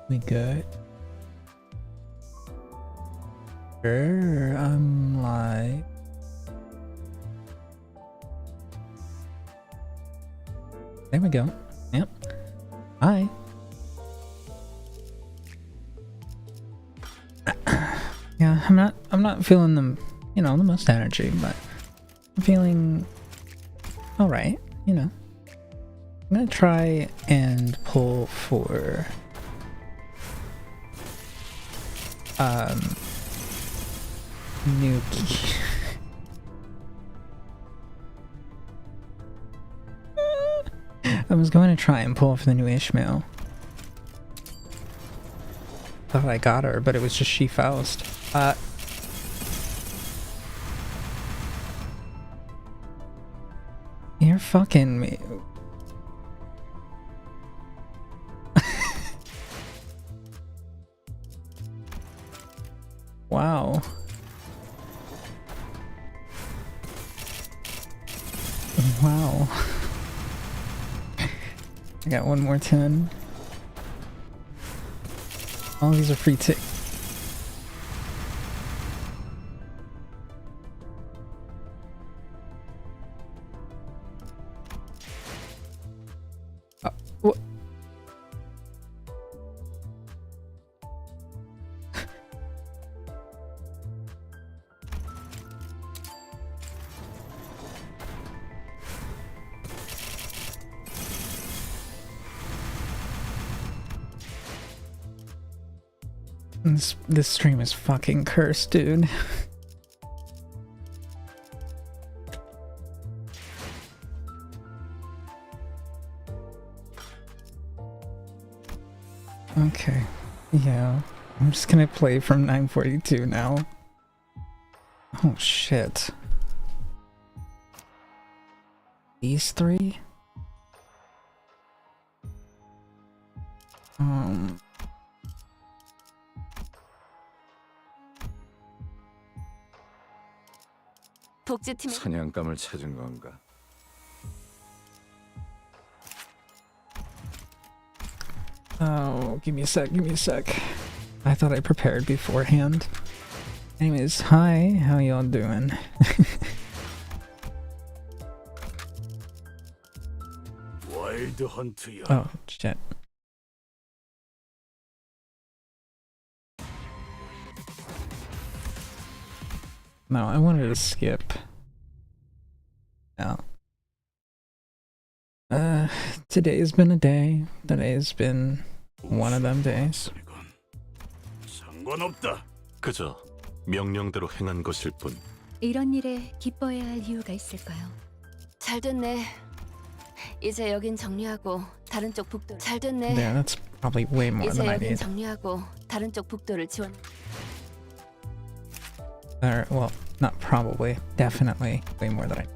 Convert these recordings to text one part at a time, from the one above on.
We good? Sure, I'm like... There we go. Yep. Hi. Yeah, I'm not feeling the, you know, the most energy, but I'm feeling alright, you know. I'm gonna try and pull for new key. I was going to try and pull for the new Ishmael. Thought I got her, but it was just She-Faust. You're fucking me. Wow. Wow. I got one more 10. All these are free tick. What? This stream is fucking cursed, dude. Okay. Yeah. I'm just gonna play from 942 now. Oh shit. These three? 사냥감을 찾은 건가? Oh, give me a sec, give me a sec. I thought I prepared beforehand. Anyways, hi, how y'all doing? Oh, shit. No, I wanted to skip. No. Today's been a day. Today's been one of them days. 그저 명령대로 행한 것일 뿐. 이런 일에 기뻐해야 할 이유가 있을까요? 잘 됐네. 이제 여긴 정리하고 다른 쪽 북도. 잘 됐네. Yeah, that's probably way more 이제 than I 여긴 need. 정리하고 다른 쪽 북도를 지원. Or, well, not probably. Definitely way more than I need.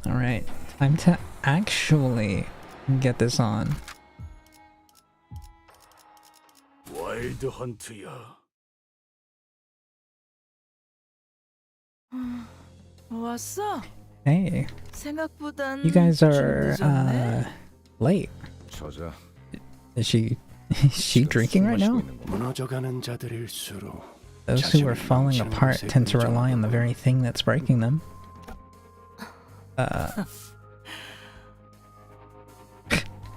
Alright, time to actually get this on. 와일드 헌트야. 왔어? Hey, 생각보단 you guys are 좀 늦었네. late. 저자. Is she drinking right now? 무너져가는 자들일수록 Those who are falling apart tend to rely on the very thing that's breaking them.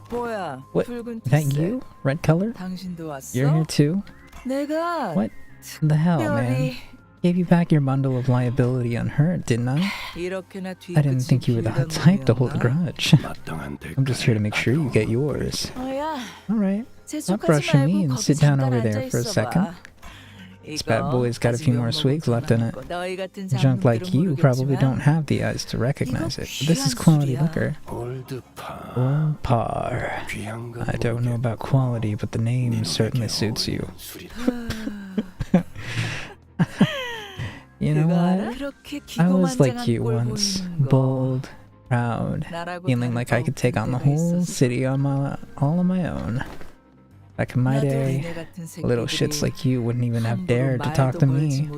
뭐야? What? 붉은 Is that 티셋. you? Red color? 당신도 왔어? You're here too? 내가 What the hell, man? Gave you back your bundle of liability unhurt, didn't I? 이렇게나 I didn't think you were the type to hold a grudge. 마땅한 I'm just here to make sure you get yours. 어야, Alright, stop 재촉하지 rushing me 말고 and 거기 sit down 잠깐 over there 앉아 for a 있어봐. second. This bad 이거 boy's got a few 아직 more 엿먹어보진 swigs left in it. 않았고 너희 같은 Junk like 장군들은 you probably 모르겠지만 don't have the eyes to recognize it. But this is 귀한 quality 술이야. liquor. 올드파. Old par. 귀한 건 I don't know about quality, but the name certainly suits you. You know what? 그렇게 I was like 기고만장한 you 꼴 once, 보이는 거. bold, proud, 나라고 feeling like I could take on the whole city on all on my own. Back in my day, little shits like you wouldn't even have dared to talk to me.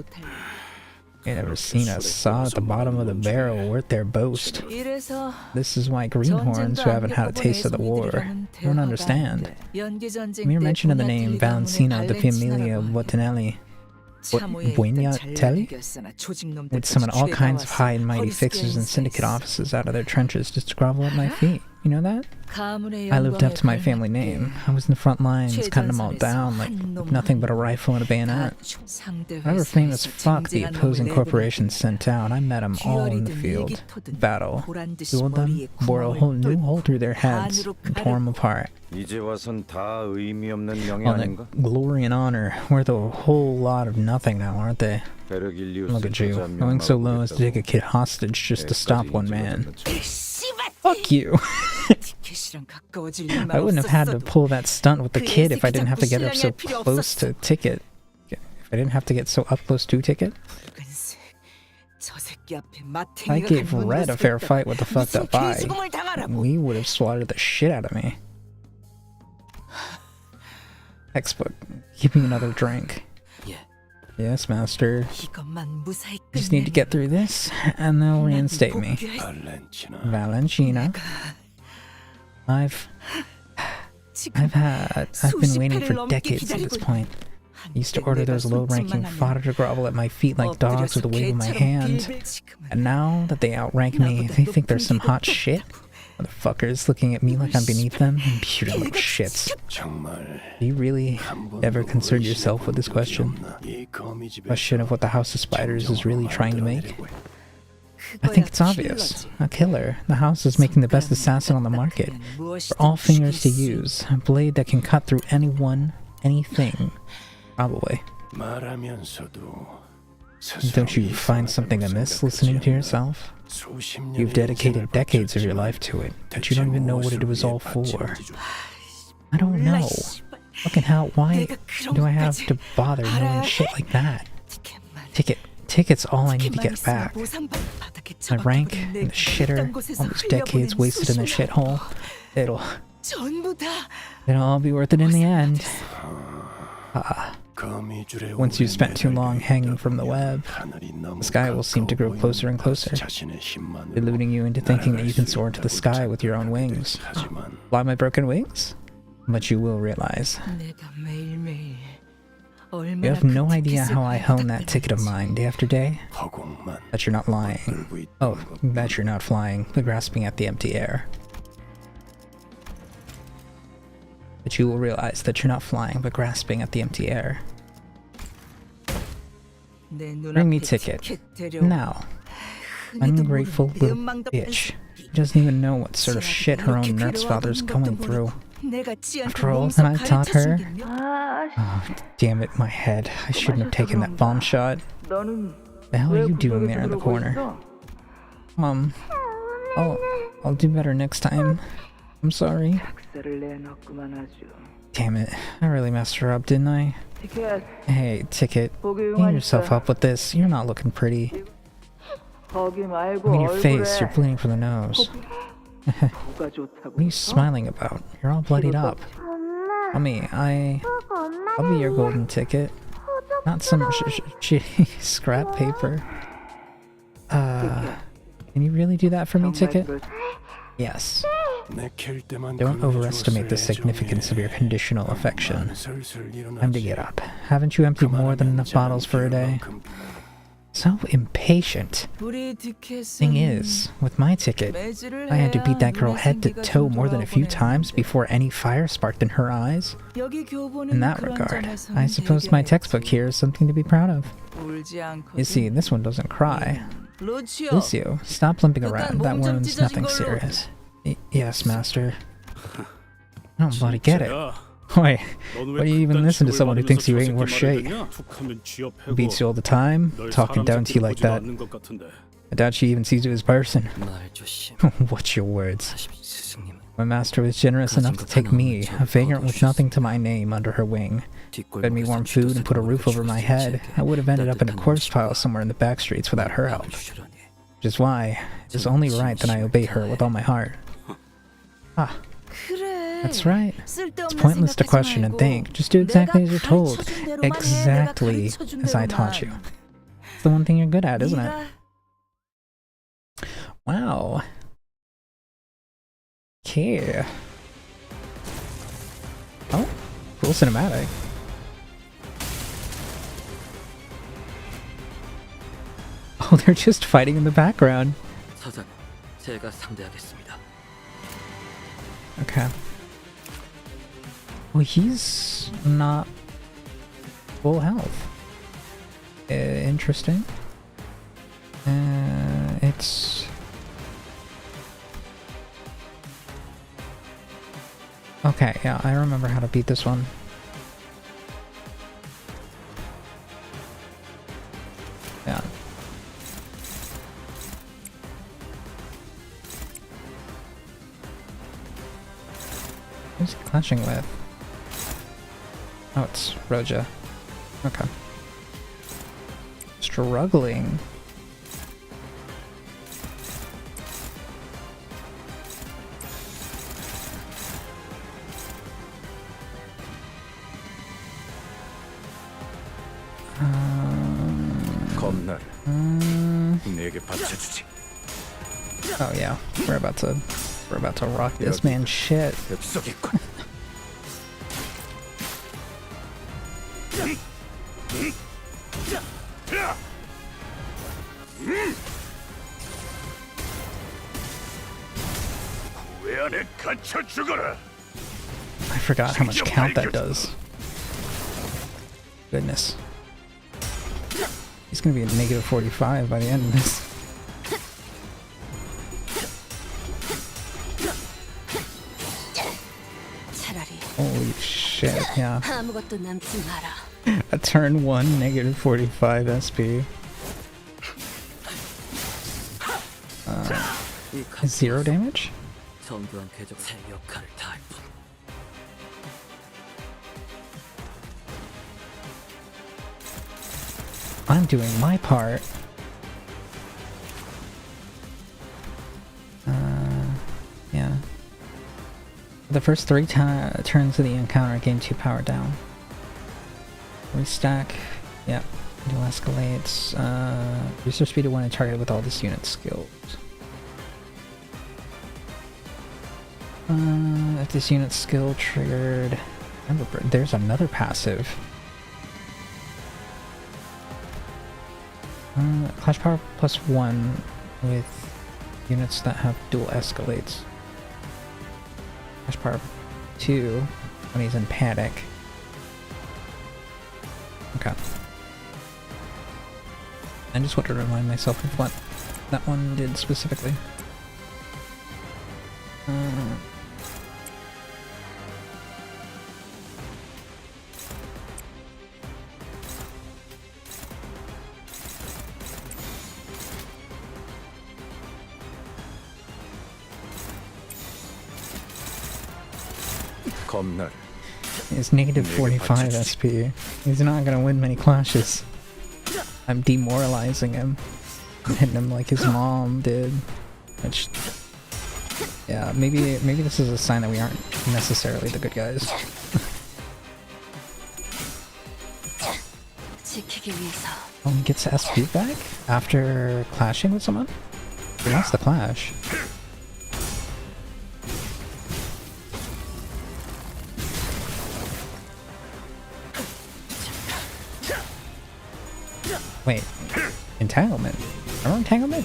You never seen a saw at the bottom of the barrel worth their boast. This is why greenhorns who haven't had a taste of the war don't understand. Mere mention of the name Valentino de Familia Bottinelli Buignatelli would summon all kinds of high and mighty fixers and syndicate officers out of their trenches just to grovel at my feet. You know that? I lived up to my family name. I was in the front lines, cutting them all down like nothing but a rifle and a bayonet. Whatever famous fuck the opposing corporations sent out, I met them all in the field. Battle. Dueled them, bore a whole new hole through their heads, and tore them apart. 이제 와선 다 의미 없는 명예 All 아닌가? that glory and honor worth a whole lot of nothing now, aren't they? Look at you, going so low as to take a kid hostage just to stop one man. Fuck you! I wouldn't have had to pull that stunt with the kid if I didn't have to get up so close to Ticket. If I didn't have to get so up close to Ticket. I gave Red a fair fight with the fucked up eye. We would have slaughtered the shit out of me. Textbook. Keeping another drink. Yes, master. Just need to get through this, and they'll reinstate me. Valentina. I've been waiting for decades at this point. I used to order those low-ranking fodder to grovel at my feet like dogs with a wave of my hand. And now that they outrank me, they think they're some hot shit? Motherfuckers looking at me like I'm beneath them? Impudent little shits. Do you really ever concern yourself with this question? Question of what the House of Spiders is really trying to make? I think it's obvious. A killer. The house is making the best assassin on the market. For all fingers to use. A blade that can cut through anyone, anything. Probably. Don't you find something amiss listening to yourself? You've dedicated decades of your life to it, but you don't even know what it was all for. I don't know. Fucking hell, why do I have to bother knowing shit like that? Ticket's all I need to get back. My rank in the shitter, all those decades wasted in the shithole, it'll all be worth it in the end. Once you've spent too long hanging from the web, the sky will seem to grow closer and closer, deluding you into thinking that you can soar to the sky with your own wings. Fly my broken wings? But you will realize. You have no idea how I hone that ticket of mine day after day. That you're not lying. Oh, that you're not flying, but grasping at the empty air. But you will realize that you're not flying, but grasping at the empty air. Bring me Ticket. Now. Ungrateful little bitch. She doesn't even know what sort of shit her own nurse father's going through. After all that I taught her... Oh, damn it, my head. I shouldn't have taken that bomb shot. The hell are you doing there in the corner? I'll do better next time. I'm sorry. Damn it, I really messed her up, didn't I? Hey, Ticket, clean yourself up with this. You're not looking pretty. Look at your face, you're bleeding from the nose. What are you smiling about? You're all bloodied up. Mommy, I'll be your golden ticket. Not some shitty scrap paper. Can you really do that for me, Ticket? Yes. Don't overestimate the significance of your conditional affection. Time to get up. Haven't you emptied more than enough bottles for a day? So impatient. Thing is, with my Ticket, I had to beat that girl head to toe more than a few times before any fire sparked in her eyes. In that regard, I suppose my textbook here is something to be proud of. You see, this one doesn't cry. Lucio, stop limping around. That wound's nothing serious. Yes, master. I don't bloody get it. Wait, why do you even listen to someone who thinks you ain't worth shit? Beats you all the time, talking down to you like that. I doubt she even sees you as a person. What's your words? My master was generous enough to take me, a vagrant with nothing to my name, under her wing. Fed me warm food and put a roof over my head. I would have ended up in a corpse pile somewhere in the back streets without her help. Which is why it is only right that I obey her with all my heart. That's right. It's 쓸데없는 pointless to 생각하지 question and 말고 think. Just do exactly as 내가 you're told. 가르쳐준 대로만 해, 내가 Exactly 가르쳐준 as I taught you. 대로만. It's the one thing you're good at, isn't it? 네가 Wow. Okay. Oh, cool cinematic. Oh, they're just fighting in the background. 사장, 제가 상대하겠습니다. Okay. Well, he's not full health. Interesting. It's... Okay, yeah, I remember how to beat this one. Yeah. Who's he clashing with? Oh, it's Roja. Okay. Struggling. 겁나를 내게 바쳐주지. Oh yeah, we're about to rock this man's shit. 엽석이군. 구회 안에 갇혀 죽어라. I forgot how much count that does. Goodness. He's gonna be at negative 45 by the end of this. 차라리 Holy shit, yeah. 아무것도 남지 마라. A turn 1, negative 45 SP. 이 Zero damage? 정교한 궤적 새 역할을 다할 뿐. I'm doing my part. Yeah. The first 3 turns of the encounter gain 2 power down. Restack. Yep. Dual escalates. Restore speed to 1 and target with all this unit skills. If this unit skill triggered... Remember, there's another passive. Clash power plus 1 with units that have dual escalates. Clash power 2 when he's in panic. Okay. I just want to remind myself of what that one did specifically. 겁나를 It's negative 45 SP. He's not gonna win many clashes. I'm demoralizing him. I'm hitting him like his mom did. Which... Yeah, maybe this is a sign that we aren't necessarily the good guys. 지키기 위해서 Oh, he gets SP back after clashing with someone? He lost the clash. Wait, entanglement? Remember entanglement?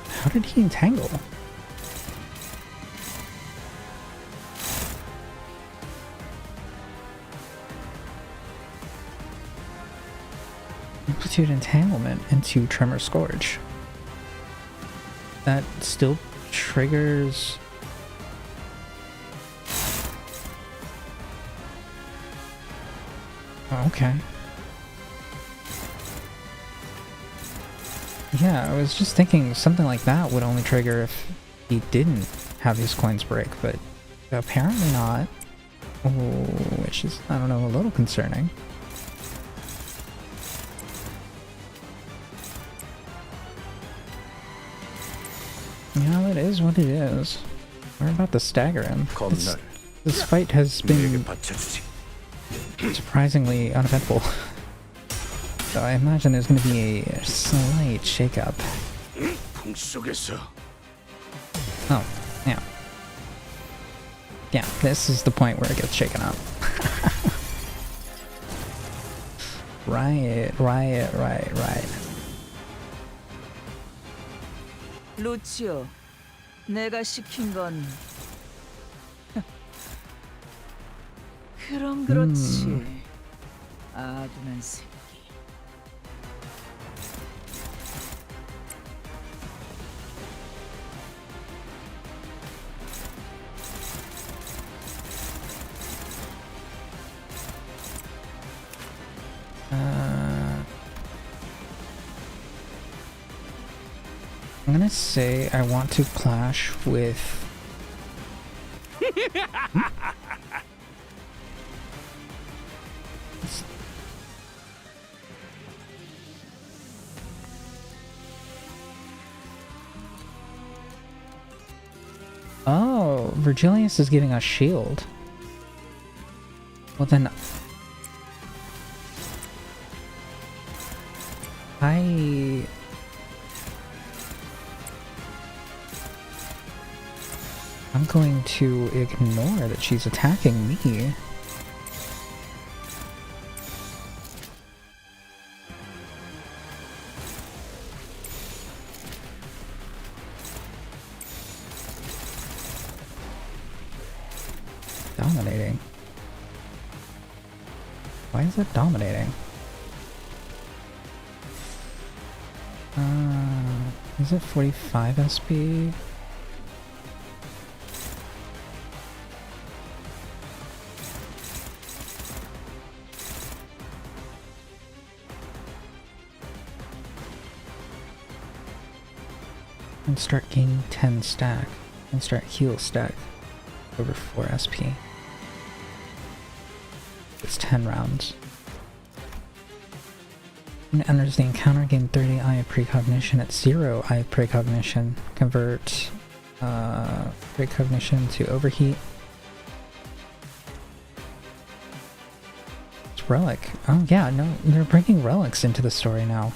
How did he entangle? Amplitude entanglement into tremor scourge. That still triggers. Oh, okay. Yeah, I was just thinking something like that would only trigger if he didn't have his coins break, but apparently not. Oh, which is, I don't know, a little concerning. Yeah, it is what it is. We're about to stagger him. 겁날 This fight has 내게 been 바쳐주지. surprisingly uneventful. So I imagine there's going to be a slight shakeup. 풍속에서 Oh, yeah. Yeah, this is the point where it gets shaken up. Right. 루치오, 내가 시킨 건 그럼 그렇지. 아둔한 새끼. I'm gonna say I want to clash with... Oh, Virgilius is giving us shield. Well then... I'm going to ignore that she's attacking me. Dominating. Why is it dominating? Is it 45 SP? And start gaining 10 stack. And start heal stack over 4 SP. It's 10 rounds. When it enters the encounter, gain 30 Eye of Precognition at 0 Eye of Precognition. Convert Precognition to Overheat. It's Relic. Oh yeah, no, they're bringing relics into the story now.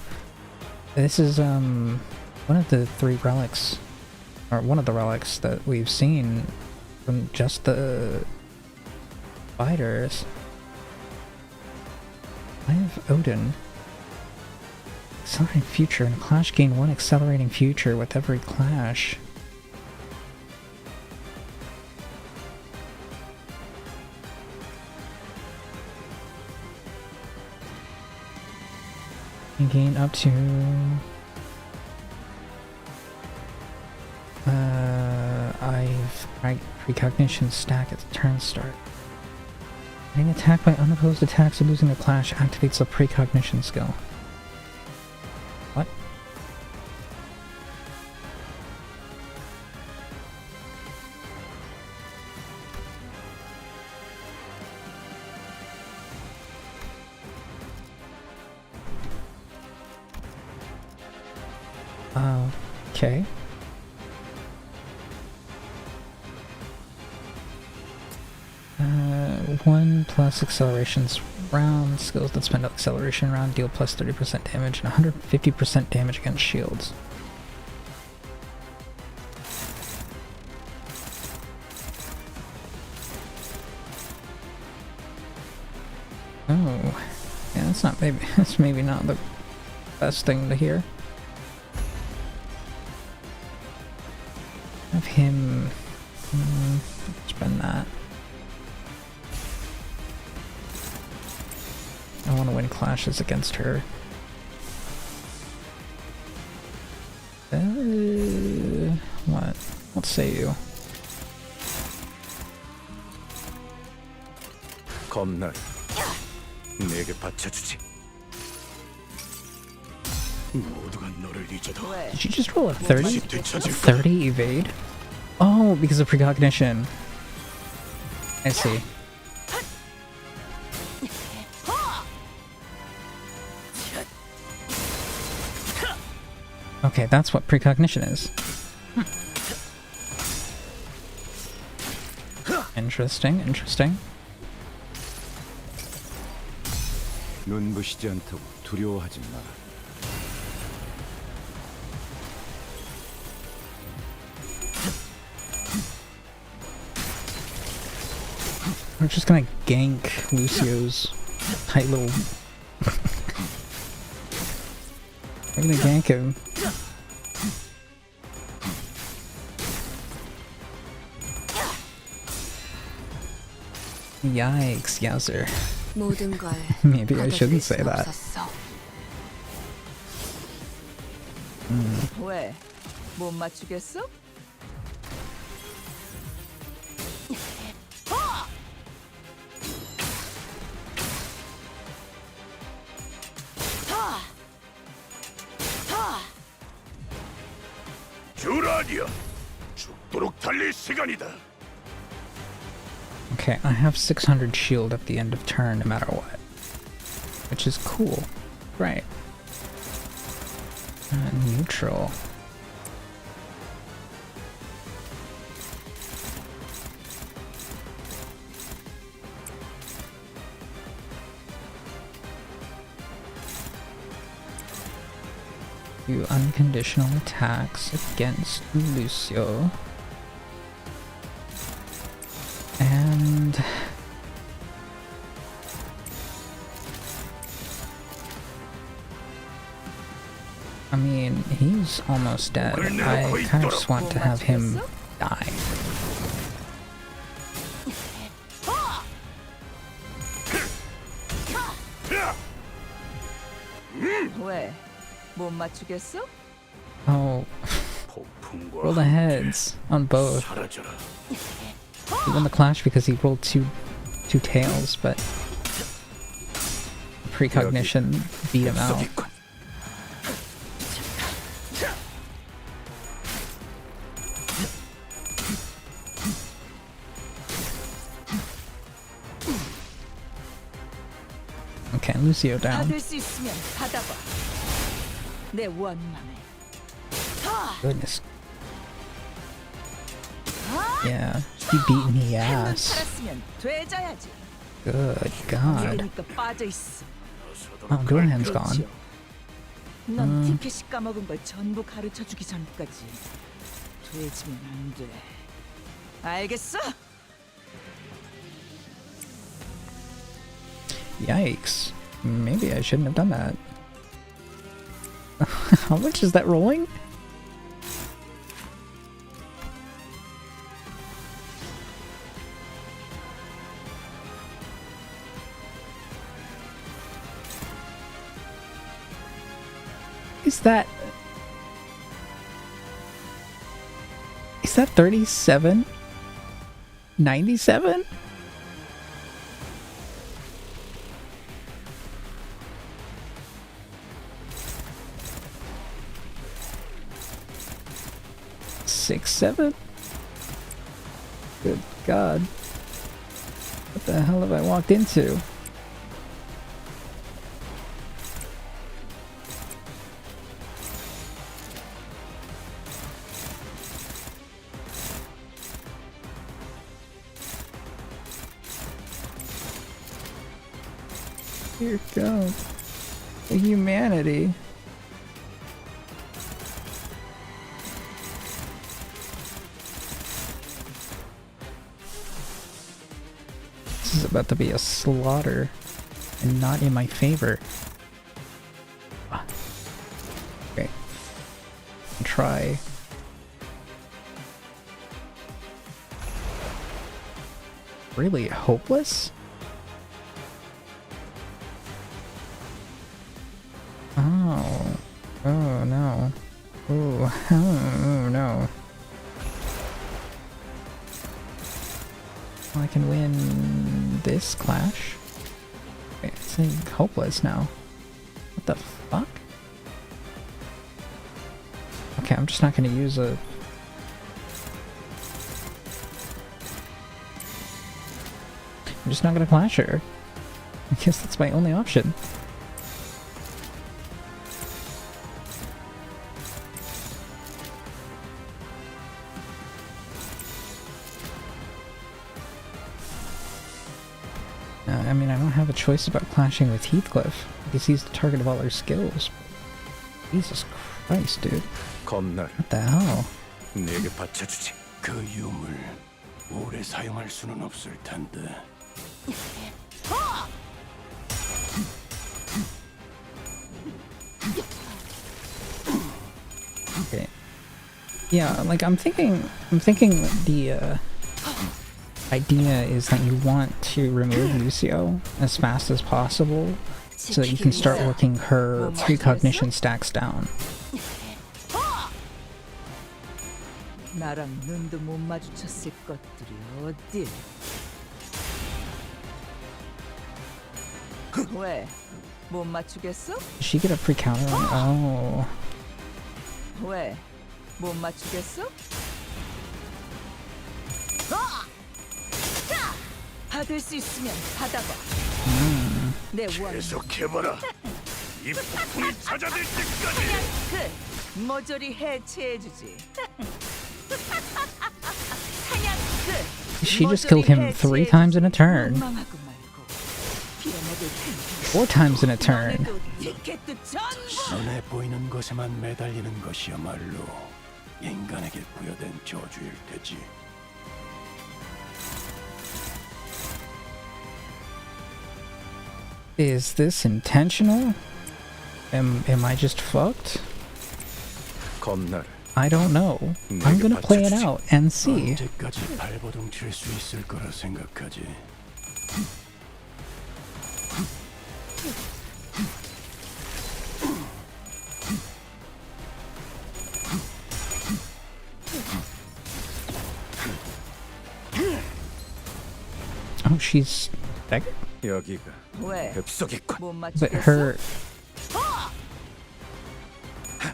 This is one of the 3 relics, or one of the relics that we've seen from just the fighters. I have Odin. Accelerating future. In a clash, gain 1 accelerating future with every clash. You gain up to... Precognition stack at the turn start. Getting attacked by unopposed attacks and losing a clash activates the precognition skill. What? Okay. One plus accelerations round. Skills that spend acceleration round deal plus 30% damage and 150% damage against shields. Oh, yeah, that's maybe not the best thing to hear. Have him spend that. I want to win clashes against her. What? Let's say you. 겁날 내게 바쳐주지. 모두가 너를 잊어도 왜? Did you just roll a 30? 다시 되찾을 거야. 30 evade? Oh, because of precognition. I see. Okay, that's what precognition is. Interesting, interesting. 눈부시지 않다고 두려워하지 마. We're just gonna gank Lucio's tight little... We're gonna gank him. Yikes, Yowzer. 모든 걸 Maybe I shouldn't 받아들일 say 순 that. 없었어. 왜? 못 맞추겠어? 듀라니아, 죽도록 달릴 시간이다. Okay, I have 600 shield at the end of turn no matter what. Which is cool. Right. Neutral. Do unconditional attacks against Lucio. And I mean, he's almost dead. I kind of just want to have him die. 왜? 못 맞추겠어? Oh, 폭풍과 roll the heads on both. 사라져라. He won the clash because he rolled two tails, but precognition beat him out. Okay, Lucio down. 받을 수 있으면 받아봐. 내 원망을. Goodness. Yeah, he beat me ass. 살았으면 되져야지. Good God. 이러니까 빠져 있어. Oh, Gohan's gone. 넌 티켓이 까먹은 걸 전부 가르쳐 주기 전까지 돼지면 안 돼. 알겠어? Yikes. Maybe I shouldn't have done that. How much is that rolling? Is that 37? 97? Six, 7? Good God. What the hell have I walked into? Dear God. The humanity. This is about to be a slaughter and not in my favor. Okay. Try. Really hopeless? Oh. Oh no. Oh no. I can win this clash. Wait, it's saying hopeless now. What the fuck? Okay, I'm just not gonna use a... I'm just not gonna clash her. I guess that's my only option. I mean, I don't have a choice about clashing with Heathcliff because he's the target of all her skills. Jesus Christ, dude. 겁날 What the hell? 내게 바쳐주지. 그 유물 오래 사용할 수는 없을 텐데. Okay. Yeah, like I'm thinking the idea is that you want to remove Lucio as fast as possible so that you can start working her precognition stacks down. 나랑 눈도 못 마주쳤을 것들이 어디? 왜? 못 맞추겠어? Does she get a pre-counter on? Oh. 왜? 못 맞추겠어? 받을 수 있으면 받아봐. 내 원. 계속해봐라. 이 폭풍이 찾아들 때까지. 끝. 모조리 해체해주지. 사냥 끝. She just killed him 3 times in a turn. 원망하고 말고 빌어먹을 테니. 4 times in a turn. 너네도 티켓도 전부. 눈에 보이는 것에만 매달리는 것이야말로 인간에게 부여된 저주일 테지. Is this intentional? Am I just fucked? 겁날 I don't know. I'm gonna play it out and see. 언제까지 발버둥 칠 수 있을 거라 생각하지? Oh, she's beggar? 여기가 왜? 급속이군. 못 But 맞추겠어? her...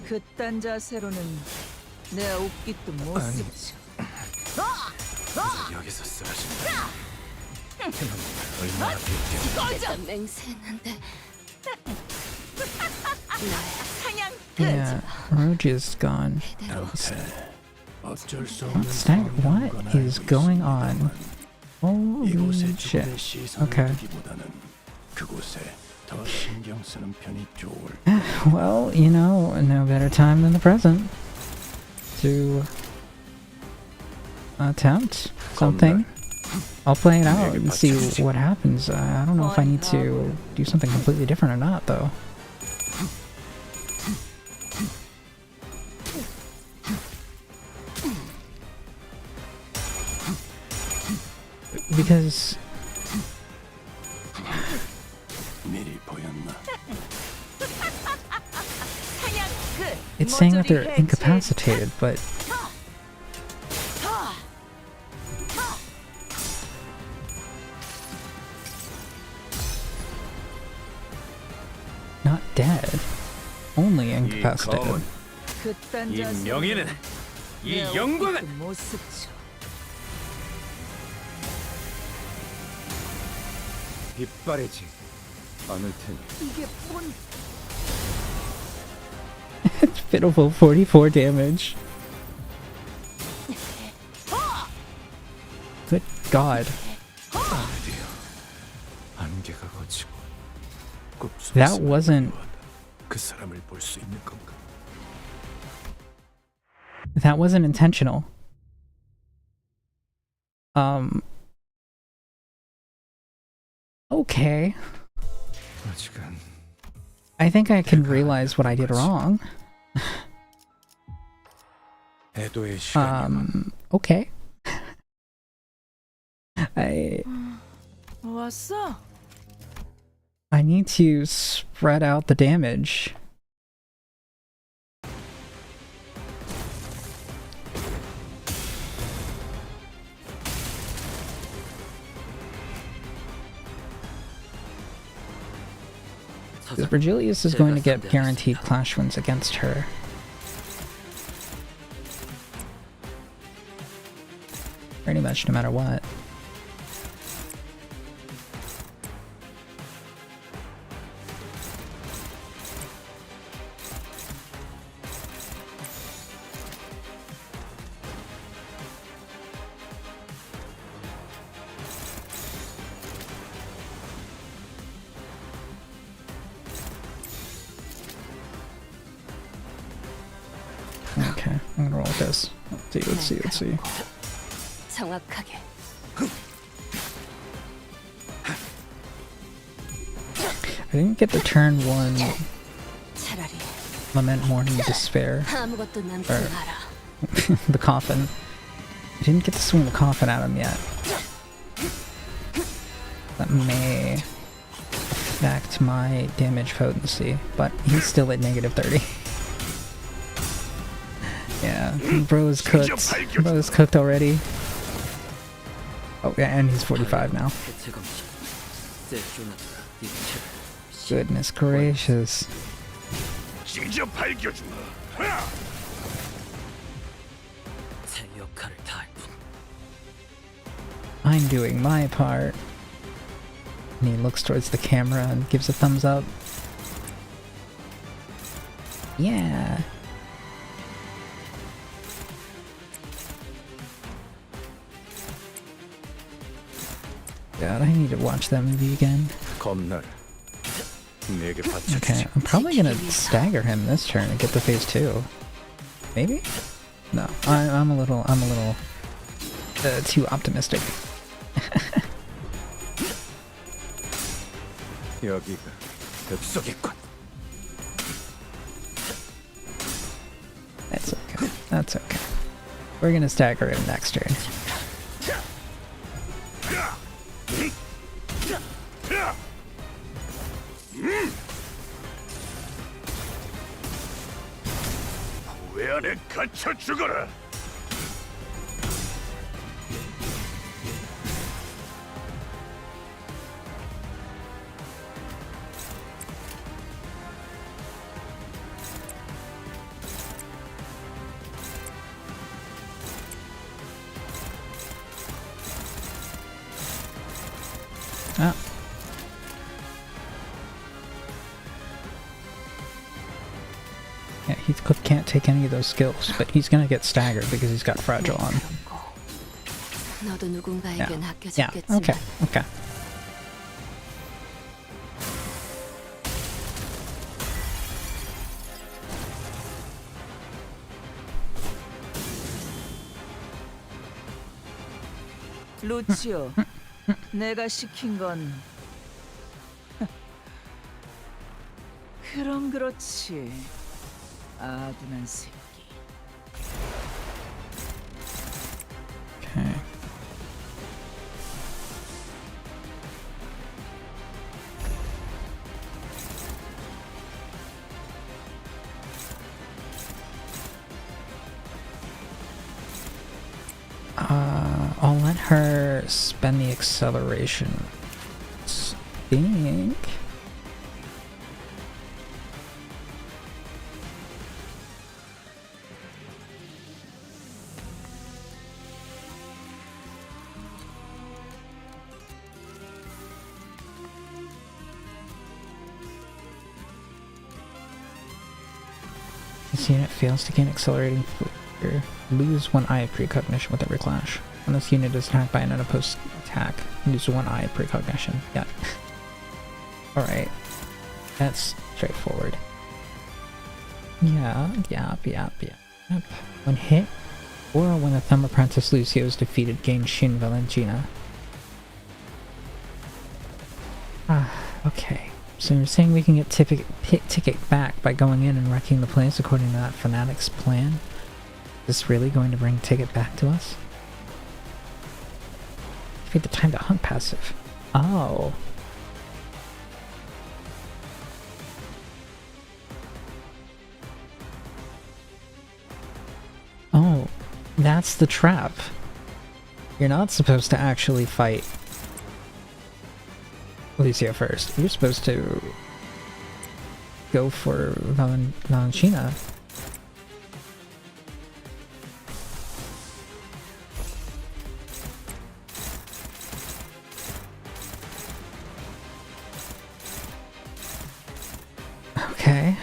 그딴 자세로는 내 옷깃도 못 쓰지. 여기서 쓰러진다. 얼마나 비웃겨. 내가 맹세했는데 사냥 Yeah, Roge is gone. 어쩔 수 What's that? What is going on? Holy 이곳에 shit. 죽음의 시선을 Okay. 두기보다는 그곳에 더 신경 쓰는 편이 좋을. Well, you know, no better time than the present to attempt something. I'll play it out and see what happens. I don't know if I need to do something completely different or not, though. Because 미리 보였나? 사냥 끝. it's saying that they're 모조리 incapacitated, but not dead. Only incapacitated. 그딴 이 자세로는 명예는 이 내 영광은 옷깃도 못 쓰죠. 빗바래지 않을 테니. 이게 뭔? Pitiful 44 damage. Good God. 드디어 안개가 걷히고 That wasn't 그 사람을 볼 수 있는 건가? that wasn't intentional. Okay. 아직은 I think I can realize what I did wrong. 애도의 시간이 Okay. I 왔어? need to spread out the damage. Because Virgilius is going to get guaranteed clash wins against her. Pretty much no matter what. Okay, I'm gonna roll with this. Let's see. 정확하게. I didn't get the turn 1 차라리 Lament Mourning Despair. 아무것도 남지 Or 마라. the coffin. I didn't get to swing the coffin at him yet. That may affect my damage potency, but he's still at -30. Yeah, bro's cooked. Bro's cooked already. Oh yeah, and he's 45 now. 해체 검식. 세쇼나트가 입체를 Goodness gracious. 찢어 밝혀주마. 제 역할을 다할 뿐. I'm doing my part. And he looks towards the camera and gives a thumbs up. Yeah. God, I need to watch that movie again. 검날 내게 Okay, 바쳐주지. I'm probably gonna stagger him this turn and get the phase 2. Maybe? No, I'm a little too optimistic. 여기가 뱃속이군. That's okay. That's okay. We're gonna stagger him next turn. 왜 안에 갇혀 죽어라. Ah. Yeah, he can't take any of those skills, but he's gonna get staggered because he's got fragile on. 너도 누군가에겐 Yeah, 아껴졌겠지만 okay. 루치오, 내가 시킨 건 그럼 그렇지. 아둔한 새끼. Okay. I'll let her spend the acceleration. Think. This unit fails to gain accelerating flicker. Lose 1 eye of precognition with every clash. When this unit is attacked by an unopposed attack, lose 1 eye of precognition. Yeah. Alright. That's straightforward. Yeah. When hit, or when the Thumb Apprentice Lucio is defeated, gain Shin Valentina. Okay. So you're saying we can get ticket back by going in and wrecking the place according to that Fanatic's plan? Is this really going to bring ticket back to us? Defeat the time to hunt passive. Oh. Oh, that's the trap. You're not supposed to actually fight Lucio first. You're supposed to go for Valentina. Okay.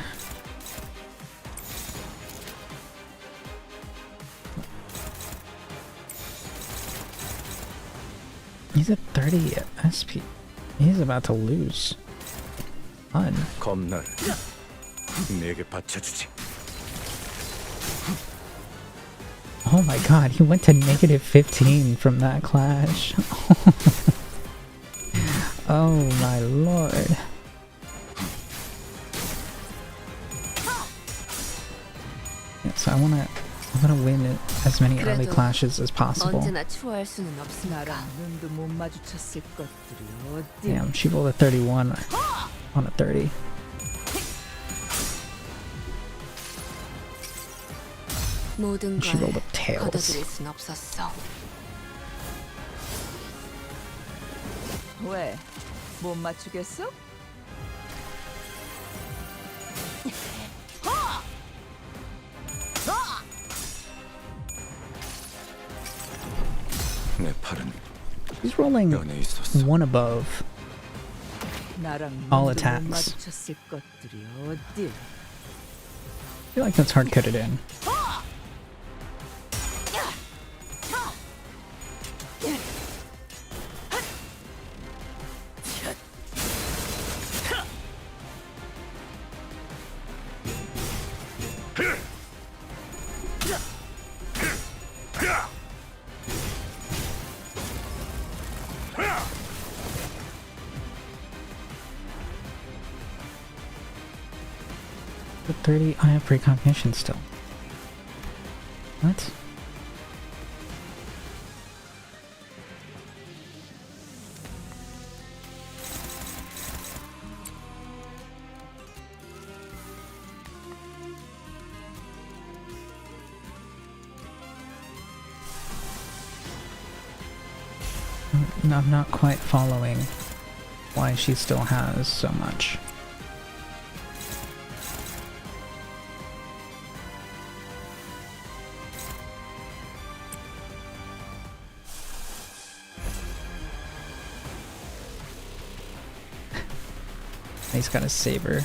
He's at 30 SP. He's about to lose. Fun. 검날 내게 바쳐주지. Oh my god, he went to -15 from that clash. Oh my lord. Yeah, so I wanna win as many early 그래도 clashes as possible. 언제나 추월할 수는 없으니까. 나랑 눈도 못 마주쳤을 것들이 어디? Damn, she rolled a 31 on a 30. 모든 She rolled 걸 up tails. 걷어들일 순 없었어. 왜? 못 맞추겠어? 내 팔은 She's rolling 연에 있었어. one above. 나랑 All 눈도 attacks. 못 마주쳤을 것들이 어디? I feel like that's hard coded in. But 30, I have precognition still. What? I'm not quite following why she still has so much. He's got a saber.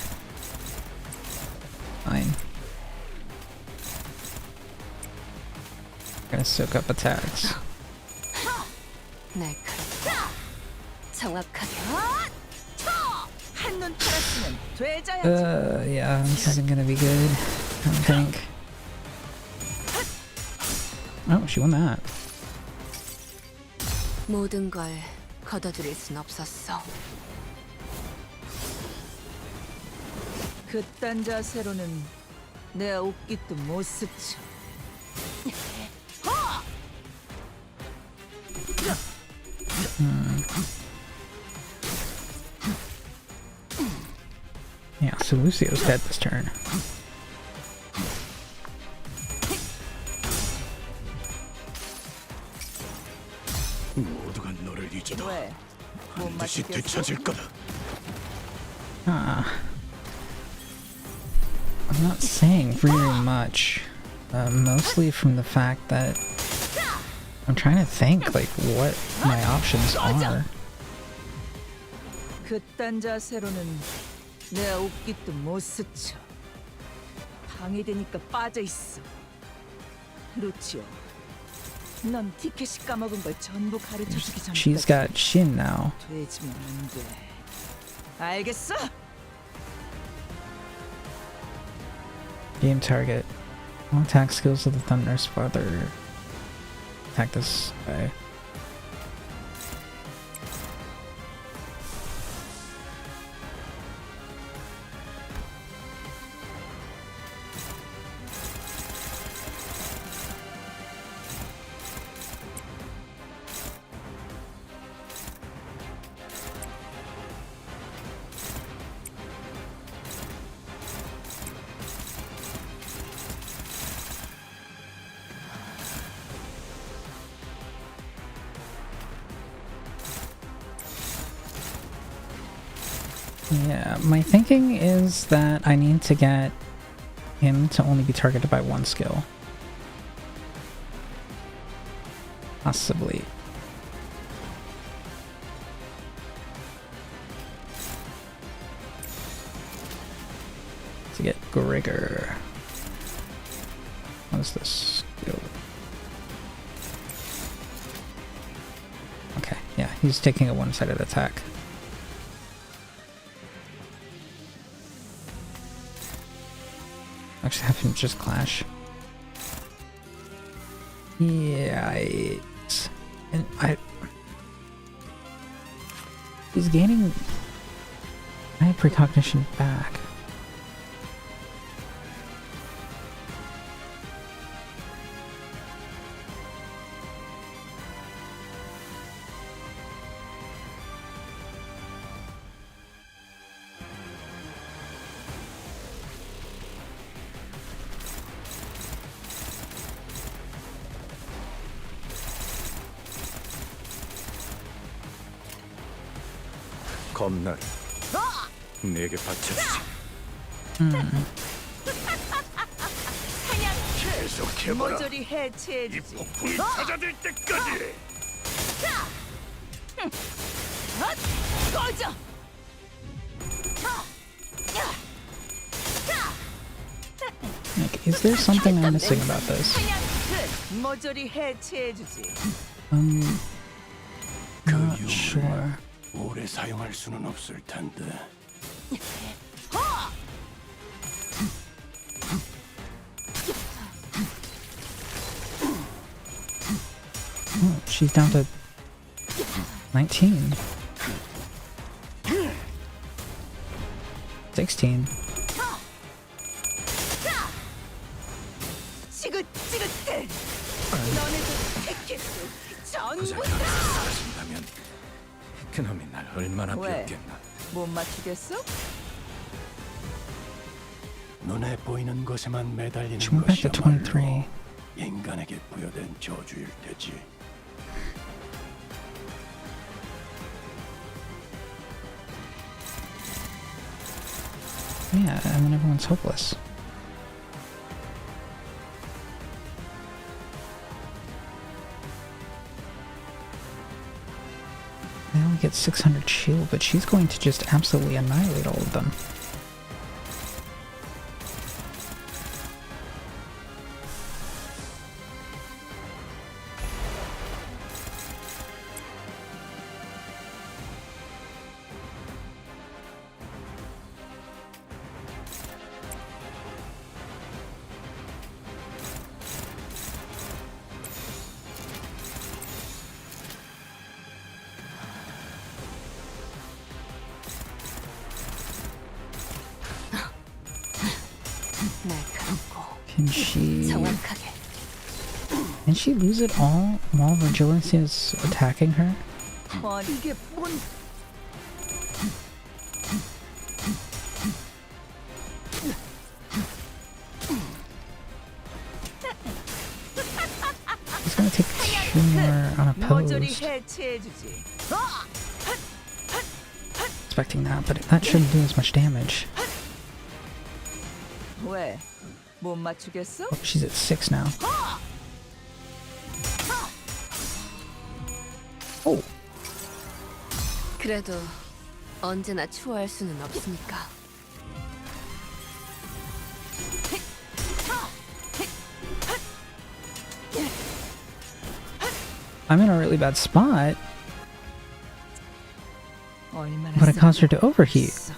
Fine. Gonna soak up attacks. 날카롭다. 정확하게. 한눈 팔았으면 되자야지. Yeah, this isn't gonna be good. I don't think. Oh, she won that. 모든 걸 걷어들일 순 없었어. 그딴 자세로는 내 옷깃도 못 스쳐. Yeah, so Lucio's dead this turn. 모두가 너를 잊어도 왜? 못 반드시 맞추겠어? 되찾을 거다. I'm not saying very much. Mostly from the fact that I'm trying to think like what my options are. 그딴 자세로는 내 옷깃도 못 스쳐. 방해되니까 빠져 있어. 루치오, 넌 티켓이 까먹은 걸 전부 가르쳐주기 She's 전까지 got Shin now. 돼지면 안 돼. 알겠어? Game target. All attack skills of the Thunder's father. Attack this guy. Yeah, my thinking is that I need to get him to only be targeted by one skill. Possibly. To get Grigor. What is this skill? Okay, yeah, he's taking a one-sided attack. Actually have him just clash. Yikes. And he's gaining my precognition back. 겁나를 내게 바쳐주지. 계속해봐라. 모조리 해체해주지. 폭풍이 찾아들 때까지. 꺼져. Like, is there something I'm missing about this? 모조리 해체해주지. Not sure. 오래 사용할 수는 없을 텐데. Oh, she's down to 19. 16. 지긋지긋해. 너네도 택했어. 전부 다. 사라진다면 그놈이 날 얼마나 왜? 비웃겠나. 못 맞추겠어? 눈에 보이는 것에만 매달리는 She went back to 것이야말로 23. 인간에게 부여된 저주일 테지. Yeah, and then everyone's hopeless. They only get 600 shield, but she's going to just absolutely annihilate all of them. 날 감고 Can she... 정확하게. Can she lose it all while Vigilance is attacking her? 이게 뭔? It's gonna take 2 more 모조리 unopposed. 해체해주지. Expecting that, but that shouldn't do as much damage. 왜? 못 맞추겠어? Oh, she's at 6 now. Oh! 그래도 언제나 추월할 수는 없으니까. I'm in a really bad spot, 얼마나 but it caused her to overheat. 있어.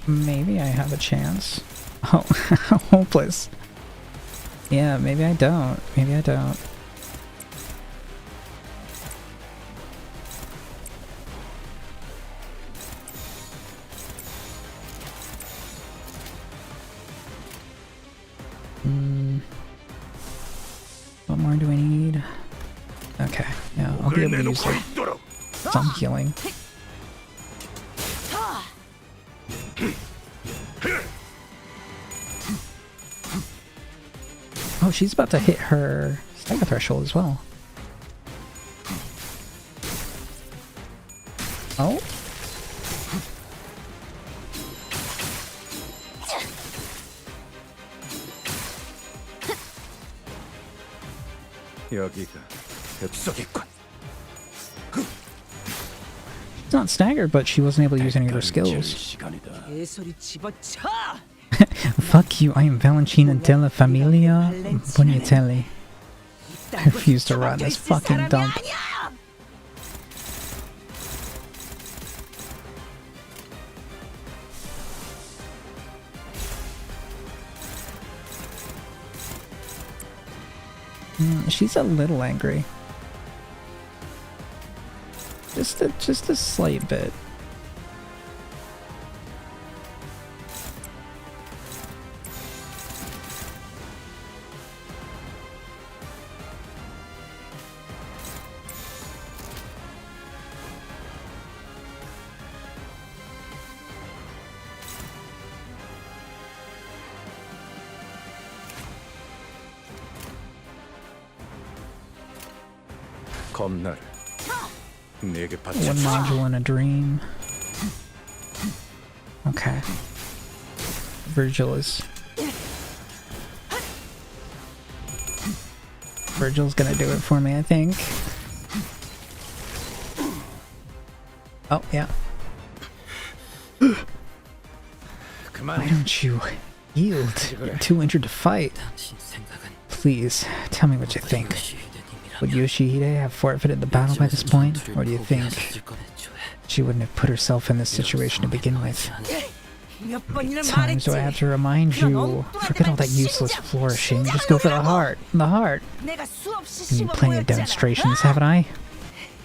Maybe I have a chance. Oh, hopeless. Yeah, maybe I don't. Maybe I don't. What more do I need? Okay, yeah, I'll be able to use like, 있도록. some healing. Oh, she's about to hit her stagger threshold as well. Oh? 여기가 벽속이군. She's not staggered, but she wasn't able to use any of her 대가를 치를 skills. 시간이다. 개소리 집어쳐. Fuck you, I am Valentina della Familia Bugnatelli. I refuse to run this fucking dump. She's a little angry. Just a slight bit. 겁나를 내게 바쳐. One module in a dream. Okay. Virgil's gonna do it for me, I think. Oh, yeah. Why 그만. don't you yield? You're too injured to fight. 당신 생각은 Please, tell me what you think. Would 요시히데님이라면 Yoshihide have forfeited the battle by this point? Or do you think 포기하셨을 건 애초에. she wouldn't have put herself in this situation to begin with? 몇 번이나 Times do I 말했지. have to remind you? Forget all that useless flourishing. Just go for the heart. The heart. 내가 수없이 Given you 씹어 plenty of 보였잖아. demonstrations, haven't I?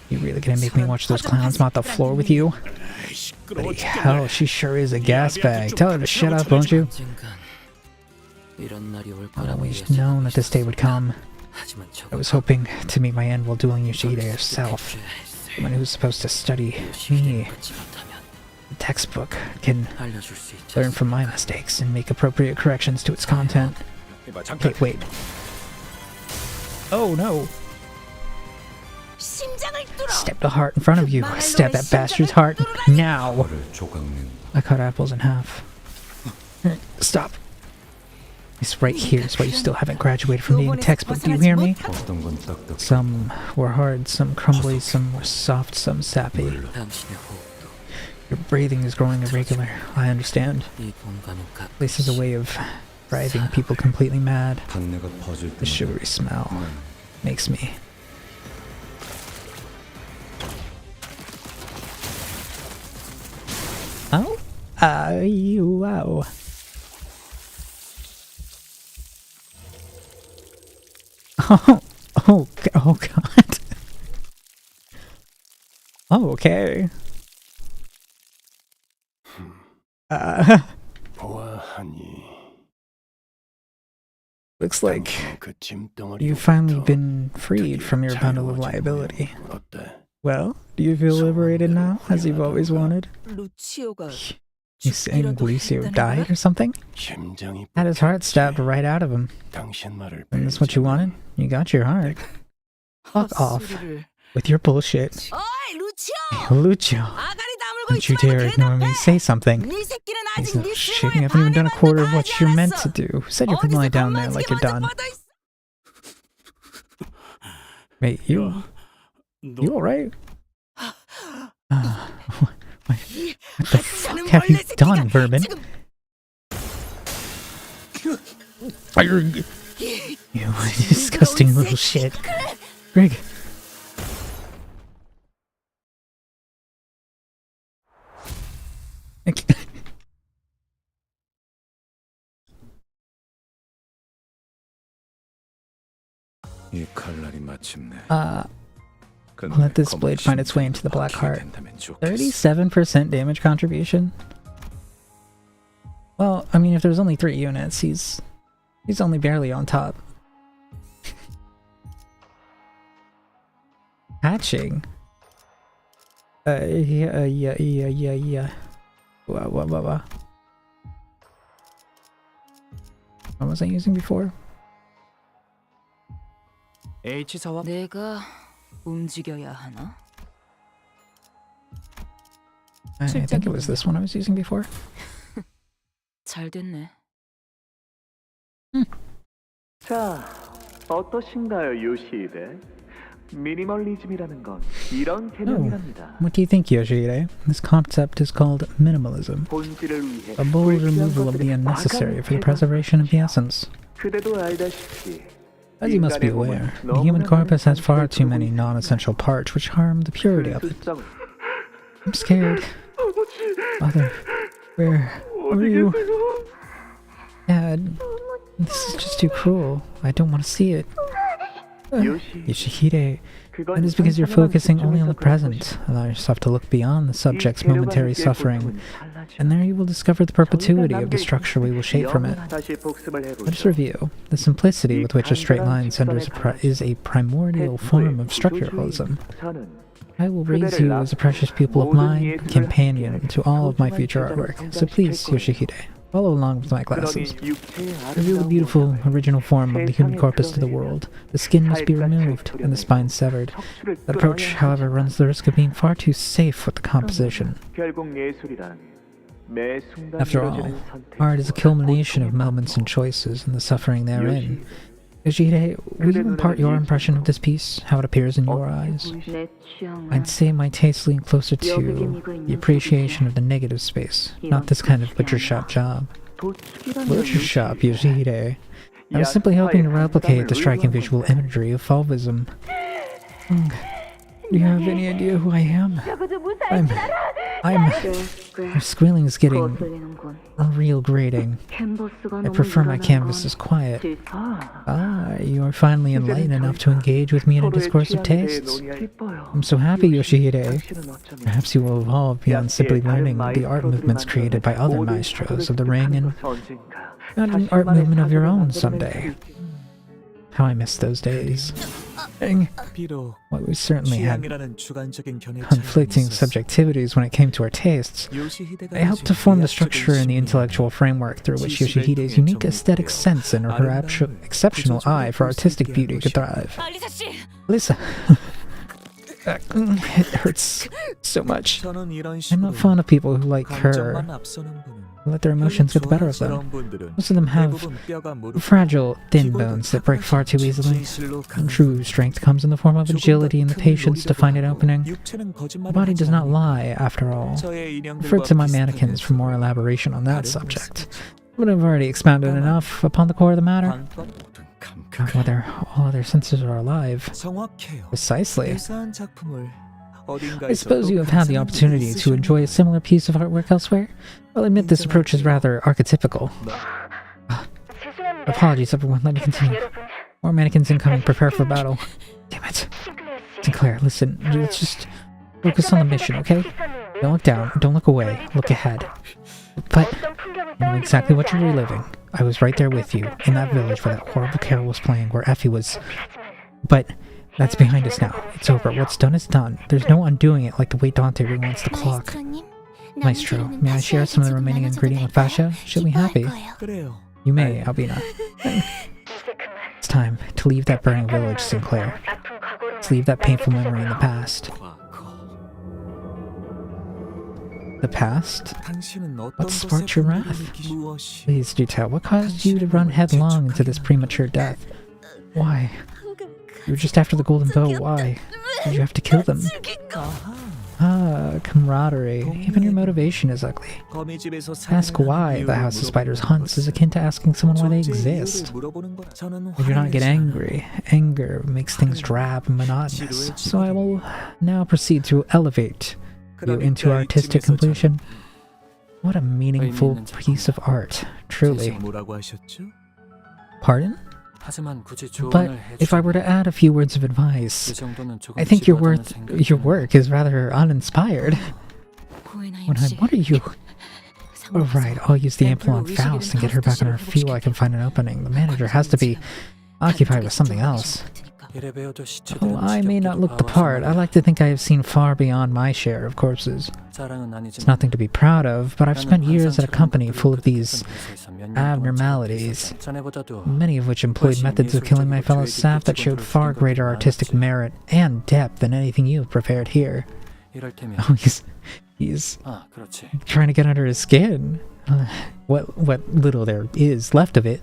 You really gonna make me watch those clowns mop the floor with you? Bloody hell, she sure is a gas bag. Tell her to shut up, won't you? 언젠간 이런 날이 올 I've 거라고 always known that this day would come. 하지만 I was hoping to meet my end while dueling Yoshihide herself. The one who's supposed to study me. The textbook can 알려줄 수 있지. learn from my mistakes and make appropriate corrections to its content. 이봐 잠깐. Okay, wait. Oh no! 심장을 뚫어. Step the heart in front of you. Stab that bastard's heart now! 너를 조각낸 I cut apples in half. Stop. This right here is why you still haven't graduated from being a textbook. Do you hear me? 어떤 건 딱딱. Some were hard, some crumbly, some were soft, some sappy. 당신의 호흡도 Your breathing is growing irregular. I understand. 이 공간은 각 This is a way of driving people completely mad. 단내가 퍼질 The 때마다 sugary smell makes me. Oh? Wow. Oh God. Oh, okay. 보아하니 Looks like 그 짐덩어리 you've finally been freed from your bundle of liability. 어때? Well, do you feel liberated now, as you've always wanted? 루치오가 You saying Lucio died or something? 심장이 Had his heart stabbed right out of him. 당신 말을 And that's what you wanted? You got your heart. Fuck off. 헛소리를. With your bullshit. 어이 루치오. Hey, Lucio, 아가리 다물고 don't you 있지 말고 dare ignore me. 대답해. Say something. 네 새끼는 He's 아직 not 네 shit. 쓸모에 You haven't even done a quarter of 반에만 what you're meant 가지 to do. Who said you're gonna 어디서 lie down there 겁만지게 like you're 만든 done? 뻗어 있어. Mate, you alright? What the fuck have you done, Vermin? You disgusting little shit. Greg. 이 칼날이 마침내. Let this blade find its way into the black heart. 37% damage contribution? Well, I mean, if there's only 3 units, he's only barely on top. Hatching? Yeah. What was I using before? 내가 움직여야 하나? I think it was this one I was using before. 잘 됐네. 자, 어떠신가요, 요시히데? 미니멀리즘이라는 건 이런 개념이랍니다. What do you think, Yoshihide? This concept is called minimalism. 본질을 위해 A bold 불필요한 removal of the 것들을 unnecessary for the 과감히 preservation of the 제거하십시오. essence. 그대도 알다시피 As you must be aware, the human corpus has far too many non-essential parts which harm the purity of it. 수성을 I'm scared. Father, where are you? Dad, this is just too cruel. I don't want to see it. Yoshihide, that is because you're focusing only on the present. Allow yourself to look beyond the subject's momentary suffering, and there you will discover the perpetuity of the structure we will shape from it. Let us review. The simplicity with which a straight line centers is a primordial form of structuralism. I will raise you as a precious pupil of mine, companion to all of my future artwork. So please, Yoshihide, follow along with my classes. Reveal the beautiful, original form of the human corpus to the world. The skin must be removed, and the spine severed. That approach, however, runs the risk of being far too safe with the composition. After all, art is a culmination of moments and choices, and the suffering therein. Yoshihide, will you impart your impression of this piece, how it appears in your eyes? I'd say my taste lean closer to the appreciation of the negative space, not this kind of butcher shop job. Butcher shop, Yoshihide. I was simply hoping to replicate the striking visual imagery of Fauvism. Do you have any idea who I am? Your squealing is getting real grating. I prefer my canvases quiet. Ah, you are finally enlightened enough to engage with me in a discourse of tastes. I'm so happy, Yoshihide. Perhaps you will evolve beyond simply learning the art movements created by other maestros of the ring and found an art movement of your own someday. How I miss those days. Well, we certainly had conflicting subjectivities when it came to our tastes. I helped to form the structure and the intellectual framework through which Yoshihide's unique aesthetic sense and her exceptional eye for artistic beauty could thrive. Lisa. It hurts so much. I'm not fond of people who, like her, let their emotions get the better of them. Most of them have fragile, thin bones that break far too easily. And true strength comes in the form of agility and the patience to find an opening. The body does not lie, after all. Refer to my mannequins for more elaboration on that subject. But I've already expounded enough upon the core of the matter. Whether all other senses are alive. Precisely. I suppose you have had the opportunity to enjoy a similar piece of artwork elsewhere? I'll admit this approach is rather archetypical. Apologies everyone, let me continue. More mannequins incoming, prepare for battle. Damn it. Sinclair, listen, let's just focus on the mission, okay? Don't look down, don't look away, look ahead. But I know exactly what you're reliving. I was right there with you, in that village where that horrible carol was playing, where Effie was... But that's behind us now. It's over. What's done is done. There's no undoing it like the way Dante rewinds the clock. Maestro, may I share some of the remaining ingredient with Fascia? She'll be happy. You may, Albina. It's time to leave that burning village, Sinclair. Let's leave that painful memory in the past. The past? What sparked your wrath? Please do tell. What caused you to run headlong into this premature death? Why? You were just after the golden bow. Why? Did you have to kill them? Ah, camaraderie. Even your motivation is ugly. Ask why the House of Spiders hunts is akin to asking someone why they exist. I do not get angry. Anger makes things drab and monotonous. So I will now proceed to elevate you into artistic completion. What a meaningful piece of art, truly. Pardon? But if I were to add a few words of advice, I think your work is rather uninspired. What are you? Oh right, I'll use the ample on Faust and get her back on her feet while I can find an opening. The manager has to be occupied with something else. Oh, I may not look the part. I like to think I have seen far beyond my share of corpses. It's nothing to be proud of, but I've spent years at a company full of these abnormalities, many of which employed methods of killing my fellow staff that showed far greater artistic merit and depth than anything you've prepared here. Oh, he's trying to get under his skin. What little there is left of it.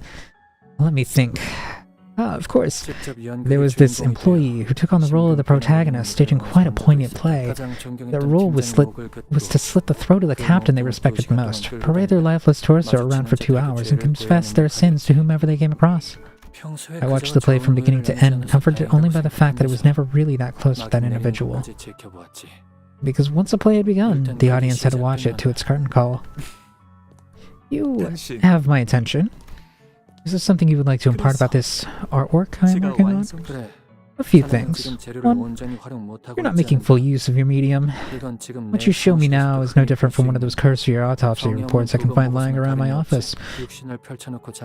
Let me think. Ah, of course. There was this employee who took on the role of the protagonist, staging quite a poignant play. Their role was to slit the throat of the captain they respected most, parade their lifeless torso around for 2 hours, and confess their sins to whomever they came across. I watched the play from beginning to end, comforted only by the fact that it was never really that close to that individual. Because once the play had begun, the audience had to watch it to its curtain call. You have my attention. Is there something you would like to impart about this artwork I am working on? A few things. One, you're not making full use of your medium. What you show me now is no different from one of those cursory autopsy reports I can find lying around my office.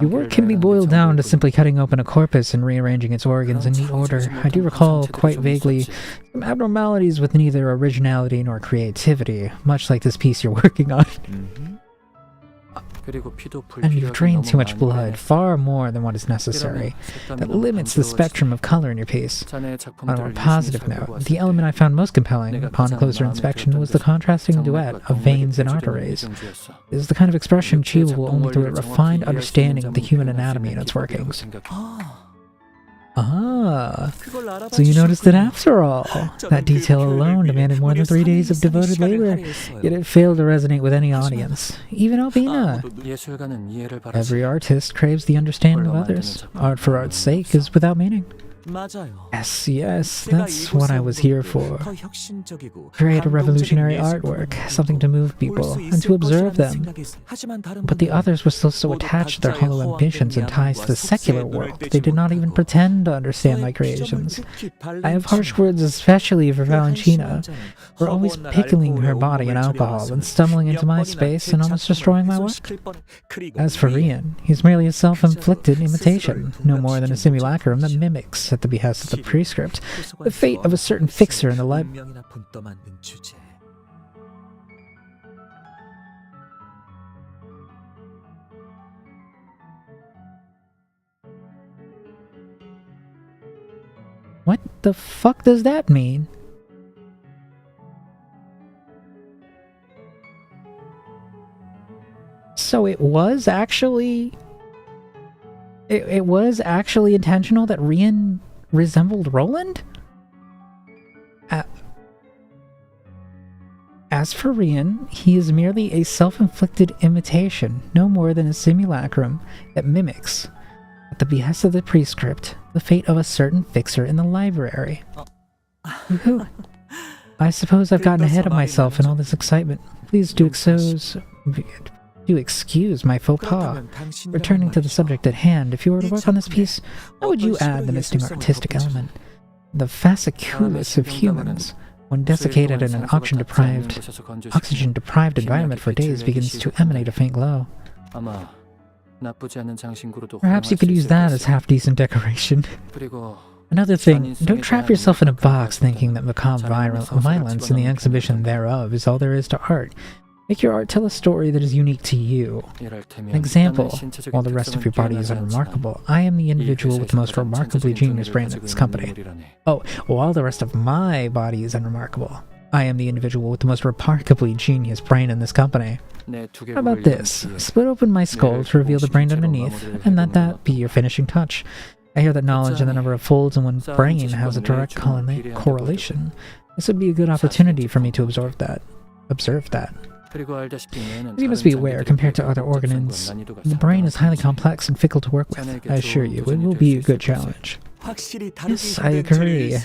Your work can be boiled down to simply cutting open a corpus and rearranging its organs in neat order. I do recall, quite vaguely, some abnormalities with neither originality nor creativity, much like this piece you're working on. And you've drained too much blood, far more than what is necessary. That limits the spectrum of color in your piece. On a more positive note, the element I found most compelling, upon closer inspection, was the contrasting duet of veins and arteries. This is the kind of expression achievable only through a refined understanding of the human anatomy and its workings. Ah, so you noticed it after all. That detail alone demanded more than 3 days of devoted labor, yet it failed to resonate with any audience, even Albina. Every artist craves the understanding of others. Art for art's sake is without meaning. Yes, that's what I was here for. Create a revolutionary artwork, something to move people, and to observe them. But the others were still so attached to their hollow ambitions and ties to the secular world, they did not even pretend to understand my creations. I have harsh words especially for Valentina, for always pickling her body in alcohol and stumbling into my space and almost destroying my work. As for Rian, he's merely a self-inflicted imitation, no more than a simulacrum that mimics, at the behest of the prescript, the fate of a certain fixer in the life. What the fuck does that mean? So it was actually... It was actually intentional that Rian resembled Roland? As for Rian, he is merely a self-inflicted imitation, no more than a simulacrum that mimics, at the behest of the prescript, the fate of a certain fixer in the library. Woohoo! I suppose I've gotten ahead of myself in all this excitement. Please do excuse my faux pas. Returning to the subject at hand, if you were to work on this piece, how would you add the missing artistic element? The fasciculus of humans, when desiccated in an oxygen-deprived environment for days, begins to emanate a faint glow. Perhaps you could use that as half-decent decoration. Another thing, don't trap yourself in a box thinking that macabre violence and the exhibition thereof is all there is to art. Make your art tell a story that is unique to you. An example, while the rest of your body is unremarkable, I am the individual with the most remarkably genius brain in this company. Oh, while the rest of my body is unremarkable, I am the individual with the most remarkably genius brain in this company. How about this? Split open my skull to reveal the brain underneath, and let that be your finishing touch. I hear that knowledge and the number of folds in one's brain has a direct correlation. This would be a good opportunity for me to observe that. As you must be aware, compared to other organs, the brain is highly complex and fickle to work with. I assure you, it will be a good challenge. Yes, I agree.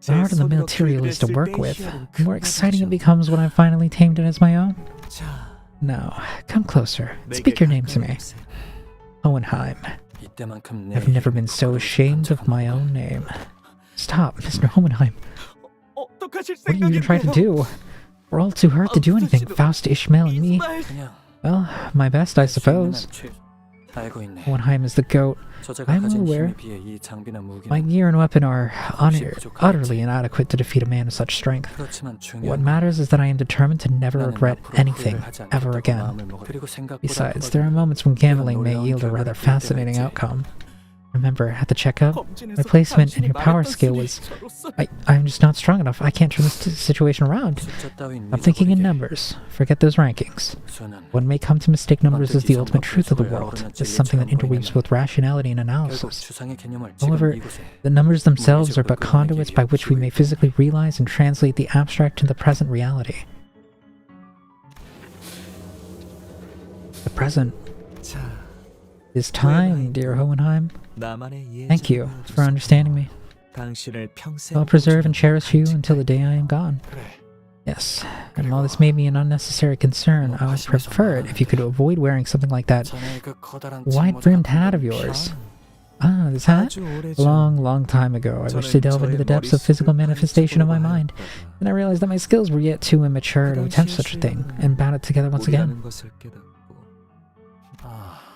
The harder the material is to work with, the more exciting it becomes when I've finally tamed it as my own. Now, come closer. Speak your name to me. Hohenheim. I've never been so ashamed of my own name. Stop, Mr. Hohenheim. What are you even trying to do? We're all too hurt to do anything, Faust, Ishmael, and me. Well, my best, I suppose. Hohenheim is the goat. I'm aware. My gear and weapon are utterly inadequate to defeat a man of such strength. What matters is that I am determined to never regret anything ever again. Besides, there are moments when gambling may yield a rather fascinating outcome. Remember, at the checkup, my placement and your power scale was... I'm just not strong enough. I can't turn this situation around. I'm thinking in numbers. Forget those rankings. One may come to mistake numbers as the ultimate truth of the world, as something that interweaves both rationality and analysis. However, the numbers themselves are but conduits by which we may physically realize and translate the abstract to the present reality. The present is time, dear Hohenheim. Thank you for understanding me. I'll preserve and cherish you until the day I am gone. Yes, and while this may be an unnecessary concern, I would prefer it if you could avoid wearing something like that wide-brimmed hat of yours. Ah, this hat? Long time ago, I wished to delve into the depths of physical manifestation of my mind. And I realized that my skills were yet too immature to attempt such a thing, and bound it together once again.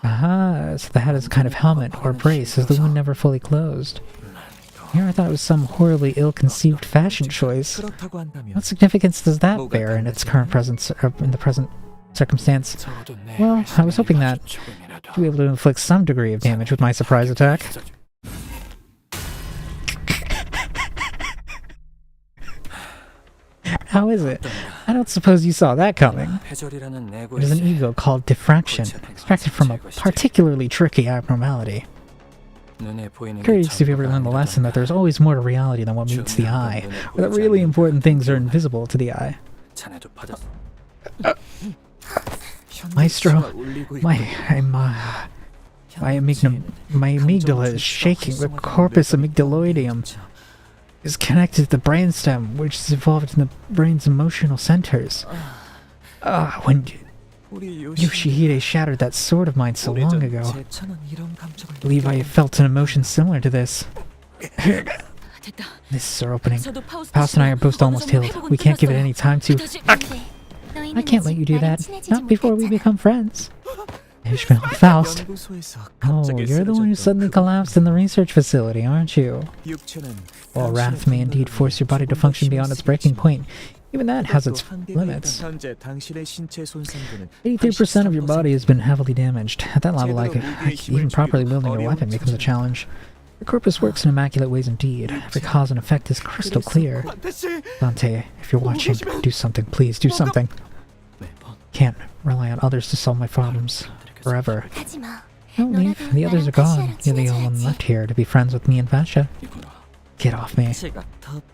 Aha, so the hat is a kind of helmet or brace, as the wound never fully closed. Here I thought it was some horribly ill-conceived fashion choice. What significance does that bear in its current presence, or in the present circumstance? Well, I was hoping that to be able to inflict some degree of damage with my surprise attack. How is it? I don't suppose you saw that coming. It is an ego called diffraction, extracted from a particularly tricky abnormality. Curious if you ever learned the lesson that there's always more to reality than what meets the eye, or that really important things are invisible to the eye. Maestro, my amygdala is shaking. The corpus amygdaloideum is connected to the brainstem, which is involved in the brain's emotional centers. When Yoshihide shattered that sword of mine so long ago, I believe I felt an emotion similar to this. This is our opening. Faust and I are both almost healed. We can't give it any time to... I can't let you do that. Not before we become friends. Ishmael, Faust. Oh, you're the one who suddenly collapsed in the research facility, aren't you? While wrath may indeed force your body to function beyond its breaking point, even that has its limits. 83% of your body has been heavily damaged. At that level, even properly wielding your weapon becomes a challenge. Your corpus works in immaculate ways indeed. Every cause and effect is crystal clear. Dante, if you're watching, do something, please, do something. Can't rely on others to solve my problems. Forever. Don't leave. The others are gone. You're the only one left here to be friends with me and Vasha. Get off me. There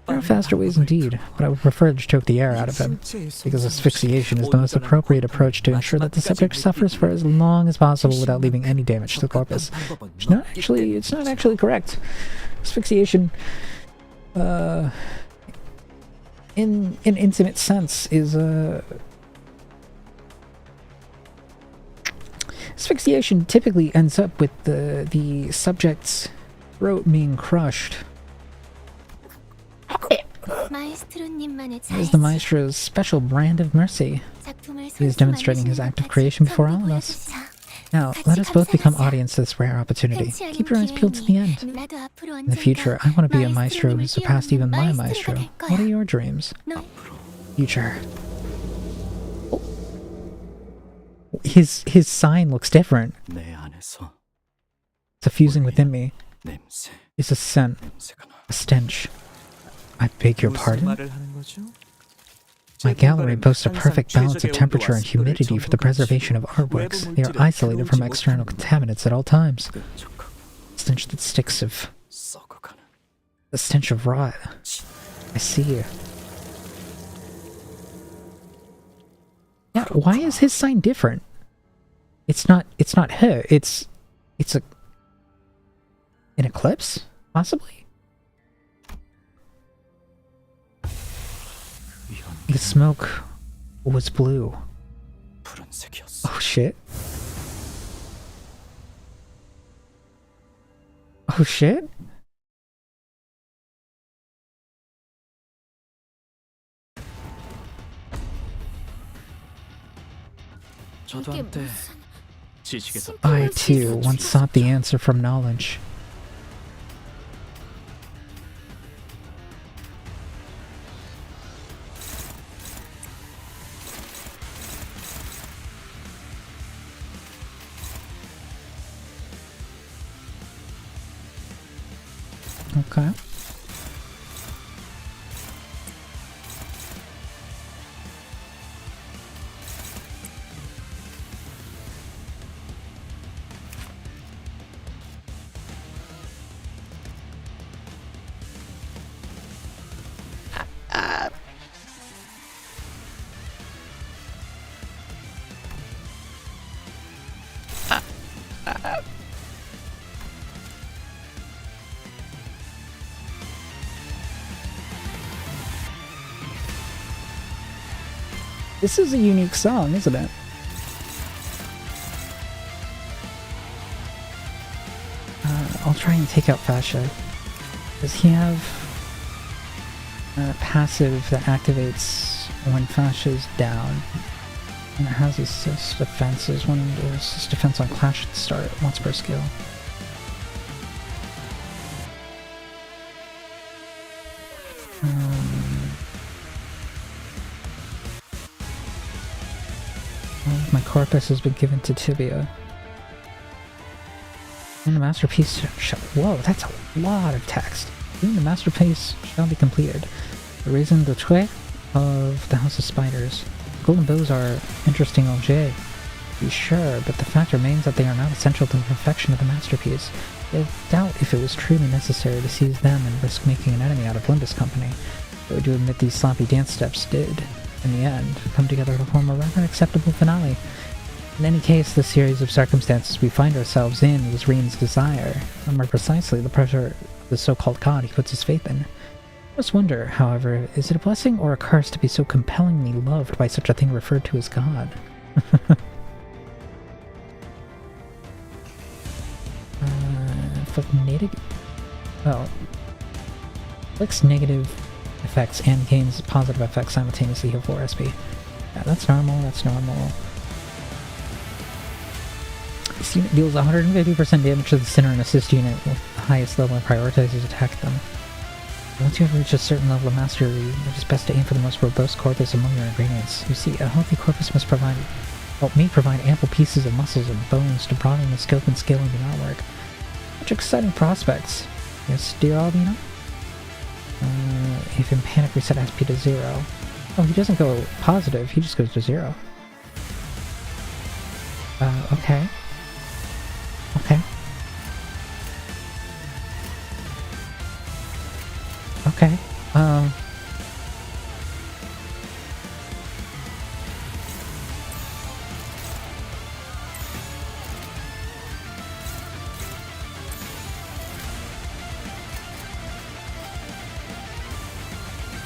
are faster ways indeed, but I would prefer to choke the air out of him, because asphyxiation is the most appropriate approach to ensure that the subject suffers for as long as possible without leaving any damage to the corpus. It's not actually correct. Asphyxiation, in an intimate sense, is asphyxiation typically ends up with the subject's throat being crushed. It is the Maestro's special brand of mercy. He is demonstrating his act of creation before all of us. Now, let us both become audience to this rare opportunity. Keep your eyes peeled to the end. In the future, I want to be a Maestro who surpassed even my Maestro. What are your dreams? Future. His sign looks different. Suffusing within me is a scent, a stench. I beg your pardon? My gallery boasts a perfect balance of temperature and humidity for the preservation of artworks. They are isolated from external contaminants at all times. The stench that sticks of... the stench of rot. I see you. Yeah, why is his sign different? It's not her, it's an eclipse? Possibly? The smoke was blue. Oh shit. Oh shit? I too once sought the answer from knowledge. Okay. This is a unique song, isn't it? I'll try and take out Fascia. Does he have a passive that activates when Fascia is down? And it has assist defenses. One assist defense on Clash at the start once per skill. Well, my corpus has been given to Tibia. And the masterpiece whoa, that's a lot of text. Even the masterpiece shall be completed. The reason the trait of the House of Spiders. Golden bows are interesting objets, to be sure, but the fact remains that they are not essential to the perfection of the masterpiece. I doubt if it was truly necessary to seize them and risk making an enemy out of Limbus Company, though I do admit these sloppy dance steps did, in the end, come together to form a rather acceptable finale. In any case, the series of circumstances we find ourselves in was Reen's desire, or more precisely, the pressure of the so-called god he puts his faith in. I just wonder, however, is it a blessing or a curse to be so compellingly loved by such a thing referred to as God? Inflicts negative effects and gains positive effects simultaneously heal 4 SP. Yeah, that's normal, that's normal. This unit deals 150% damage to the center and assist unit with the highest level and prioritizes attack them. Once you have reached a certain level of mastery, it is best to aim for the most robust corpus among your ingredients. You see, a healthy corpus must may provide ample pieces of muscles and bones to broaden the scope and scale of the artwork. Such exciting prospects. Yes, dear Albina? If in panic reset SP to 0. Oh, he doesn't go positive, he just goes to 0. Okay. Okay. Okay,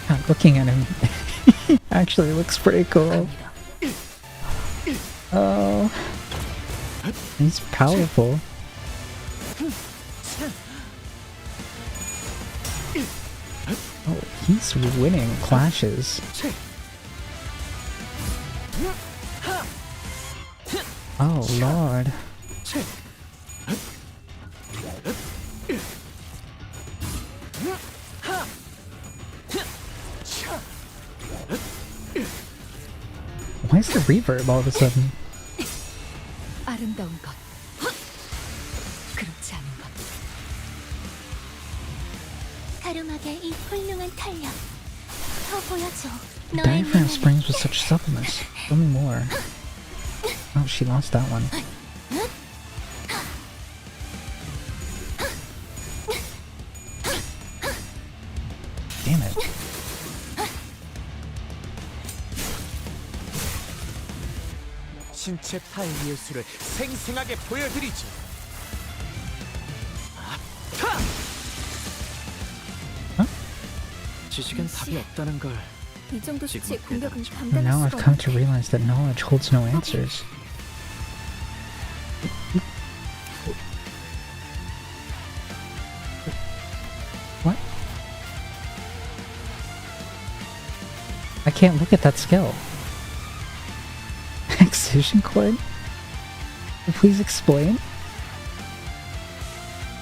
God, looking at him actually looks pretty cool. Oh, he's powerful. Oh, he's winning clashes. Oh, Lord. Why is the reverb all of a sudden? 아름다운 것, 그렇지 않은 것. 가름하게 이 훌륭한 탄력. 더 보여줘. The diaphragm springs with such suppleness. Show me more. Oh, she lost that one. Damn it. 신체 타의 예술을 생생하게 보여드리죠. 지식은 답이 없다는 걸. 이 정도 수치의 공격은 And now 감당할 I've 수가 come 없네. to realize that knowledge holds no answers. What? I can't look at that skill. Excision cord? Please explain?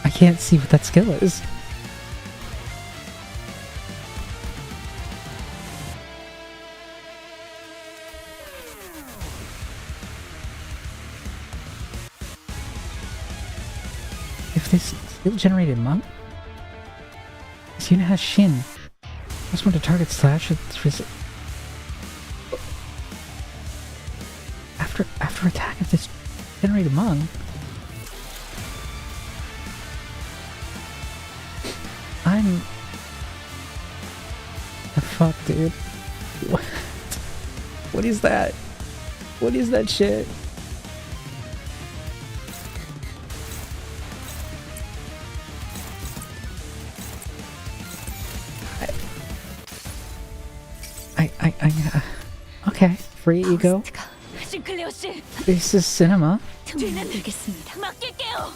I can't see what that skill is. If this skill generated monk? This unit has Shin. Plus one to target slash after attack if this generated monk. I'm the fuck, dude. What is that? What is that shit? Okay, free ego. 싱클레어 씨, This is cinema. 틈을 만들겠습니다. 맡길게요.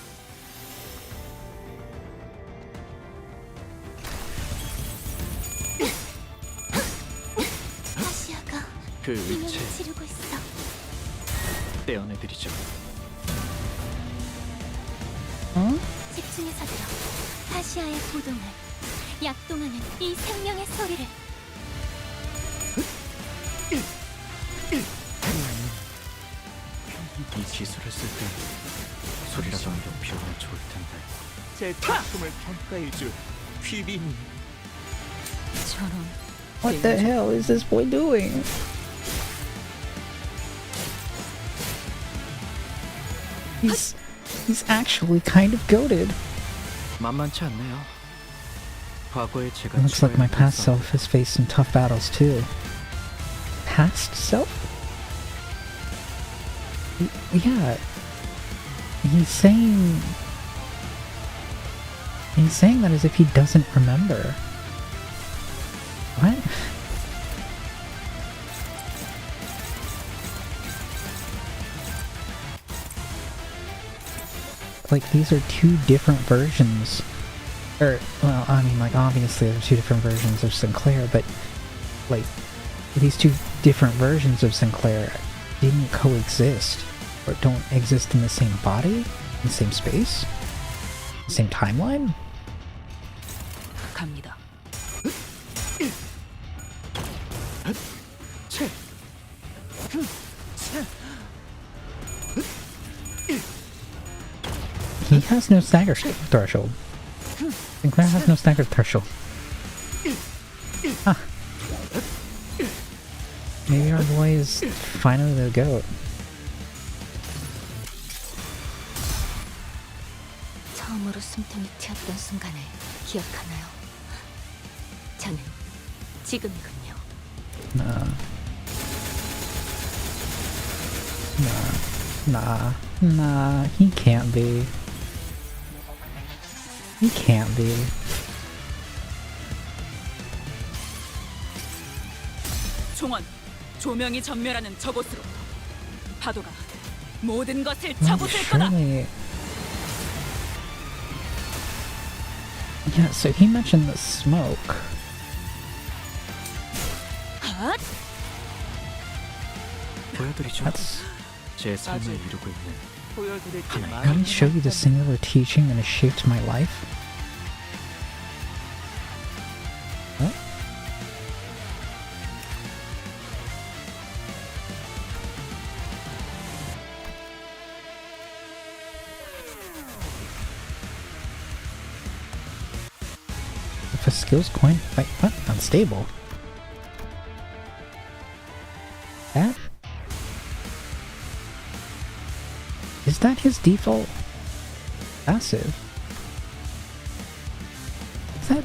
그 의체 치르고 있어. 떼어내드리죠. Huh? 집중해서 들어. 하시아의 고동을 약동하는 이 생명의 소리를. 이 기술을 쓸 때 소리라도 좀 필요하면 좋을 텐데. 제 작품을 평가해줄 휘빈이. 저런 What the hell is this boy doing? He's actually kind of goated. 만만치 않네요. 과거의 제가 Looks like my past 추억을 self has faced some tough battles too. Past self? Yeah. He's saying that as if he doesn't remember. What? Like, these are two different versions. Or, well, I mean, like, obviously they're two different versions of Sinclair, but, like, these two different versions of Sinclair didn't coexist, or don't exist in the same body, in the same space, the same timeline? 갑니다. He has no stagger threshold. Sinclair has no stagger threshold. Ah. Maybe our boy is finally the GOAT. 처음으로 숨통이 튀었던 순간을 기억하나요? 저는 지금이군요. Nah, he can't be. He can't be. 종원, 조명이 전멸하는 저곳으로. 파도가 모든 것을 잡아쓸 거다. Surely... Yeah, so he mentioned the smoke. 핫! 보여드리죠. That's... 제 삶을 이루고 있는 보여드릴 게 Let me show you the singular teaching that has shaped my life. What? If a skill's coin... Wait, what? Unstable? That? Is that his default passive? Is that...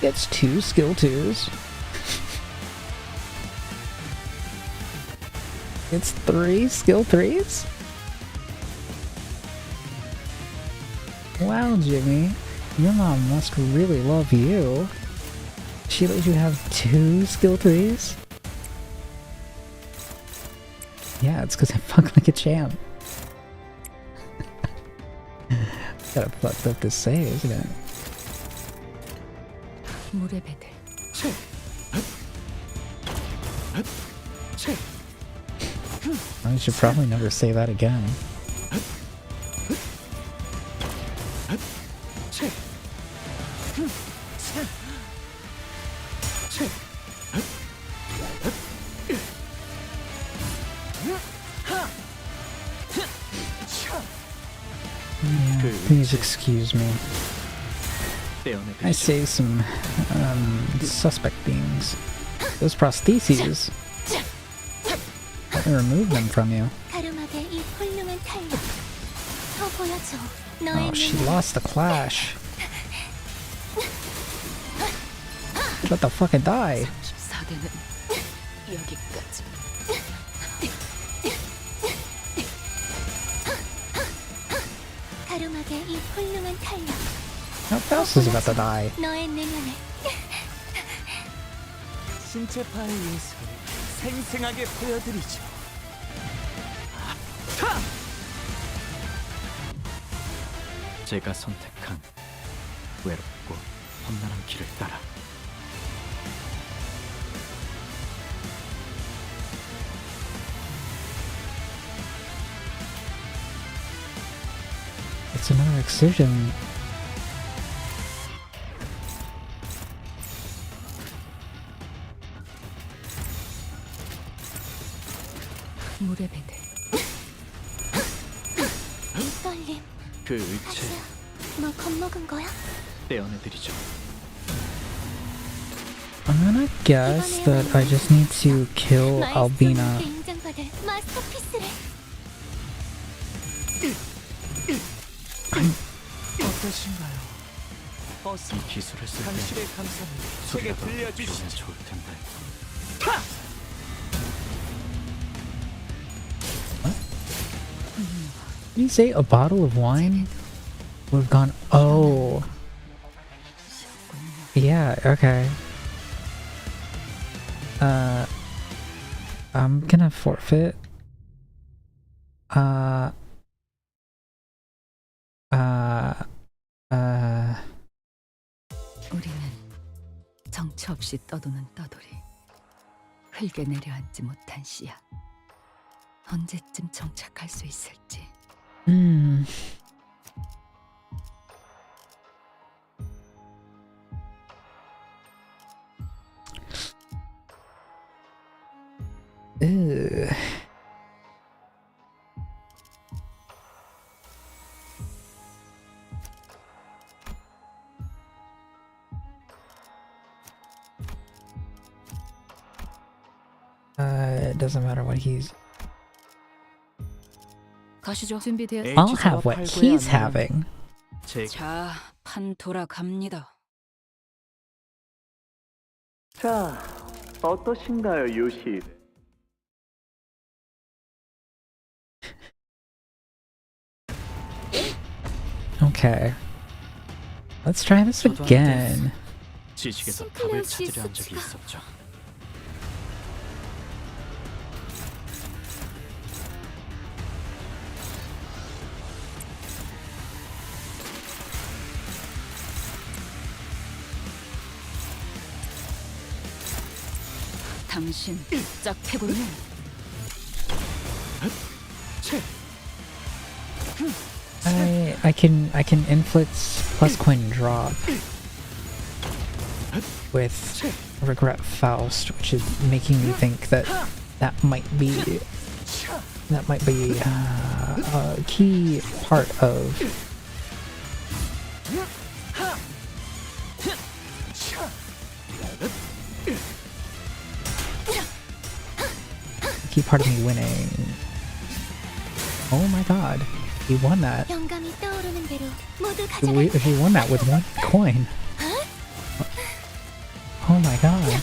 Gets 2 skill 2s. It's 3 skill 3s? Wow, Jimmy. Your mom must really love you. She let you have 2 skill 3s? Yeah, it's because I fuck like a champ. Gotta fucked up to say, isn't it? 물의 배들. I should probably never say that again. Yeah, please excuse me. I say some suspect things. Those prostheses. Let me remove them from you. Oh, she lost the clash. Let the fucking die. 14대는 여기까지. What else is about to die? 신체파의 예술을 생생하게 보여드리죠. 제가 선택한 외롭고 험난한 길을 따라 excision. 물의 배들. 그 의체 너 겁먹은 거야? 떼어내드리죠. I'm gonna guess that I just need to kill Albina. 인정받을 마스터피스를. 어떠신가요? 어서 이 기술을 쓸 때 당신의 감상을 제게 들려주시면 좋을 텐데. Did you say a bottle of wine would have gone? Oh. Yeah, okay. I'm gonna forfeit. 우리는 정처 없이 떠도는 떠돌이, 흙에 내려앉지 못한 씨앗. 언제쯤 정착할 수 있을지. Ew. It doesn't matter what he's. 가시죠. 준비되었. I'll have what he's having. 자, 판 돌아갑니다. 자, 어떠신가요, 요시? Okay. Let's try this again. 지식에서 답을 찾으려 한 적이 있었죠. 당신 짝패군요. I can inflict plus coin drop with regret Faust, which is making me think that that might be a key part of me winning. Oh my god, he won that. He won that with one coin. Oh my god.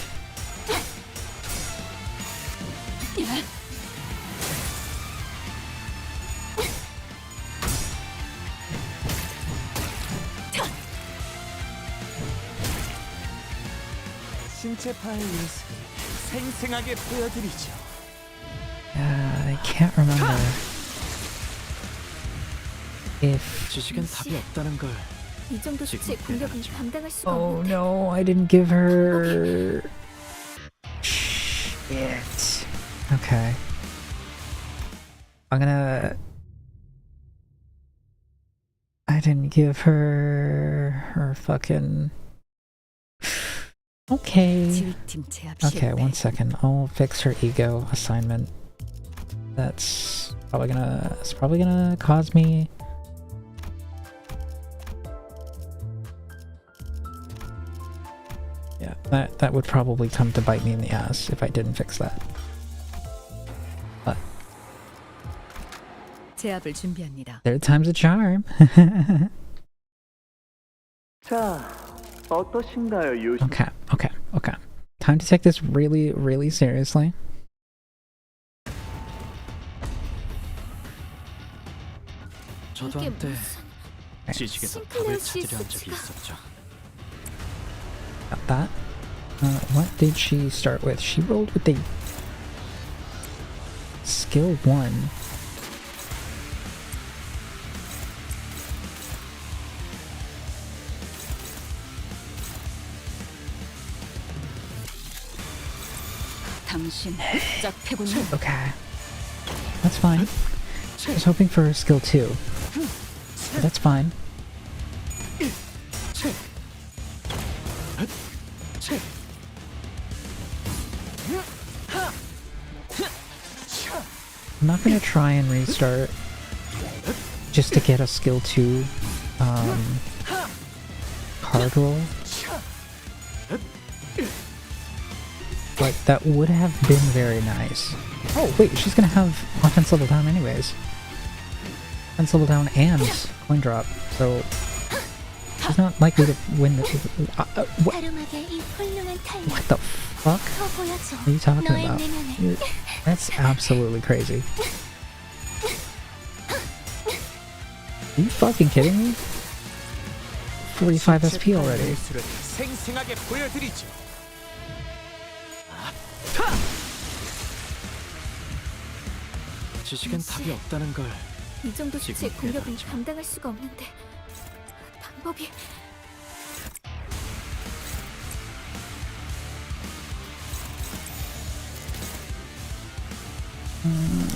신체파의 예술을 생생하게 보여드리죠. I can't remember if. 지식은 답이 없다는 걸. 이 정도 수치의 공격은 감당할 수가 Oh 없는데. no, I didn't give her. Shit. Okay. I didn't give her fucking. Okay. 지휘팀 제압 Okay, 실패. 1 second. I'll fix her ego assignment. It's probably gonna cause me. Yeah, that would probably come to bite me in the ass if I didn't fix that. But 제압을 준비합니다. third time's a charm. 자, 어떠신가요, 요시? Okay. Time to take this really, really seriously. 저도 이게 한때 무슨 지식에서 답을 찾으려 한 적이 있었죠. Got that. What did she start with? She rolled with the skill 1. 당신 짝패군요. Okay. That's fine. I was hoping for skill 2. That's fine. I'm not gonna try and restart just to get a skill 2 card roll. But that would have been very nice. Oh wait, she's gonna have offense level down anyways. Offense level down and coin drop, so she's not likely to win the... what the fuck are you talking about? That's absolutely crazy. Are you fucking kidding me? 45 SP already. 생생하게 보여드리죠. 지식은 답이 없다는 걸. 이 정도 수치의 공격은 감당할 수가 없는데 방법이...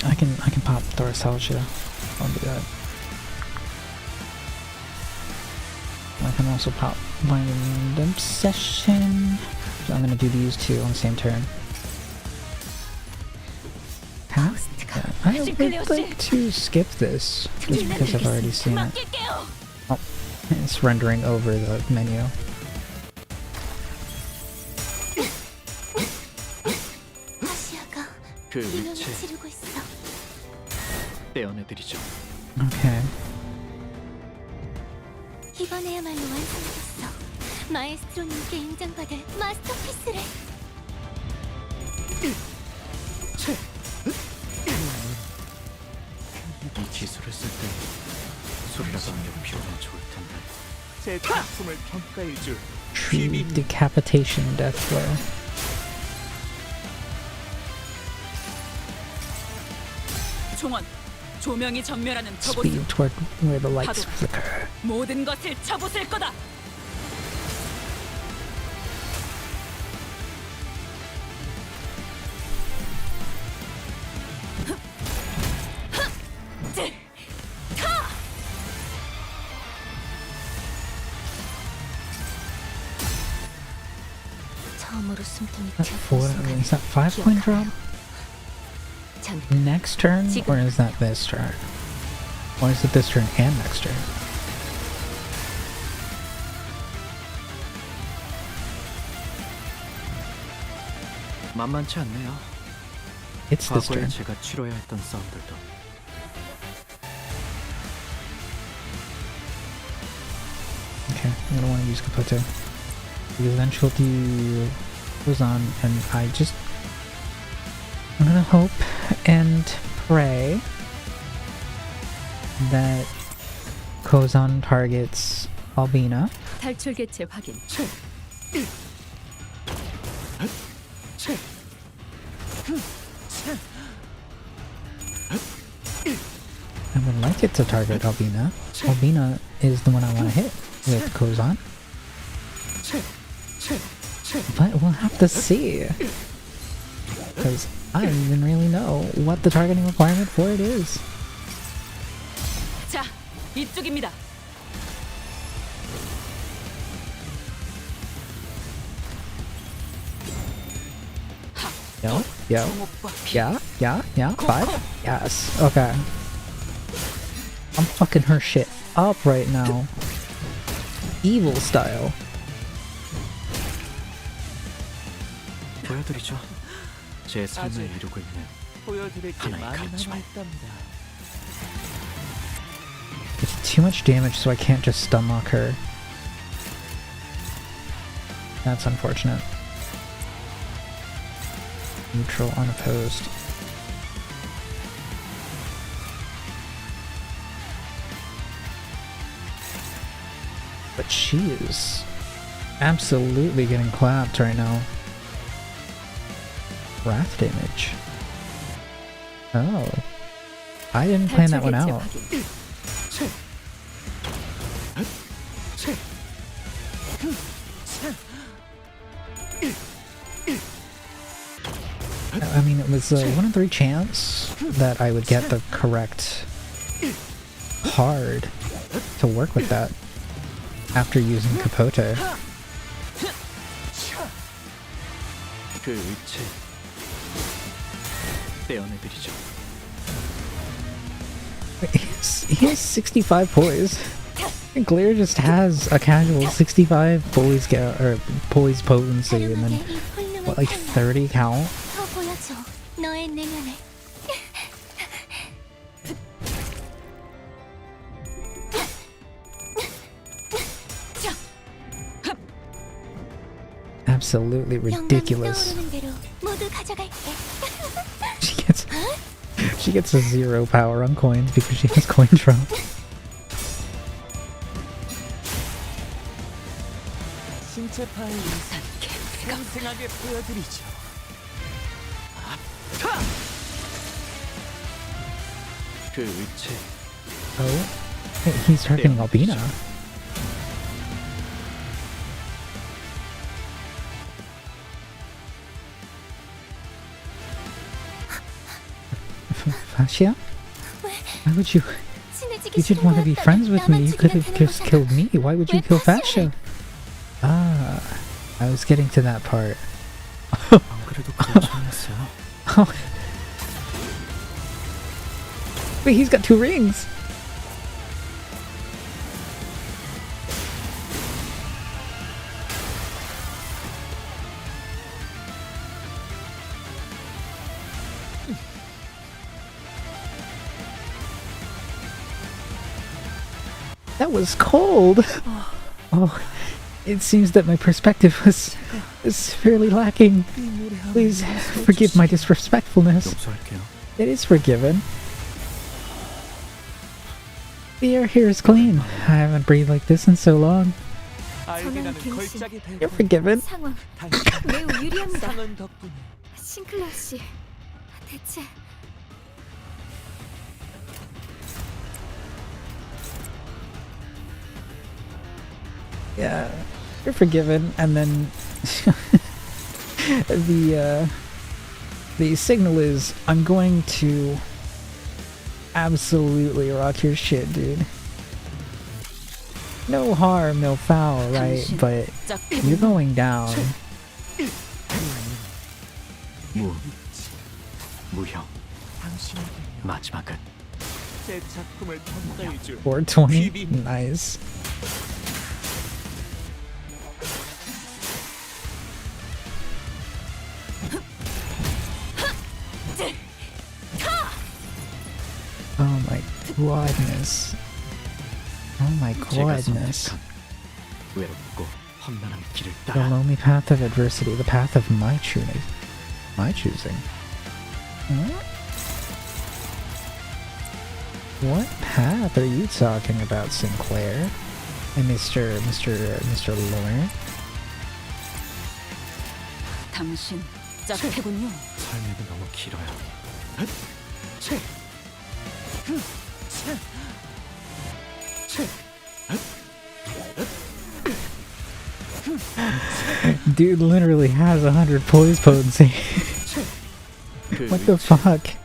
I can pop Dorsalagia. I'll do that. I can also pop Blind Obsession. So I'm gonna do these two on the same turn. Huh? Yeah. I would like to skip this just because I've already seen it. Oh, it's rendering over the menu. 그 위치 떼어내드리죠. Okay. 이번에야말로 완성됐어. 마에스트로님께 인정받을 마스터피스를. 이 기술을 쓸 때 소리라도 하면 필요하면 좋을 텐데. 제 작품을 평가해줄 True Decapitation Death Flare. 총원, 조명이 전멸하는 저곳 Speed toward where the lights flicker. 모든 것을 쳐부술 거다. 처음으로 숨통이 Is that 5-point drop? Next turn? Or is that this turn? Or is it this turn and next turn? 만만치 않네요. It's this 과거에 turn. 제가 치러야 했던 싸움들도. Okay, I'm gonna want to use Capoto. Because then she'll do Kozan, and I'm gonna hope and pray that Kozan targets Albina. 탈출 개체 확인. I would like it to target Albina. Albina is the one I want to hit with Kozan. But we'll have to see. Because I don't even really know what the targeting requirement for it is. 자, 이쪽입니다. Yo, yeah, 5? Yes, okay. I'm fucking her shit up right now. Evil style. 보여드리죠. 제 삶을 이루고 있는 보여드릴 게 하나의 많이 가르침. 남아있답니다. It's too much damage, so I can't just stun lock her. That's unfortunate. Neutral unopposed. But she is absolutely getting clapped right now. Wrath damage. Oh. I didn't plan that one out. I mean, it was a 1 in 3 chance that I would get the correct card to work with that after using Capote. 그 의체 떼어내드리죠. He has 65 poise. And Glare just has a casual 65 poise or poise potency and then what, like 30 count? 더 보여줘. 너의 내면을. Absolutely ridiculous. 떠오르는 대로 모두 가져갈게. She gets a 0 power on coins because she has coin drop. 신체 파일 생생하게 보여드리죠. 그 의체 Oh, hey, he's targeting Albina. Fascia? Why would you? You didn't want to be friends with me. You could have just killed me. Why would you kill Fascia? Ah, I was getting to that part. 안 그래도 괜찮았어요. Oh. Wait, he's got 2 rings. That was cold. Oh, it seems that my perspective is severely lacking. Please forgive my disrespectfulness. 용서할게요. It is forgiven. The air here is clean. I haven't breathed like this in so long. 알게 나는 걸작이 되고 You're forgiven. 상황 당신 매우 유리합니다. 상은 덕분에 싱클레어 씨, 대체 Yeah, you're forgiven. And then the signal is, I'm going to absolutely rock your shit, dude. No harm, no foul, right? But you're going down. 무형 마지막은 제 작품을 평가해줄 420? Nice. Oh my godness. Oh my 제가 godness. 선택한 외롭고 험난한 길을 The 따라 lonely path of adversity, the path of my choosing. My choosing? Huh? What path are you talking about, Sinclair? And Mr. Lawrence? 당신 짝패군요. 삶이 너무 길어요. Dude literally has 100 poise potency. 그 What the 의체 fuck?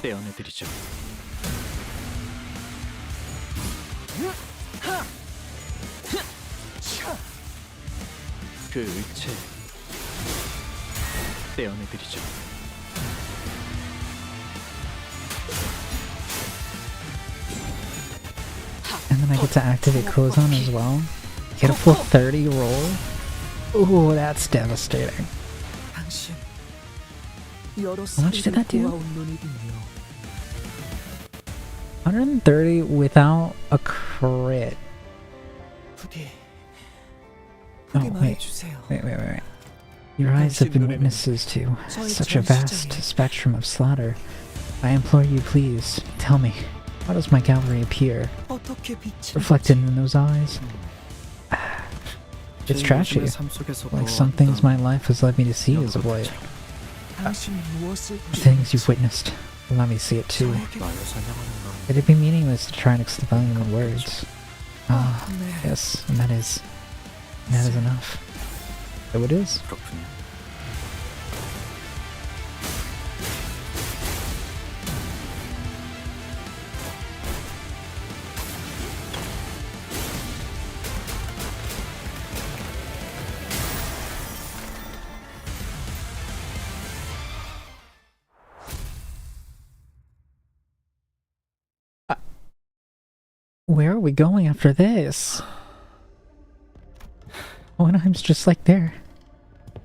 떼어내드리죠. 그 의체 떼어내드리죠. And then I get to activate Kozon as well. Get a full 30 roll. Ooh, that's devastating. 당신 여러 How much did that do? 고아온 눈이군요. 130 without a crit. 부디 Oh, 부디 wait. 말해주세요. Wait. Your eyes have been witnesses to such a vast spectrum of slaughter. I implore you, please, tell me, how does my gallery appear? 어떻게 빛을 Reflected in those eyes? It's trashy. Like some things my life has led me to see as of late. 당신이 무엇을 The things you've witnessed will let me see it too. It'd be meaningless to try and explain them in words. Ah, yes, and that is enough. So it is. 그렇군요. Where are we going after this? Hohenheim's just like there.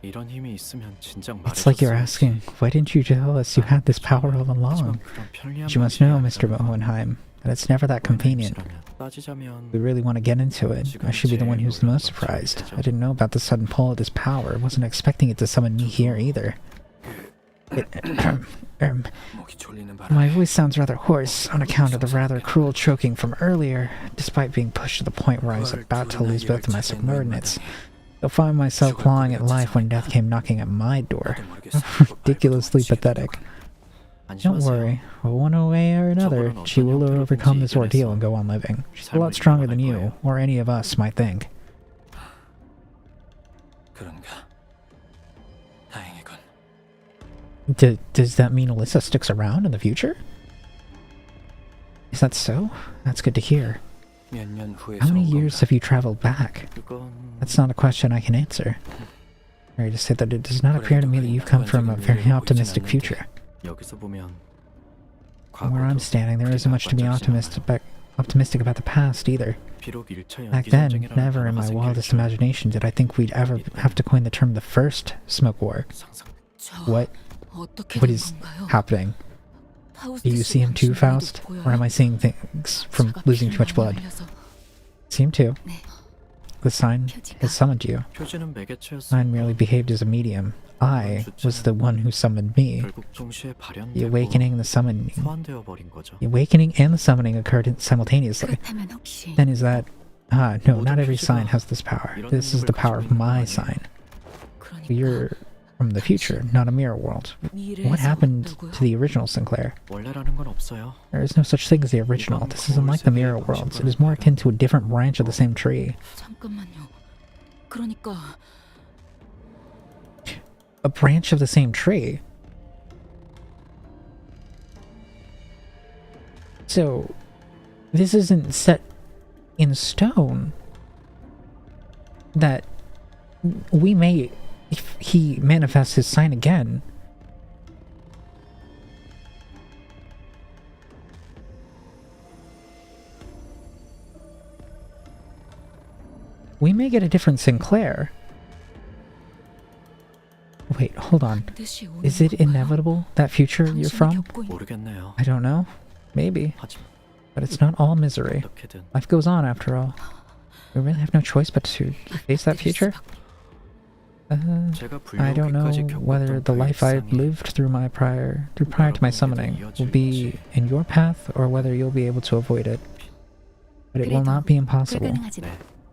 이런 힘이 있으면 진작 It's like you're 말해줬어야지. asking, why didn't you tell us you had this power all along? 하지만 그런 편리한 But you must know, 방식이 Mr. 아니라면 Hohenheim, that it's never that convenient. 호hen하임씨라면 따지자면 We really want to get into it. I should be the one who's the most surprised. I didn't know about the sudden pull of this power. I wasn't expecting it to summon me here either. 목이 졸리는 바람에 My voice sounds rather hoarse on account of the rather cruel choking from earlier, despite being pushed to the point where I was about to lose both of my subordinates. I'll find myself clawing at life when death came knocking at my door. Ridiculously pathetic. Don't worry, one way or another, she will overcome this ordeal and go on living. She's a lot stronger than you, or any of us might think. 그런가. 다행이군. Does that mean Alyssa sticks around in the future? Is that so? That's good to hear. 몇 년 후에 How many years have you traveled back? 그건 That's not a question I can answer. Sorry to say that it does not appear to me that you've come from a very optimistic future. 여기서 보면 From where I'm standing, there isn't much to be optimistic about the past either. 비록 1차 Back 연기 then, 전쟁이라는 never in 단어가 my 생길 wildest 줄 imagination did I think we'd ever have to coin the term the first smoke war. 상상. What 어떻게 is 된 건가요? happening? Do you see him too, Faust? Or am I seeing things from losing too much blood? See him too. The sign has summoned you. 표지는 매개체였으니까 Sign merely behaved as a medium. I was the one who summoned me. 결국 동시에 발현되고 The awakening and the summoning. 소환되어 버린 거죠. The awakening and the summoning occurred simultaneously. 그렇다면 혹시 Then is that... no, not every sign has this power. This is the power of my sign. 그러니까 You're from the future, not a mirror world. What happened to the original Sinclair? 원래라는 건 없어요. There is no such thing as the original. This isn't like the mirror worlds. It is more akin to a different branch of the same tree. 잠깐만요. 그러니까 A branch of the same tree? So, this isn't set in stone. That we may, if he manifests his sign again, we may get a different Sinclair. Wait, hold on. 반드시 오는 Is it 건가요? inevitable, that future you're 당신이 from? 겪고 있는 모르겠네요. I don't know. Maybe. 하지만 But it's not all misery. 어떻게든 Life goes on after all. We really have no choice but to face that future? 제가 I don't know 불교기까지 whether 겪었던 the 그 life I've 일상이 lived through prior to my summoning will be in your path or whether you'll be able to avoid it. But it will not be impossible. 불가능하지. 네.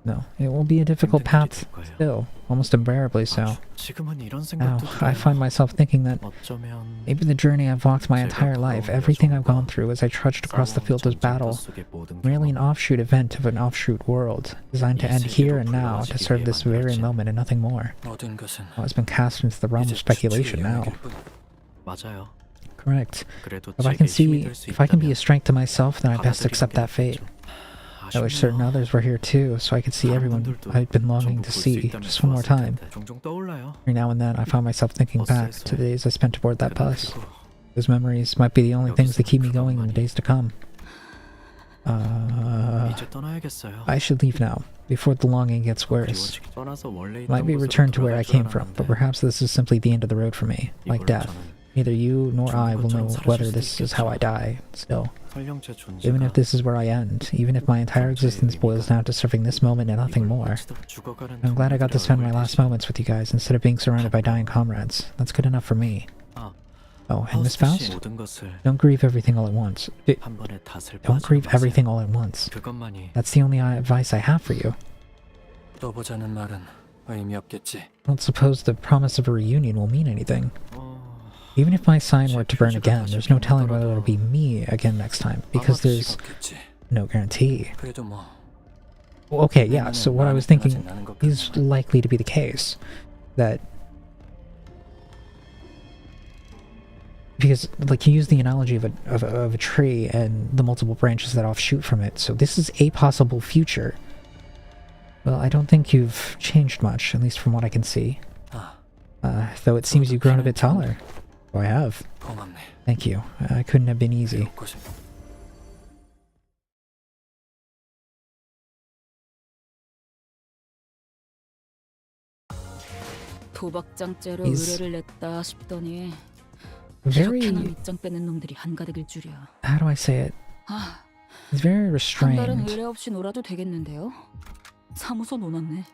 No, it will be a difficult 힘든 path 일일 거예요. still, almost unbearably so. 지금은 이런 Now, 생각도 I 들어요. find myself thinking that 어쩌면 maybe the journey I've walked my entire life, everything I've gone through as I trudged across the field of battle, merely an offshoot event of an offshoot world, designed to end here and now to serve this very moment and nothing more. 모든 것은 Well, it's been cast into the realm of speculation now. 맞아요. Correct. 그래도 If I can 제게 힘이 see, 될 수 if I can be a 있다면 strength to myself, then I best accept that fate. I wish certain 아쉽네요. others were here too, so I could see everyone I've been longing to see just one more time. 종종 떠올라요. Every now and then, I find myself thinking back to the days I spent aboard that bus. Those memories might be the only things that keep me going in the days to come. 이제 떠나야겠어요. I should leave now, before the longing gets worse. 그리워지기 떠나서 원래 Might 있던 be 곳으로 returned to where I 돌아갈 줄 came from, but 알았는데 perhaps this is simply the end of the road for me, like 이걸로 death. 저는 Neither you nor I will know 것처럼 whether 사라질 this 수도 is how I 있겠죠. die, still. 설령 제 존재가 Even if this is where I end, even if my entire existence boils down to serving this moment and nothing 이걸 more, 마치다 죽어가는 I'm glad I got to spend my 동료들의 last 얼굴이 moments with you guys instead of being surrounded by dying comrades. That's good enough for me. 아, Oh, and Miss 하우스 씨 Faust? 모든 것을 Don't grieve everything all at once. 한 번에 다 슬퍼하지 Don't grieve 마세요. everything all at once. 그것만이 That's the only advice I have for you. 또 보자는 말은 의미 없겠지. I don't suppose the promise of a reunion will mean anything. 어, Even if my sign were to burn again, there's no telling whether it'll be me again next time, because 아마도 there's 없겠지. no guarantee. 그래도 뭐 Okay, yeah, so what I was thinking 나는 않은 것 is 같네. likely to be the case. That... Because, like, you use the analogy of a tree and the multiple branches that offshoot from it, so this is a possible future. Well, I don't think you've changed much, at least from what I can see. 아, Though it seems you've grown a bit taller. Oh, I have. 고맙네. Thank you. It couldn't have been easy. 고생. 도박장죄로 He's 의뢰를 냈다 싶더니 very, 이렇게나 밑장 빼는 놈들이 한가득일 줄이야. how do I say it? 아, He's very 한 달은 restrained. 의뢰 없이 놀아도 되겠는데요? 사무소 노놨네.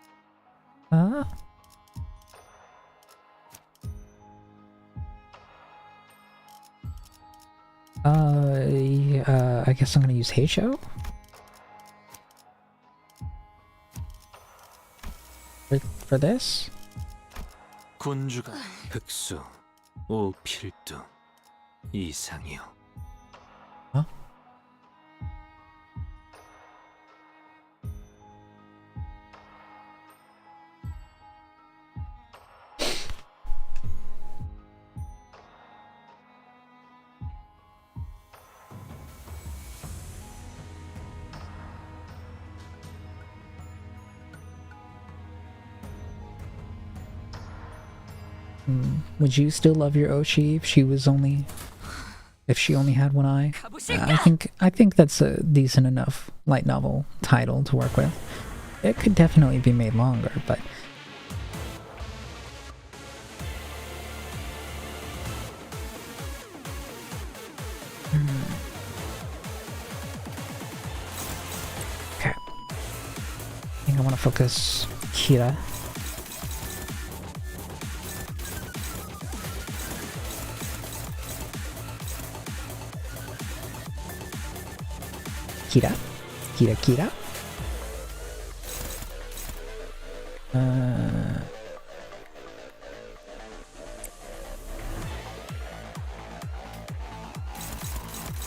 Huh? I guess I'm gonna use Heisho for this. 군주가 흑수, 오필두, 이상이요. 어? Would you still love your Oshi if she only had one eye? I think that's a decent enough light novel title to work with. It could definitely be made longer, but okay. I think I want to focus Kira. Kira.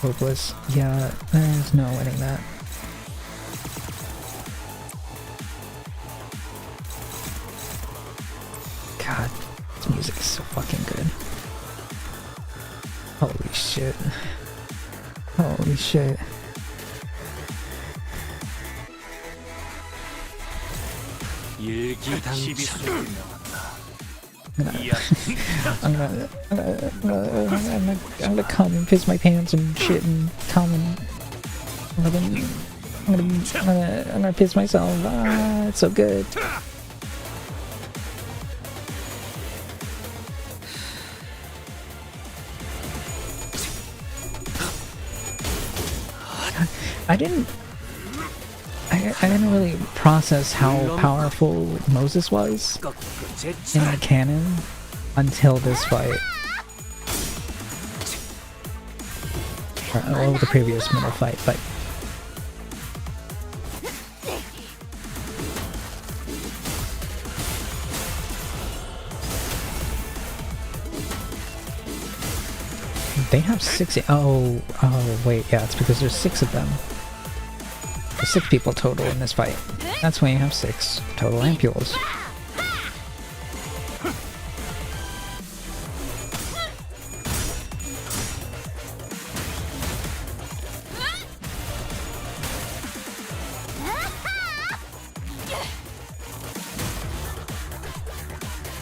Hopeless. Yeah, there's no winning that. God, this music is so fucking good. Holy shit. Holy shit. I'm gonna come and piss my pants and shit and come and I'm gonna piss myself. Ah, it's so good. I didn't really process how powerful Moses was in the canon until this fight. Or the previous middle fight, but they have 6. Oh wait, yeah, it's because there's 6 of them. There's 6 people total in this fight. That's why you have 6 total ampules.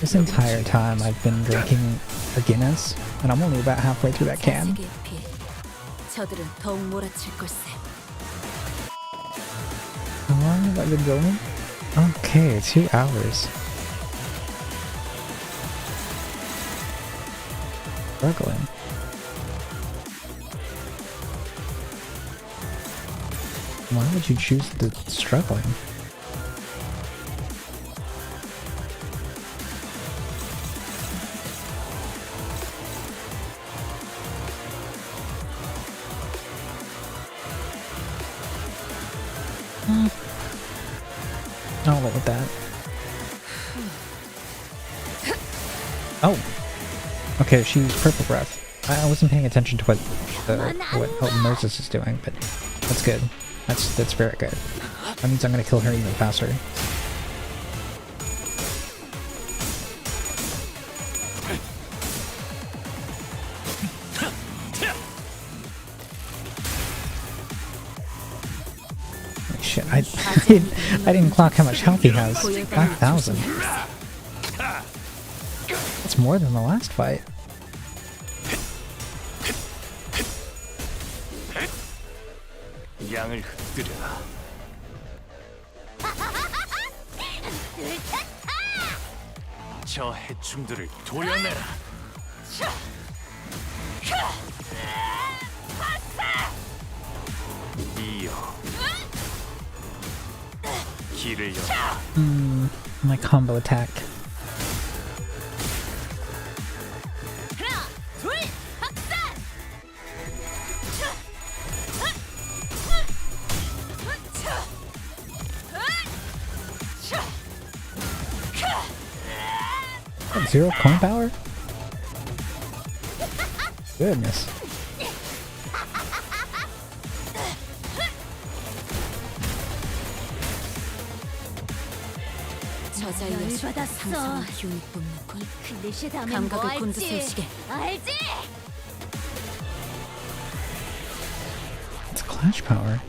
This entire time I've been drinking a Guinness, and I'm only about halfway through that can. 저들은 더욱 몰아칠 걸세. How long have I been going? Okay, 2 hours. Struggling. Why would you choose the struggling? I'll roll with that. Oh! Okay, she's purple breath. I wasn't paying attention to what Moses is doing, but that's good. That's very good. That means I'm gonna kill her even faster. Shit, I didn't clock how much health he has. 5,000. That's more than the last fight. 양을 흩뜨려라. 저 해충들을 도려내라. 이어 길을 열어. My combo attack. 하나, 둘, 확산! Zero coin power? Goodness. 저자의 상상한 기운이 뿜는걸. 감각을 곤두세우시게. 알지? It's clash power.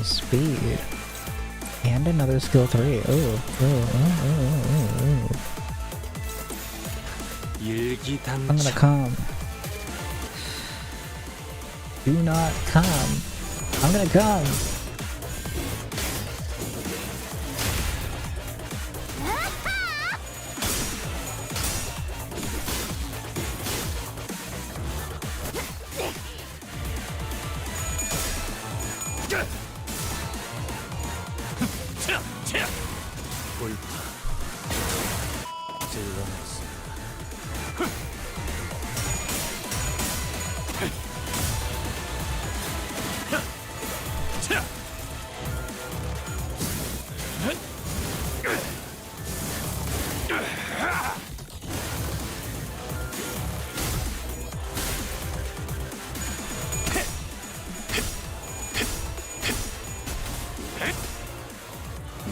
Speed and another skill 3. I'm gonna come. Do not come. I'm gonna come.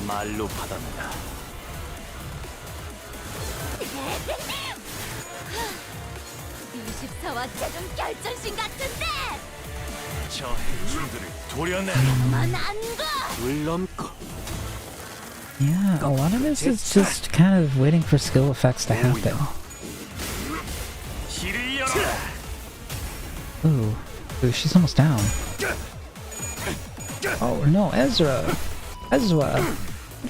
말로 받았다. 24와 최종 결전신 같은데! 저 해충들을 도려내라. 만 안 가! 물 넘고 Yeah, a lot of this is just kind of waiting for skill effects to happen. 길을 열어. Ooh, she's almost down. Oh no, Ezra! What are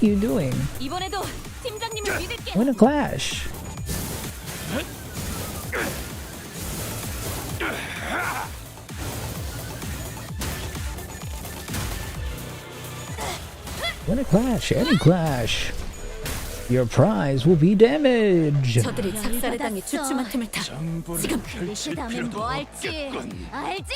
you doing? 이번에도 팀장님을 믿을게. Win a clash! Win a clash, any clash! Your prize will be damaged! 저들이 작살의 당에 주춤한 틈을 타. 정보를 지금 펼칠 다음엔 필요도 뭐 할지 없겠군. 알지?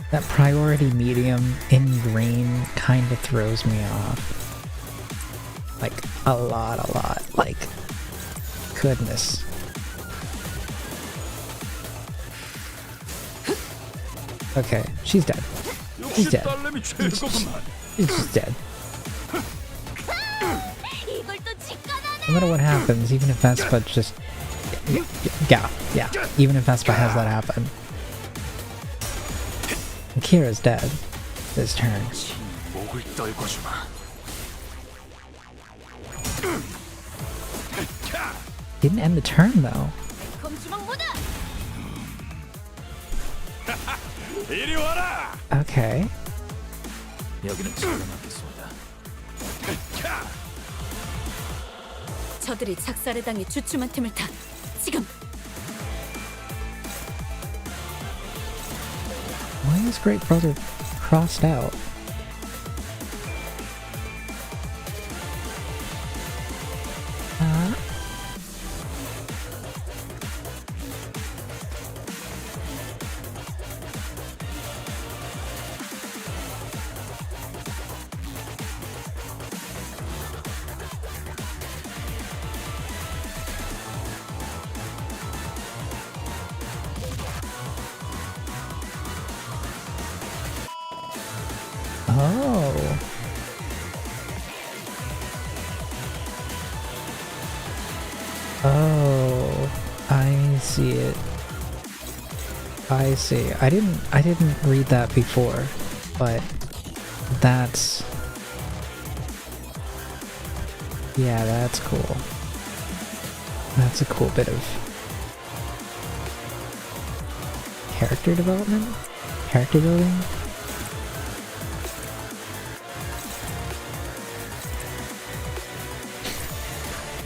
That priority medium in green kind of throws me off. Like, a lot. Like, goodness. Okay, she's dead. She's dead. She's just dead. No matter what happens, even if Vespa just... Yeah. Even if Vespa has that happen. Kira's dead this turn. 목을 떨궈주마. Didn't end the turn though. 이리 와라. Okay. 여기는 제가 맡겠습니다. 저들이 작살의 당에 주춤한 틈을 타. 지금 Why is Great Brother crossed out? I see. I didn't read that before, but that's, yeah, that's cool. That's a cool bit of character development, character building.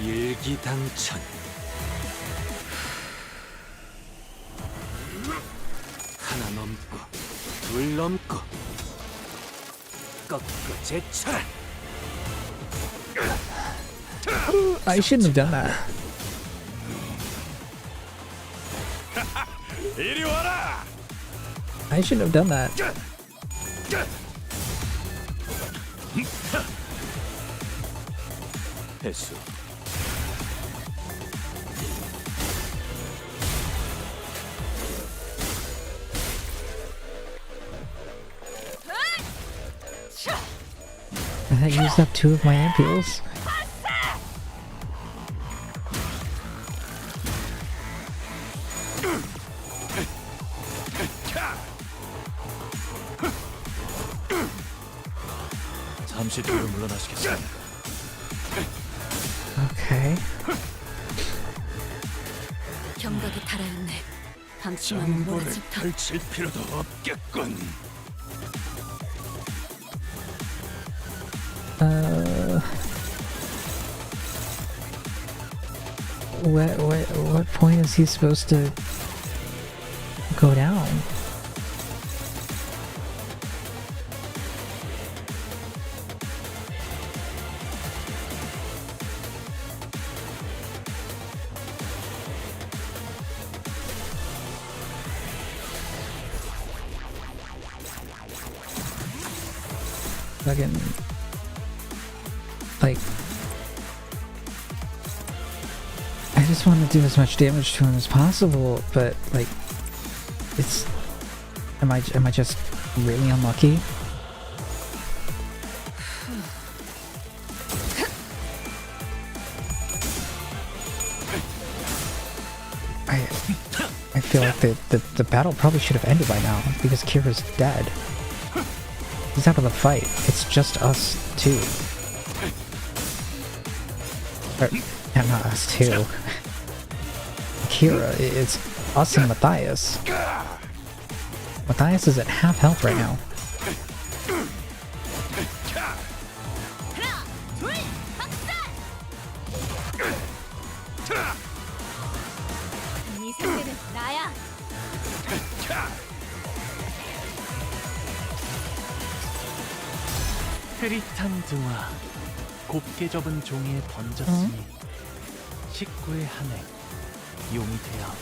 일기당천. 하나 넘고 둘 넘고 꺾고 제쳐라. I shouldn't have done that. 이리 와라. I shouldn't have done that. 회수. I used up 2 of my ampules. 잠시 뒤로 물러나시겠습니다. Okay. 경각에 달아있네. 방심하면 정보를 몰아줄 터. 펼칠 필요도 없겠군. What point is he supposed to go down? Fucking, like, I just want to do as much damage to him as possible, but like, it's, am I just really unlucky? I feel like the battle probably should have ended by now because Kira's dead. He's out of the fight. It's just us two. Or, yeah, not us two. Kira, it's us and Matthias. Matthias is at half health right now. 흐릿한 등화, 곱게 접은 종이에 번졌으니 식구의 한해 용이 되어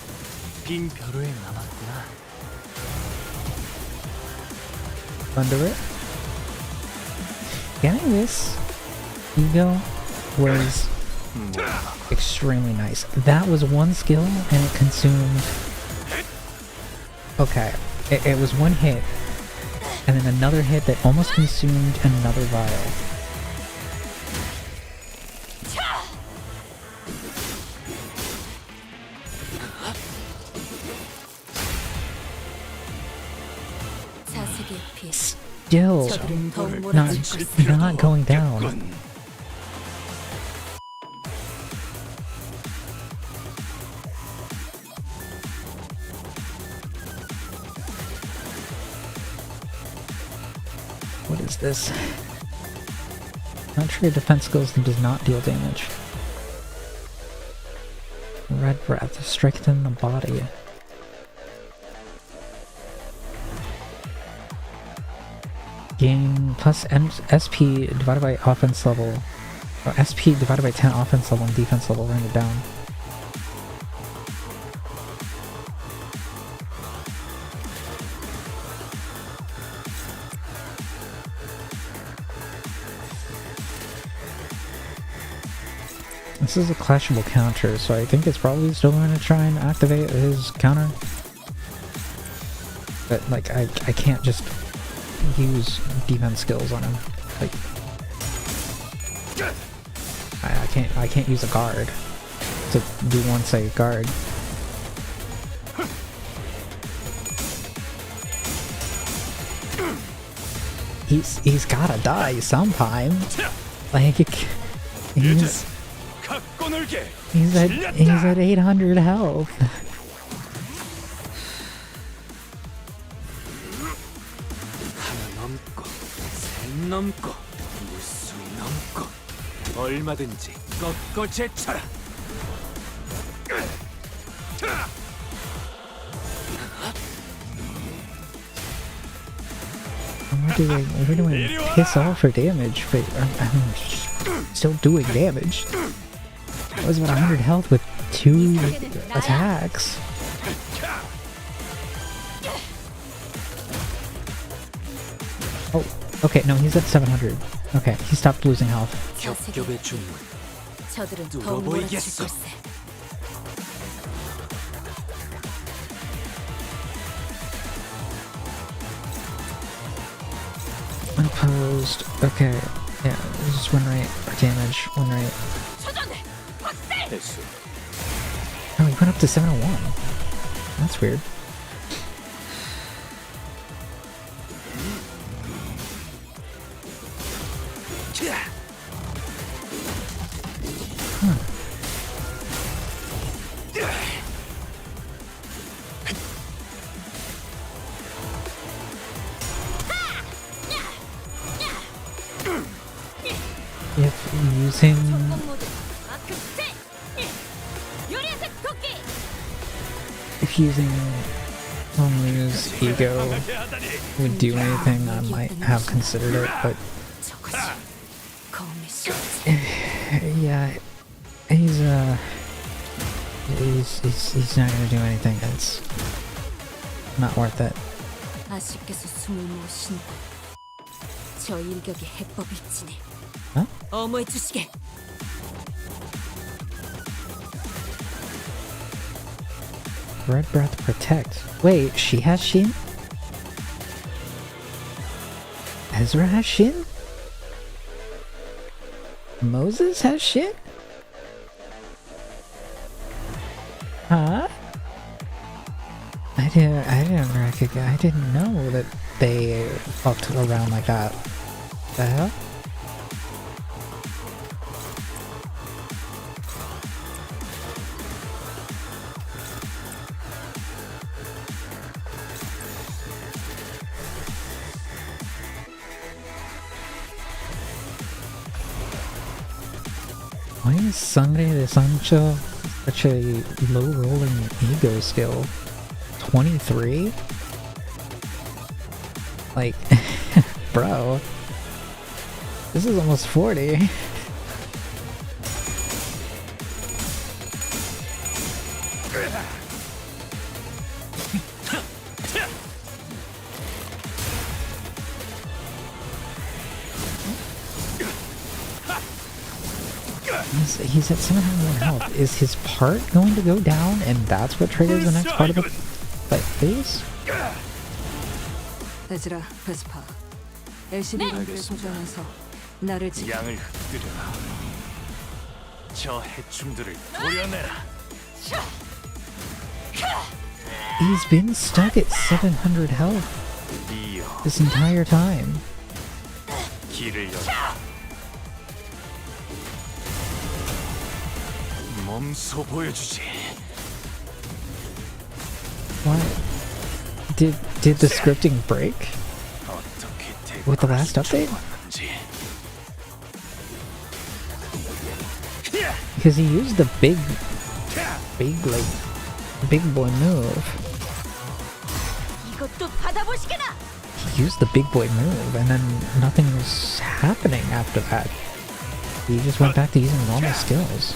빈 벼루에 남았구나. Under it. Getting this ego was extremely nice. That was one skill and it consumed... Okay, it was one hit and then another hit that almost consumed another vial. Still not going down. What is this? Not trigger defense skills and does not deal damage. Red breath, strengthen the body. Gain plus SP divided by offense level, or SP divided by 10 offense level and defense level, rounded down. This is a clashable counter, so I think it's probably still going to try and activate his counter. But like, I can't just use defense skills on him. Like, I can't use a guard to do one save guard. he's gotta die sometime. Like he's at 800 health. 하나 넘고 셋 넘고 무수히 넘고 얼마든지 꺾고 제쳐라. We're doing piss off for damage, but I mean, still doing damage. That was about 100 health with 2 attacks. Oh, okay, no, he's at 700. Okay, he stopped losing health. 겹겹의 주문 저들은 더욱 뚫어보이겠어. 몰아칠 걸세. Unopposed. Okay, yeah, just win rate or damage, win rate. 대수 Oh, he went up to 701. That's weird. If using Honglu's ego would do anything, I might have considered it, but yeah, he's not gonna do anything. It's not worth it. 아쉽게서 숨을 못 쉰다. 저 일격의 해법일지니. Huh? 어머해 주시게. Red Breath Protect. Wait, she has Shin? Ezra has Shin? Moses has Shin? Huh? I didn't know that they fucked around like that. The hell? Why is Sangre de Sancho such a low rolling ego skill? 23? Like, bro. This is almost 40. He's at 701 health. Is his part going to go down and that's what triggers the next part of the phase? 에즈라, 베스파. LCD를 소장해서 나를 지켜. 양을 흩뜨려라. 저 해충들을 도려내라. He's been stuck at 700 health 이어 this entire time. 길을 열라. 몸소 보여주지. What? Did the scripting break 어떻게 with the last update? 왔는지. Because he used the big boy move. 이것도 받아보시게나. He used the big boy move and then nothing was happening after that. He just went back to using normal skills.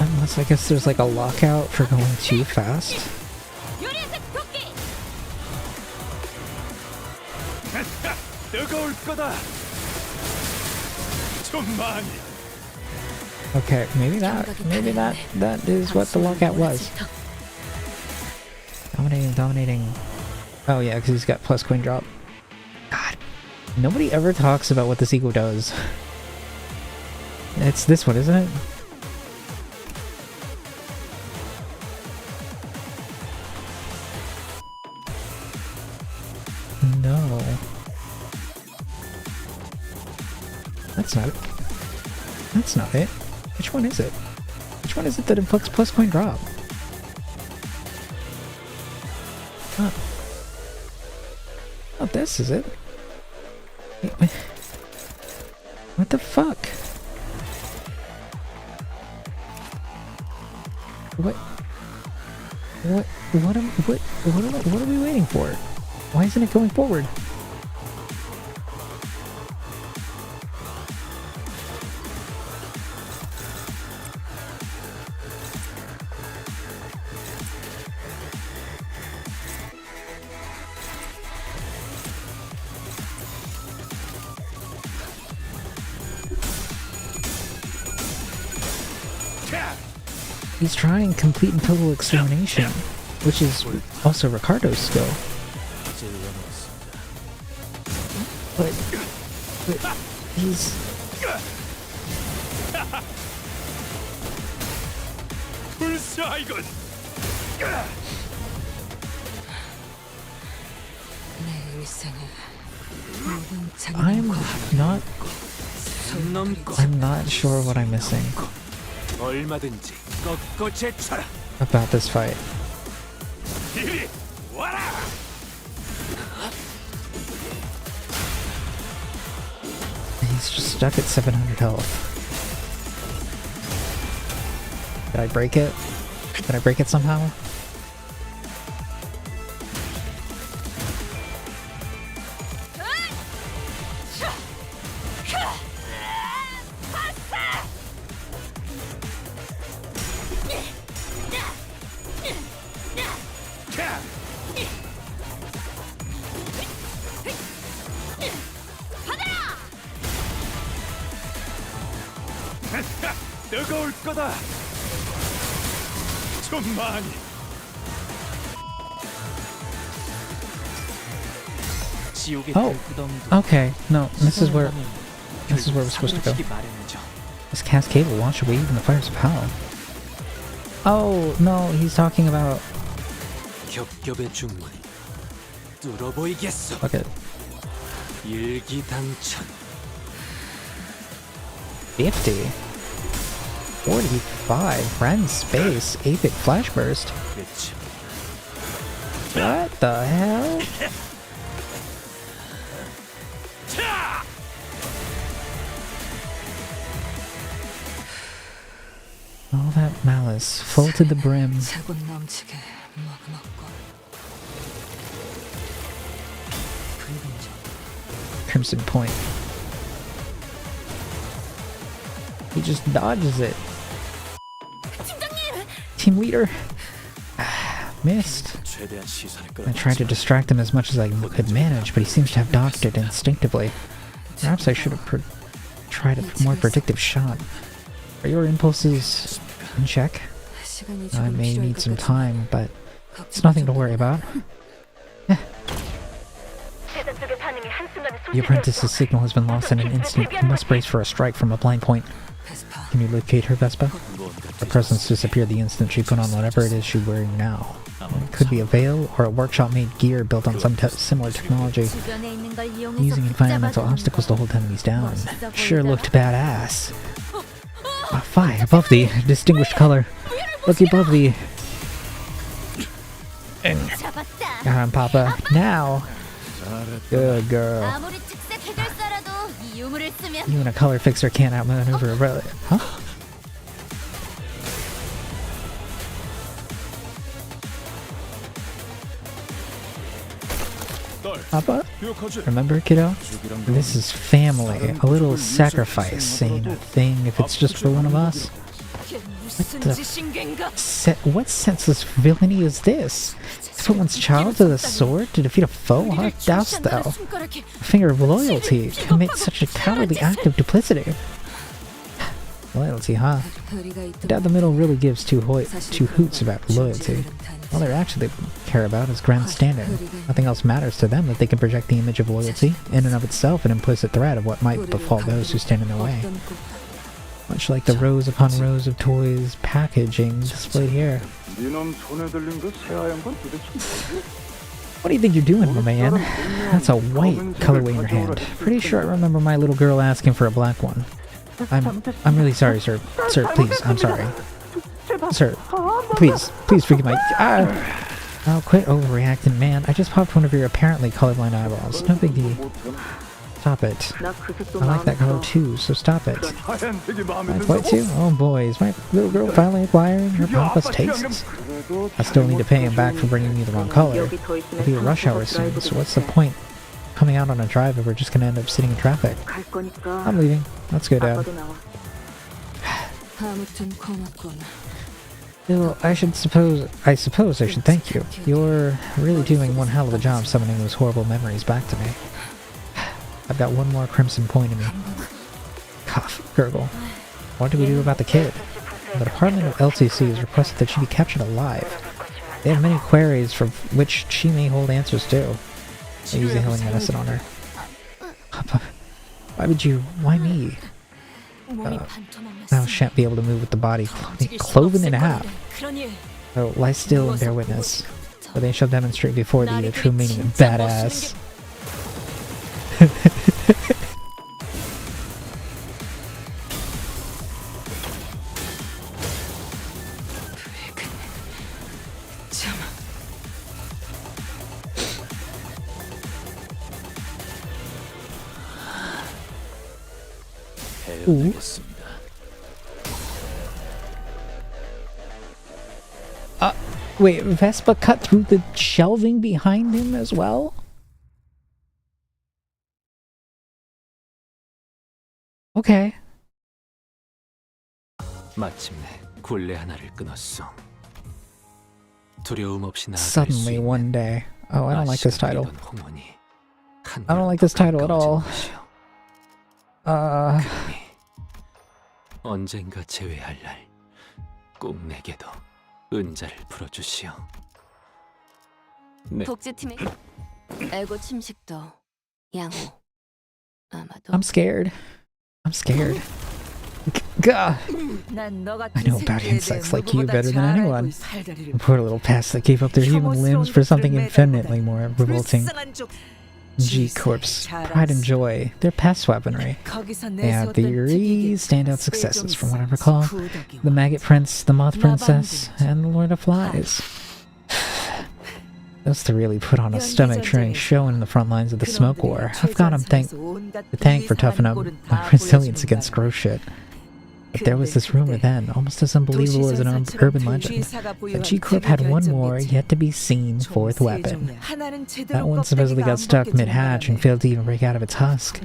Unless I guess there's like a lockout for going too fast. 뜨거울 거다. 좀 많이. Okay, maybe that is what the lockout was. Dominating. Oh yeah, because he's got plus coin drop. God, Nobody ever talks about what this eagle does. It's this one, isn't it? No. That's not it. That's not it. Which one is it? Which one is it that inflicts plus coin drop? Oh. Oh, this is it. Wait. What the fuck? What are we waiting for? Why isn't it going forward? He's trying complete and total extermination, which is also Ricardo's skill. But he's... I'm not sure what I'm missing about this fight. He's just stuck at 700 health. Did I break it? Did I break it somehow? 뜨거울 거다. 좀 많이. Oh, okay. No, this is where we're supposed to go. This cascade will launch a wave in the fires of hell. Oh no, he's talking about. Okay. 50. 45. Rend space. Apic flash burst. What the hell? All that malice, full to the brim. Crimson Point. He just dodges it. Team leader. Missed. I tried to distract him as much as I could manage, but he seems to have dodged it instinctively. Perhaps I should have tried a more predictive shot. Are your impulses in check? I may need some time, but it's nothing to worry about. The apprentice's signal has been lost in an instant. You must brace for a strike from a blind point. Can you locate her, Vespa? Her presence disappeared the instant she put on whatever it is she's wearing now. It could be a veil or a workshop-made gear built on some similar technology. Using environmental obstacles to hold enemies down. Sure looked badass. A fire above thee, distinguished color. Look above thee. Got him, Papa. Now. Good girl. You and a color fixer can't outmaneuver a relic. Huh? Papa? Remember, kiddo? This is family. A little sacrifice ain't a thing if it's just for one of us. What senseless villainy is this? To put one's child to the sword to defeat a foe? How doubtst thou? A finger of loyalty commit such a cowardly act of duplicity. Loyalty, huh? I doubt the middle really gives two hoots about loyalty. All they actually care about is grandstanding. Nothing else matters to them if they can project the image of loyalty, in and of itself an implicit threat of what might befall those who stand in their way. Much like the rows upon rows of toys packaging displayed here. What do you think you're doing, my man? That's a white colorway in your hand. Pretty sure I remember my little girl asking for a black one. I'm really sorry, sir. Sir, please, I'm sorry. Sir, please forgive my... Oh, quit overreacting, man. I just popped one of your apparently colorblind eyeballs. No big deal. Stop it. I like that color too, so stop it. My white too? Oh boy, is my little girl finally acquiring her papa's tastes? I still need to pay him back for bringing me the wrong color. It'll be a rush hour soon, so what's the point coming out on a drive if we're just gonna end up sitting in traffic? I'm leaving. Let's go, Dad. Bill, I suppose I should thank you. You're really doing one hell of a job summoning those horrible memories back to me. I've got one more crimson point in me. Cough, gurgle. What do we do about the kid? The Department of LCC has requested that she be captured alive. They have many queries for which she may hold answers to. They use the healing medicine on her. Why me? Thou shan't be able to move with the body cloven in half. So lie still and bear witness, for they shall demonstrate before thee the true meaning of badass. Ooh. Wait, Vespa cut through the shelving behind him as well? Okay. 마침내 굴레 하나를 끊었어. 두려움 없이 나아갈 수 Suddenly 있는 one day. Oh, I don't like this title. 홍원이 I don't like this title at all. 언젠가 재회할 날 꼭 내게도 은자를 풀어주시오. 복지팀의 에고 침식도 양호. 아마도 I'm scared. I'm scared. Gah. I know about insects like you better than anyone. Poor little pests that gave up their human limbs for something infinitely more revolting. G-Corp's pride and joy, their pest weaponry. They have three standout successes from what I recall. The Maggot Prince, the Moth Princess, and the Lord of Flies. Those three really put on a stomach-churning show in the front lines of the smoke war. I've got them to thank for toughening up my resilience against gross shit. But there was this rumor then, almost as unbelievable as an urban legend, that G-Corp had one more yet-to-be-seen fourth weapon. That one supposedly got stuck mid-hatch and failed to even break out of its husk.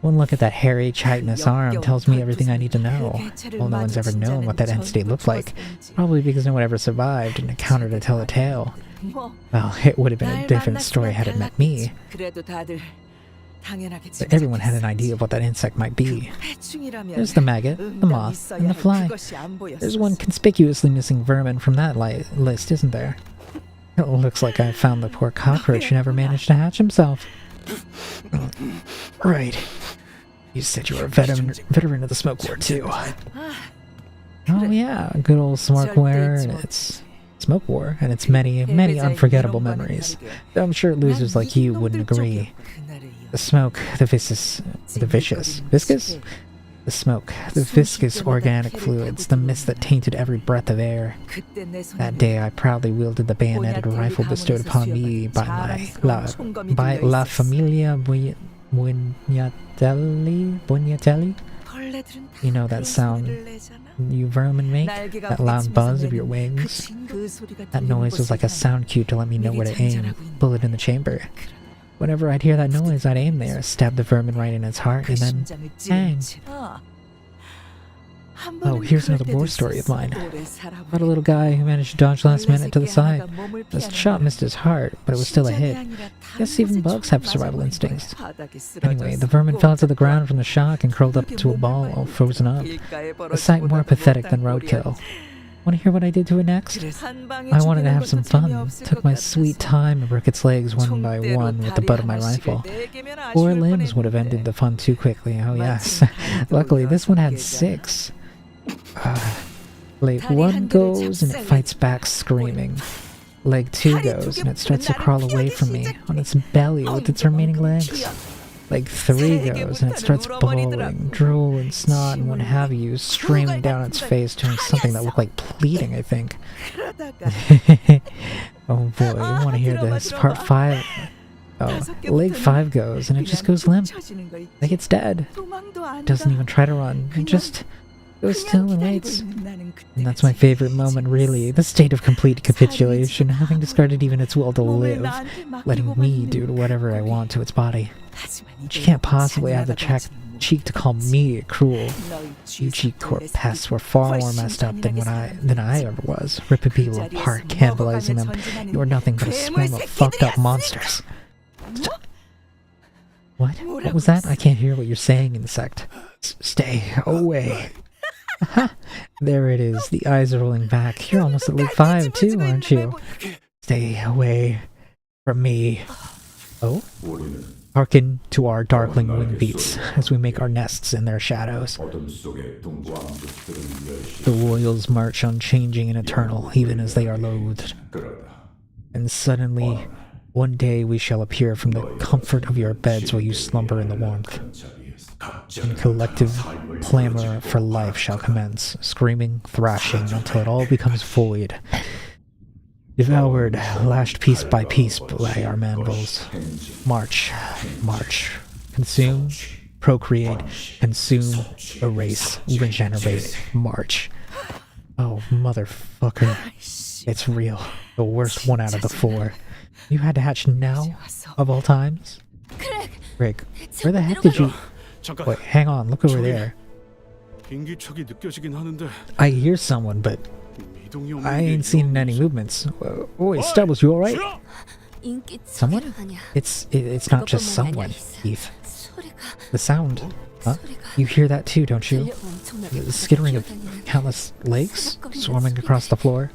One look at that hairy, chitinous arm tells me everything I need to know. Well, no one's ever known what that end state looked like, probably because no one ever survived and encountered to tell a tale. Well, it would have been a different story had it met me. But everyone had an idea of what that insect might be. There's the maggot, the moth, and the fly. There's one conspicuously missing vermin from that list, isn't there? It looks like I found the poor cockroach who never managed to hatch himself. Right. You said you were a veteran of the smoke war, too. Oh yeah, good old smoke-wear and its smoke war, and its many, many unforgettable memories. Though I'm sure losers like you wouldn't agree. The smoke, the viscous? The smoke, the viscous organic fluids, the mist that tainted every breath of air. That day I proudly wielded the bayoneted rifle bestowed upon me by La Familia Bugnatelli. You know that sound you vermin make? That loud buzz of your wings? That noise was like a sound cue to let me know where to aim. Bullet in the chamber. Whenever I'd hear that noise, I'd aim there, stab the vermin right in its heart, and then hang. Oh, here's another war story of mine. About a little guy who managed to dodge last minute to the side. The shot missed his heart, but it was still a hit. Guess even bugs have survival instincts. Anyway, the vermin fell to the ground from the shock and curled up into a ball all frozen up. A sight more pathetic than roadkill. Want to hear what I did to it next? I wanted to have some fun. Took my sweet time and broke its legs one by one with the butt of my rifle. 4 limbs would have ended the fun too quickly, oh yes. Luckily, this one had 6. Leg 1 goes and it fights back screaming. Leg 2 goes and it starts to crawl away from me on its belly with its remaining legs. Leg 3 goes and it starts bawling, drool and snot and what have you streaming down its face, doing something that looked like pleading, I think. Oh boy, you want to hear this. Part 5. Oh, leg 5 goes and it just goes limp. Like it's dead. It doesn't even try to run. It just goes still and waits. And that's my favorite moment, really. The state of complete capitulation, having discarded even its will to live, letting me do whatever I want to its body. But you can't possibly have the cheek to call me cruel. You G-Corp pests were far more messed up than I ever was, ripping people apart, cannibalizing them. You are nothing but a swarm of fucked up monsters. What? What was that? I can't hear what you're saying, insect. Stay away. There it is. The eyes are rolling back. You're almost at leg 5 too, aren't you? Stay away from me. Oh? Hearken to our darkling wing beats as we make our nests in their shadows. The royals march unchanging and eternal, even as they are loathed. And suddenly, one day we shall appear from the comfort of your beds while you slumber in the warmth. And collective clamor for life shall commence, screaming, thrashing, until it all becomes void. Devoured, lashed piece by piece by our mandibles. March, march. Consume, procreate, consume, erase, regenerate, march. Oh, motherfucker. It's real. The worst one out of the 4. You had to hatch now? Of all times? Greg, where the heck did you... Wait, hang on, look over there. I hear someone, but I ain't seen any movements. Wait, Stubbles, you alright? Someone? It's not just someone, Keith. The sound. Huh? You hear that too, don't you? The skittering of countless legs swarming across the floor.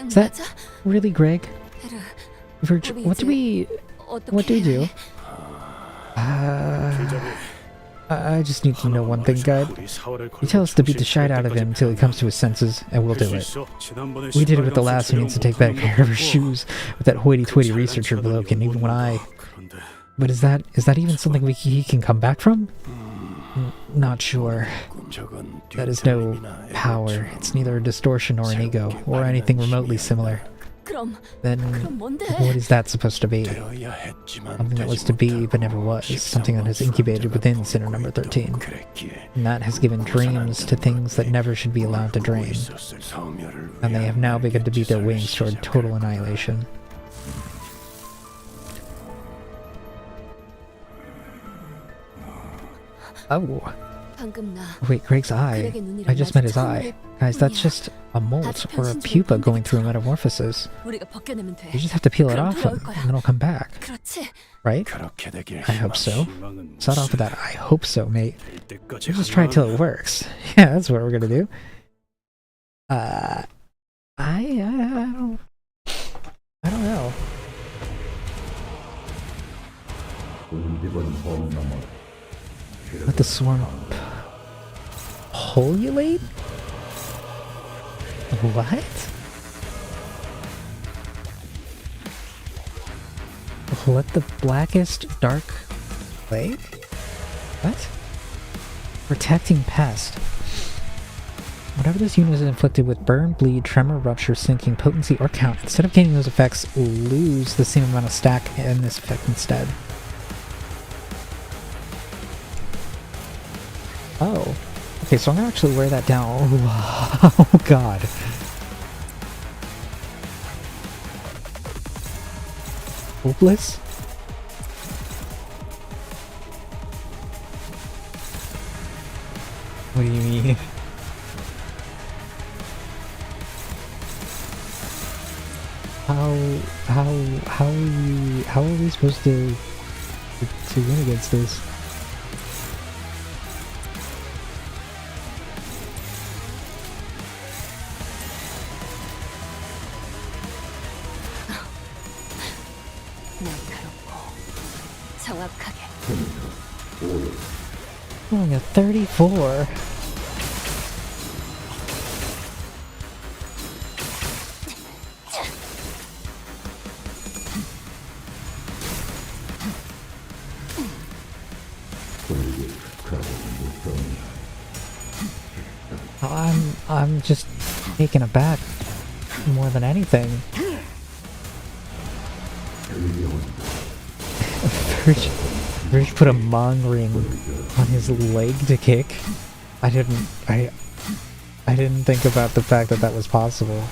Is that really Greg? What do we do? I just need to know one thing, guide. You tell us to beat the shite out of him until he comes to his senses, and we'll do it. We did it with the last who needs to take better care of her shoes, with that hoity-toity researcher bloke, and even when I... But is that even something he can come back from? Not sure. That is no power. It's neither a distortion or an ego, or anything remotely similar. Then, what is that supposed to be? Something that was to be but never was. Something that has incubated within Sinner number 13. And that has given dreams to things that never should be allowed to dream. And they have now begun to beat their wings toward total annihilation. Oh. Wait, Greg's eye. I just met his eye. Guys, that's just a molt or a pupa going through a metamorphosis. You just have to peel it off and then it'll come back. Right? I hope so. Start off with that I hope so, mate. We'll just try it till it works. Yeah, that's what we're gonna do. I don't know. Let the swarm polulate? What? Let the blackest dark plague? What? Protecting pest. Whatever this unit is inflicted with burn, bleed, tremor, rupture, sinking, potency, or count, instead of gaining those effects, lose the same amount of stack in this effect instead. Oh. Okay, so I'm gonna actually wear that down. Oh, oh god. Hopeless? What do you mean? How are we supposed to win against this? 날카롭고 정확하게. Only a 34. I'm just taken aback more than anything. Verge put a Mong ring on his leg to kick. I didn't think about the fact that that was possible.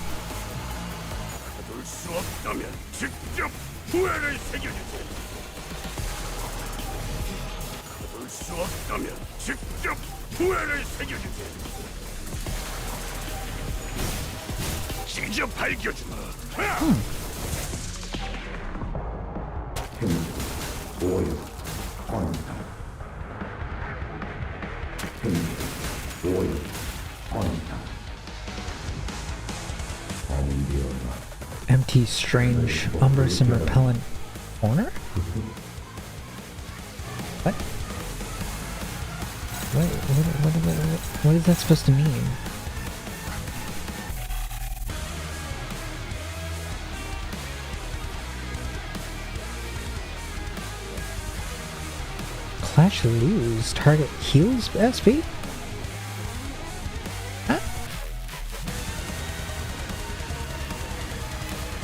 Empty, strange, umbrous, and repellent corner? What? What is that supposed to mean? Clash lose. Target heals SP? Huh?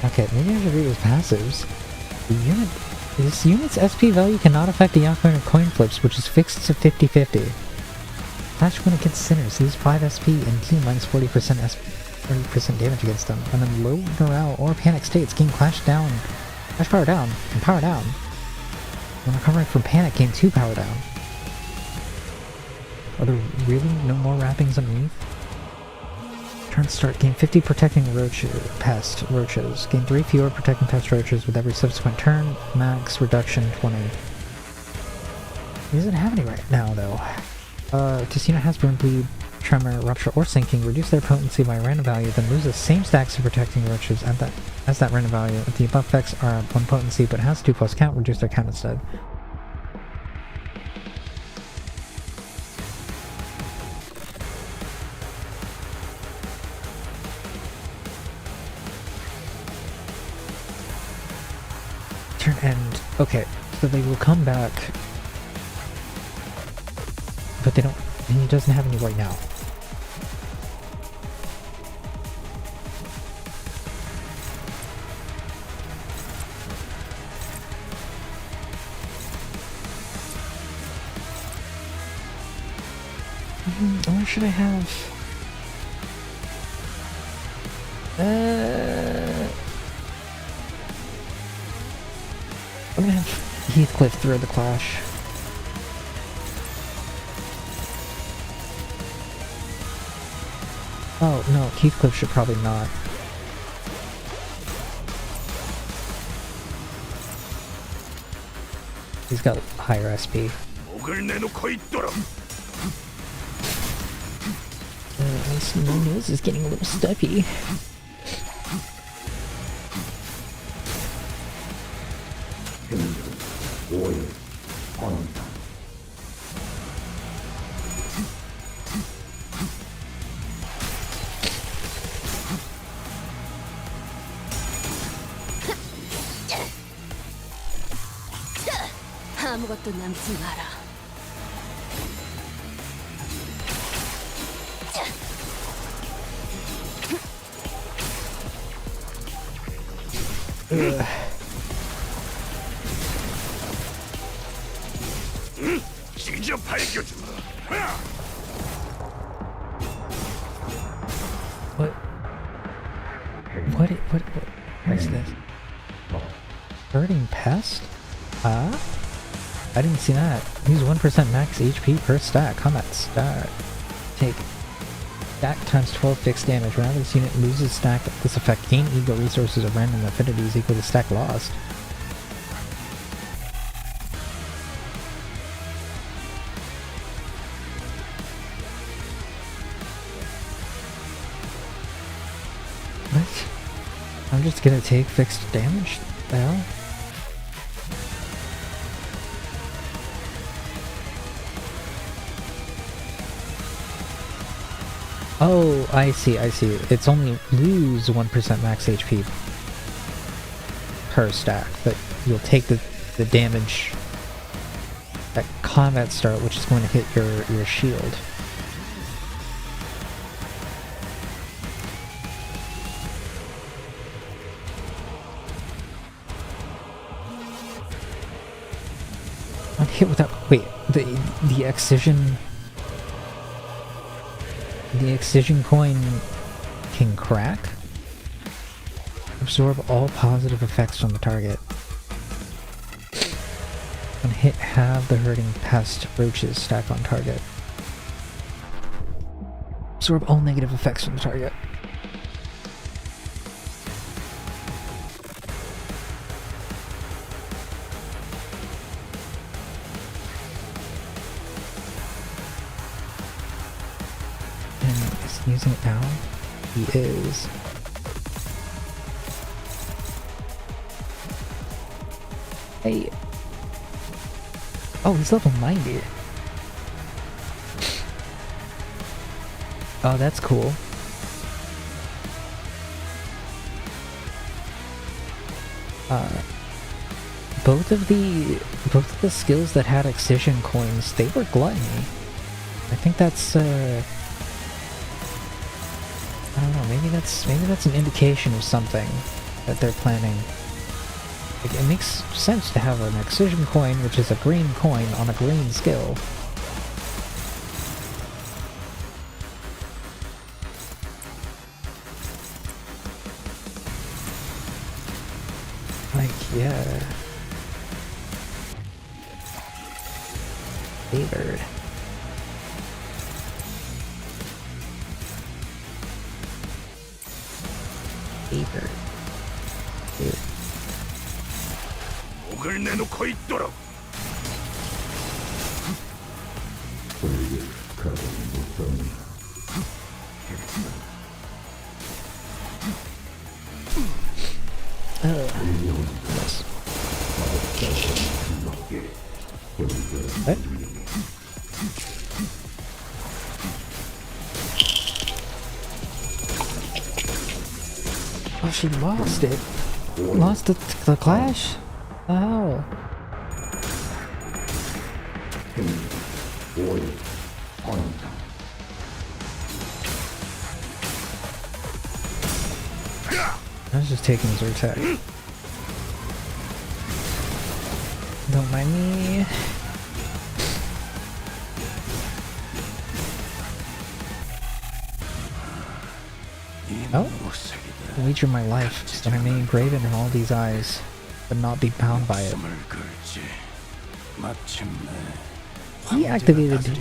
Okay, maybe I should read his passives. This unit's SP value cannot affect the outgoing coin flips, which is fixed to 50-50. Clash when against sinners. Lose 5 SP and deal minus 40% damage against them. And then low morale or panic states gain clash power down, and power down. When recovering from panic, gain 2 power down. Are there really no more wrappings underneath? Turn start, gain 50 protecting pest roaches. Gain 3 fewer protecting pest roaches with every subsequent turn. Max reduction 20. He doesn't have any right now, though. This unit has burn, bleed, tremor, rupture, or sinking. Reduce their potency by random value, then lose the same stacks of protecting roaches as that random value. If the above effects are 1 potency but has 2+ count, reduce their count instead. Turn end. Okay, so they will come back, but they don't. He doesn't have any right now. Or should I have? I'm gonna have Heathcliff throw the clash. Oh no, Heathcliff should probably not. He's got higher SP. My nose is getting a little stuffy. 아무것도 남지 마라. hurting pest? I didn't see that. Use 1% max HP per stack. Combat start. Take stack times 12 fixed damage. Whenever this unit loses stack, this effect gain ego resources of random affinities equal to stack lost. What? I'm just gonna take fixed damage? The hell? Oh, I see, I see. It's only lose 1% max HP per stack, but you'll take the damage at combat start, which is going to hit your shield. One hit without... Wait, the excision... The excision coin can crack? Absorb all positive effects from the target. When hit, have the hurting pest roaches stack on target. Absorb all negative effects from the target. Using it now? He is. Hey. Oh, he's level 90. Oh, that's cool. Both of the skills that had excision coins, they were gluttony. I think that's I don't know, maybe that's an indication of something that they're planning. Like, it makes sense to have an excision coin, which is a green coin, on a green skill. Like, yeah. Favored. Favored. 목을 내놓고 있도록. Yes. What? Oh, she lost it. Lost the clash? Oh. I was just taking his attack. Don't mind me. Oh? Wager my life that I may engrave it in all these eyes, but not be bound by it. He activated.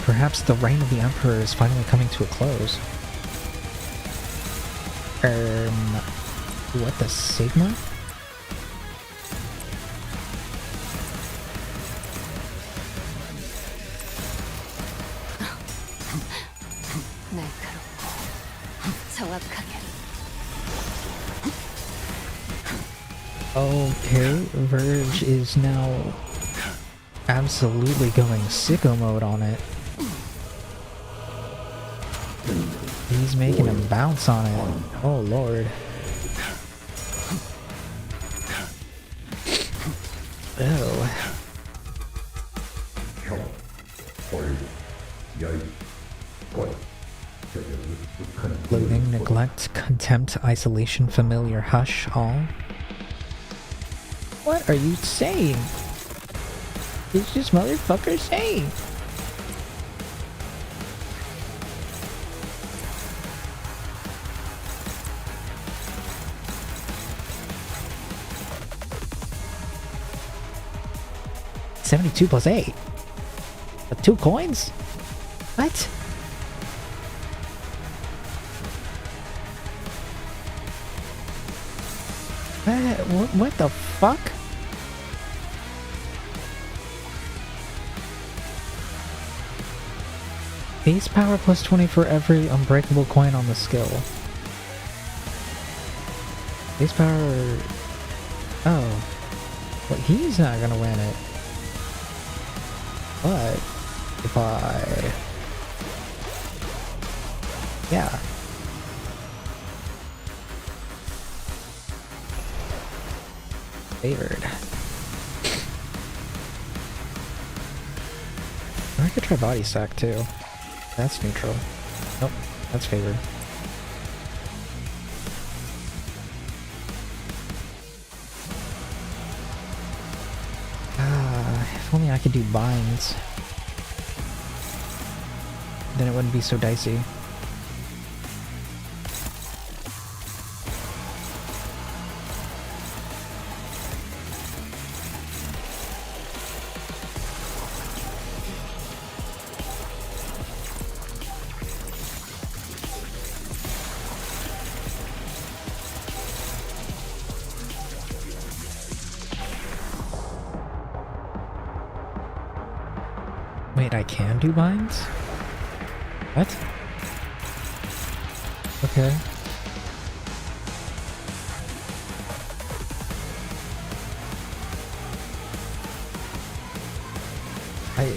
Perhaps the reign of the Emperor is finally coming to a close. What the Sigma? Okay, Verge is now absolutely going sicko mode on it. He's making him bounce on it. Oh lord. Oh. Loathing, neglect, contempt, isolation, familiar, hush, all. What are you saying? What's this motherfucker saying? 72 plus 8. But 2 coins? What? What the fuck? Base power plus 20 for every unbreakable coin on the skill. Base power... Oh. Well, he's not gonna win it. But... if I... yeah. Favored. I could try body stack too. That's neutral. Nope, that's favored. If only I could do binds. Then it wouldn't be so dicey. Wait, I can do binds? What? Okay.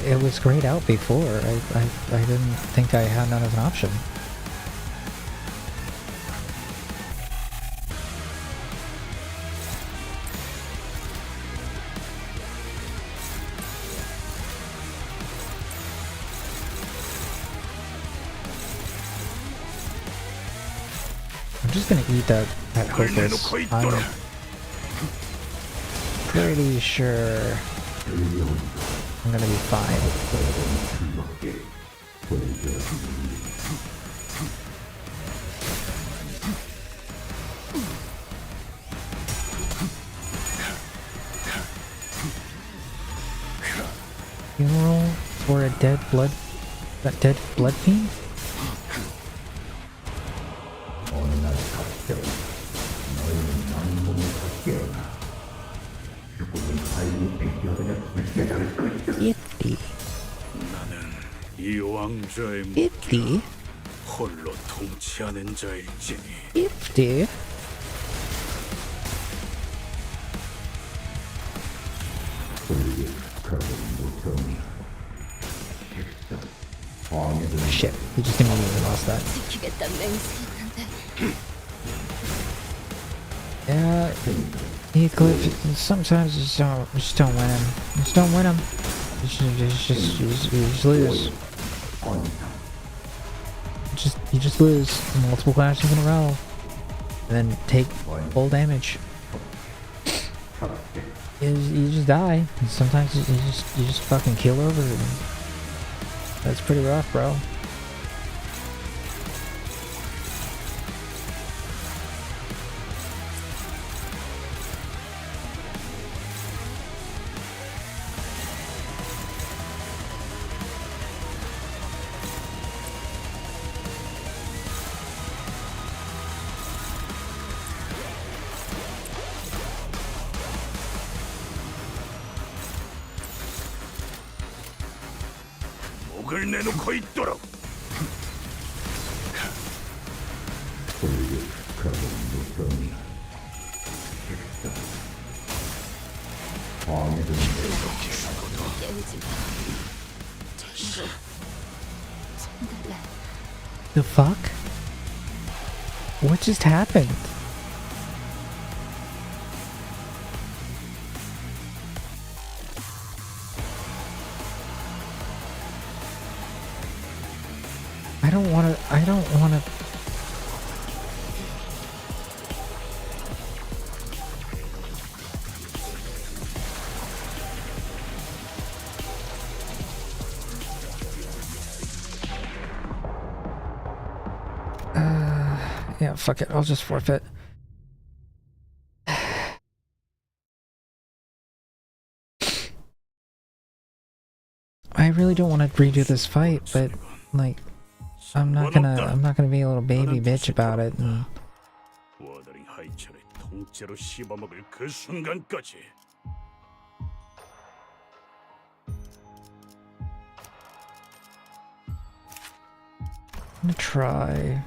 It was grayed out before. I didn't think I had none as an option. I'm just gonna eat that hopeless. I'm pretty sure I'm gonna be fine. Funeral for a dead blood fiend? Itty. Itty. 홀로 통치하는 자일지니. Itty. Shit, we just immediately lost that. Yeah, Heathcliff, sometimes you just don't win him. You just don't win him. You just lose. You just lose multiple clashes in a row. And then take full damage. You just die. And sometimes you just fucking kill over it. That's pretty rough, bro. 목을 내놓고 있도록. The fuck? What just happened? I don't wanna... yeah, fuck it, I'll just forfeit. I really don't want to redo this fight, but like I'm not gonna be a little baby bitch about it and 워더링 하이철의 통째로 씹어먹을 그 순간까지. I'm gonna try.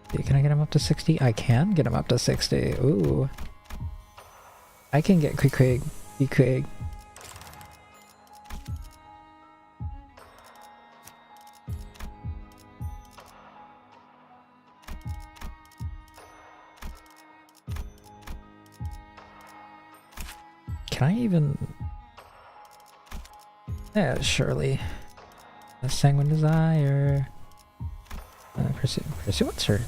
Can I get him up to 60? I can get him up to 60. Ooh. I can get quick. Can I even... Yeah, surely. The Sanguine Desire. Pursuance or...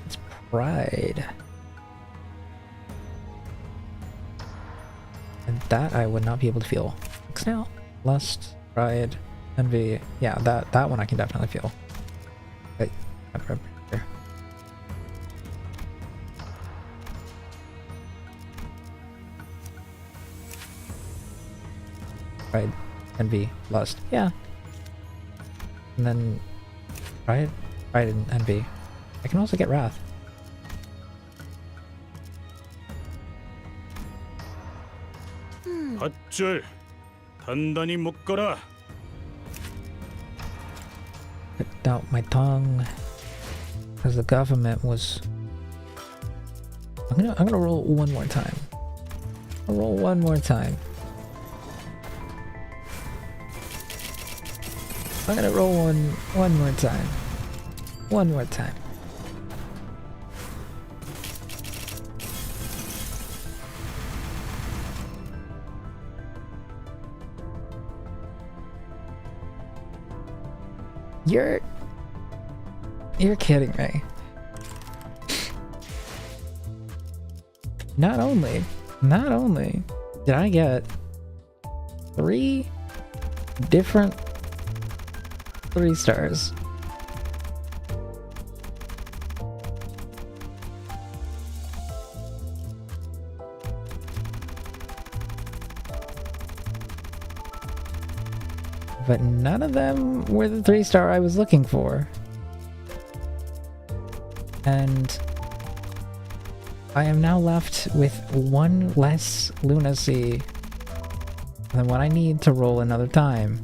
It's Pride. And that I would not be able to feel. Now, Lust, Pride, Envy. Yeah, that one I can definitely feel. Wait, here. Pride, Envy, Lust. Yeah. And then Pride and Envy. I can also get Wrath. 밧줄 단단히 묶어라. Put out my tongue because the government was. I'm gonna roll one more time. I'll roll one more time. I'm gonna roll one more time. One more time. You're kidding me. Not only did I get 3 different 3 stars. But none of them were the 3-star I was looking for. And I am now left with 1 less lunacy than what I need to roll another time.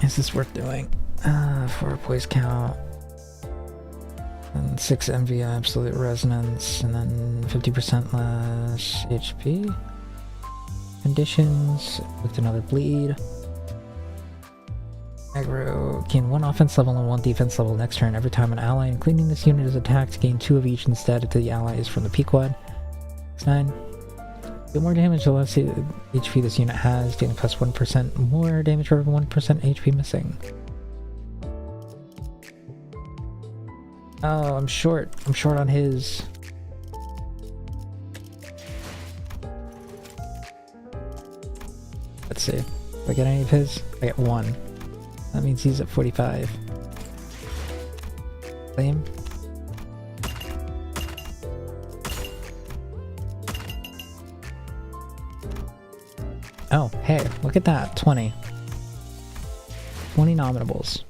Is this worth doing? 4 poise count. And 6 envy absolute resonance. And then 50% less HP. Conditions. With another bleed. Aggro. Gain 1 offense level and 1 defense level next turn. Every time an ally including this unit is attacked, gain 2 of each instead to the allies from the P-Quad. 9. Deal more damage the less HP this unit has, dealing plus 1% more damage for every 1% HP missing. Oh, I'm short. I'm short on his. Let's see. Do I get any of his? I get 1. That means he's at 45. Same. Oh, hey, look at that. 20. 20 nominables.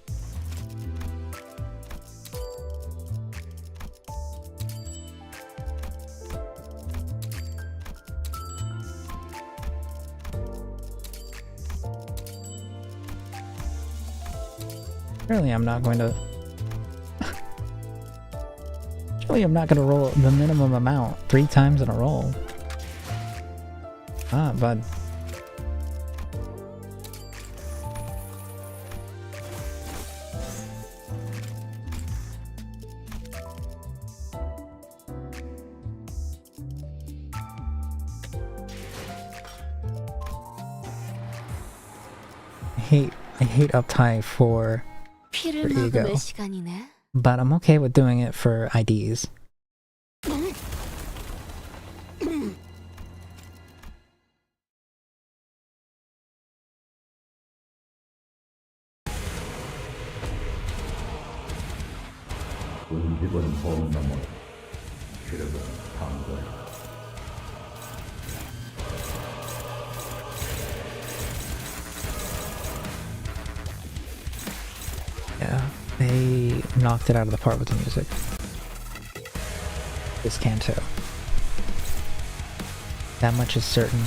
Surely I'm not going to... Surely I'm not going to roll the minimum amount 3 times in a row. Ah, bud. I hate uptie for ego, but I'm okay with doing it for IDs. Yeah, they knocked it out of the park with the music. This Canto. That much is certain.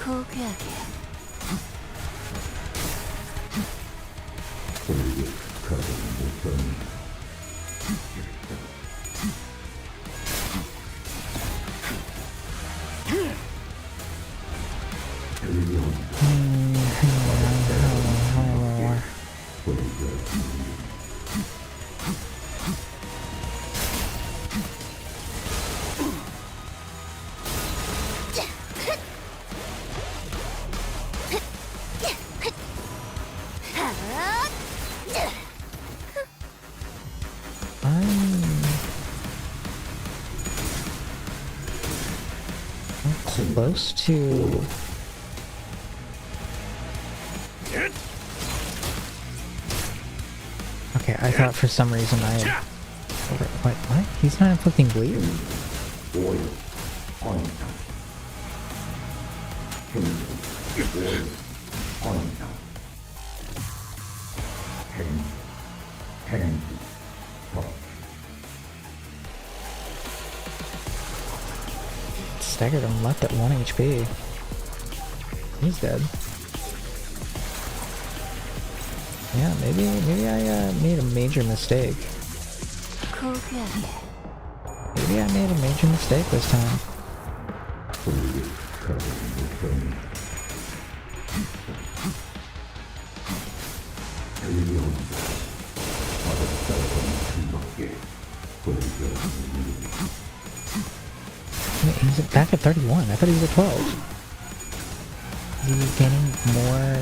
고귀하게. I'm close to... Okay, I thought for some reason I had... What? He's not inflicting bleed? Staggered him left at 1 HP. He's dead. Yeah, maybe I made a major mistake. Maybe I made a major mistake this time. Wait, he's back at 31. I thought he was at 12. Is he gaining more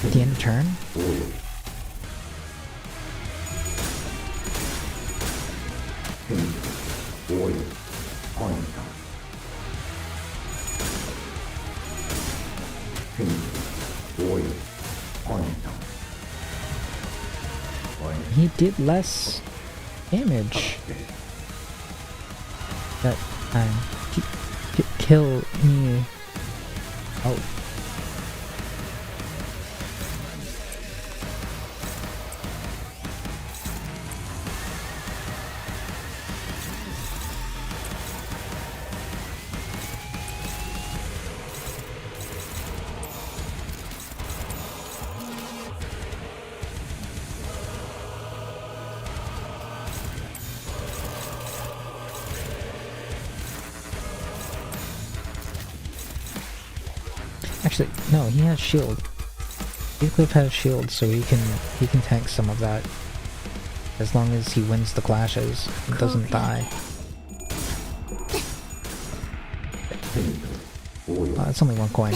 at the end of turn? He did less damage that time. Kill me. Oh. Actually, no, he has shield. Heathcliff has shield, so he can tank some of that. As long as he wins the clashes and doesn't die. That's only 1 coin.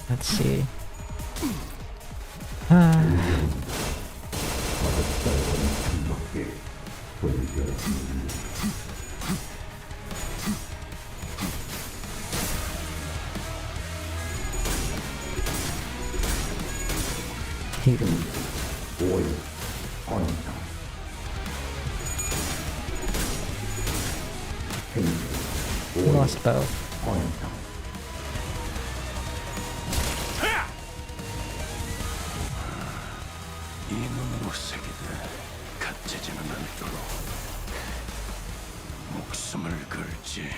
Let's see. He lost both. 이 눈으로 새기되 갇히지는 않도록 목숨을 걸지.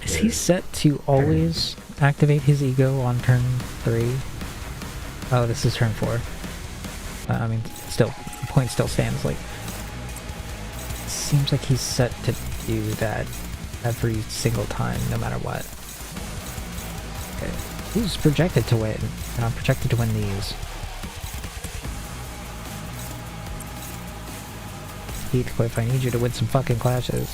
Is he set to always activate his ego on turn 3? Oh, this is turn 4. I mean, still, the point still stands. Like, seems like he's set to do that every single time, no matter what. Okay. Who's projected to win? And I'm projected to win these. Heathcliff, I need you to win some fucking clashes.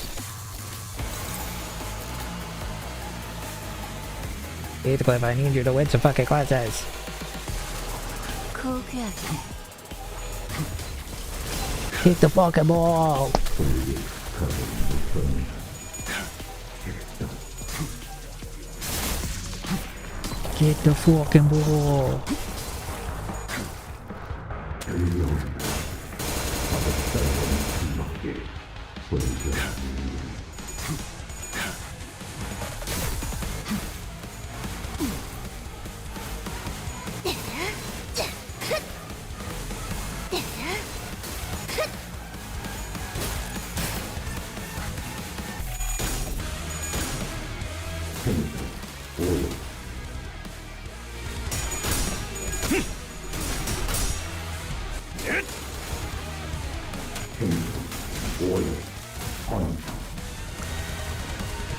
Heathcliff, I need you to win some fucking classes. Kick the fucking ball! Kick the fucking ball!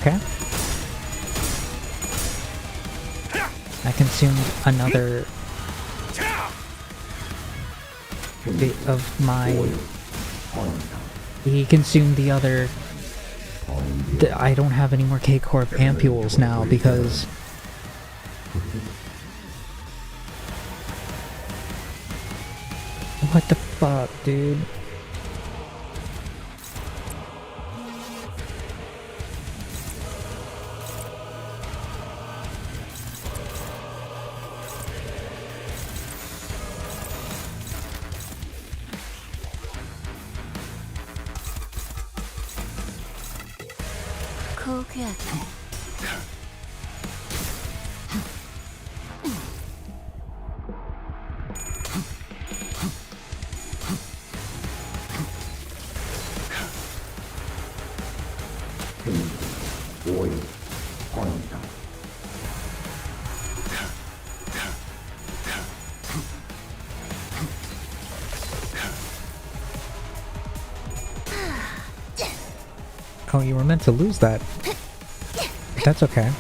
Okay. I consumed another bit of my... He consumed the other... I don't have any more K-Corp ampules now because... What the fuck, dude? Oh, you were meant to lose that. But that's okay.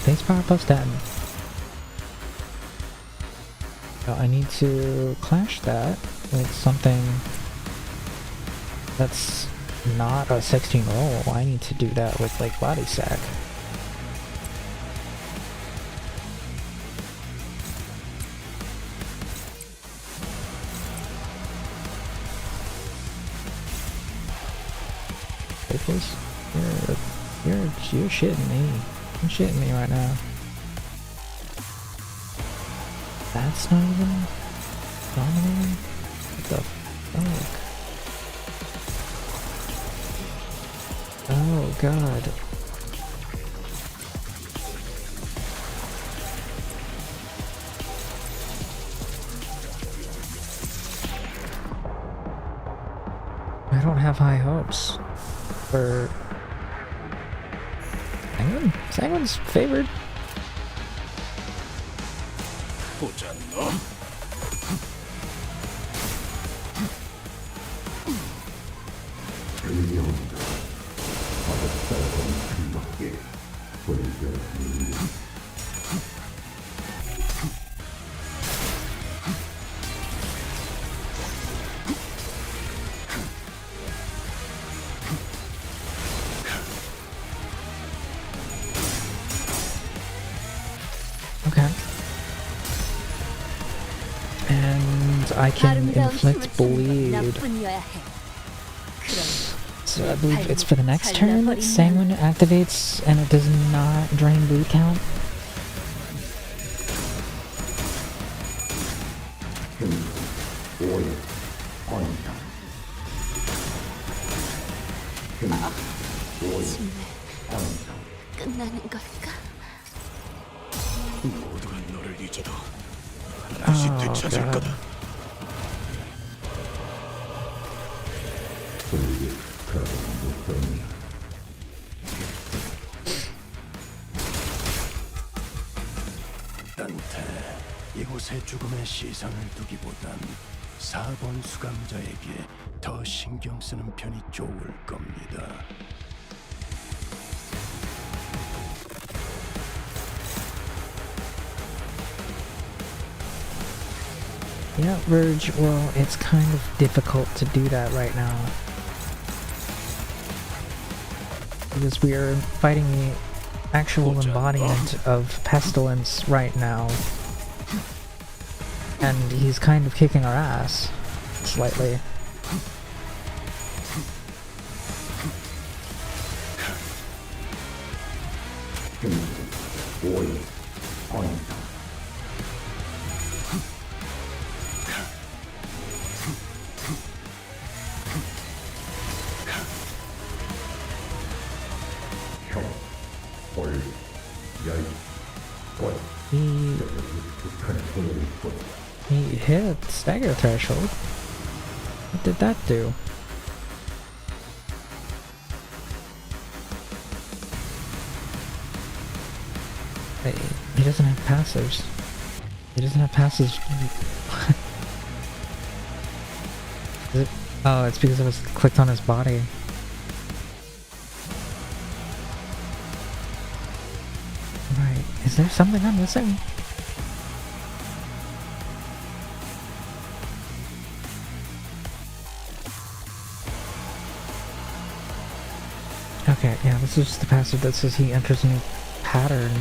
Base power plus 10. So I need to clash that with something that's not a 16 roll. I need to do that with like body sack. You're shitting me. You're shitting me right now. That's not even dominating? What the fuck? Oh god. I don't have high hopes for... Sanguine's favored. Okay. And I can inflict bleed. So I believe it's for the next turn that Sanguine activates and it does not drain bleed count. 모두가 너를 잊어도 반드시 Oh, 되찾을 God. 거다. 단테, 이곳에 죽음의 시선을 두기보단 4번 수감자에게 더 신경 쓰는 편이 좋을 겁니다. Yeah, Verge, well, it's kind of difficult to do that right now. Because we are fighting the actual embodiment of Pestilence right now. And he's kind of kicking our ass. Slightly. He hit stagger threshold. What did that do? Wait, he doesn't have passives. He doesn't have passives. Is it? Oh, it's because it was clicked on his body. Right. Is there something I'm missing? Okay, yeah, this is just the passive that says he enters a new pattern.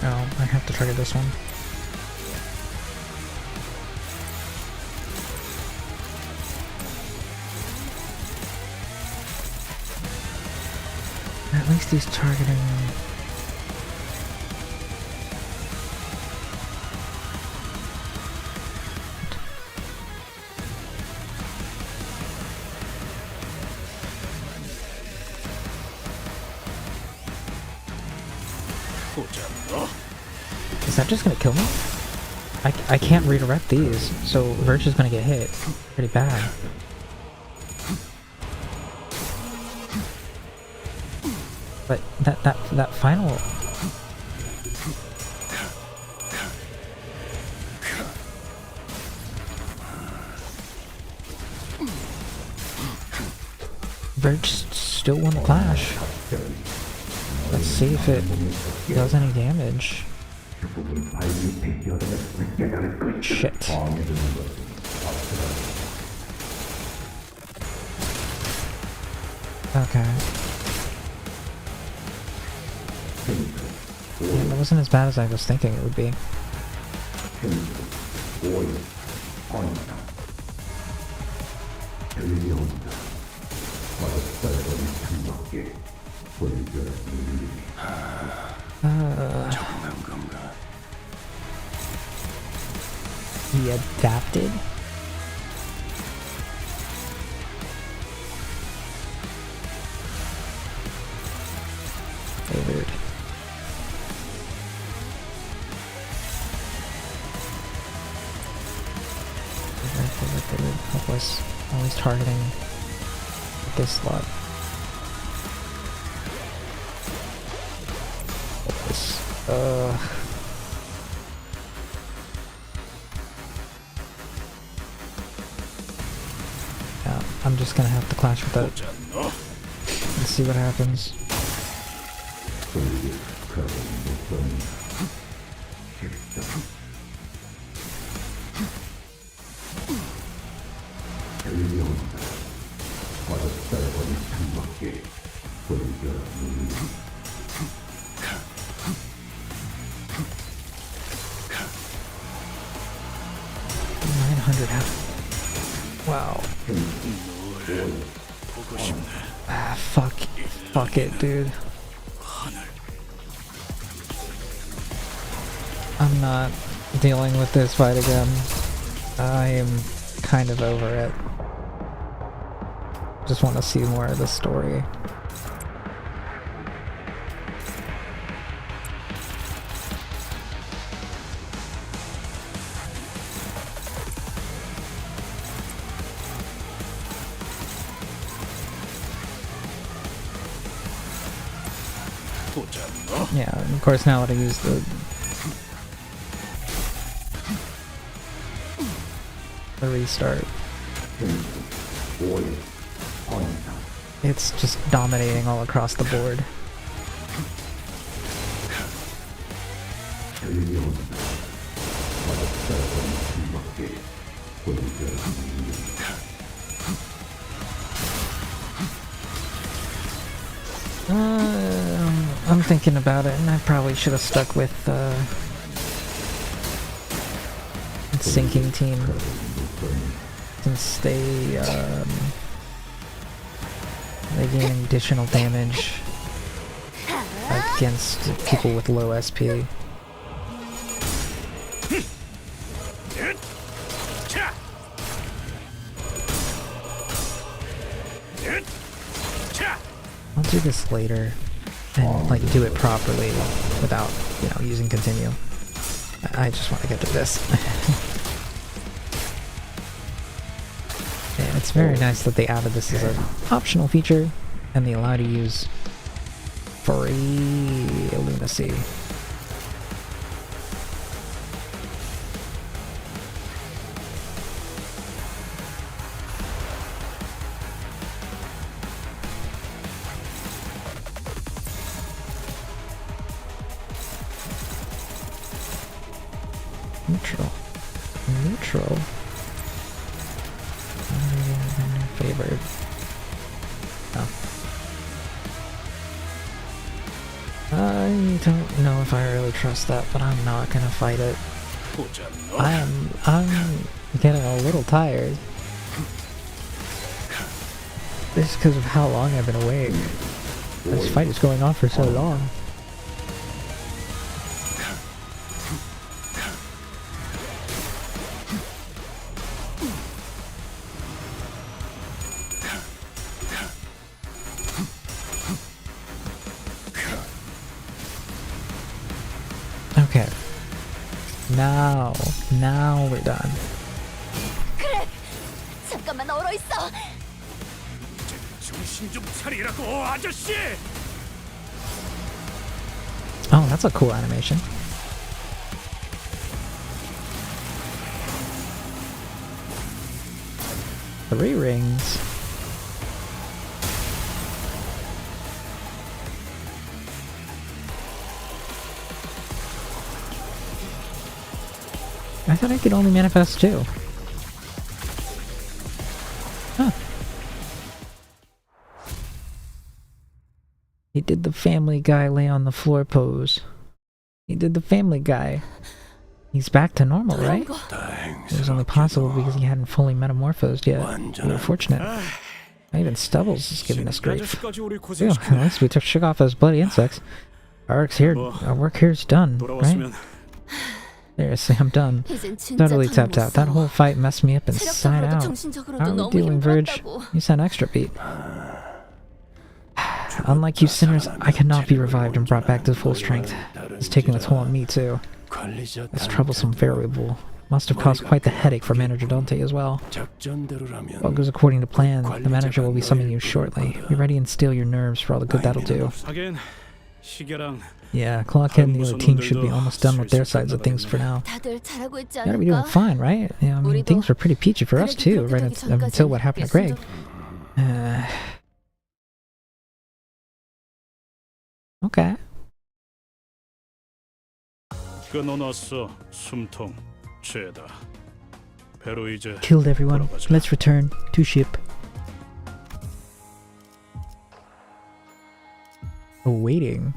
Oh, I have to target this one. At least he's targeting... Is that just gonna kill me? I can't redirect these, so Verge is gonna get hit pretty bad. But that final... Verge still won the clash. Let's see if it does any damage. Shit. Okay. Yeah, that wasn't as bad as I was thinking it would be. He adapted? Favored. Favored. Hopeless. Always targeting this slot. Hopeless. Yeah, I'm just gonna have to clash with that. Let's see what happens. Wow. Fuck it, dude. I'm not dealing with this fight again. I am kind of over it. Just want to see more of the story. Yeah, and of course now that I use the restart, it's just dominating all across the board. I'm thinking about it, and I probably should have stuck with sinking team, since they gain additional damage against people with low SP. I'll do this later and like do it properly without, you know, using continue. I just want to get to this. And it's very nice that they added this as an optional feature and they allow you to use free lunacy. Neutral. Favored. Oh. I don't know if I really trust that, but I'm not gonna fight it. I'm getting a little tired. This is because of how long I've been awake. This fight is going on for so long. Okay. Now we're done. 그래. 잠깐만 얼어 있어. 정신 좀 차리라고, 아저씨! Oh, that's a cool animation. Three rings. I thought I could only manifest two. Huh. He did the Family Guy lay on the floor pose. He did the Family Guy. He's back to normal, right? It was only possible because he hadn't fully metamorphosed yet. We were fortunate. Even Stubbles is giving us grief. Phew, at least we shook off those bloody insects. Our work here's done, right? Seriously, I'm done. Totally tapped out. That whole fight messed me up inside out. How are we dealing, Verge? You sound extra beat. Unlike you sinners, I cannot be revived and brought back to full strength. It's taking a toll on me too. This troublesome variable must have caused quite the headache for Manager Dante as well. If all goes according to plan, the manager will be summoning you shortly. Be ready and steel your nerves for all the good that'll do. Yeah, Clockhead and the other team should be almost done with their sides of things for now. You gotta be doing fine, right? Yeah, I mean, things were pretty peachy for us too, right until what happened to Greg. Okay. 끊어놨어. 숨통. 죄다. 배로 이제 Killed everyone. Let's return to ship. Awaiting.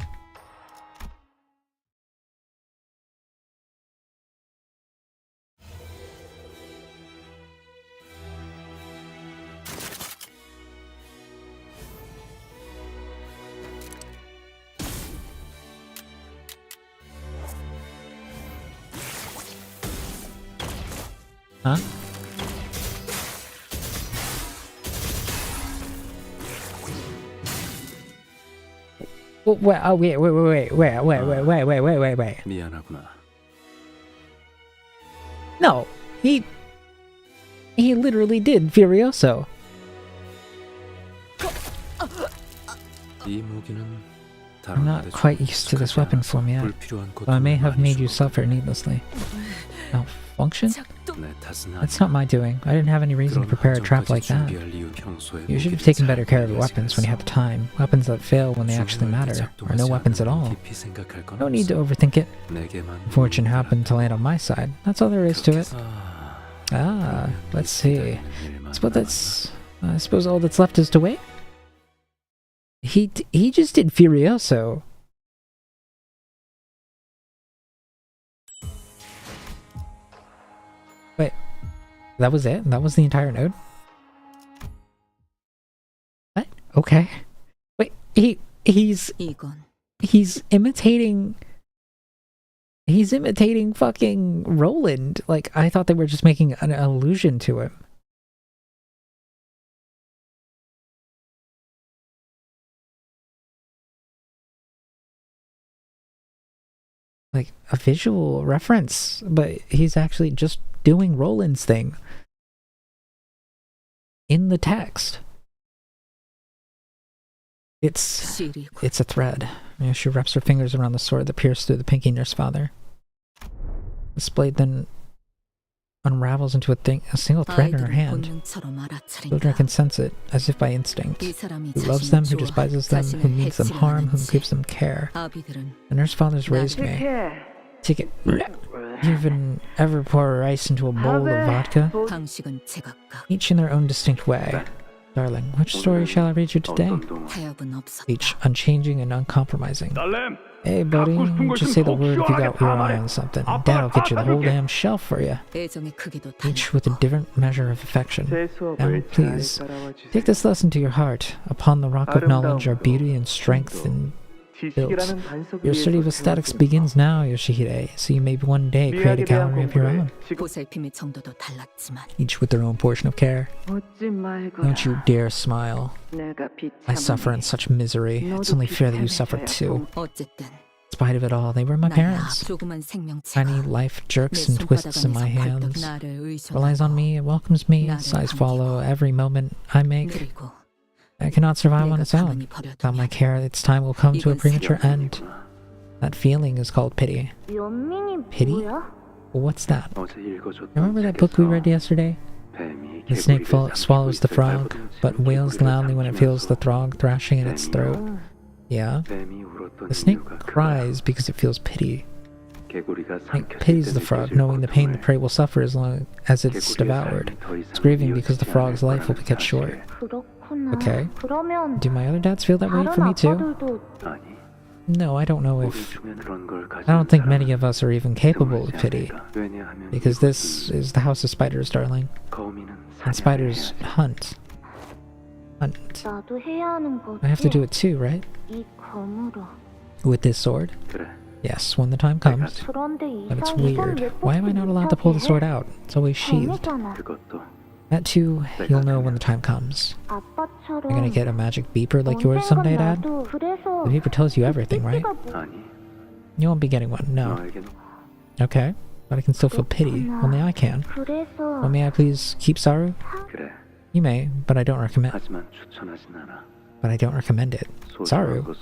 Huh? Wait, oh, wait. 미안하구나. No, he literally did Furioso. 이 무기는 I'm not quite used to this weapon form yet, 불필요한 so I may 고통을 have 많이 made you 주었고. suffer needlessly. Malfunction? 내 탓은 That's not my doing. I didn't have any reason to prepare a trap like that. You should have taken better care of your weapons when you had the time. Weapons that fail when they actually matter, or no weapons at all. No need to overthink it. Fortune happened to land on my side. That's all there is to it. Ah, let's see. I suppose all that's left is to wait? He just did Furioso. Wait, that was it? That was the entire node? What? Okay. Wait, he's imitating fucking Roland. Like, I thought they were just making an allusion to him. Like a visual reference, but he's actually just doing Roland's thing in the text. It's a thread. You know, she wraps her fingers around the sword that pierced through the pinky nurse father. This blade then unravels into a single thread in her hand. Children can sense it, as if by instinct. Who loves them, who despises them, who means them harm, who gives them care. The nurse father's raised me. Take it. You even ever pour rice into a bowl of vodka? Each in their own distinct way. Darling, which story shall I read you today? Each unchanging and uncompromising. Hey buddy, just say the word if you got your eye on something. Dad'll get you the whole damn shelf for you. Each with a different measure of affection. Now please, take this lesson to your heart. Upon the rock of knowledge are beauty and strength and built. Your study of aesthetics begins now, Yoshihide, so you may one day create a gallery of your own. Each with their own portion of care. Don't you dare smile. I suffer in such misery. It's only fair that you suffer too. In spite of it all, they were my parents. Tiny life jerks and twists in my hands. Relies on me, it welcomes me, sighs follow every moment I make. I cannot survive on its own. Without my care, its time will come to a premature end. That feeling is called pity. Pity? Well, what's that? Remember that book we read yesterday? The snake swallows the frog, but wails loudly when it feels the frog thrashing in its throat. Yeah? The snake cries because it feels pity. The snake pities the frog, knowing the pain the prey will suffer as long as it's devoured. It's grieving because the frog's life will be cut short. Okay. Do my other dads feel that way for me too? No, I don't know if... I don't think many of us are even capable of pity. Because this is the house of spiders, darling. And spiders hunt. Hunt. I have to do it too, right? With this sword? Yes, when the time comes. But it's weird. Why am I not allowed to pull the sword out? It's always sheathed. That too, you'll know when the time comes. You're gonna get a magic beeper like yours someday, Dad? The beeper tells you everything, right? You won't be getting one, no. Okay, but I can still feel pity. Only I can. Well, may I please keep Saru? You may, but I don't recommend it. Saru?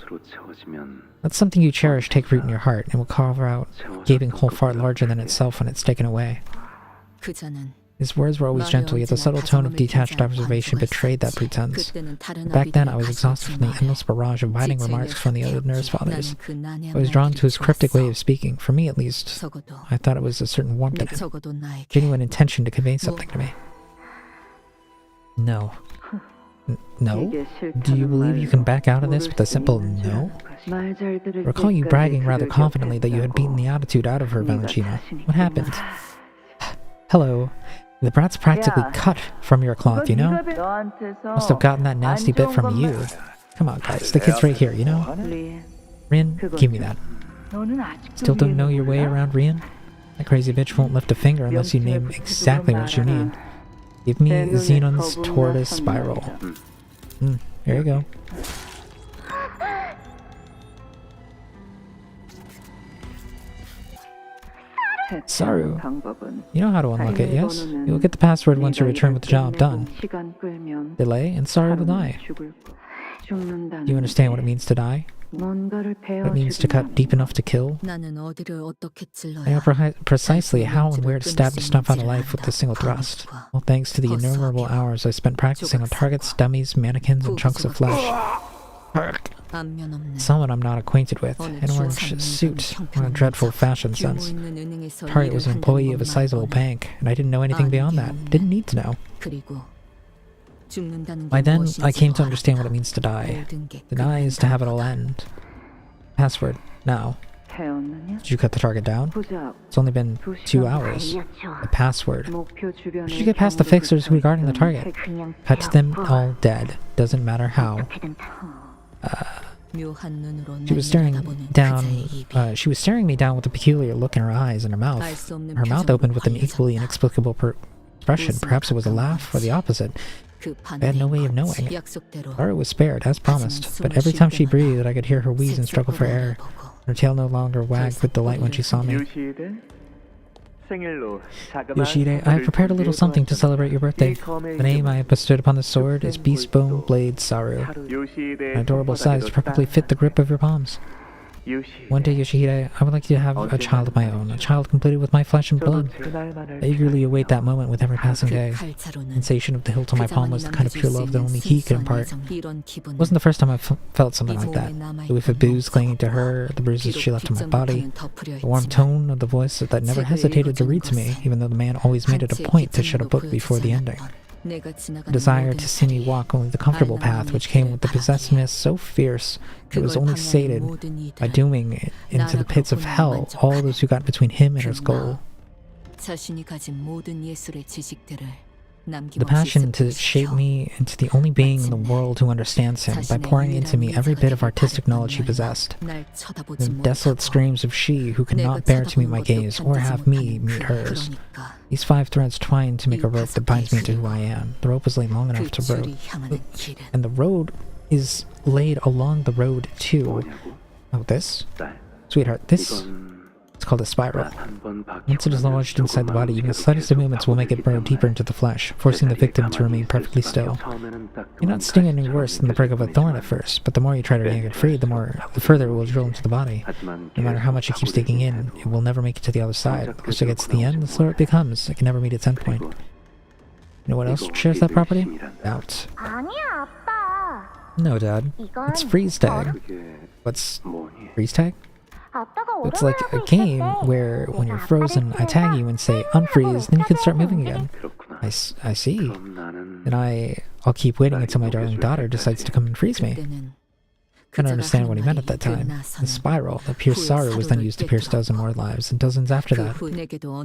Let something you cherish take root in your heart and will carve out a gaping hole far larger than itself when it's taken away. His words were always gentle, yet the subtle tone of detached observation betrayed that pretense. Back then, I was exhausted from the endless barrage of biting remarks from the other nurse fathers. I was drawn to his cryptic way of speaking. For me, at least, I thought it was a certain warmth in it, genuine intention to convey something to me. No. No? Do you believe you can back out of this with a simple no? I recall you bragging rather confidently that you had beaten the attitude out of her, Valentino. What happened? Hello. The brat's practically cut from your cloth, you know? Must have gotten that nasty bit from you. Come on, guys. The kid's right here, you know? Rin, give me that. Still don't know your way around Rian? That crazy bitch won't lift a finger unless you name exactly what you need. Give me Xenon's tortoise spiral. Here you go. Saru, you know how to unlock it, yes? You will get the password once you return with the job done. Delay, and Saru will die. Do you understand what it means to die? What it means to cut deep enough to kill? I know precisely how and where to stab the stuff out of life with a single thrust. Well, thanks to the innumerable hours I spent practicing on targets, dummies, mannequins, and chunks of flesh. Someone I'm not acquainted with, an orange suit, or a dreadful fashion sense. Target was an employee of a sizable bank, and I didn't know anything beyond that. Didn't need to know. By then, I came to understand what it means to die. To die is to have it all end. Password, now. Did you cut the target down? It's only been 2 hours. The password. Did you get past the fixers who were guarding the target? Cut them all dead. Doesn't matter how. She was staring me down with a peculiar look in her eyes and her mouth. Her mouth opened with an equally inexplicable expression. Perhaps it was a laugh or the opposite. I had no way of knowing. Laura was spared, as promised, but every time she breathed, I could hear her wheeze and struggle for air. Her tail no longer wagged with delight when she saw me. Yoshide, I have prepared a little something to celebrate your birthday. The name I have bestowed upon the sword is Beastbone Blade Saru. An adorable size to perfectly fit the grip of your palms. One day, Yoshihide, I would like to have a child of my own, a child completed with my flesh and blood. I eagerly await that moment with every passing day. The sensation of the hilt on my palm was the kind of pure love that only he could impart. It wasn't the first time I felt something like that. The whiff of booze clinging to her, the bruises she left on my body, the warm tone of the voice that never hesitated to read to me, even though the man always made it a point to shut a book before the ending. The desire to see me walk only the comfortable path which came with the possessiveness so fierce that it was only sated by dooming it into the pits of hell all those who got between him and his goal. The passion to shape me into the only being in the world who understands him by pouring into me every bit of artistic knowledge he possessed. The desolate screams of she who could not bear to meet my gaze or have me meet hers. These 5 threads twine to make a rope that binds me to who I am. The rope was laid long enough to rope. And the road is laid along the road too. Oh, this? Sweetheart, this... It's called a spiral. Once it is lodged inside the body, even the slightest of movements will make it burrow deeper into the flesh, forcing the victim to remain perfectly still. You're not stinging any worse than the prick of a thorn at first, but the more you try to yank it free, the further it will drill into the body. No matter how much it keeps digging in, it will never make it to the other side. The closer it gets to the end, the slower it becomes. It can never meet its endpoint. You know what else shares that property? Doubt. No, Dad. It's freeze tag. What's freeze tag? It's like a game where when you're frozen, I tag you and say unfreeze, then you can start moving again. I see. Then I'll keep waiting until my darling daughter decides to come and freeze me. I don't understand what he meant at that time. The spiral that pierced Saru was then used to pierce dozens more lives, and dozens after that.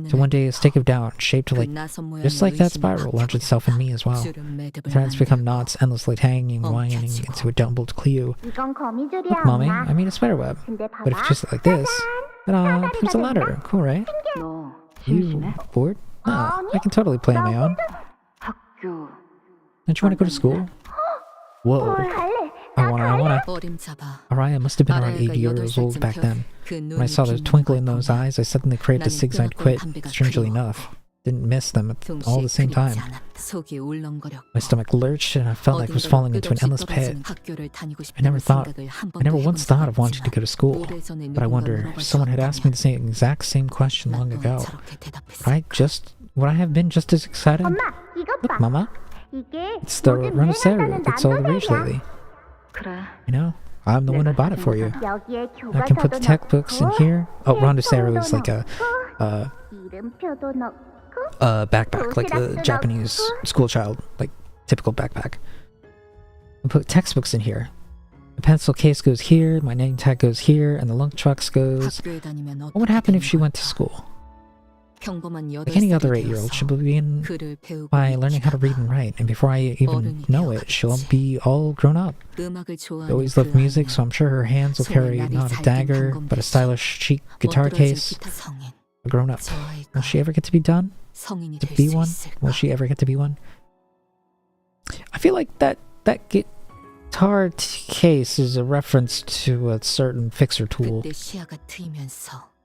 So one day a stake of doubt, shaped like just like that spiral, launched itself in me as well. The threads become knots endlessly hanging, winding into a doubled clue. Look, Mommy, I made a spider web. But if you twist it like this, ta-da, here's a ladder. Cool, right? You bored? No, I can totally play on my own. Don't you want to go to school? Whoa. I wanna. Araya must have been around 80 years old back then. When I saw the twinkle in those eyes, I suddenly craved a zigzag quit. Strangely enough, didn't miss them at all the same time. My stomach lurched and I felt like I was falling into an endless pit. I never once thought of wanting to go to school. But I wonder if someone had asked me the exact same question long ago. Would I just would I have been just as excited? Look, Mama. It's the run of Saru that's all the rage lately. You know, I'm the one who bought it for you. I can put the textbooks in here. Oh, Rondu Saru is like a backpack, like the Japanese school child, like typical backpack. I put textbooks in here. The pencil case goes here, my name tag goes here, and the lunchbox goes. What would happen if she went to school? Like any other 8-year-old, she'll begin by learning how to read and write, and before I even know it, she'll be all grown up. She always loved music, so I'm sure her hands will carry not a dagger, but a stylish, chic guitar case. A grown up. Will she ever get to be done? To be one? Will she ever get to be one? I feel like that guitar case is a reference to a certain fixer tool,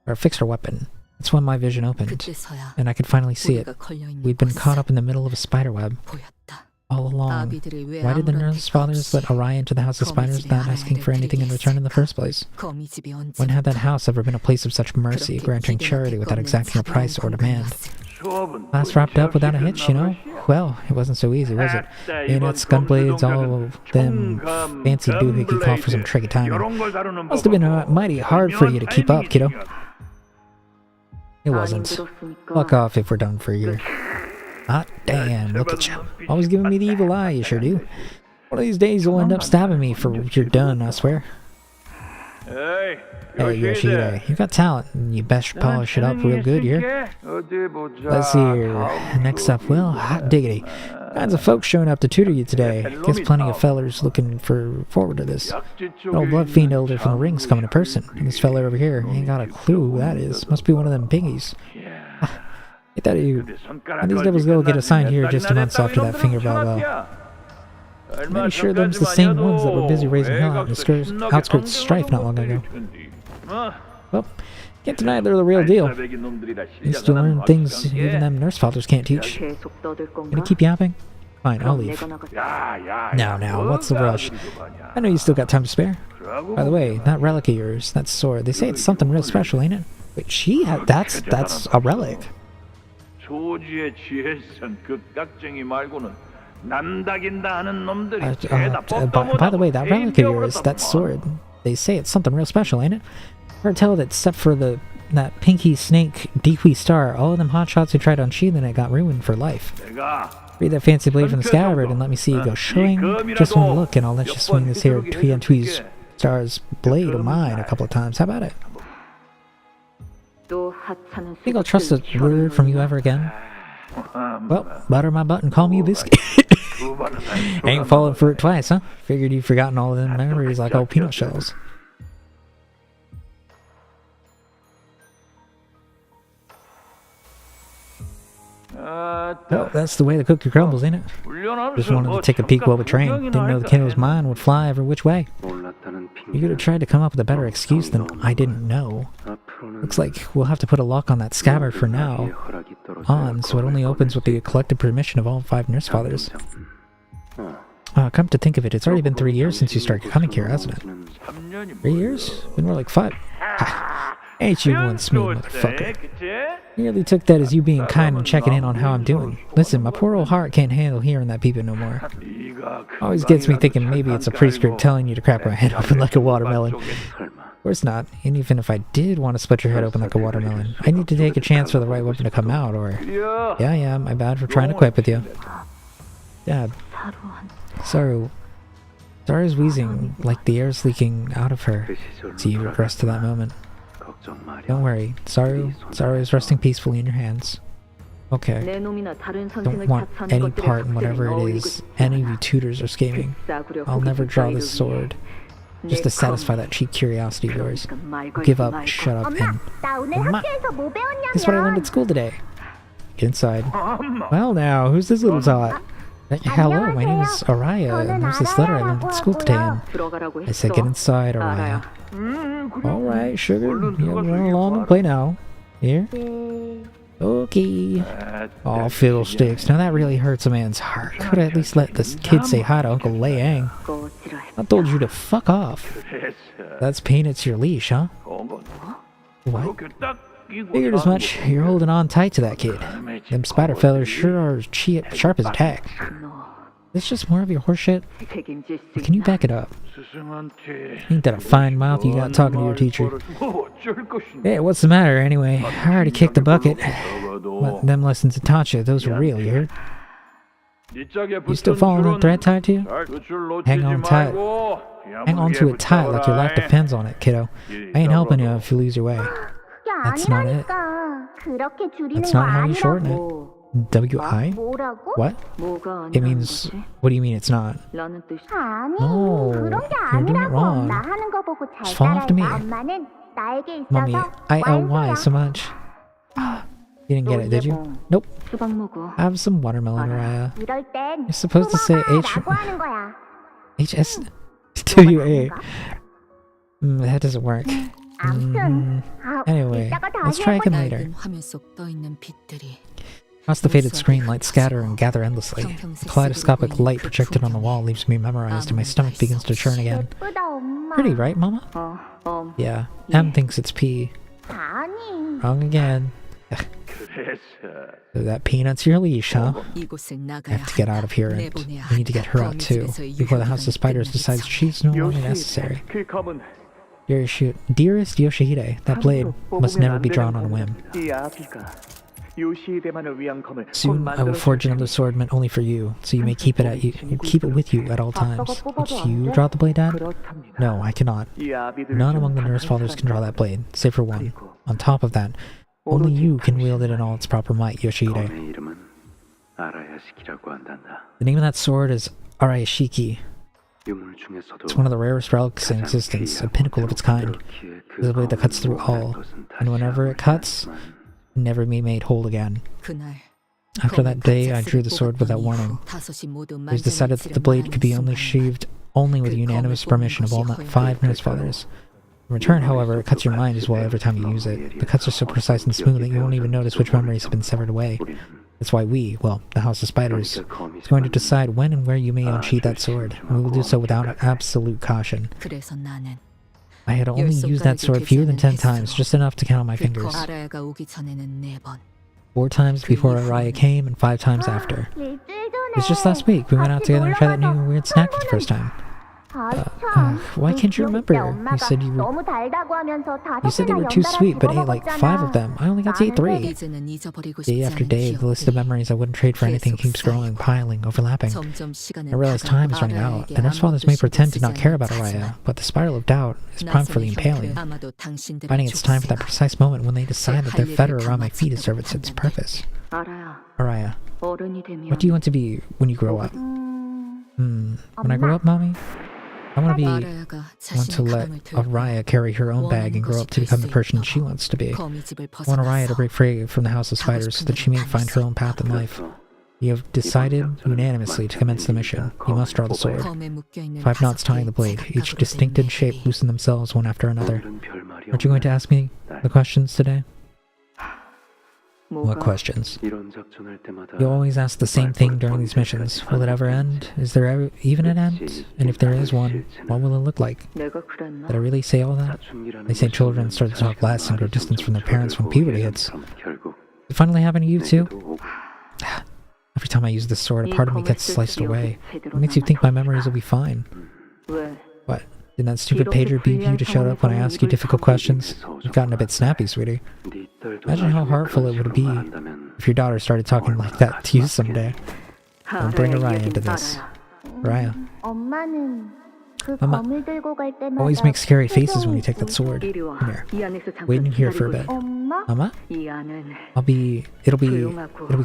or a fixer weapon. It's when my vision opened, and I could finally see it. We'd been caught up in the middle of a spider web all along. Why did the nurse fathers let Orion into the house of spiders without asking for anything in return in the first place? When had that house ever been a place of such mercy, granting charity without exacting a price or demand? Last wrapped up without a hitch, you know? Well, it wasn't so easy, was it? Bayonets, gunblades, all of them fancy doohickey call for some tricky timing. Must have been mighty hard for you to keep up, kiddo. It wasn't. Fuck off if we're done for a year. Hot damn, look at you. Always giving me the evil eye, you sure do. One of these days you'll end up stabbing me for you're done, I swear. Hey, Yoshida, you got talent, and you best polish it up real good here. Let's see here. Next up, well, hot diggity. Kinds of folks showing up to tutor you today. Guess plenty of fellers looking forward to this. An old blood fiend elder from the rings coming in person. And this fella over here, ain't got a clue who that is. Must be one of them piggies. Get that these devils go get assigned here just 2 months after that finger bow. I'm pretty sure them's the same ones that were busy raising hell out in the outskirts strife not long ago. Well, can't deny they're the real deal. Used to learn things even them nurse fathers can't teach. Gonna keep yapping? Fine, I'll leave. Now, what's the rush? I know you still got time to spare. By the way, that relic of yours, that sword, they say it's something real special, ain't it? Wait, she had that's a relic. By the way, that relic of yours, that sword, they say it's something real special, ain't it? Or tell that except for that pinky snake Dequee star, all of them hotshots who tried unsheathing it got ruined for life. Read that fancy blade from the scabbard and let me see you go showing. Just one look and I'll let you swing this here Twee's star's blade of mine a couple of times. How about it? Think I'll trust a word from you ever again? Well, butter my butt and call me biscuit. Ain't fallen for it twice, huh? Figured you've forgotten all of them memories like old peanut shells. Well, that's the way the cookie crumbles, ain't it? Just wanted to take a peek while we trained. Didn't know the kiddo's mind would fly every which way. You could have tried to come up with a better excuse than I didn't know. Looks like we'll have to put a lock on that scabbard for now on, so it only opens with the collective permission of all 5 nurse fathers. Come to think of it, it's already been 3 years since you started coming here, hasn't it? 3 years? Been more like 5. Ha! Ain't you one smooth motherfucker. Nearly took that as you being kind and checking in on how I'm doing. Listen, my poor old heart can't handle hearing that peeping no more. Always gets me thinking maybe it's a prescript telling you to crack my head open like a watermelon. Of course not, and even if I did want to split your head open like a watermelon, I need to take a chance for the right weapon to come out, or... Yeah, my bad for trying to quip with you. Dad. Saru's wheezing like the air's leaking out of her. See you regress to that moment. Don't worry, Saru is resting peacefully in your hands. Okay. Don't want any part in whatever it is any of you tutors are scheming. I'll never draw this sword. Just to satisfy that cheap curiosity of yours. Give up, shut up, and... Mama! That's what I learned at school today. Get inside. Well now, who's this little tot? Hello, my name is Araya, and there's this letter I learned at school today, and I said get inside, Araya. Alright, sugar, you run along and play now. Here? Okay. Oh, fiddlesticks. Now that really hurts a man's heart. Could I at least let this kid say hi to Uncle Liang? I told you to fuck off. That's pain, it's your leash, huh? What? Figured as much. You're holding on tight to that kid. Them spider fellers sure are sharp as a tack. It's just more of your horseshit. Or can you back it up? Ain't that a fine mouth you got talking to your teacher? Hey, what's the matter anyway? I already kicked the bucket. What, them lessons that taught you, those were real, you heard? You still following that thread tied to you? Hang on tight. Hang on to it tight like your life depends on it, kiddo. I ain't helping you if you lose your way. That's not it. That's not how you shorten it. W-I? What? It means... What do you mean it's not? No, you're doing it wrong. Just fall off to me. Mommy, I-L-Y so much. You didn't get it, did you? Nope. Have some watermelon, Araya. You're supposed to say H-S... W-A. That doesn't work. Anyway, let's try again later. Across the faded screen, lights scatter and gather endlessly. The kaleidoscopic light projected on the wall leaves me memorized and my stomach begins to churn again. Pretty, right, Mama? Yeah, M thinks it's P. Wrong again. So that peanut's your leash, huh? I have to get out of here, and we need to get her out too, before the House of Spiders decides she's no longer necessary. Dearest Yoshihide, that blade must never be drawn on a whim. Soon I will forge another sword meant only for you, so you may keep it with you at all times. Would you draw the blade, Dad? No, I cannot. None among the nurse fathers can draw that blade, save for one. On top of that, only you can wield it in all its proper might, Yoshihide. The name of that sword is Arayashiki. It's one of the rarest relics in existence, a pinnacle of its kind. It is a blade that cuts through all, and whenever it cuts, never be made whole again. After that day, I drew the sword without warning. It was decided that the blade could be sheathed only with the unanimous permission of all 5 nurse fathers. In return, however, it cuts your mind as well every time you use it. The cuts are so precise and smooth that you won't even notice which memories have been severed away. That's why we, well, the House of Spiders, is going to decide when and where you may unsheath that sword, and we will do so without absolute caution. I had only used that sword fewer than 10 times, just enough to count on my fingers. 4 times before Araya came, and 5 times after. It was just last week, we went out together and tried that new weird snack for the first time. Why can't you remember? You said they were too sweet, but ate like 5 of them. I only got to eat 3. Day after day, the list of memories I wouldn't trade for anything keeps growing, piling, overlapping. I realize time is running out. The nurse fathers may pretend to not care about Araya, but the spiral of doubt is primed for the impaling. Finding it's time for that precise moment when they decide that their fetter around my feet has served its purpose. Araya, what do you want to be when you grow up? When I grow up, Mommy? I want to let Araya carry her own bag and grow up to become the person she wants to be. I want Araya to break free from the House of Spiders so that she may find her own path in life. You have decided unanimously to commence the mission. You must draw the sword. 5 knots tying the blade, each distinct in shape loosen themselves one after another. Aren't you going to ask me the questions today? What questions? You always ask the same thing during these missions. Will it ever end? Is there ever even an end? And if there is one, what will it look like? Did I really say all that? They say children start to talk less and grow distant from their parents when puberty hits. Did it finally happen to you too? Every time I use this sword, a part of me gets sliced away. It makes you think my memories will be fine. What? Did that stupid pager beep you to shut up when I ask you difficult questions? You've gotten a bit snappy, sweetie. Imagine how hurtful it would be if your daughter started talking like that to you someday. Don't bring Araya into this. Araya. Mama always makes scary faces when you take that sword. Come here. Wait in here for a bit. Mama? It'll be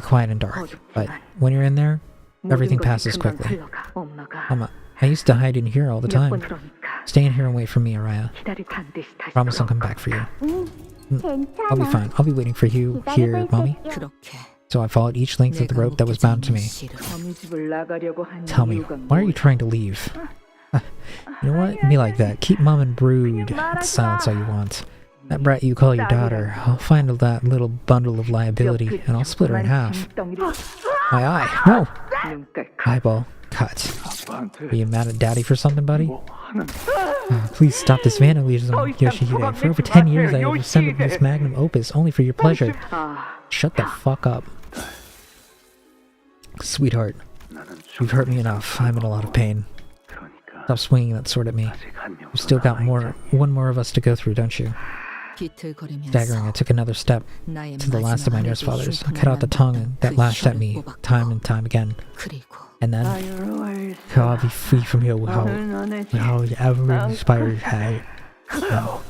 quiet and dark, but when you're in there, everything passes quickly. Mama, I used to hide in here all the time. Stay in here and wait for me, Araya. Promise I'll come back for you. I'll be fine. I'll be waiting for you here, Mommy. So I followed each length of the rope that was bound to me. Tell me, why are you trying to leave? You know what? Be like that. Keep Mom and brood the silence all you want. That brat you call your daughter, I'll find that little bundle of liability, and I'll split her in half. My eye! No! Eyeball. Cut. Are you mad at Daddy for something, buddy? 뭐 하는 Please stop this vandalism, Yoshihide. For over 10 years I have assembled this magnum opus only for your pleasure. Shut the fuck up. Sweetheart, you've hurt me enough. I'm in a lot of pain. Stop swinging that sword at me. You've still got one more of us to go through, don't you? Staggering, I took another step to the last of my nurse fathers. I cut out the tongue that lashed at me time and time again. And then, I'll be free from you how you ever inspired her. No.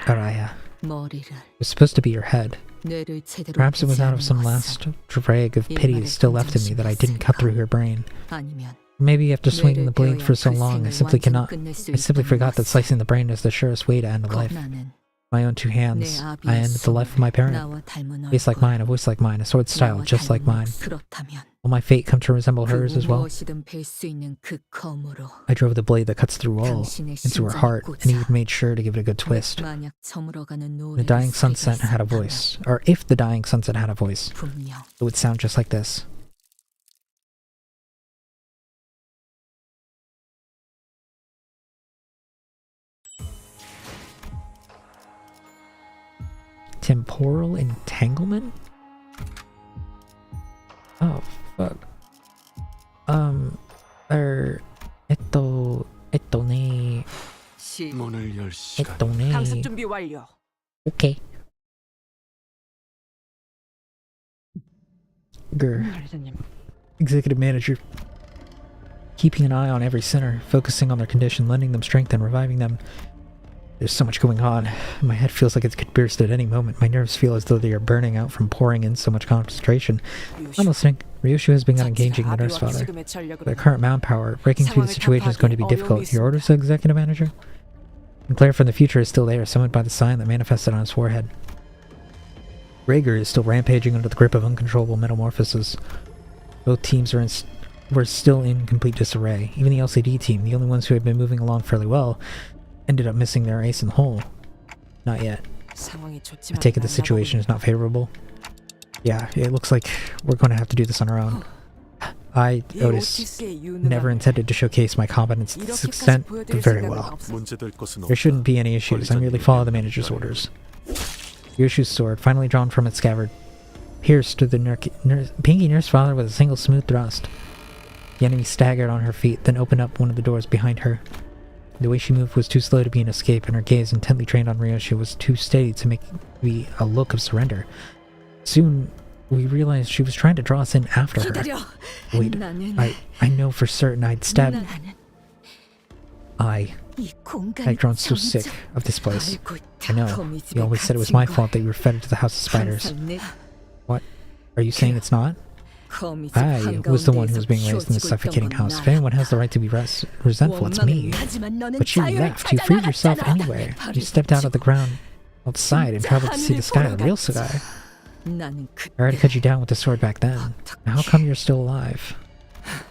Araya. It was supposed to be your head. Perhaps it was out of some last drag of pity still left in me that I didn't cut through her brain. Maybe after swinging the blade for so long, I simply forgot that slicing the brain is the surest way to end a life. My own two hands, I ended the life of my parent. Face like mine, a voice like mine, a sword style just like mine. Will my fate come to resemble hers as well? I drove the blade that cuts through all, into her heart, and even made sure to give it a good twist. The dying sunset had a voice, or if the dying sunset had a voice, it would sound just like this. Temporal entanglement? Oh, fuck. 문을 열 시간. 강습 준비 완료. Okay. Grr. Executive manager. Keeping an eye on every sinner, focusing on their condition, lending them strength and reviving them. There's so much going on. My head feels like it could burst at any moment. My nerves feel as though they are burning out from pouring in so much concentration. I'm listening. Ryoshu has begun engaging the nurse father. With their current manpower, breaking through the situation is going to be difficult. Your orders, executive manager? Claire from the future is still there, summoned by the sign that manifested on his forehead. Rager is still rampaging under the grip of uncontrollable metamorphoses. Both teams were still in complete disarray. Even the LCD team, the only ones who had been moving along fairly well, ended up missing their ace in the hole. Not yet. I take it the situation is not favorable. Yeah, it looks like we're going to have to do this on our own. I, Otis, never intended to showcase my competence to this extent, but very well. There shouldn't be any issues. I merely follow the manager's orders. Yoshu's sword, finally drawn from its scabbard, pierced through the pinky nurse father with a single smooth thrust. The enemy staggered on her feet, then opened up one of the doors behind her. The way she moved was too slow to be an escape, and her gaze, intently trained on Ryoshu, was too steady to make me a look of surrender. Soon, we realized she was trying to draw us in after her. Wait, I know for certain I'd stabbed... I'd grown so sick of this place. I know, you always said it was my fault that you were fed to the House of Spiders. What? Are you saying it's not? I was the one who was being raised in this suffocating house. If anyone has the right to be resentful, it's me. But you left. You freed yourself anyway. You stepped out of the ground outside and traveled to see the sky, the real sky. I already cut you down with the sword back then. Now how come you're still alive? Are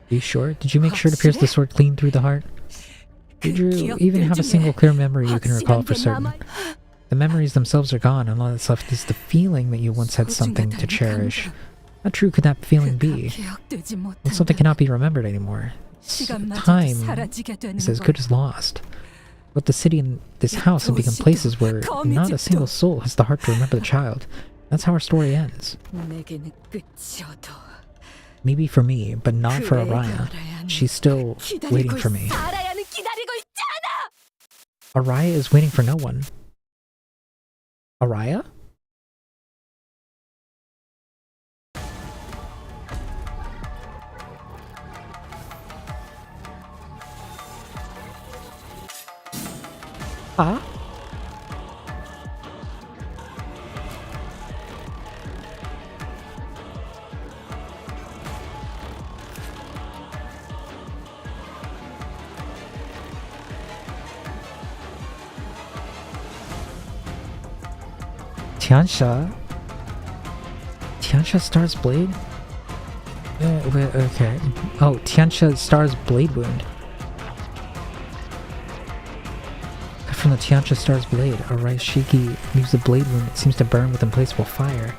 you sure? Did you make sure to pierce the sword clean through the heart? Did you even have a single clear memory you can recall for certain? The memories themselves are gone, and all that's left is the feeling that you once had something to cherish. How true could that feeling be? When something cannot be remembered anymore. Time is as good as lost. But the city and this house have become places where not a single soul has the heart to remember the child. That's how our story ends. Maybe for me, but not for Araya. She's still waiting for me. Araya is waiting for no one. Araya? Huh? Tiansha Star's Blade? Okay. Oh, Tiansha Star's Blade Wound. From the Tiansha Star's blade, Araishiki leaves the blade wound that seems to burn with implacable fire.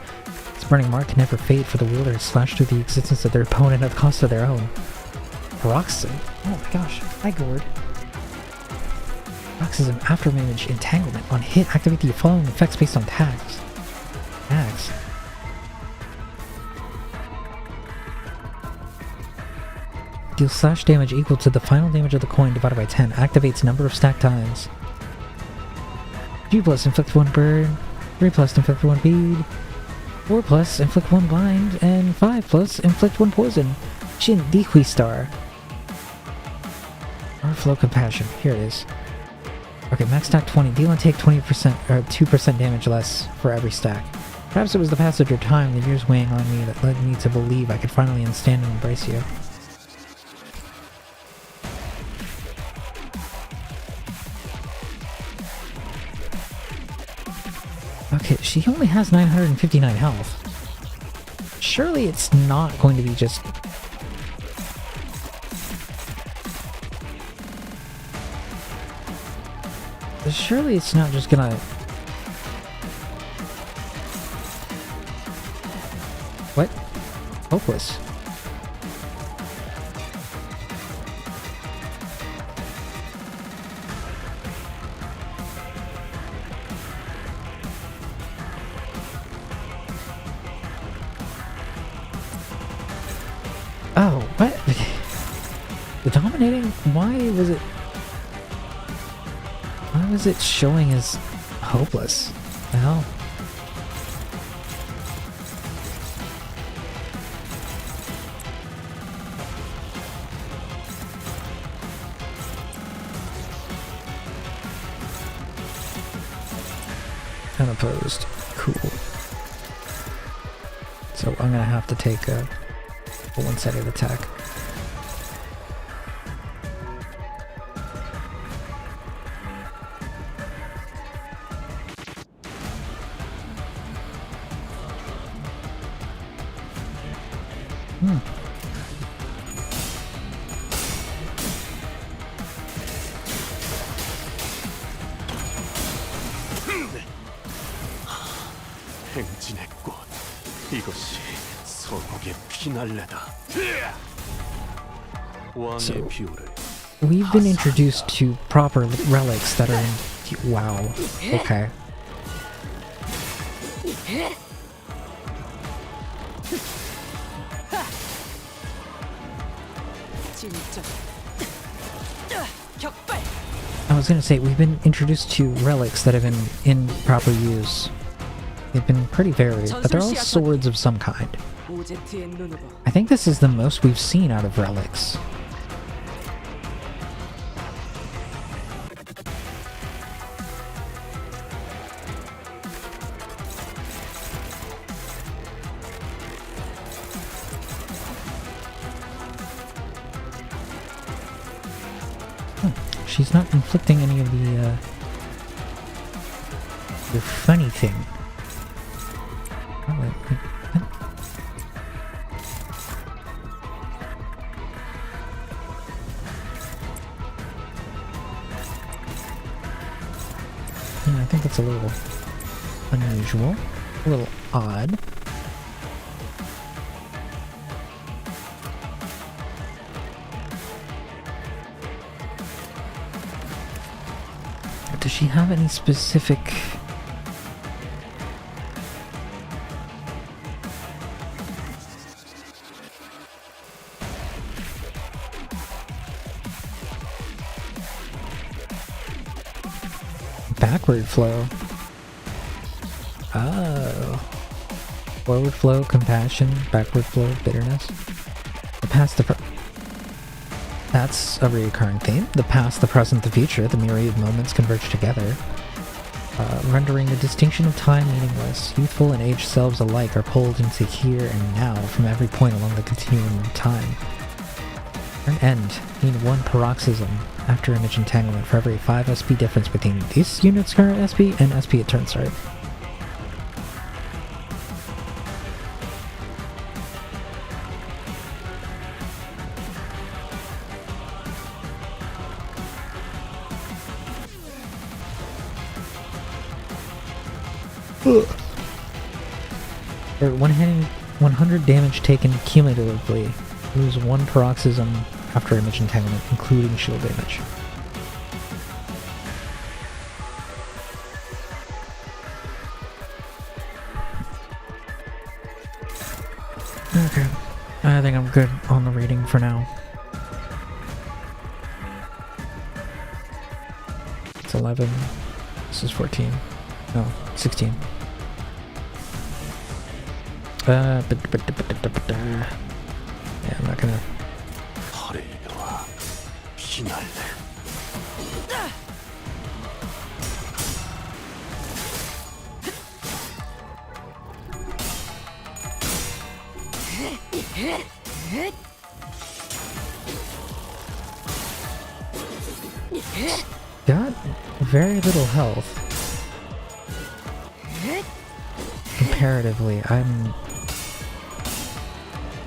Its burning mark can never fade, for the wielder has slashed through the existence of their opponent at the cost of their own. Paroxysm? Oh my gosh. Hi, Gord. Paroxysm after image entanglement. On hit, activate the following effects based on tags. Tags. Deals slash damage equal to the final damage of the coin divided by 10. Activates number of stack times. 2 plus inflict 1 burn. 3 plus inflict 1 bead. 4 plus inflict 1 bind. And 5 plus inflict 1 poison. Shin Dequi Star. Overflow Compassion. Here it is. Okay, max stack 20. Deal and take 20% or 2% damage less for every stack. Perhaps it was the passage of time, the years weighing on me, that led me to believe I could finally understand and embrace you. Okay, she only has 959 health. Surely it's not going to be just... Surely it's not just gonna... What? Hopeless. Oh, what? The dominating? Why was it... Why was it showing as hopeless? The hell? Unopposed. Cool. So I'm gonna have to take a one-sided attack. 행진의 꽃, 이것이 서곡의 피날레다. 왕의 비호를. We've been introduced to proper relics that are in... Wow. Okay. I was gonna say, we've been introduced to relics that have been in proper use. They've been pretty varied, but they're all swords of some kind. I think this is the most we've seen out of relics. She's not inflicting any of the funny thing. Oh, wait. Yeah, I think that's a little unusual, a little odd. Does she have any specific... backward flow? Oh. Forward flow, compassion, backward flow, bitterness. The past, that's a recurring theme. The past, the present, the future, the myriad moments converge together, rendering the distinction of time meaningless. Youthful and aged selves alike are pulled into here and now from every point along the continuum of time. An end, mean one paroxysm after image entanglement for every 5 SP difference between this unit's current SP and SP at turn start. Or 100 damage taken cumulatively. Lose 1 paroxysm after image entanglement, including shield damage. Okay. I think I'm good on the reading for now. It's 11. This is 14. No, 16. Yeah, I'm not gonna... 퍼레이드와 피날레. Got very little health. Comparatively, I'm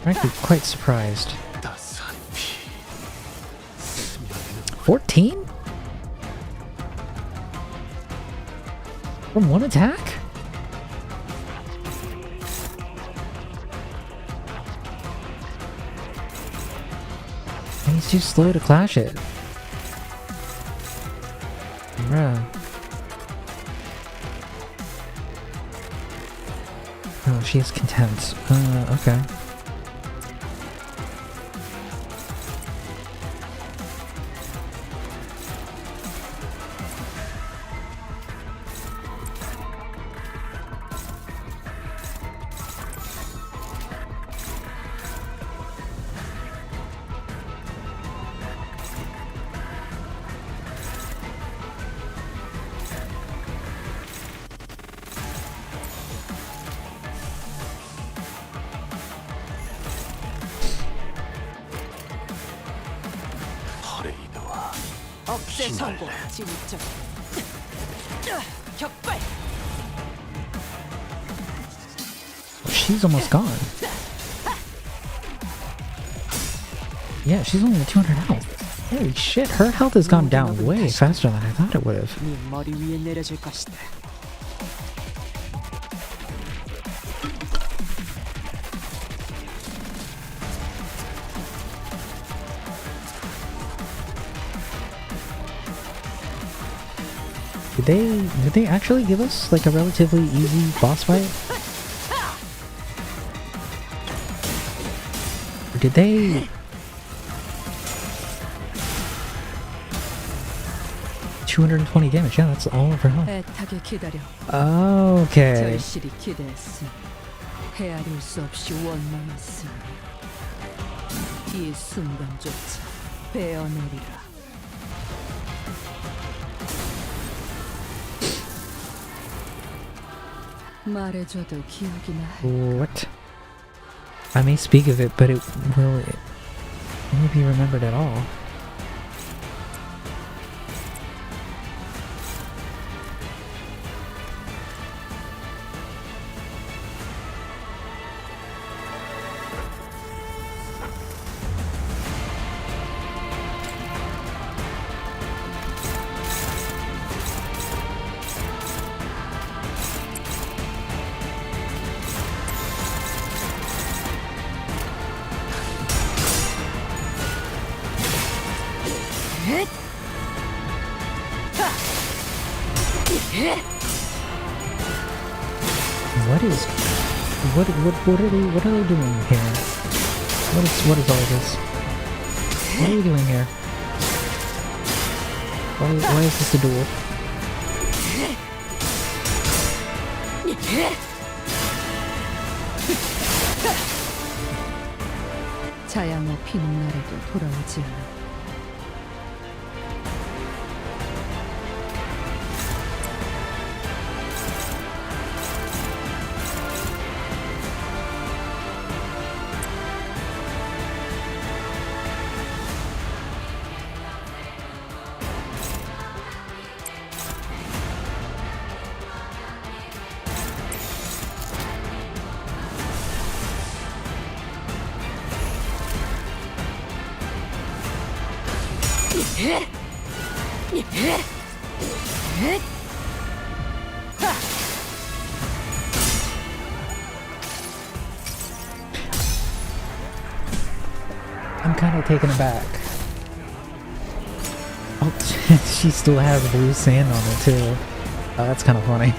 frankly quite surprised. 따스한 피. 14? From 1 attack? And he's too slow to clash it. Bruh. Oh, she has contempt. Okay. 퍼레이드와 억제 성공. 진입적. 격발. She's almost gone. Yeah, she's only at 200 health. Holy shit, her health has gone down way faster than I thought it would have. 네 머리 위에 내려질 것이다. Did they actually give us like a relatively easy boss fight? Or did they? $220 damage, yeah, that's all of her health. 애타게 기다려. Okay. 절실히 기대했으니 헤아릴 수 없이 원망했으니 이 순간조차 베어내리라. 말해줘도 기억이 나. What? I may speak of it, but it will only be remembered at all. What are they doing here? What is all this? What are we doing here? Why is this a duel? 자양어 피는 날에도 돌아오지 않아. I'm kind of taken aback. Oh, she still has blue sand on it too. Oh, that's kind of funny.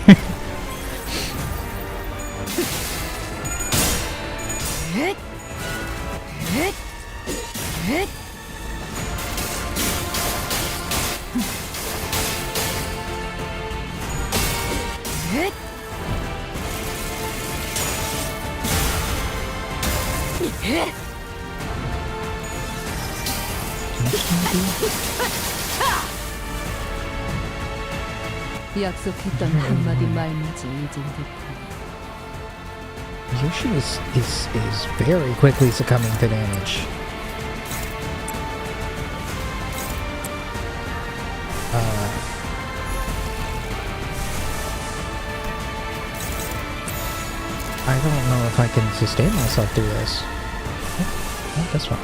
약속했던 한마디 말맞이 이젠 됐고. Yoshi is very quickly succumbing to damage. I don't know if I can sustain myself through this. Oh, this one.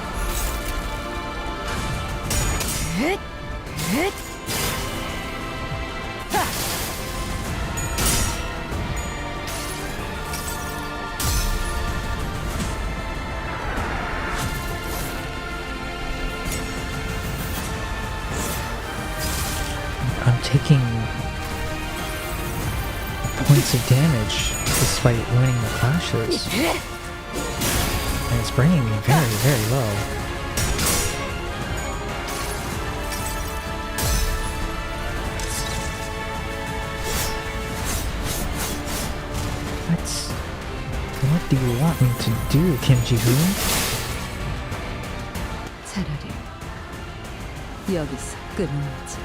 I'm taking points of damage despite winning the clashes. And it's bringing me very, very low. What do you want me to do, Kim-ji-hoon? 차라리 여기서 끝내자.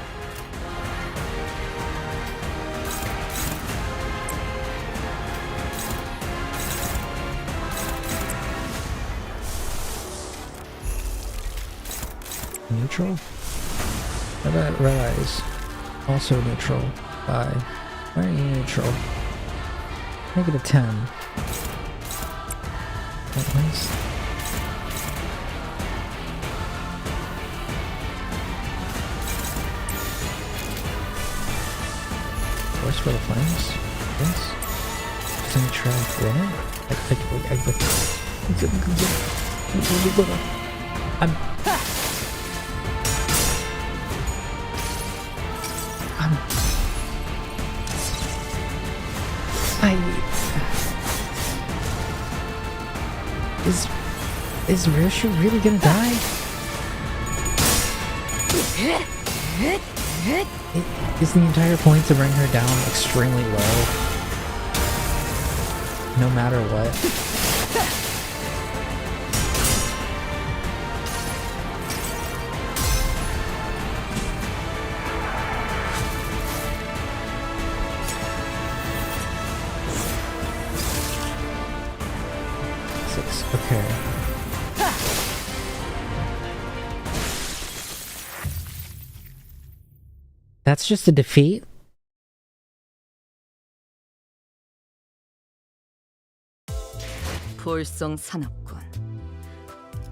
Neutral? How about Red Eyes? Also neutral. Why are you neutral? -10. That nice. Force for the flames? Yes. Doesn't try running? Is Rishu really gonna die? Is the entire point to bring her down extremely low? No matter what? Okay. That's just a defeat? 볼성 산업군.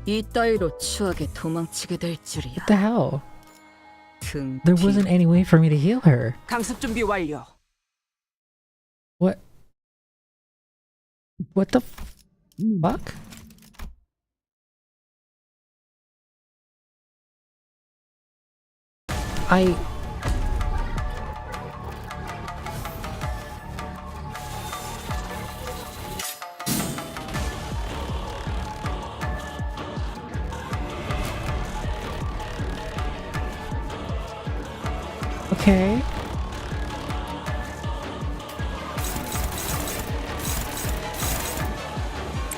이 따위로 추하게 도망치게 될 줄이야. What the hell? 등 There wasn't any way for me to heal her. 강습 준비 완료. What the fuck? Okay.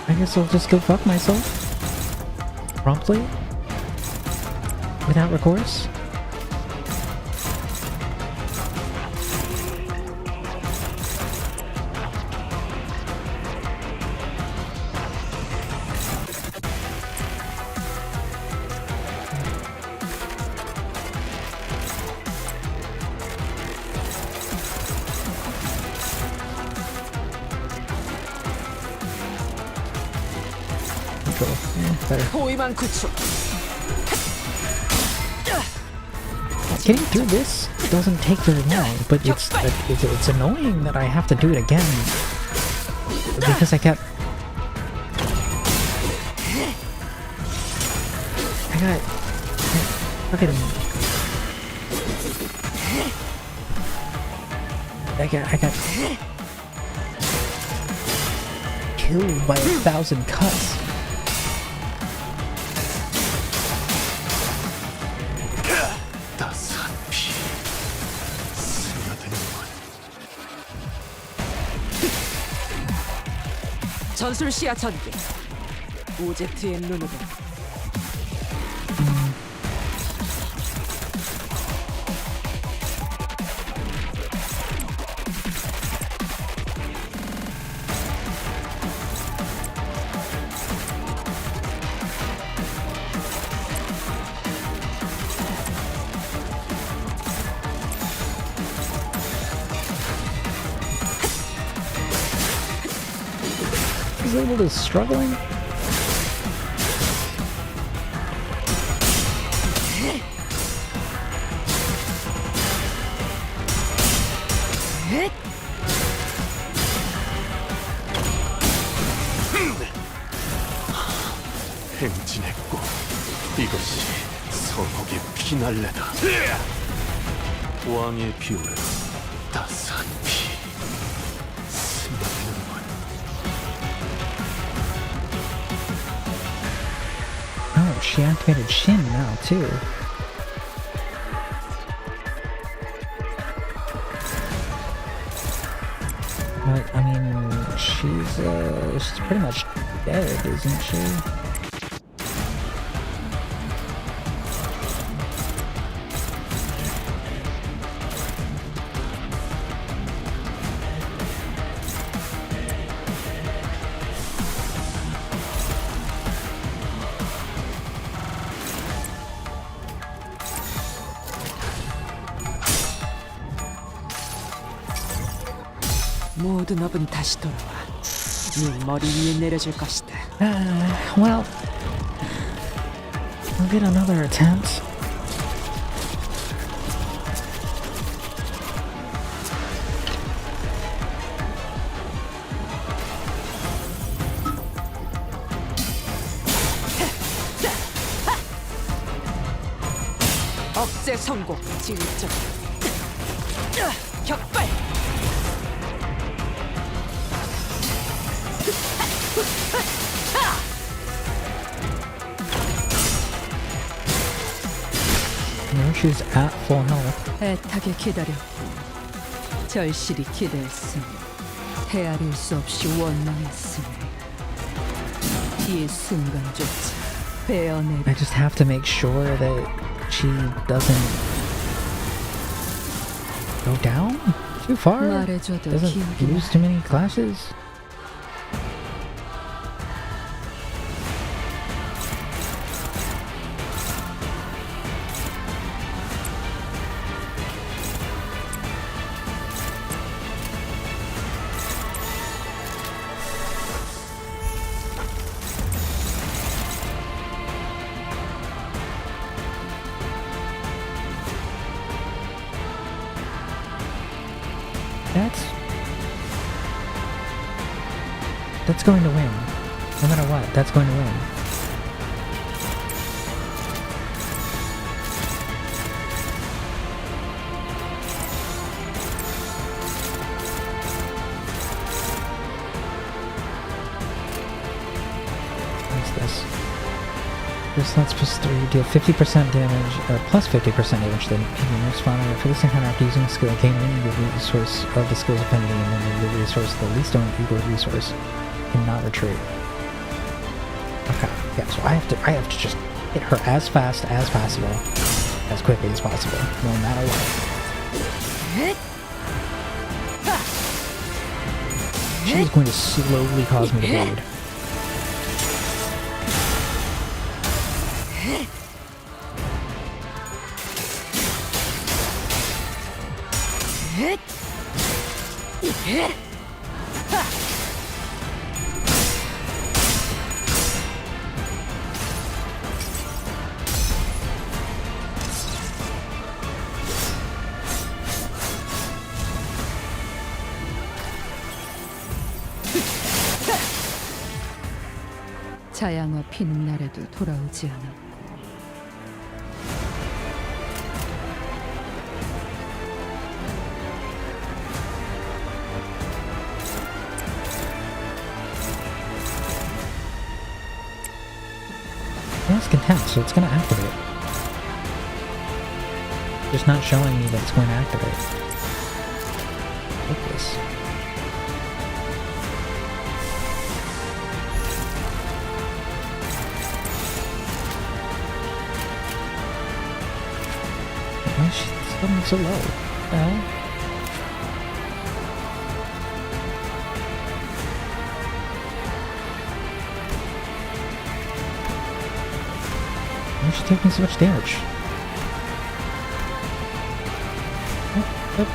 I guess I'll just go fuck myself. Promptly. Without recourse. Better. 호위만 구축. Getting through this doesn't take very long, but it's annoying that I have to do it again because I kept. got fucking. I got killed by 1,000 cuts. 따스한 피 스며드는군. 전술 시야 전개. 오제트의 눈으로. Is able to struggling? 행진했고 이것이 서곡의 피날레다. 왕의 비율은 따스한 피 스며드는군. Oh, she activated Shin now too. But I mean, she's pretty much dead, isn't she? 모든 업은 다시 돌아와. 네 머리 위에 내려질 것이다. Well, we'll get another attempt. 억제 성공. 질적. 격발. No, she's at full health. 애타게 기다렸고 절실히 기대했으니 헤아릴 수 없이 원망했으니 이 순간조차 베어내. I just have to make sure that she doesn't go down too far. 말해줘도 Doesn't 기억이 lose too many classes. That's going to win. No matter what, that's going to win. What's this? This lets +3 deal 50% damage, or plus 50% damage to the enemy spawner. For this encounter, after using a skill, gain one equal resource of the skill's affinity, and then the resource, the least equal resource, and not retreat. Okay, yeah, so I have to just hit her as fast as possible, as quickly as possible, no matter what. She's going to slowly cause me to bleed. 자양어 피는 날에도 돌아오지 않았고 has contempt, so it's gonna activate. Just not showing me that it's going to activate. Hopeless. Why is she suddenly so low? What the hell? Why is she taking so much damage? Oh.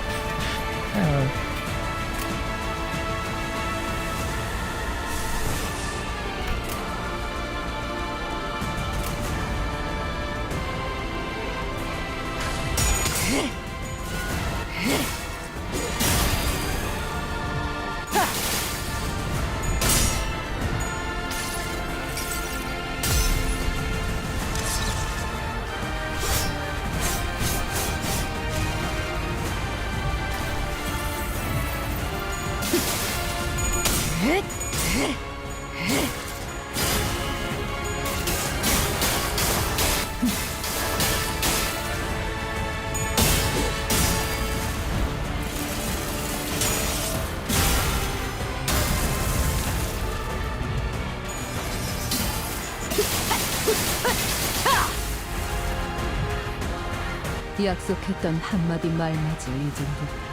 약속했던 한마디 말마저 잊은 듯한.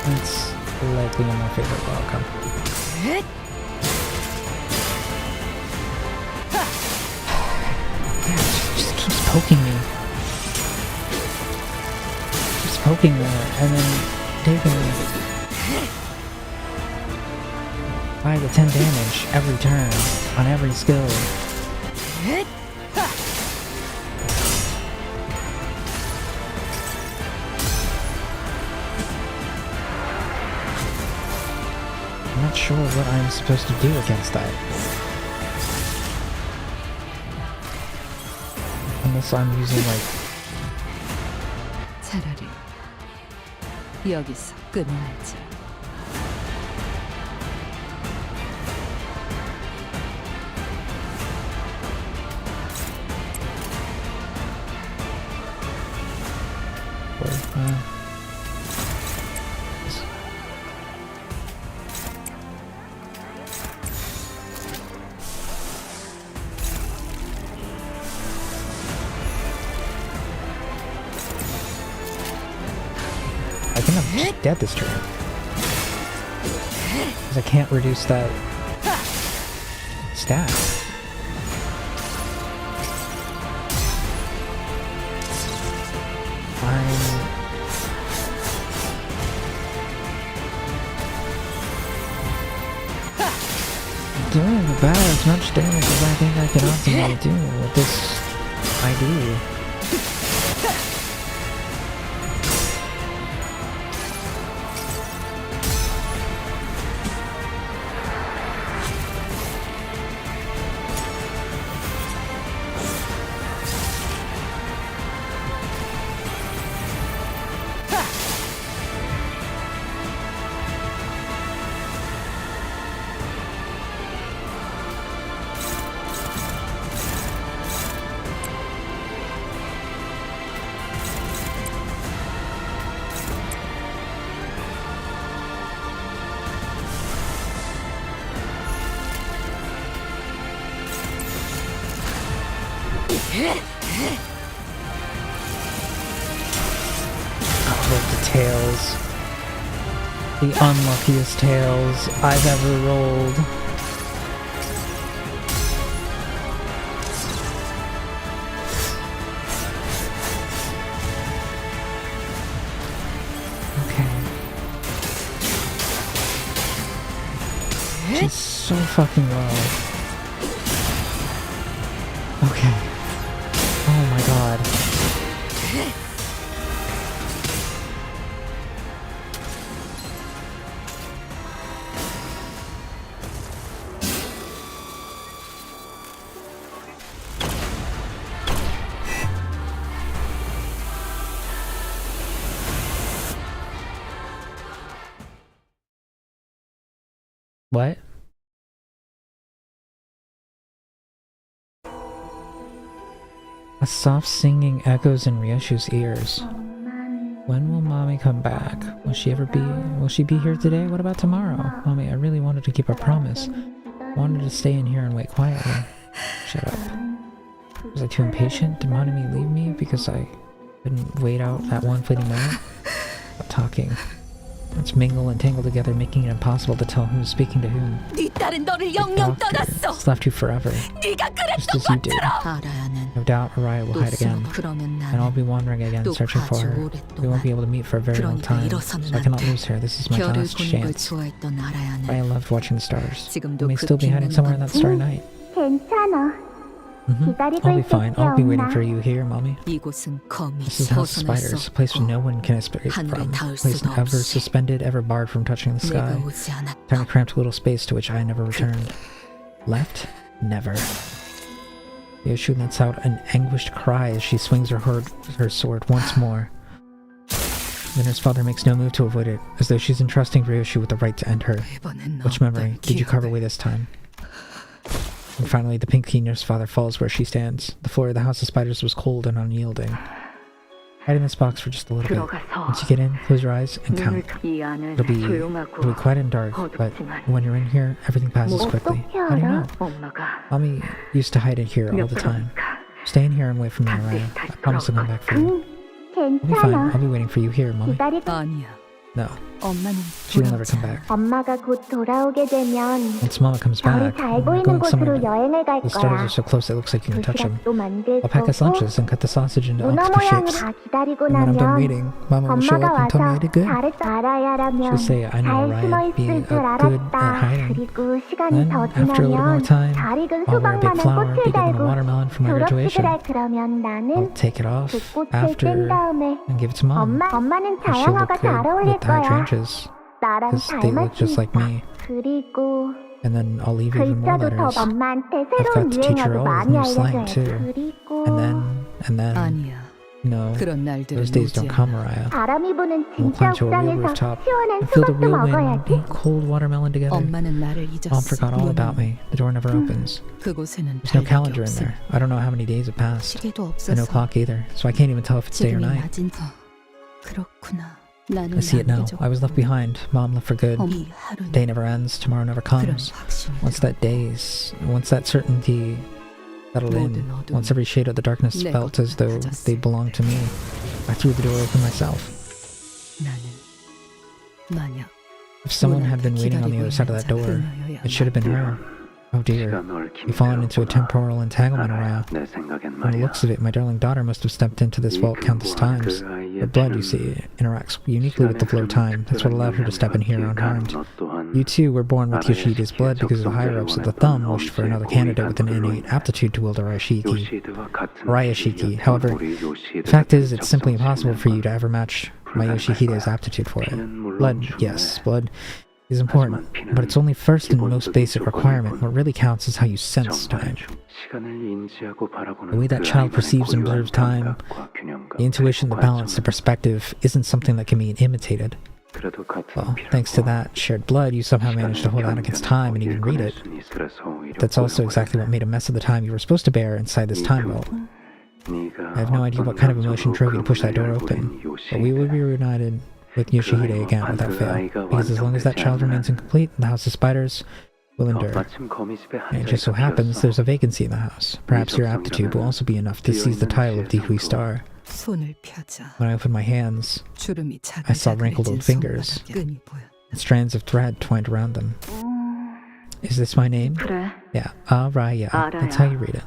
That's likely my favorite outcome. Just keeps poking me. Just poking there and then taking 5 to 10 damage every turn on every skill. I'm not sure what I'm supposed to do against that. Unless I'm using like... 차라리 여기서 끝내자. I think I'm just dead this turn. Because I can't reduce that stat. I'm doing about as much damage as I think I can optimally do with this ID. Oh, the tails. The unluckiest tails I've ever rolled. She's so fucking low. Okay. Oh my god. What? A soft singing echoes in Ryoshu's ears. When will Mommy come back? Will she be here today? What about tomorrow? Mommy, I really wanted to keep our promise. I wanted to stay in here and wait quietly. Shut up. Was I too impatient? Did Mommy leave me because I couldn't wait out that one fleeting moment? Stop talking. Let's mingle and tangle together, making it impossible to tell who's speaking to whom. It's left you forever, just as you did. No doubt Araya will hide again, and I'll be wandering again, searching for her. We won't be able to meet for a very long time, so I cannot lose her. This is my last chance. I loved watching the stars. I may still be hiding somewhere in that starry night. I'll be fine. I'll be waiting for you here, Mommy. This is House of Spiders, a place where no one can escape from. A place never suspended, ever barred from touching the sky. Tiny cramped little space to which I never returned. Left? Never. Ryoshu lets out an anguished cry as she swings her sword once more. Then his father makes no move to avoid it, as though she's entrusting Ryoshu with the right to end her. Which memory did you carve away this time? And finally, the pink nurse father falls where she stands. The floor of the House of Spiders was cold and unyielding. Hide in this box for just a little bit. Once you get in, close your eyes and count. It'll be quiet and dark, but when you're in here, everything passes quickly. How do you know? Mommy used to hide in here all the time. Stay in here and wait for me, Araya. I promise I'll come back for you. I'll be fine. I'll be waiting for you here, Mommy. No. She will never come back. Once Mama comes back, we're going somewhere. The stars are so close it looks like you can touch them. I'll pack us lunches and cut the sausage into octopus shapes. And when I'm done reading, Mama will show up and tell me I did good. She'll say I know Ryan be good at hiding. Then, after a little more time, I'll wear a big flower, be given a watermelon for my graduation. I'll take it off after and give it to Mom. And she'll look good with the hydrangeas, because they look just like me. And then I'll leave even more letters. I've got to teach her all with new slang too. And then, no, those days don't come, Araya. We'll climb to a real rooftop and feel the real wind, eat cold watermelon together. Mom forgot all about me. The door never opens. There's no calendar in there. I don't know how many days have passed. And no clock either, so I can't even tell if it's day or night. I see it now. I was left behind. Mom left for good. Day never ends. Tomorrow never comes. Once that certainty settled in, once every shade of the darkness felt as though they belonged to me, I threw the door open myself. If someone had been waiting on the other side of that door, it should have been her. Oh dear, you've fallen into a temporal entanglement, Araya. From the looks of it, my darling daughter must have stepped into this vault countless times. Her blood, you see, interacts uniquely with the flow of time. That's what allowed her to step in here unharmed. You too were born with Yoshida's blood because the higher-ups of the Thumb wished for another candidate with an innate aptitude to wield Araya-shiki. However, the fact is, it's simply impossible for you to ever match my Yoshihide's aptitude for it. Blood, yes, blood is important, but it's only first and most basic requirement. What really counts is how you sense time. The way that child perceives and observes time, the intuition, the balance, the perspective, isn't something that can be imitated. Well, thanks to that shared blood, you somehow managed to hold out against time and even read it. That's also exactly what made a mess of the time you were supposed to bear inside this time vault. I have no idea what kind of emotion drove you to push that door open, but we will be reunited with Yoshihide again without fail, because as long as that child remains incomplete, the House of Spiders Willender. 마침 거미 집에 And it just so happens there's a vacancy in the house. Perhaps your aptitude will also be enough to seize the title of the Hui Star. 손을 펴자. When I opened my hands, 주름이 I saw wrinkled old fingers 끈이 보였다. and strands of thread twined around them. Is this my name? 그래. Yeah, Araya. That's how you read it.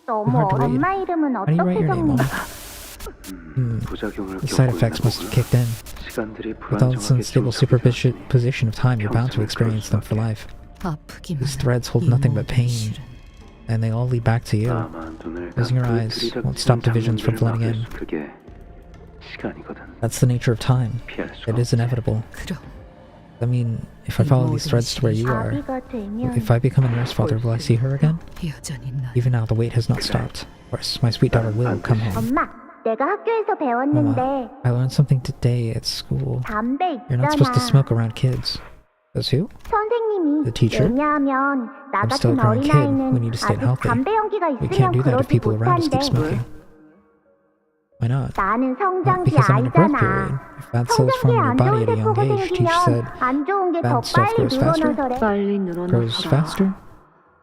너무 hard to read. 엄마 이름은 How do you write 어떻게 your name, 적는 Mom? 부작용을 The side 겪고 effects 있는 must have 거고 kicked in. 시간들이 With all its 불안정하게 unstable superposition of time, you're bound to experience them for life. 아프기만 These threads hold nothing but pain, and they all lead back to you. 나만 눈을 Closing your 감고 eyes 들이닥치는 won't stop divisions from 장면들을 flooding in. 막을 수- 그게 시간이거든. That's the nature of time. 피할 수가 It is 없지. inevitable. 그럼 I mean, if I follow these threads to where you are, 아비가 되면 if I become a nurse father, will I see her again? 여전히 난 Even now, the wait has not stopped. Of course, my sweet daughter will come home. 엄마, 내가 학교에서 Mama, 배웠는데 I learned something today at school. 담배 You're not supposed to 있잖아. smoke around kids. Says who? 선생님이 The teacher? 왜냐하면 나 I'm still a 같은 growing kid. We 어린아이는 need to stay 아직 healthy. 담배 연기가 We 있으면 can't do that if 그러지 people around us keep 못한대. smoking. Why not? 나는 Well, 성장기 because I'm in a growth period. 아이잖아. If bad cells form in 성장기에 your 안 body 좋은 at a young 세포가 age, teacher said 생기면 안 좋은 게 더 bad stuff 빨리 grows faster? 늘어나서래. 빨리 grows faster?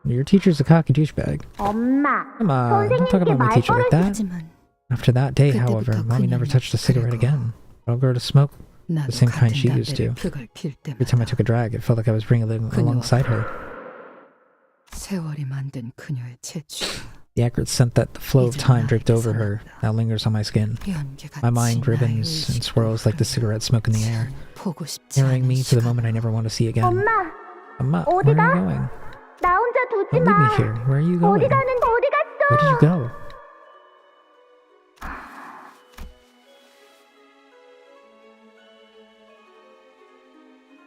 Your teacher's a cocky douchebag. 엄마, Come on, don't talk 선생님께 about my teacher like that. 하지만 After that day, however, Mommy never touched a cigarette again. I'll grow to smoke. 나도 The same kind 같은 she used to. 담배를 그걸 필 Every time I 때마다 took a drag, it felt like I was bringing it alongside her. 세월이 만든 그녀의 채취 The acrid scent that the flow of time draped over her now lingers on my skin. My mind ribbons and swirls like the cigarette smoke in the air, 보고 싶지 carrying 않은 me to the 시간. moment I never want to see again. 엄마, Amma, where are you 어디가? going? 나 혼자 두지 Don't leave 마. me here. Where are you 어디 going? 가는데 어디 갔어? Where did you go?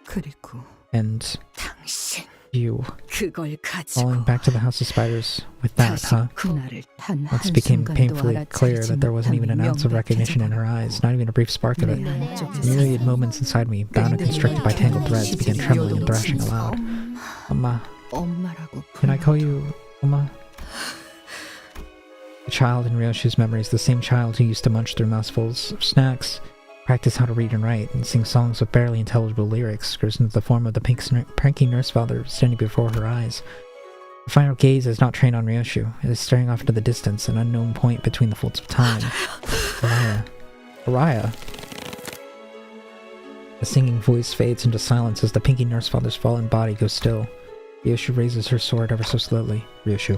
그리고 And 당신 you, 그걸 가지고 falling back to the House of Spiders with that, 다시 huh? 그날을 단 Once it became 한순간도 painfully clear 알아차리지 that there wasn't even an ounce of recognition in her eyes, not even a brief spark of it. 한쪽에서 The myriad moments inside me, bound and constricted by tangled threads, began trembling and thrashing aloud. Amma, 엄마라고 can I call you Amma? The child in Ryoshu's memories, the same child who used to munch through mouthfuls of snacks, practice how to read and write, and sing songs with barely intelligible lyrics, grows into the form of the pranky nurse father standing before her eyes. The final gaze is not trained on Ryoshu. It is staring off into the distance, an unknown point between the folds of time. Araya. Araya. The singing voice fades into silence as the pinky nurse father's fallen body goes still. Ryoshu raises her sword ever so slowly. Ryoshu.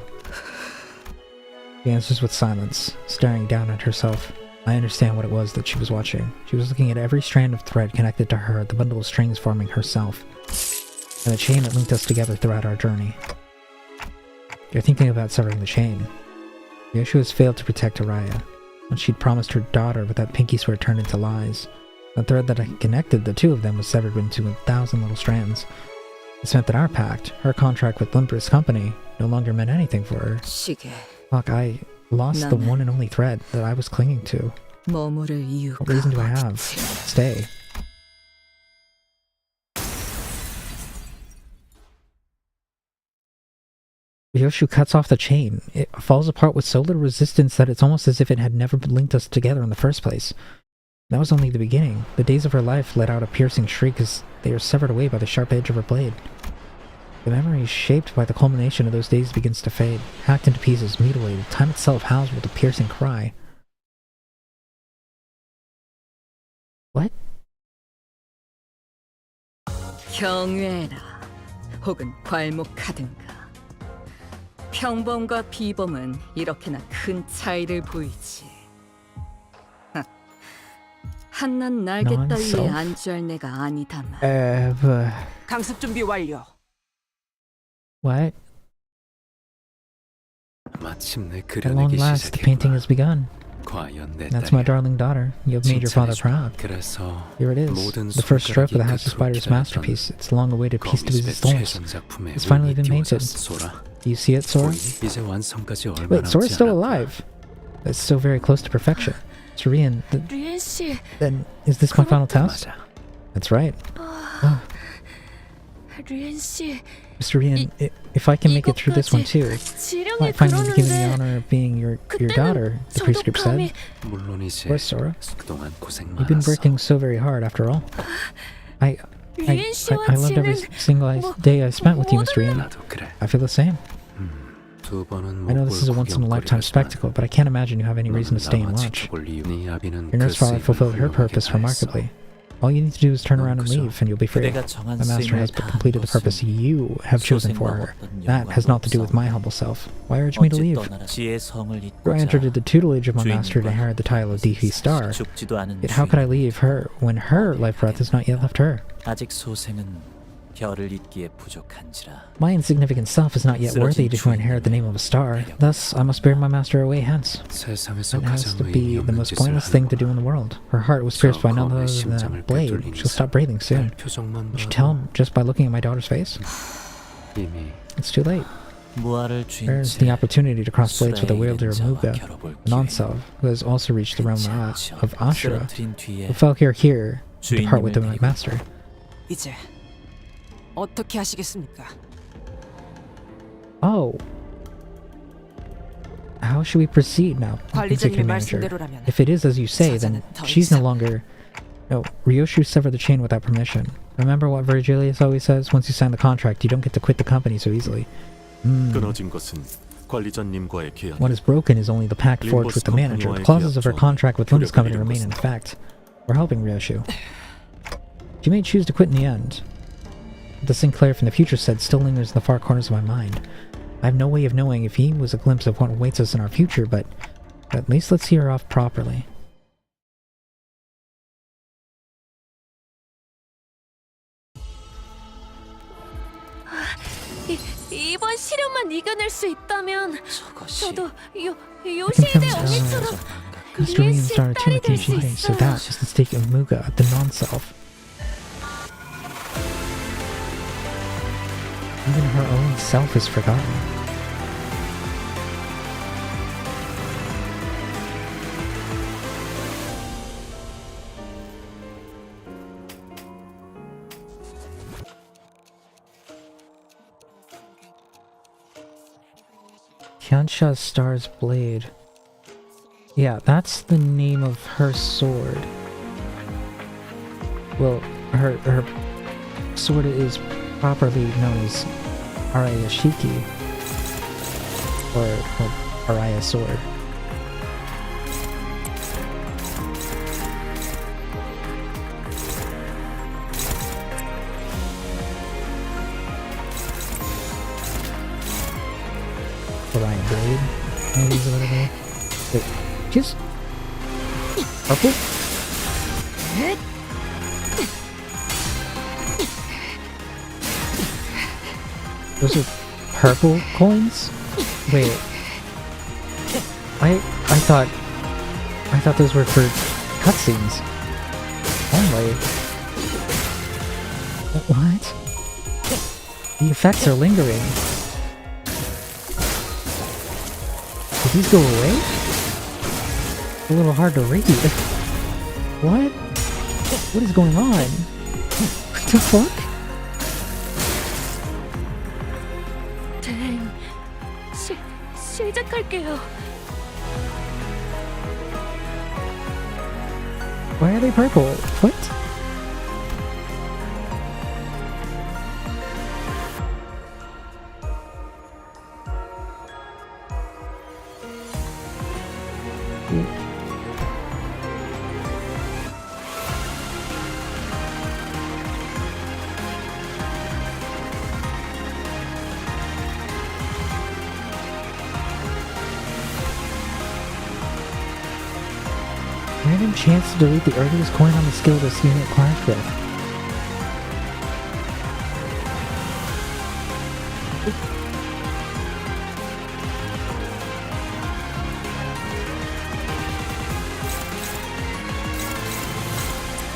She answers with silence, staring down at herself. I understand what it was that she was watching. She was looking at every strand of thread connected to her, the bundle of strings forming herself, and the chain that linked us together throughout our journey. You're thinking about severing the chain. Ryoshu has failed to protect Araya. What she'd promised her daughter with that pinky sword turned into lies. The thread that had connected the two of them was severed into 1,000 little strands. This meant that our pact, her contract with Limbus Company, no longer meant anything for her. 시계 Fuck, I lost the one and only thread that I was clinging to. 머무를 이유가 What reason do I have? 없지. Stay. Ryoshu cuts off the chain. It falls apart with so little resistance that it's almost as if it had never linked us together in the first place. That was only the beginning. The days of her life let out a piercing shriek as they are severed away by the sharp edge of her blade. The memory shaped by the culmination of those days begins to fade, hacked into pieces, mutilated, time itself housed with a piercing cry. What? 경외라 혹은 괄목하든가 평범과 비범은 이렇게나 큰 차이를 보이지. 한낱 날개 따위에 Non-self. 안주할 내가 아니다만. 강습 준비 완료. What? 마침내 At long 그려내기 last, the painting 시작했구나. has begun. 과연 내 That's my 딸이야. darling daughter. You have made your father proud. 그래서 Here it is, 모든 the first stroke of the House of 손가락이 Spiders' 끝으로 masterpiece. It's a long-awaited piece de 거미집의 resistance. 최선작품에 It's finally been 몸이 painted. 띄워졌어, 소라. Do you see it, Sora? 보이니? 이제 완성까지 얼마 Wait, Sora's 남지 still 않았구나. alive. It's still very close to perfection. Sorian, 류엔 씨, then is this my final task? 맞아. That's right. 류엔 씨, Mr. Rian, if I can make it through this one too, 지령에 might finally be given the 들었는데 honor of being your daughter, the prescript said. 물론이지. Of course, Sora. 그동안 고생 You've been 많았어. working so very hard after all. I loved every single day I spent with you, Mr. Ian. 나도 그래. I feel the same. 두 번은 I know 못 this is a 볼 once-in-a-lifetime 구경거리였지만 spectacle, but I can't imagine you have any reason to stay and 나와 watch. 지켜볼 이유. 네 아비는 Your nurse 그 father 수입을 fulfilled her 훌륭하게 purpose 다 했어. remarkably. All you need to do is turn around and leave, and you'll be free. 그대가 정한 My master has 쓰임을 다 completed the purpose you have chosen for her. That has not to do with my humble self. Why urge me to leave? 지의 성을 Before I entered 잊고자 the tutelage of my master to inherit the title of DP Star. 죽지도 않은 Yet how could I 주인. leave her when her life breath has not yet left her? 아직 소생은 별을 잇기에 부족한지라. My insignificant self is not yet worthy to inherit the name of a star. Thus, I must bear my master away hence. 세상에서 That has 가장 to be 의미 the 없는 most 짓을 pointless thing to do in the world. Her heart was pierced by none other than that blade. She'll stop breathing soon. 표정만 Did you 봐도 tell him just by looking at my daughter's face? 이미 It's too late. 무아를 There's 쥔 the 채 opportunity to cross blades with the wielder of 수레의 Muga, 인자와 겨뤄볼 a non-self, who has also reached the realm of Ashura. 쓰러뜨린 뒤에 Who fell here to depart with my 주인님을 master. 이제 어떻게 하시겠습니까? Oh. How should we proceed now, 관리자님의 executive manager? 말씀대로라면 If it is as you say, then 사자는 더 she's no 이상- longer... No, Ryoshu severed the chain without permission. Remember what Virgilius always says? Once you sign the contract, you don't get to quit the company so easily. 끊어진 것은 관리자님과의 계약. What is broken is only the pact forged with the manager. The clauses of her contract with Limbus Company remain in effect. We're helping Ryoshu. She may choose to quit in the end. The Sinclair from the future said still lingers in the far corners of my mind. I have no way of knowing if he was a glimpse of what awaits us in our future, but at least let's see her off properly. 이번 시련만 이겨낼 수 있다면 저것이 저도 요시대 언니처럼 Mr. William 이엔 씨의 started 딸이 될 수 Timothy so 있어요. that is the stake of Muga, the non-self. Even her own self is forgotten. Kyansha Star's Blade. Yeah, that's the name of her sword. Well, her sword is properly known as Arayashiki, or Araya sword. Orion Blade, maybe is what it is. Wait, just purple? Those are purple coins? Wait. I thought those were for cutscenes. Only. What? The effects are lingering. Did these go away? A little hard to read. What? What is going on? What the fuck? 댕, 시작할게요. Why are they purple? What? Random chance to delete the earliest coin on the skill this unit clashed with.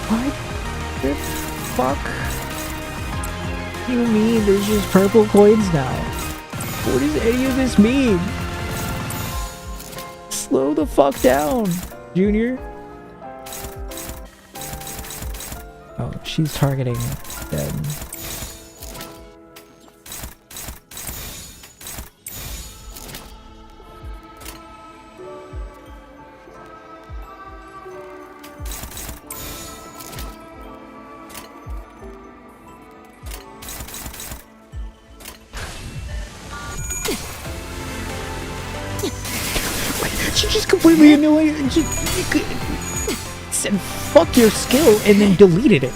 What the fuck? You mean there's just purple coins now? What does any of this mean? Slow the fuck down, Junior. Oh, she's targeting them. She just completely annihilated. She said "fuck your skill" and then deleted it.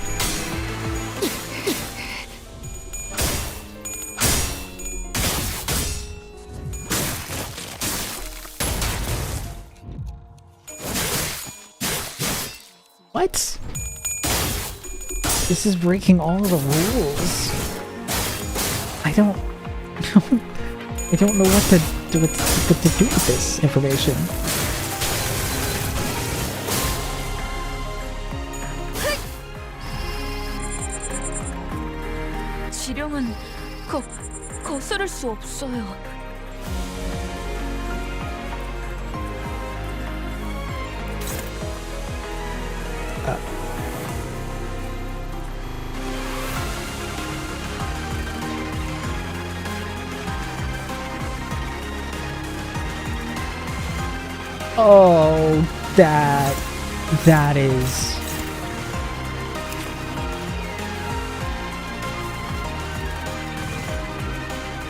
What? This is breaking all the rules. I don't know what to do with this information. 지령은 거스를 수 없어요. Oh, that is...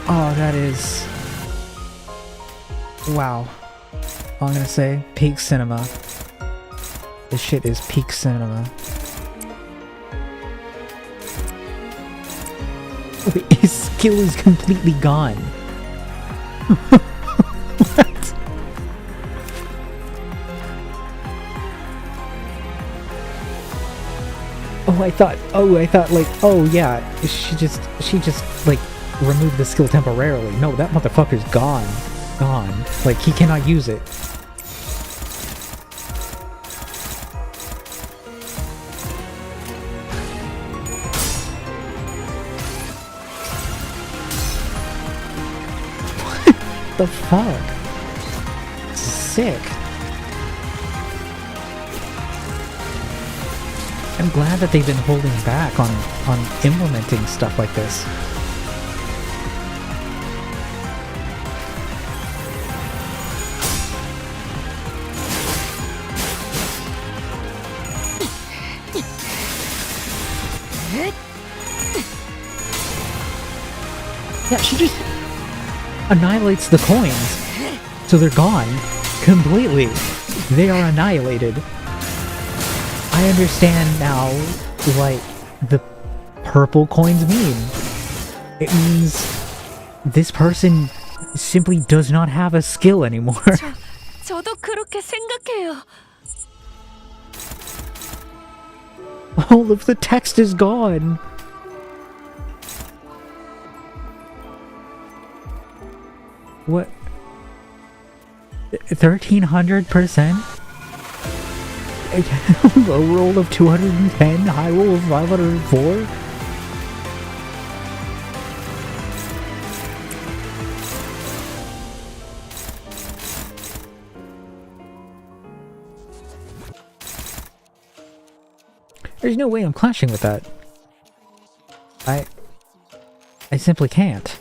Oh, that is... Wow. All I'm gonna say, peak cinema. This shit is peak cinema. Wait, his skill is completely gone. What? I thought like, oh yeah, she just like removed the skill temporarily. No, that motherfucker's gone. Gone. Like, he cannot use it. What the fuck? Sick. I'm glad that they've been holding back on implementing stuff like this. Yeah, she just annihilates the coins, so they're gone completely. They are annihilated. I understand now what the purple coins mean. It means this person simply does not have a skill anymore. 저도 그렇게 생각해요. All of the text is gone. What? 1300%? Low roll of 210, high roll of 504? There's no way I'm clashing with that. I simply can't.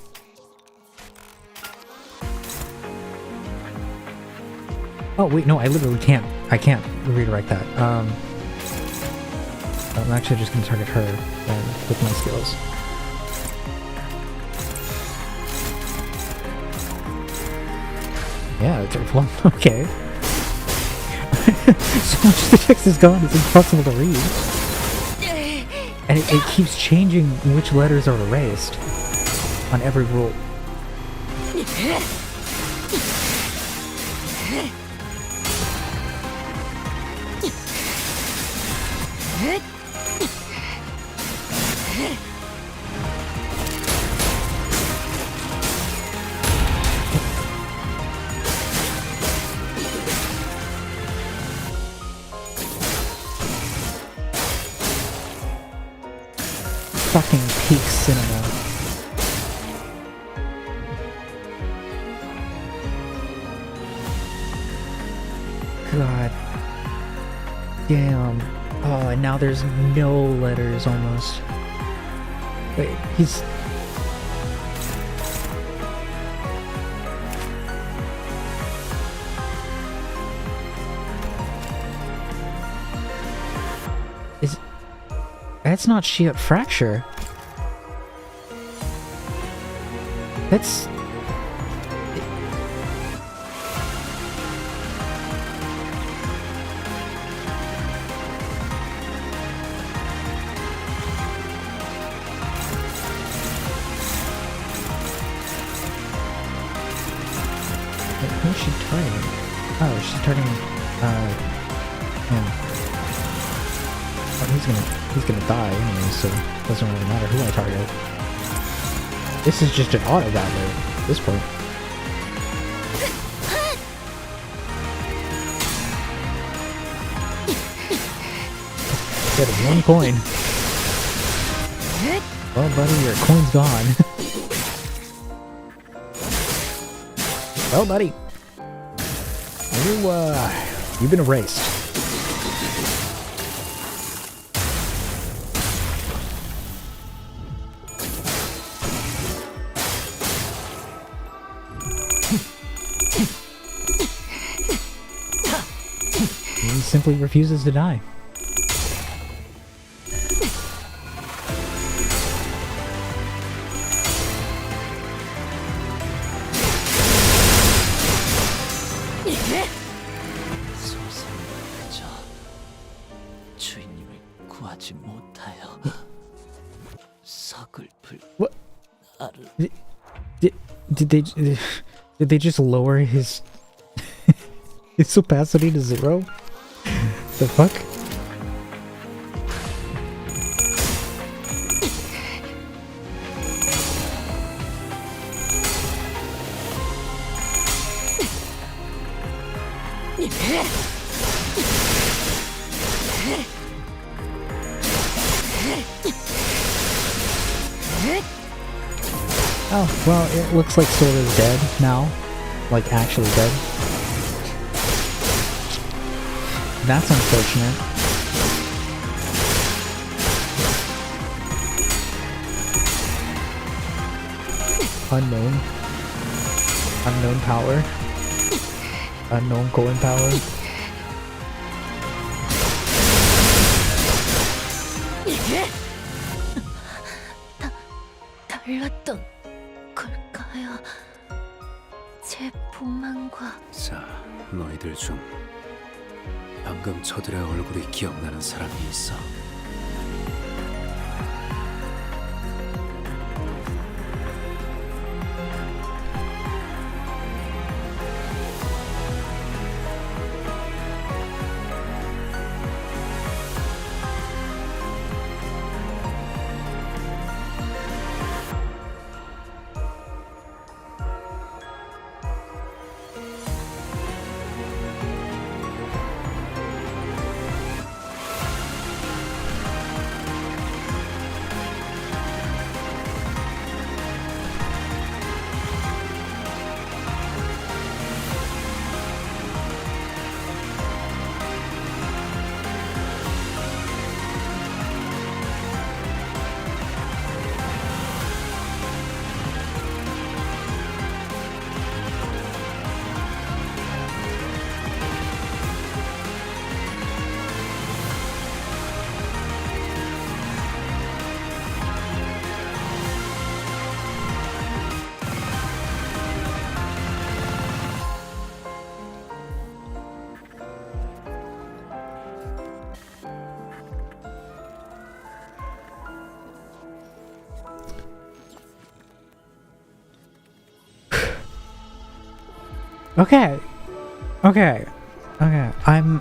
Oh wait, no, I literally can't. I can't redirect that. I'm actually just gonna target her with my skills. Yeah, well, okay. So much of the text is gone, it's impossible to read. And it keeps changing which letters are erased on every rule. Fucking peak cinema. God damn. Oh, and now there's no letters almost. Wait, he's... That's not Shiat Fracture. That's... Oh, she's turning, him. Oh, he's gonna die anyway, so it doesn't really matter who I target. This is just an auto battle at this point. Get one coin. Well, buddy, your coin's gone. Well, buddy, you've been erased. He simply refuses to die. What? Did they just lower his his opacity to 0? The fuck? Oh, well, it looks like Sora's dead now. Like, actually dead. That's unfortunate. Unknown. Unknown power. Unknown coin power. 달랐던 걸까요? 제 보망과 자, 너희들 중 방금 저들의 얼굴이 기억나는 사람이 있어? Okay. Okay. Okay. I'm...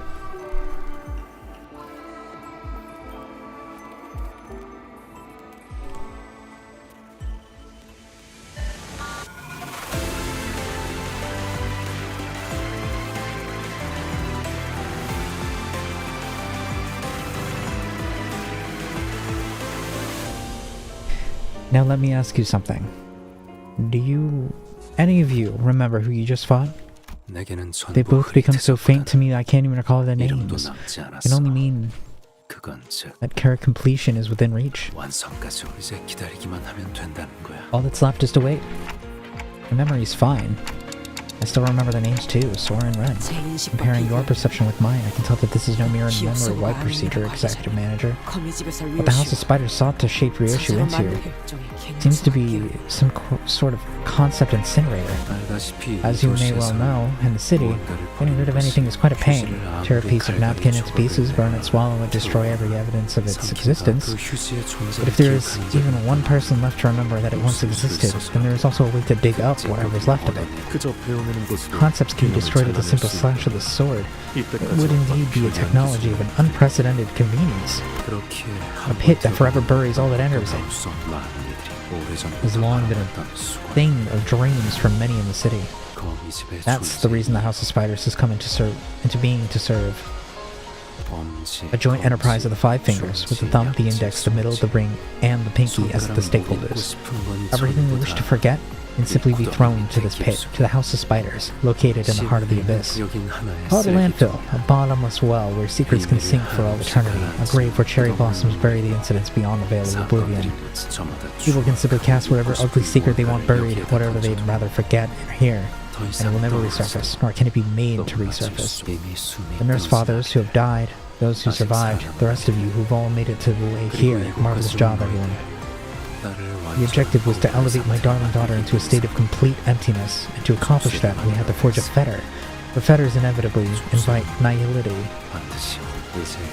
Now let me ask you something. Do you... any of you remember who you just fought? They both become so faint to me I can't even recall their names. It can only mean that carrot completion is within reach. All that's left is to wait. The memory's fine. I still remember their names too, Sora and Ren. Comparing your perception with mine, I can tell that this is no mere memory wipe procedure, Executive Manager. What the House of Spiders sought to shape Ryoshu into seems to be some sort of concept incinerator. As you may well know, in the city, getting rid of anything is quite a pain. Tear a piece of napkin into pieces, burn it, swallow it, destroy every evidence of its existence. But if there is even one person left to remember that it once existed, then there is also a way to dig up whatever's left of it. concepts can be destroyed with a simple slash of the sword. It would indeed be a technology of an unprecedented convenience. A pit that forever buries all that enters it has long been a thing of dreams for many in the city. That's the reason the House of Spiders has come into being to serve. A joint enterprise of the five fingers, with the thumb, the index, the middle, the ring, and the pinky as the stakeholders. Everything we wish to forget can simply be thrown to this pit, to the House of Spiders, located in the heart of the abyss. Call it a landfill, a bottomless well where secrets can sink for all eternity, a grave where cherry blossoms bury the incidents beyond the veil of oblivion. People can simply cast whatever ugly secret they want buried, whatever they'd rather forget or hear, and it will never resurface, nor can it be made to resurface. The nurse fathers who have died, those who survived, the rest of you who've all made it to the way here, marvelous job, everyone. The objective was to elevate my darling daughter into a state of complete emptiness, and to accomplish that we had to forge a fetter. The fetters inevitably invite nihility.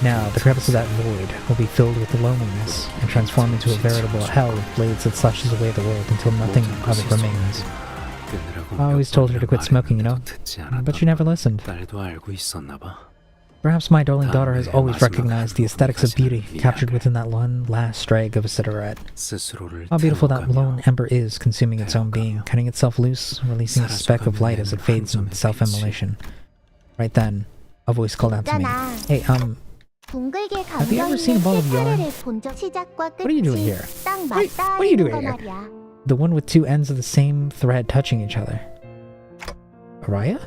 Now, the crevice of that void will be filled with loneliness, and transform into a veritable hell of blades that slashes away the world until nothing of it remains. I always told her to quit smoking, you know, but she never listened. Perhaps my darling daughter has always recognized the aesthetics of beauty captured within that one last drag of a cigarette. How beautiful that lone ember is, consuming its own being, cutting itself loose, releasing a speck of light as it fades in self-immolation. Right then, a voice called out to me. Hey, have you ever seen a ball of yarn? What are you doing here? What are you doing here? The one with two ends of the same thread touching each other. Araya?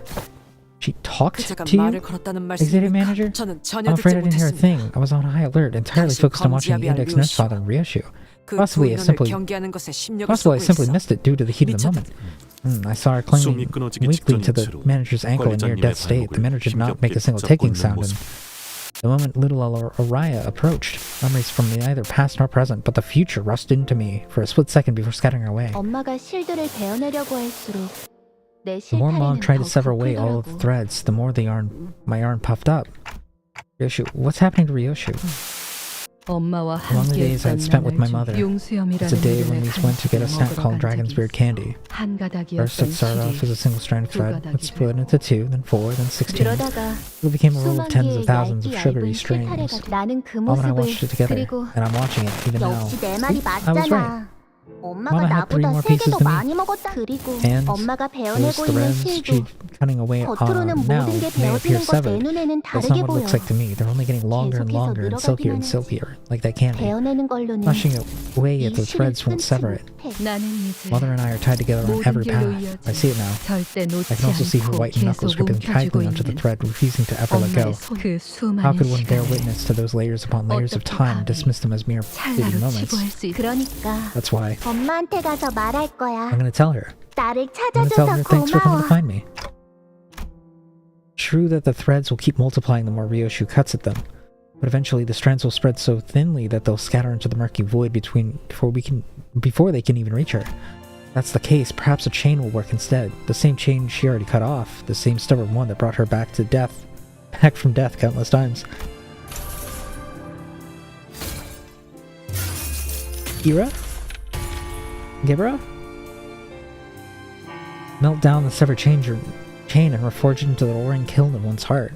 She talked to you? Executive manager? I'm afraid I didn't hear a thing. I was on high alert, entirely focused on watching the Index Nurse Father and Ryoshu. Possibly I simply missed it due to the heat of the moment. I saw her clinging weakly to the manager's ankle in near-death state. The manager did not make a single ticking sound, and the moment little Araya approached, memories from neither past nor present, but the future rushed into me for a split second before scattering her away. The more Mom tried to sever away all of the threads, the more my yarn puffed up. Ryoshu, what's happening to Ryoshu? Among the days I had spent with my mother, it's a day when we went to get a snack called Dragon's Beard candy. First it started off as a single strand of thread, it split into 2, then 4, then 16. It became a roll of tens of thousands of sugary strings. Mom and I watched it together, and I'm watching it even now. I was right. Mama had 3 more pieces than me, and those threads she's cutting away on now may appear severed. That's not what it looks like to me. They're only getting longer and longer and silkier, like that candy. Flashing away at the threads won't sever it. Mother and I are tied together on every path. I see it now. I can also see her white knuckles gripping tightly onto the thread, refusing to ever let go. How could one bear witness to those layers upon layers of time and dismiss them as mere fleeting moments? That's why. I'm gonna tell her. Thanks for coming to find me. True that the threads will keep multiplying the more Ryoshu cuts at them, but eventually the strands will spread so thinly that they'll scatter into the murky void before they can even reach her. If that's the case, perhaps a chain will work instead. The same chain she already cut off, the same stubborn one that brought her back from death countless times. Kira? Gibra? Melt down the severed chain and reforge it into the roaring kiln of one's heart.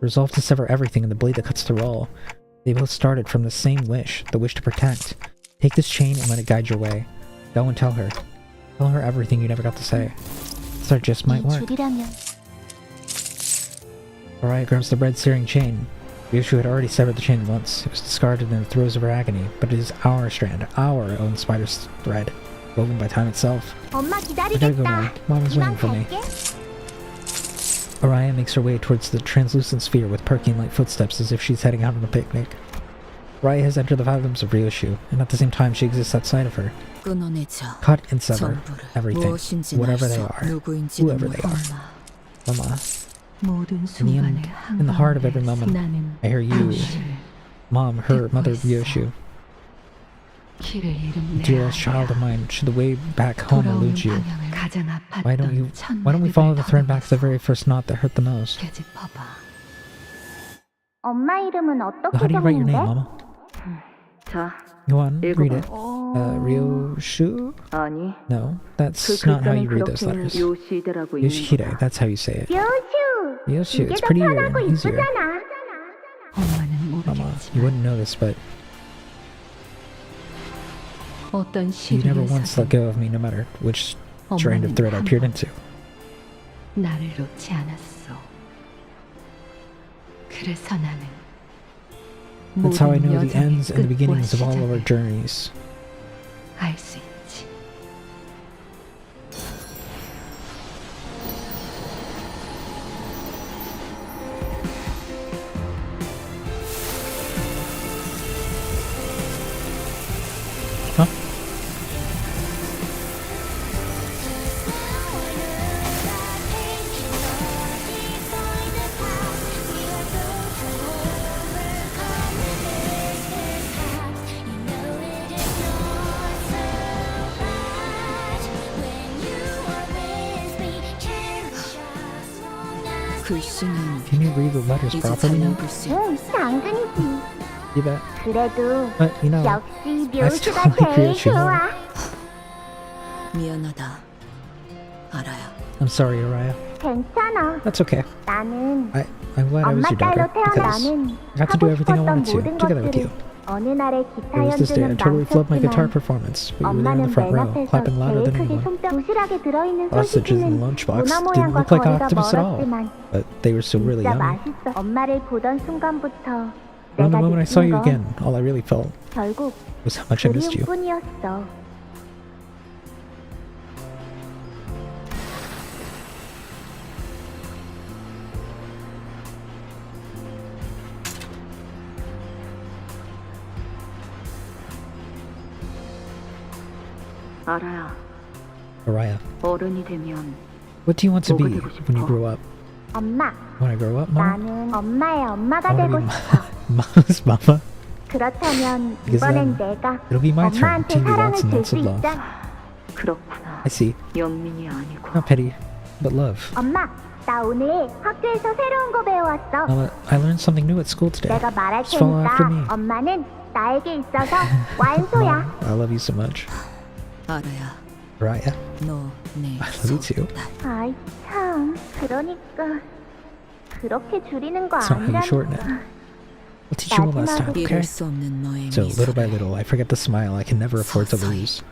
Resolve to sever everything in the blade that cuts through all. They both started from the same wish, the wish to protect. Take this chain and let it guide your way. Go and tell her. Tell her everything you never got to say. So it just might work. Araya grabs the red searing chain. Ryoshu had already severed the chain once. It was discarded in the throes of her agony, but it is our strand, our own spider's thread, woven by time itself. I gotta go now. Mama's waiting for me. Araya makes her way towards the translucent sphere with perking light footsteps as if she's heading out on a picnic. Araya has entered the fathoms of Ryoshu, and at the same time she exists outside of her. Cut and sever everything, whatever they are, whoever they are. Mama. In the heart of every moment, I hear you, Mom, her mother Ryoshu. Dearest child of mine, should the way back home elude you, why don't we follow the thread back to the very first knot that hurt the most? How do you write your name, Mama? Go on, read it. Ryoshu? 아니, No, 그 that's not how 글자는 you read those 그렇게는 letters. 요시대라고 읽는 Yoshihide, 거야. that's how you say it. 요슈! Ryoshu, 이게 it's 더 prettier 편하고 and easier. 이쁘잖아. 엄마는 Mama, you wouldn't know this, but 어떤 you never once let go of me, no matter which strand of thread I peered into. 나를 놓지 않았어. 그래서 나는 That's how I know the 여정의 ends and the beginnings of all of our 시작을 journeys. 알 수 있지. Huh? 글씨는 Can you read the letters 이제 properly? 잘 읽을 수 있 응, 당근이지. You bet. 그래도 But you know, 역시 I still 묘수가 like 제일 Ryoshu more. 좋아. 미안하다. 알아야. I'm sorry, Araya. 괜찮아. That's okay. 나는 I'm glad I was 엄마 your daughter 딸로 태어나 because 나는 I got to do 하고 everything I 싶었던 wanted to 모든 together with you. 것들을 어느 날에 기타 There was this day I 연주는 totally flubbed my guitar 멈췄지만 performance, but you were there in the 엄마는 front 맨 row, 앞에서 clapping louder 제일 than 크게 anyone. 손뼉 도시락에 들어있는 Sausages in the 소시지는 lunchbox 문화 didn't 모양과 look like 거리가 octopus at all, 멀었지만 but they were still really 진짜 yummy. 맛있어. 엄마를 보던 순간부터 From the 내가 moment I saw 느낀 you 건 again, all I really felt 결국 was how much I missed you. 그리움뿐이었어. 알아야. Araya, 어른이 되면 what do you want to be 뭐가 되고 when you 싶어? grow up? 엄마. When I grow up, Mom? 나는 엄마의 엄마가 I want to 되고 be 싶어. Mama's mama. 그렇다면 Because 이번엔 then 내가 it'll be my turn 엄마한테 to give you 사랑을 lots and 줄 lots 수 of love. 있잖아. 그렇구나. I see. 연민이 아니고. Not petty, but love. 엄마, 나 오늘 학교에서 새로운 거 배워왔어. Mama, I learned something new at school today. 내가 말할 Just follow after me. 테니까 엄마는 나에게 있어서 완소야. Mom, I love you so much. 알아야. Araya, 너내 I love you too. 아이 참, 그러니까 그렇게 줄이는 거 That's not how you shorten it. 아니라니까. I'll teach you one last time, okay? 잃을 수 없는 너의 So little by 미소를 little, I forget the smile I can never afford to 서서히. lose.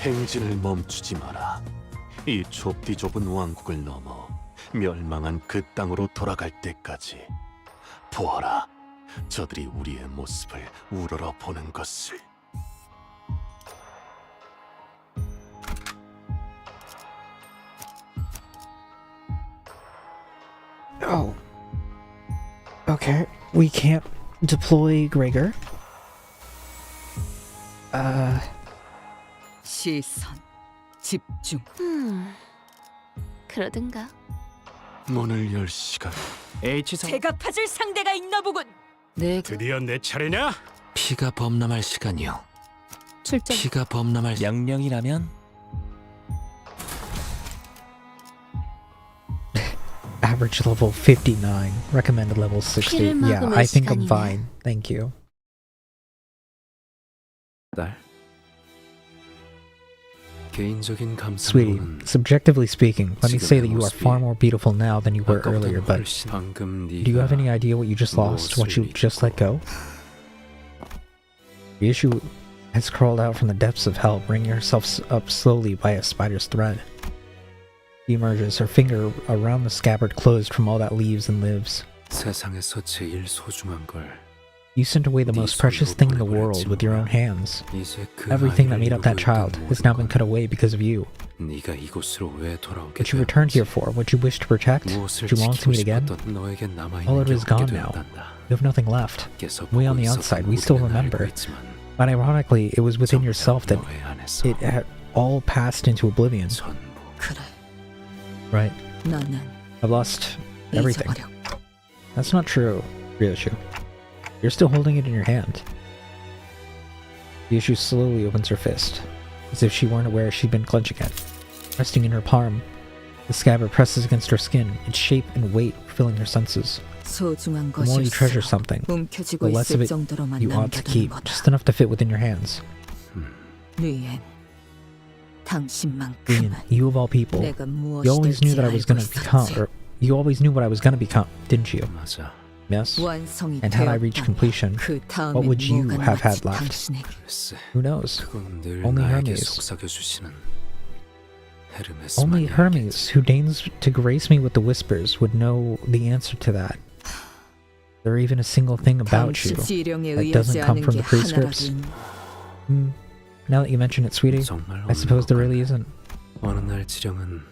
행진을 멈추지 마라. 이 좁디 좁은 왕국을 넘어 멸망한 그 땅으로 돌아갈 때까지 보아라. 저들이 우리의 모습을 우러러 보는 것을. Oh. Okay, we can't deploy Gregor. 시선, 집중. 그러든가. 문을 열 시간. H상 제가 파줄 상대가 있나 보군. 내 드디어 내 차례냐? 피가 범람할 시간이요. 출전. 피가 범람할 명령이라면 Average level 59. Recommended level 60. 피를 Yeah, 막으면 I think I'm 시간이네. fine. Thank you. 딸. 개인적인 Sweetie, 감상은 subjectively speaking, let me say that you are far more beautiful now than you were earlier, but 방금 do you have any idea what you just lost, what you just let go? The issue has crawled out from the depths of hell, bringing herself up slowly by a spider's thread. She emerges, her finger around the scabbard closed from all that leaves and lives. 세상에서 제일 소중한 걸 You sent away the most precious thing in the world with your own hands. 이제 그 Everything that 아이를 made up that 이루고 child 있던 has now been 모든 cut away because of you. 건 네가 이곳으로 왜 돌아오게 What you returned here for, what you wish to protect, 무엇을 what you long to 지키고 meet again, 싶었던 너에게 남아있는 all of it 게 is 없게 gone now. 되었단다. You have nothing left. 밖에서 We on 보고 the 있었던 outside, we still 우리는 remember. 알고 있지만 But ironically, it was within yourself that 너의 안에서 it had all passed into oblivion. 전부 그래. Right. 너는 I've lost everything. 잊어버려. That's not true, Ryoshu. You're still holding it in your hand. Ryoshu slowly opens her fist, as if she weren't aware she'd been clenching it. Resting in her palm The scabbard presses against her skin, its shape and weight filling her senses. 소중한 The more you treasure 것일수록 something, the 움켜쥐고 less of 있을 it 정도로만 you ought to 남겨두는 keep, 거다. just enough to fit within your hands. 리엔, Ian, 당신만큼은 you of all people, 내가 you 무엇이 always knew 될지 that I was 알고 going to become, 있었지. or you always knew what I was going to become, didn't you? 맞아. Yes? 완성이 And had I reached 되었다면 completion, 그 다음엔 what would you 뭐가 have had 남았지, left? 당신에게. 글쎄, Who knows? 그건 늘 Only 나에게 Hermes. 속삭여 주시는 Only 헤르메스만이 Hermes, who deigns to grace me with the whispers, would know the answer to that. There even a single thing about you 당시 지령에 that 의하지 doesn't come 않은 from 게 the prescripts. 하나라도 Now that you mention it, sweetie, 정말 I suppose there 없는 really 것 같네. isn't. 어느 날 지령은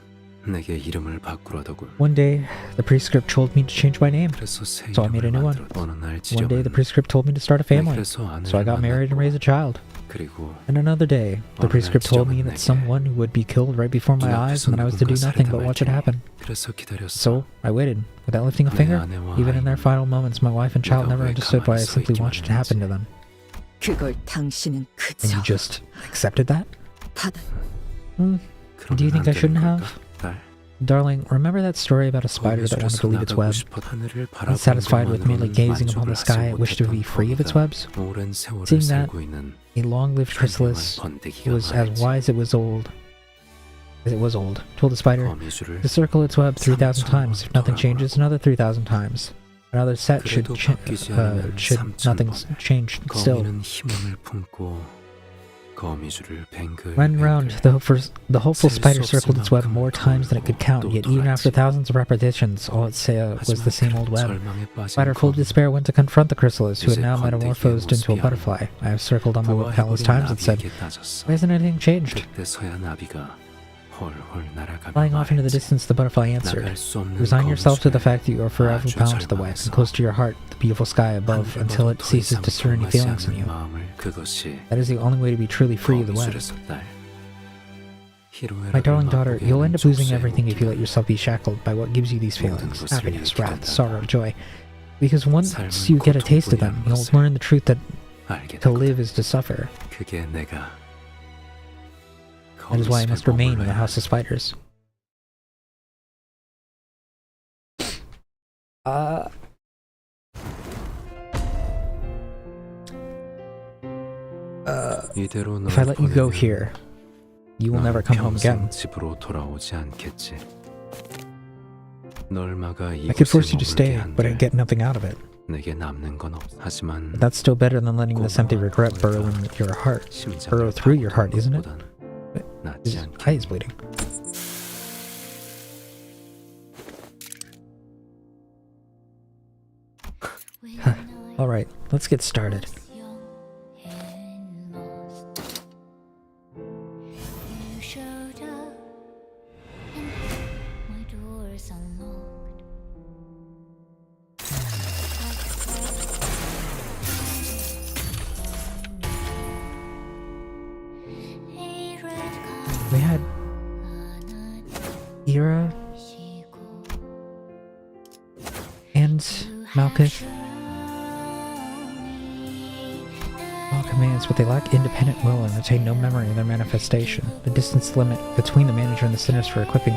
내게 이름을 바꾸라더군. One day, the prescript told me to change my name. 그래서 새 So I made a 이름을 new one. 만들었다. 어느 날 One day, the 지령은 prescript told me to start a family. 그래서 아내를 So I got married and 만났고, raised a child. 그리고 And another day, the 어느 날 prescript told me 지령은 that 내게 someone would be killed right before my eyes and that I was to do 누군가 nothing but 살해당할 watch it 테니 happen. 그래서 기다렸어. So I waited, without lifting a 내 finger. 아내와 Even in their 아이는 final moments, my wife and child 내가 never 왜 understood why I 가만히 서 simply 있기만 watched it happen to them. 그걸 당신은 And 그저 you just accepted that? 받아. Do you think I shouldn't have? 딸, Darling, remember that story about a spider that wanted to leave its web? 하늘을 Unsatisfied with merely 바라보는 gazing 것만으로는 upon the sky, it wished to be free of its webs. 오랜 세월을 Seeing that, 살고 있는 a long-lived chrysalis 번데기가 was as 말했지. wise as it was old, told the spider 거미줄을 to circle its web 3,000 times. If nothing changes, another 3,000 times. Another set should 그래도 바뀌지 않으면 should 3,000 nothing's 번. changed still. 거미는 희망을 품고 거미줄을 뱅글 Run round, the hopeful spider circled its web more times than it could count, yet even after thousands of repetitions, all it was the same old web. Spider, full of despair, went to confront the chrysalis, who had now metamorphosed into a butterfly. I have circled on my web countless times and said, why hasn't anything changed? 그때서야 나비가 헐헐 날아가며 Flying off into the 말했지. distance, the butterfly answered, 나갈 수 없는 resign yourself to the 거미줄에 fact that you are forever 아주 bound to the web, and close to your heart the beautiful sky above until it 더 ceases 이상 to stir any 통하지 feelings in 않는 you. 마음을 그것이 That is the only way to be truly free of the web. 거미줄에서 딸. My darling daughter, you'll end up losing everything if you let 요 yourself be shackled by what gives you these feelings, 것을 happiness, 잃게 wrath, 된다. sorrow, joy. Because once 삶은 you get a taste of them, 고통뿐이라는 you'll 것을 learn the truth that 알게 to 되거든. live is to suffer. 그게 내가 That is why I must remain in the 머물러야 house of spiders. 이대로 If I 널 let you go 보내면 here, you will 넌 never come home again. 평생 집으로 돌아오지 않겠지. 널 막아 I could force you to 이곳에 stay, 머물게 but I'd 한들 get nothing out of it. 내게 남는 건 없. 하지만 But that's still better than letting this empty regret burrow in your heart. Burrow through your heart, isn't it? 낫지 His 않겠니? eye is bleeding. Alright, let's get started. We had Ira and Malkuth. All commands, but they lack independent will and retain no memory of their manifestation. The distance limit between the manager and the sinners for equipping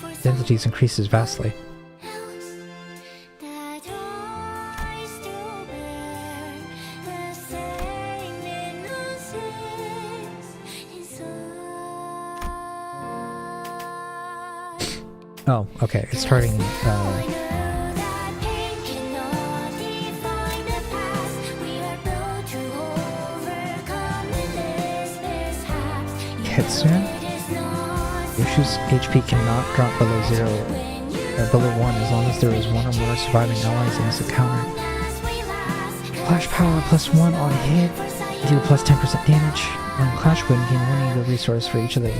identities increases vastly. Oh, okay. It's starting. Kitsune? Yoshu's HP cannot drop below below 1 as long as there is one or more surviving allies in this encounter. Flash power +1 on hit, deal plus 10% damage. On Clash Wind, gain 1 ego resource for each of the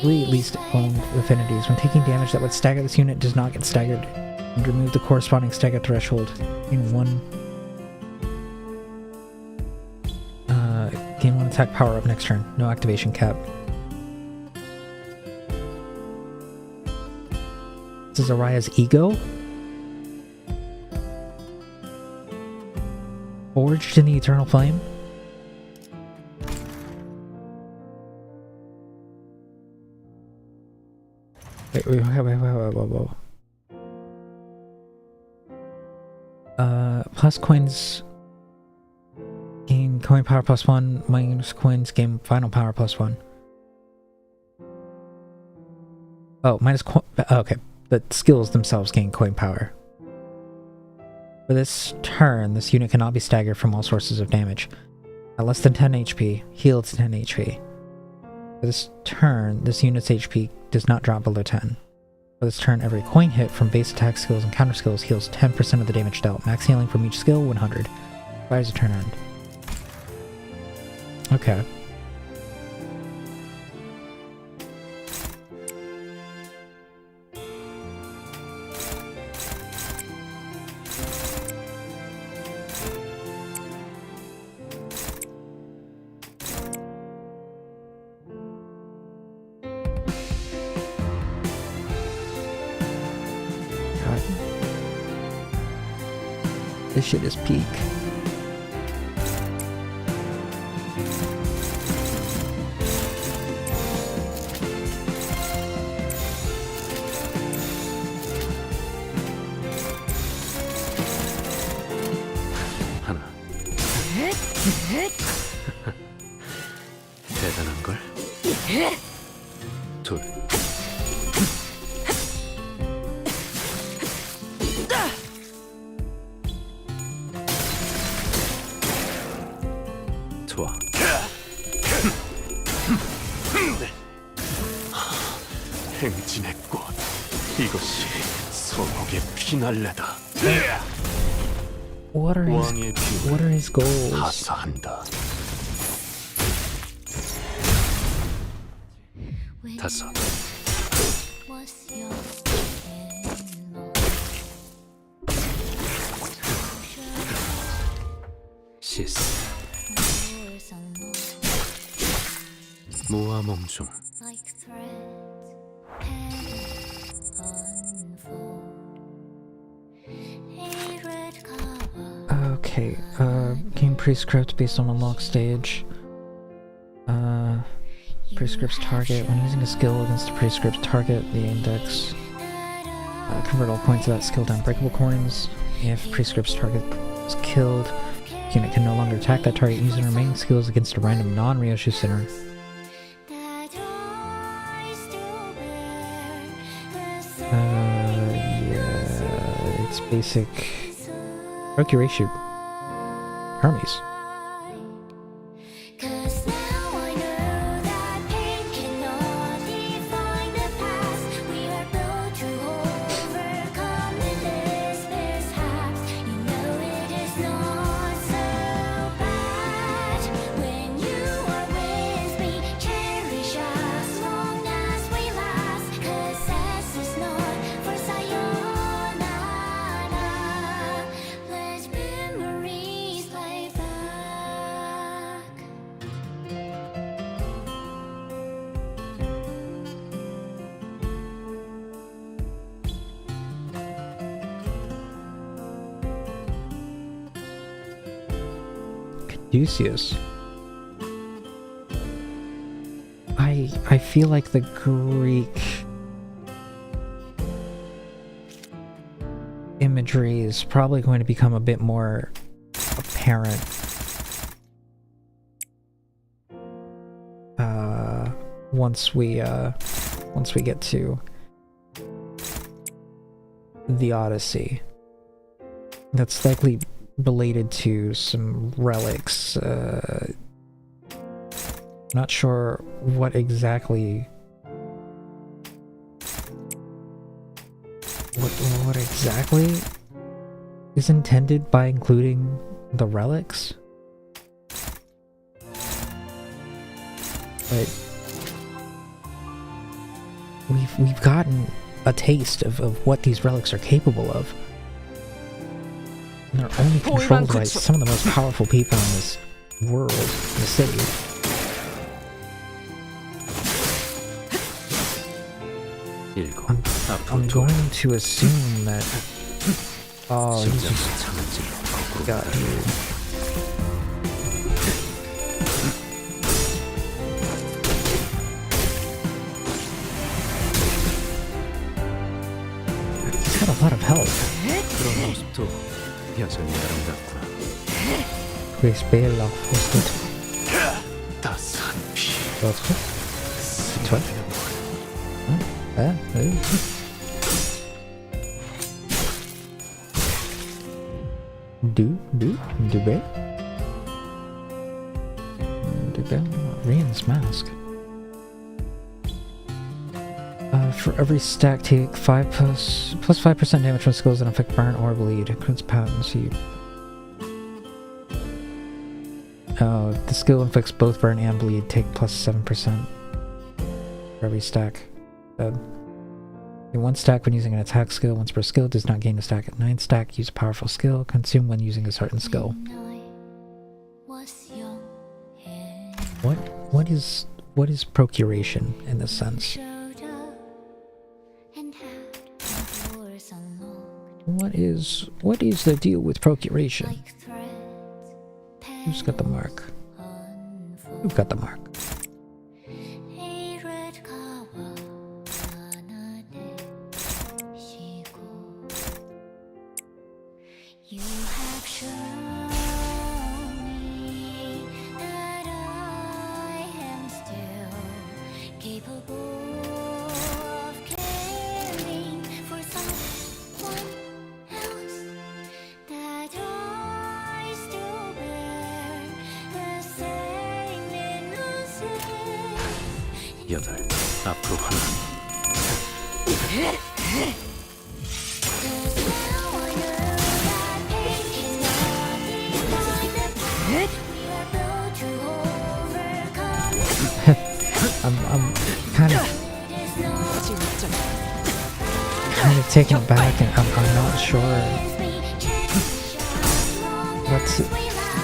three least owned affinities. When taking damage that would stagger this unit, does not get staggered. And remove the corresponding stagger threshold. Gain 1 attack power up next turn. No activation cap. This is Araya's ego. Forged in the Eternal Flame. Wait. Plus coins gain coin power +1, minus coins gain final power +1. Oh, minus coin. Okay, the skills themselves gain coin power. For this turn, this unit cannot be staggered from all sources of damage. At less than 10 HP, healed to 10 HP. For this turn, this unit's HP does not drop below 10. For this turn, every coin hit from base attack skills and counter skills heals 10% of the damage dealt. Max healing from each skill, 100. Fires a turn end. Okay. This shit is peak. 하나. 대단한 걸. 둘. 좋아. 행진의 꽃, 이것이 선옥의 피날레다. What are 왕의 비밀을 his goals? 하사한다. 5. 시스. 모아몽중. Okay, gain prescript based on unlock stage. Prescript's target. When using a skill against a prescript's target, the index. Convert all points of that skill to unbreakable coins. If prescript's target is killed, unit can no longer attack that target using remaining skills against a random non-Ryoshu center. Yeah, it's basic Rokureishu Hermes. Caduceus. I feel like the Greek imagery is probably going to become a bit more apparent once we get to the Odyssey. That's likely related to some relics. Not sure what exactly is intended by including the relics, but we've gotten a taste of what these relics are capable of. And they're only controlled by some of the most powerful people in this world, in the city. I'm going to assume that... Oh, he just got here. lot of health. 그런 모습도 여전히 아름답구나. Respela hosted. 따스한 피. What's it? Rian's mask. For every stack, take 5 plus 5% damage from skills that affect burn or bleed. Includes potency. The skill inflicts both burn and bleed. Take plus 7% for every stack. In 1 stack when using an attack skill. Once per skill, does not gain a stack. At 9 stack, use a powerful skill. Consume when using a certain skill. What is procuration in this sense? What is the deal with procuration? Who's got the mark? Who got the mark? 여덟, 앞으로 하나. I'm kind of taken aback, and I'm not sure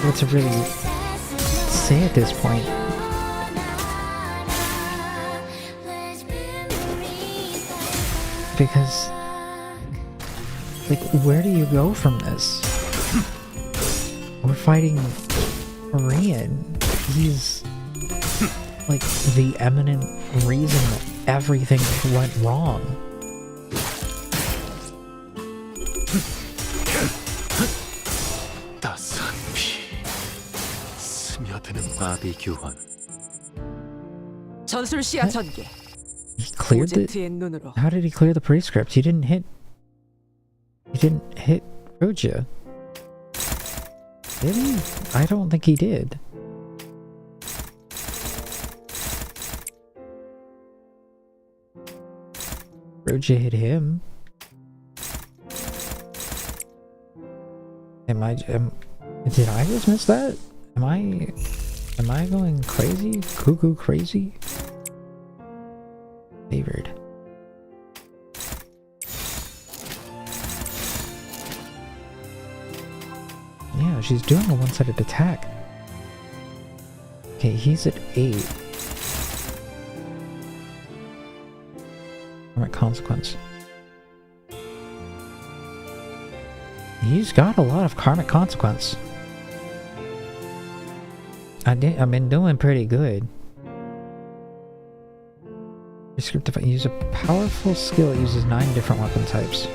what to really say at this point. Because, like, where do you go from this? We're fighting Rian. He's like the eminent reason that everything went wrong. 따스한 피. 스며드는 아비 교환. 전술 시야 전개. He cleared the. 오제트의 눈으로. How did he clear the prescript? He didn't hit Roja. Did he? I don't think he did. Roja hit him. Did I just miss that? Am I going crazy? Cuckoo crazy? Favored. Yeah, she's doing a one-sided attack. Okay, he's at 8. Alright, consequence. He's got a lot of karmic consequence. I've been doing pretty good. Prescriptive. Use a powerful skill. It uses 9 different weapon types.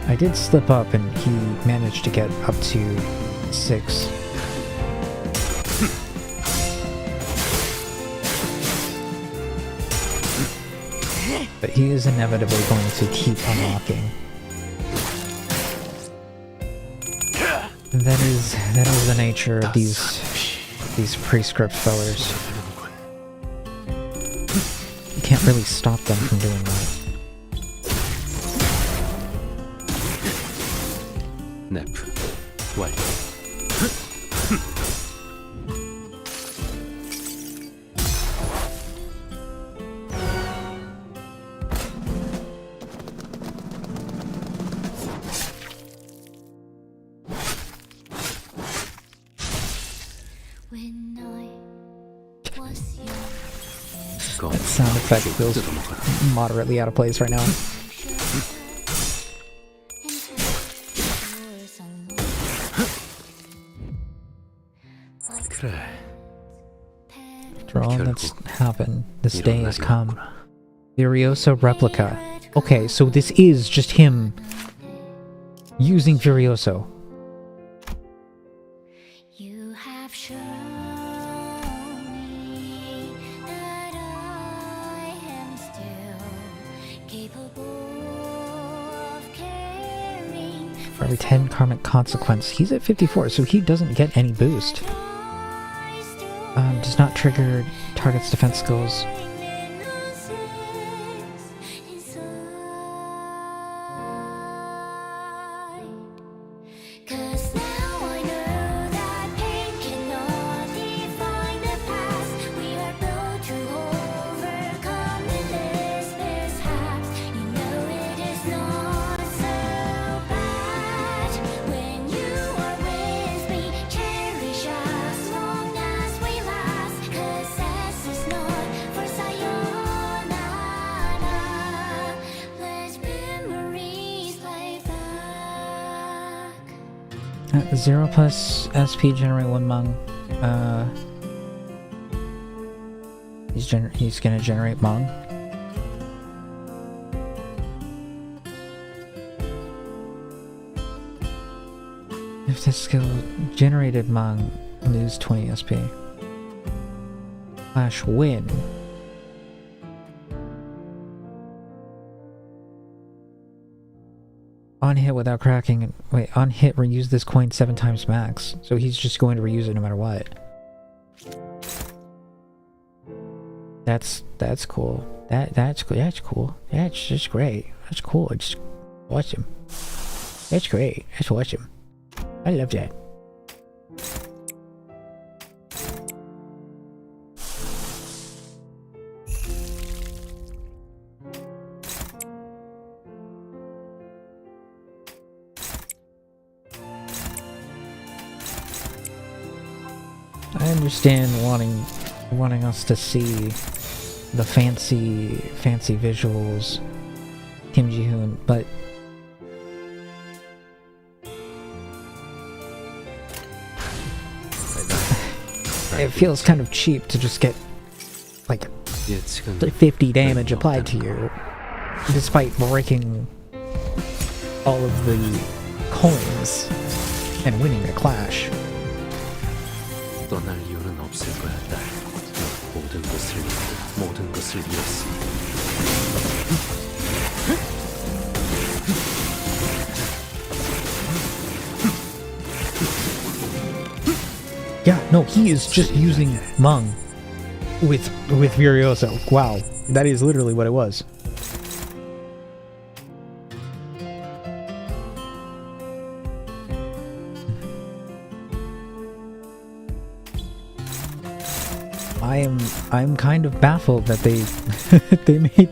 I did slip up and he managed to get up to 6. But he is inevitably going to keep unlocking. That is the nature of these prescript fellers. You can't really stop them from doing that. 네프, 완료. That sound effect feels moderately out of place right now. 그래. After all that's happened, this 이런 day has 날이 come. 왔구나. Furiosa replica. Okay, so this is just him using Furioso. You have shown me that I am still capable of caring. For every 10 karmic consequence, he's at 54, so he doesn't get any boost. Does not trigger target's defense skills. At 0 plus SP generate 1 Mung. He's gonna generate Mung. If this skill generated Mung, lose 20 SP. Slash win. On hit without cracking. Wait, on hit reuse this coin 7 times max. So he's just going to reuse it no matter what. That's cool. That's cool. That's cool. That's just great. That's cool. It's awesome. That's great. That's awesome. I love that. I understand wanting us to see the fancy visuals, Kim Ji-hoon, but it feels kind of cheap to just get like 50 damage applied to you, despite breaking all of the coins and winning a clash. 떠날 이유는 없을 거야, 딸. 모든 것을 잃었으니. Yeah, no, he is just using Mung with Furioso. Wow, that is literally what it was. I'm kind of baffled that they they made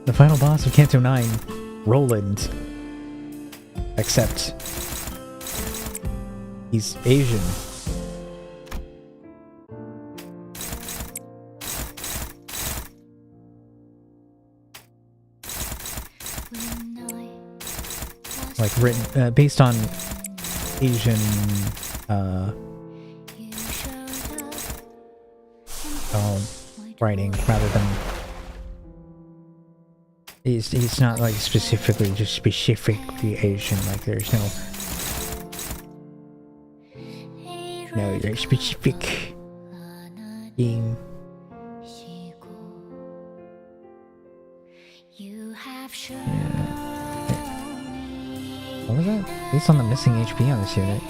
the final boss of Canto 9 Roland, except he's Asian. Like written based on Asian writing rather than he's not like specifically Asian, like there's no there's specific being. What was that? Based on the missing HP on this unit.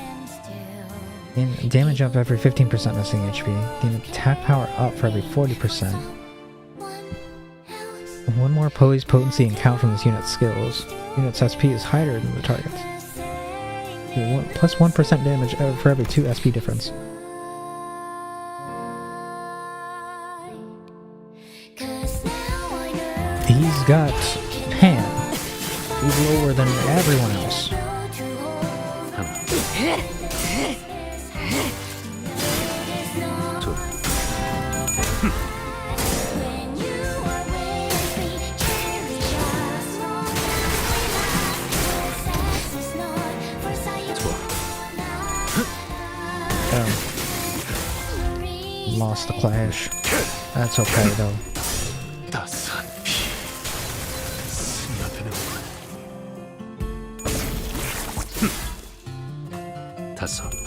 Gain damage up every 15% missing HP. Gain attack power up for every 40%. One more pose, potency, and count from this unit's skills. Unit's SP is higher than the target's. Plus 1% damage for every 2 SP difference. He's got Pan. He's lower than everyone else. lost the clash. That's okay though. 따스한 피 스며드는군. 5.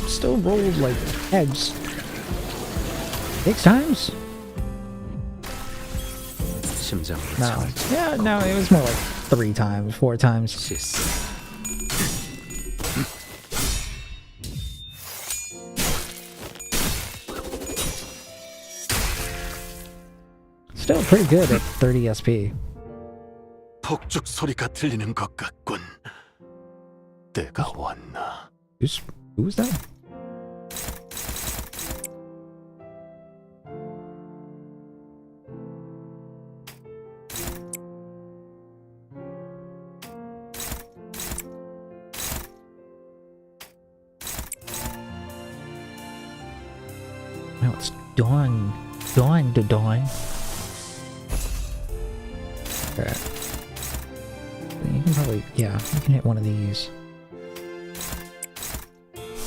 Still rolled like eggs. 6 times? 심장으로 No. 창을 Yeah, no, it was more like 3 times, 4 times. 실수. Still pretty good at 30 SP. 폭죽 소리가 들리는 것 같군. 때가 왔나? Who's that? Now it's dawn. Dawn to dawn. Alright. You can probably, yeah, you can hit one of these.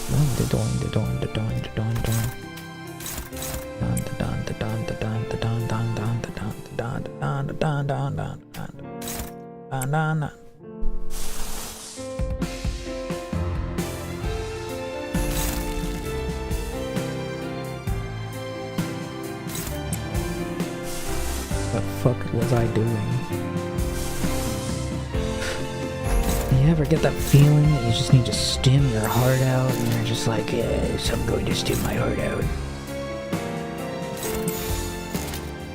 Dawn to dawn to dawn to dawn to dawn dawn. Dawn to dawn to dawn to dawn to dawn dawn dawn to dawn to dawn to dawn to dawn dawn dawn dawn dawn dawn. What the fuck was I doing? You ever get that feeling that you just need to stim your heart out and you're just like, yes, I'm going to stim my heart out.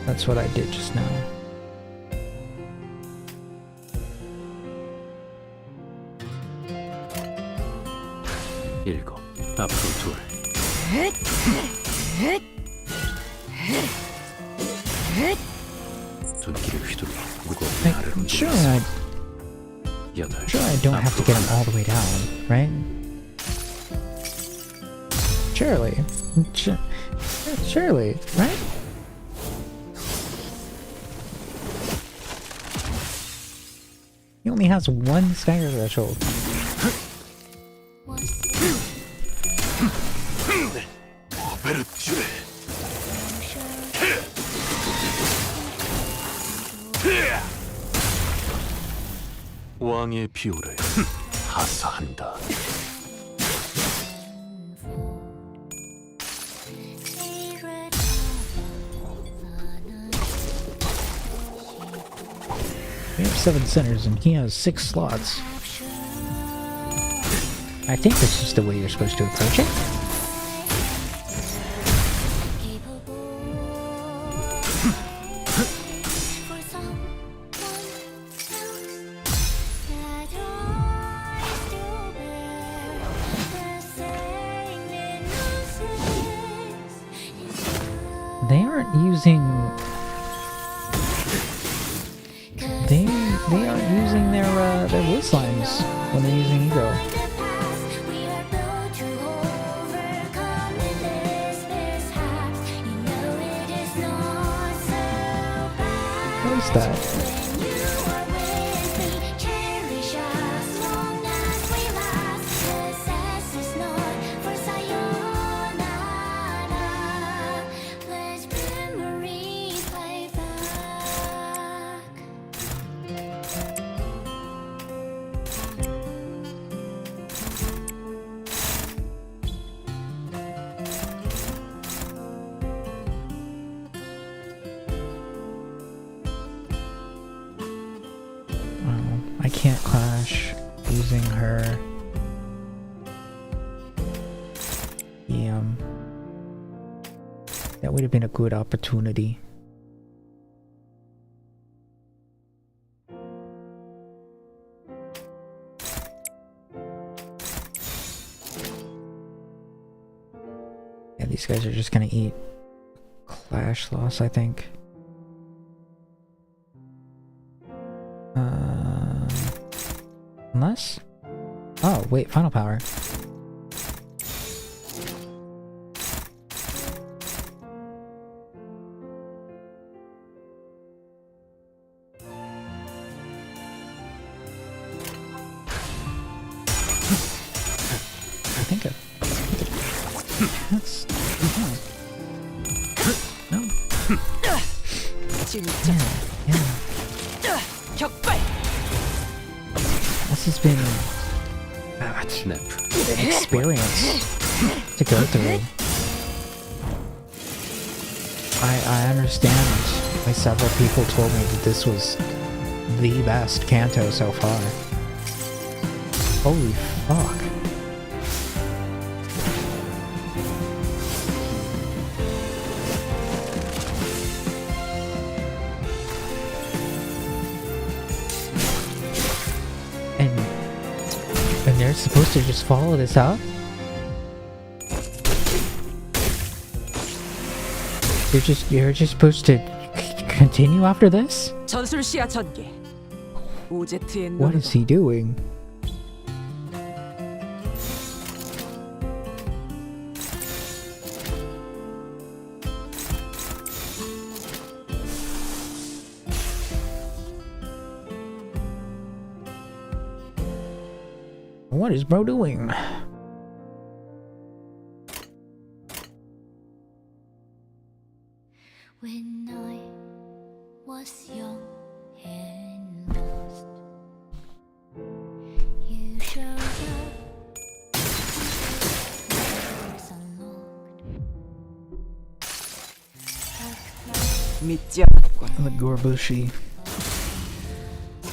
That's what I did just now. 일곱. 앞으로 둘. 눈길을 휘둘러 무거운 아래로 Sure, 내렸어. 여덟. Sure, I don't have to get him all the way down, right? Surely. Surely, right? He only has one stagger threshold. 왕의 비호를 하사한다. We have 7 centers and he has 6 slots. I think this is the way you're supposed to approach it. They aren't using... They aren't using their wood slimes when they're using Ego. What is that? I can't clash using her. That would have been a good opportunity. Yeah, these guys are just gonna eat clash loss, I think. Unless? Oh, wait, final power. 진짜. 격발. This has been an experience to go through. I understand why several people told me that this was the best Canto so far. Holy fuck. And they're supposed to just follow this up? You're just supposed to continue after this? 전술 시야 전개. 오제트의 What is he doing? What is bro doing? When I was young and lost, you showed up. Doors unlocked. 믿지 않았군. The Gorbushi.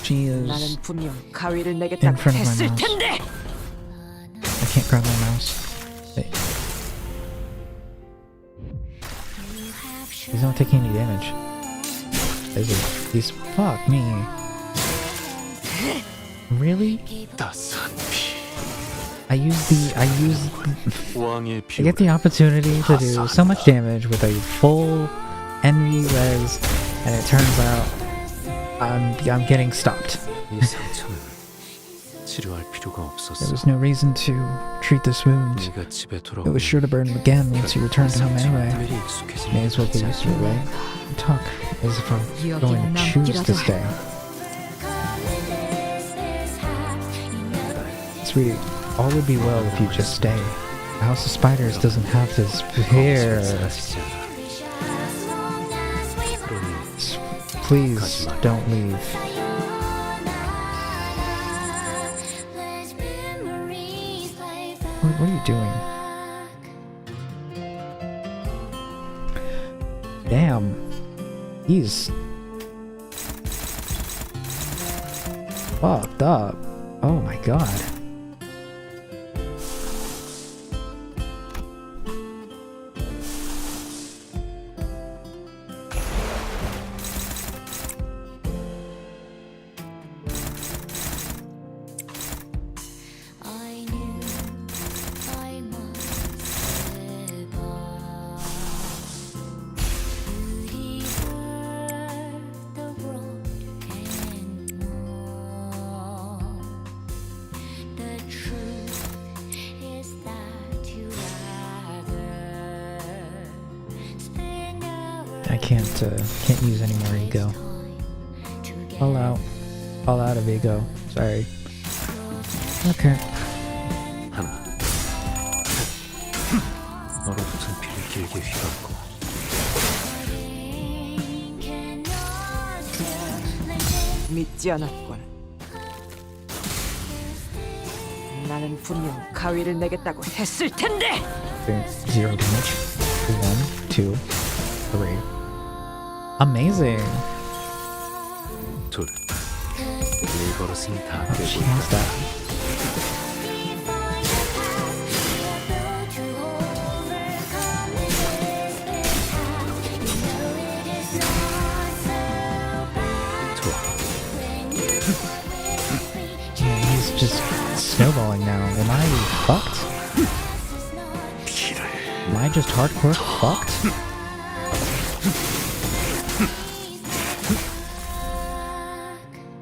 She is 나는 분명 가위를 in 내겠다고 front of my 했을 mouse. 텐데. I can't grab my mouse. Wait. He's not taking any damage. He's fuck me. Really? I 왕의 get the opportunity to do so much damage with a full enemy res, and it turns out I'm getting stopped. 이 상처는 치료할 필요가 There 없었어. was no reason to treat this wound. 네가 집에 It 돌아오면 was sure to burn again once you return to home anyway. 이 익숙해지는 May as well get 게 used to it, right? Talk as if I'm going to choose to stay. Sweetie, all would be well if you just stay. The House of Spiders doesn't have to here. Please don't leave. What are you doing? Damn. He's fucked up. Oh my god. I can't use any more ego. All out of ego. Sorry. Okay. 하나. 얼어붙은 피를 길게 휘감고 믿지 않았군. 나는 분명 가위를 내겠다고 했을 텐데. 0 damage. 1, 2, 3. Amazing. 둘. 이 버릇은 다 She 깨고 has that. Yeah, he's just snowballing now. Am I fucked? Am I just hardcore fucked?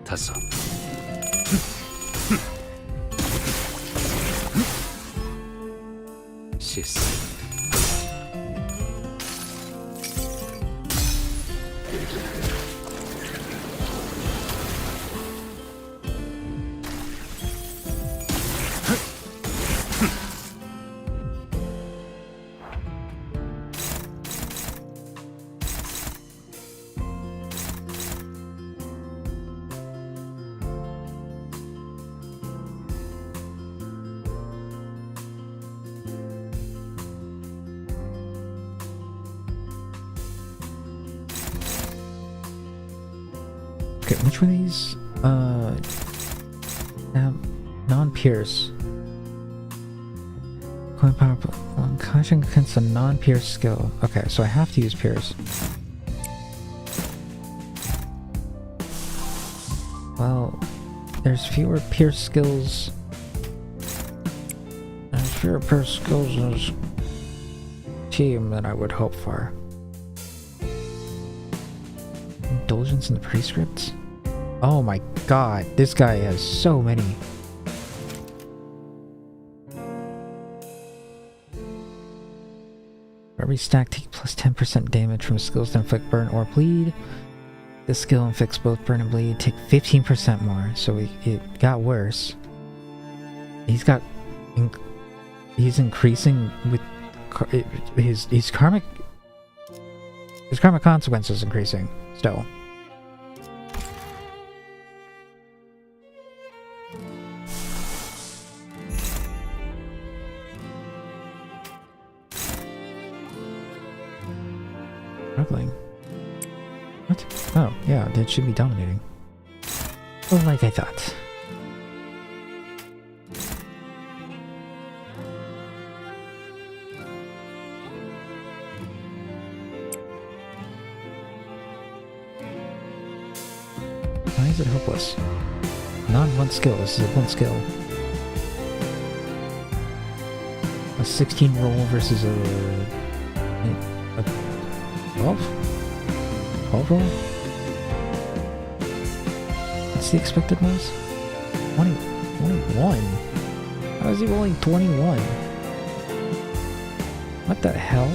다섯. 시스. Okay, which were these? Non-pierce. Coin power. Clashing against a non-pierce skill. Okay, so I have to use pierce. Well, there's fewer pierce skills. There's fewer pierce skills in this team than I would hope for. Indulgence in the prescripts? Oh my god, this guy has so many. Every stack take plus 10% damage from skills that inflict burn or bleed. This skill inflicts both burn and bleed. Take 15% more, so it got worse. He's increasing with his karmic consequence is increasing still. Struggling. What? Oh, yeah, that should be dominating. Well, like I thought. Why is it hopeless? Not one skill, this is a one skill. A 16 roll versus a 12? 12 roll? What's the expected was? 21? How is he rolling 21? What the hell?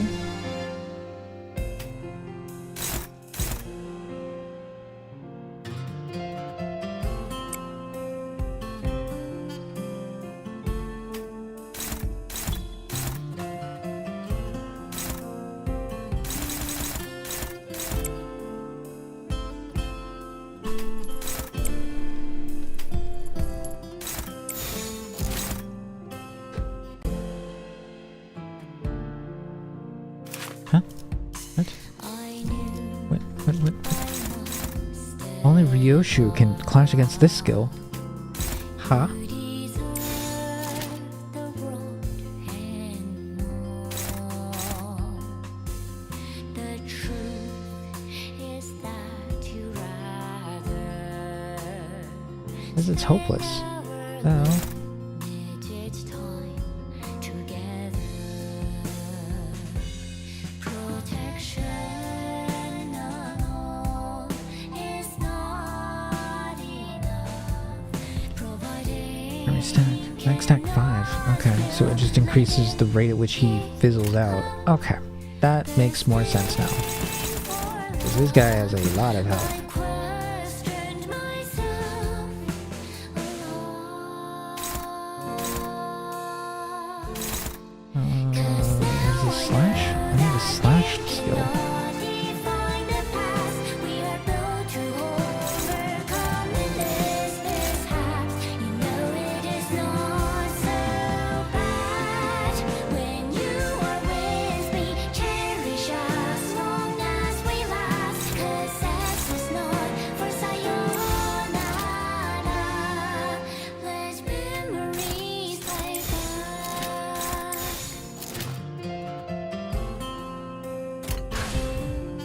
Huh? What? What? Only Ryoshu can clash against this skill. Huh? This is hopeless. Oh. Max stack 5. Okay, so it just increases the rate at which he fizzles out. Okay, that makes more sense now. Because this guy has a lot of health. There's a slash? I need a slash skill.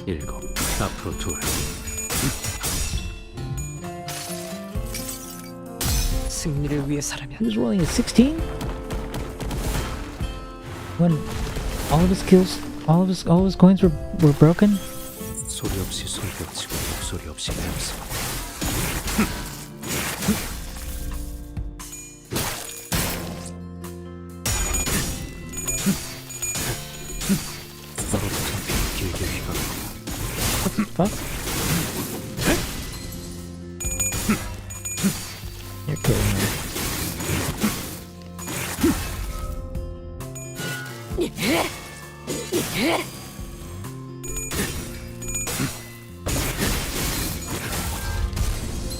일곱, 앞으로 둘. 승리를 위해서라면. He was rolling a 16? When all of his kills, all of his coins were broken? 소리 없이 손뼉치고 목소리 없이 뱀서. 떨어붙은 피 길게 휘감고. What the fuck? You're kidding me.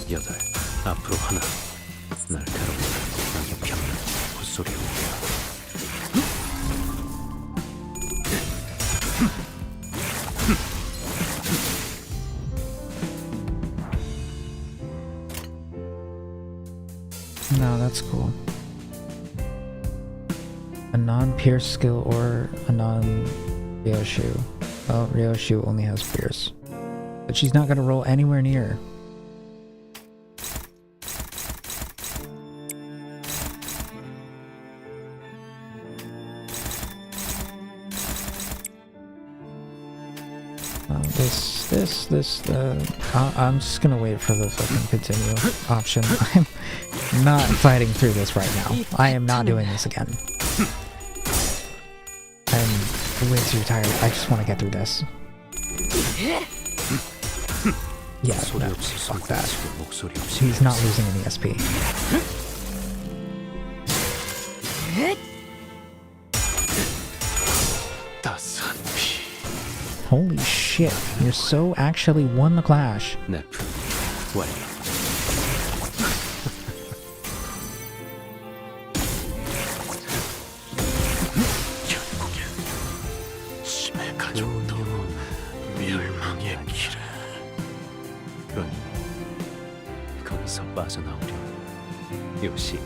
여덟, 앞으로 하나. 날카로운 낙엽 향는 콧소리 울려. No, that's cool. A non-pierce skill or a non-Ryoshu. Well, Ryoshu only has pierce. But she's not gonna roll anywhere near. I'm just gonna wait for the fucking continue option. I'm not fighting through this right now. I am not doing this again. I'm way too tired. I just want to get through this. Yeah, no, fuck that. He's not losing any SP. Holy shit, you're so actually won the clash. 심해 가족도 멸망의 길에. 그러니 거기서 빠져나오려 역시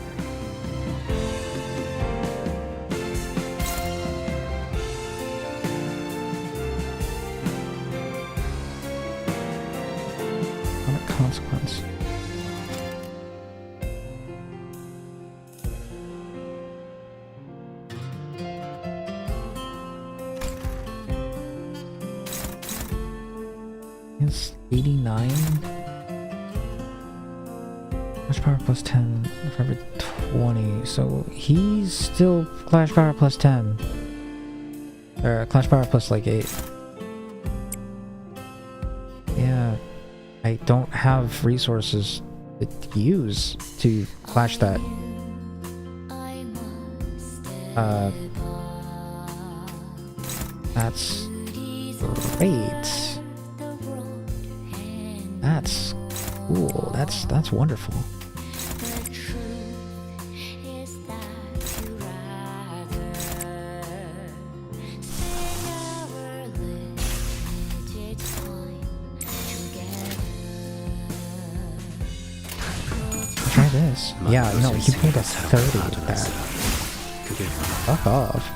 Consequence. It's 89. Clash power plus 10 for every 20. So he's still clash power plus 10. Or clash power plus like 8. Yeah. I don't have resources to use to clash that. That's great. That's cool. That's wonderful. Try this. Yeah, no, he pulled a 30 with that. Fuck off.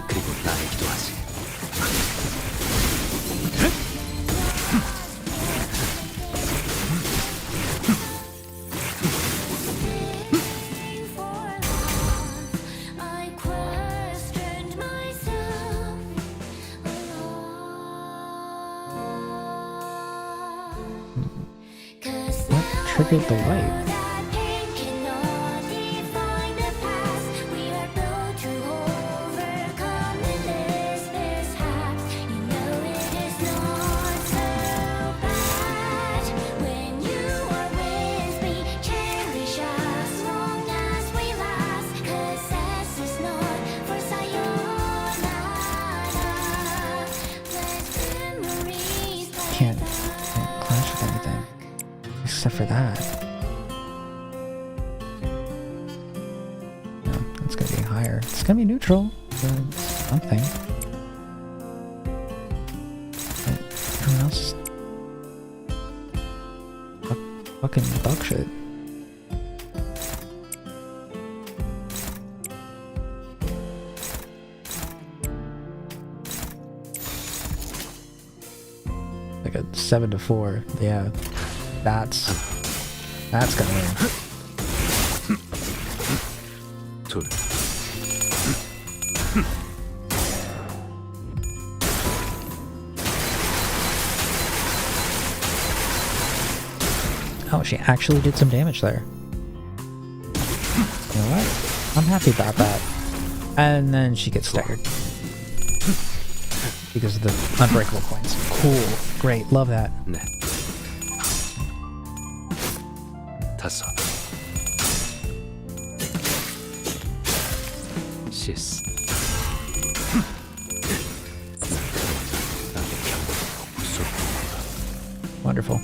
What triggered the light? Can't clash with anything except for that. No, it's gonna be higher. It's gonna be neutral, but something. But everyone else is fucking dog shit. Like a 7-4, yeah. That's gonna win. Oh, she actually did some damage there. You know what? I'm happy about that. And then she gets staggered. Because of the unbreakable coins. Cool. Great. Love that. Wonderful.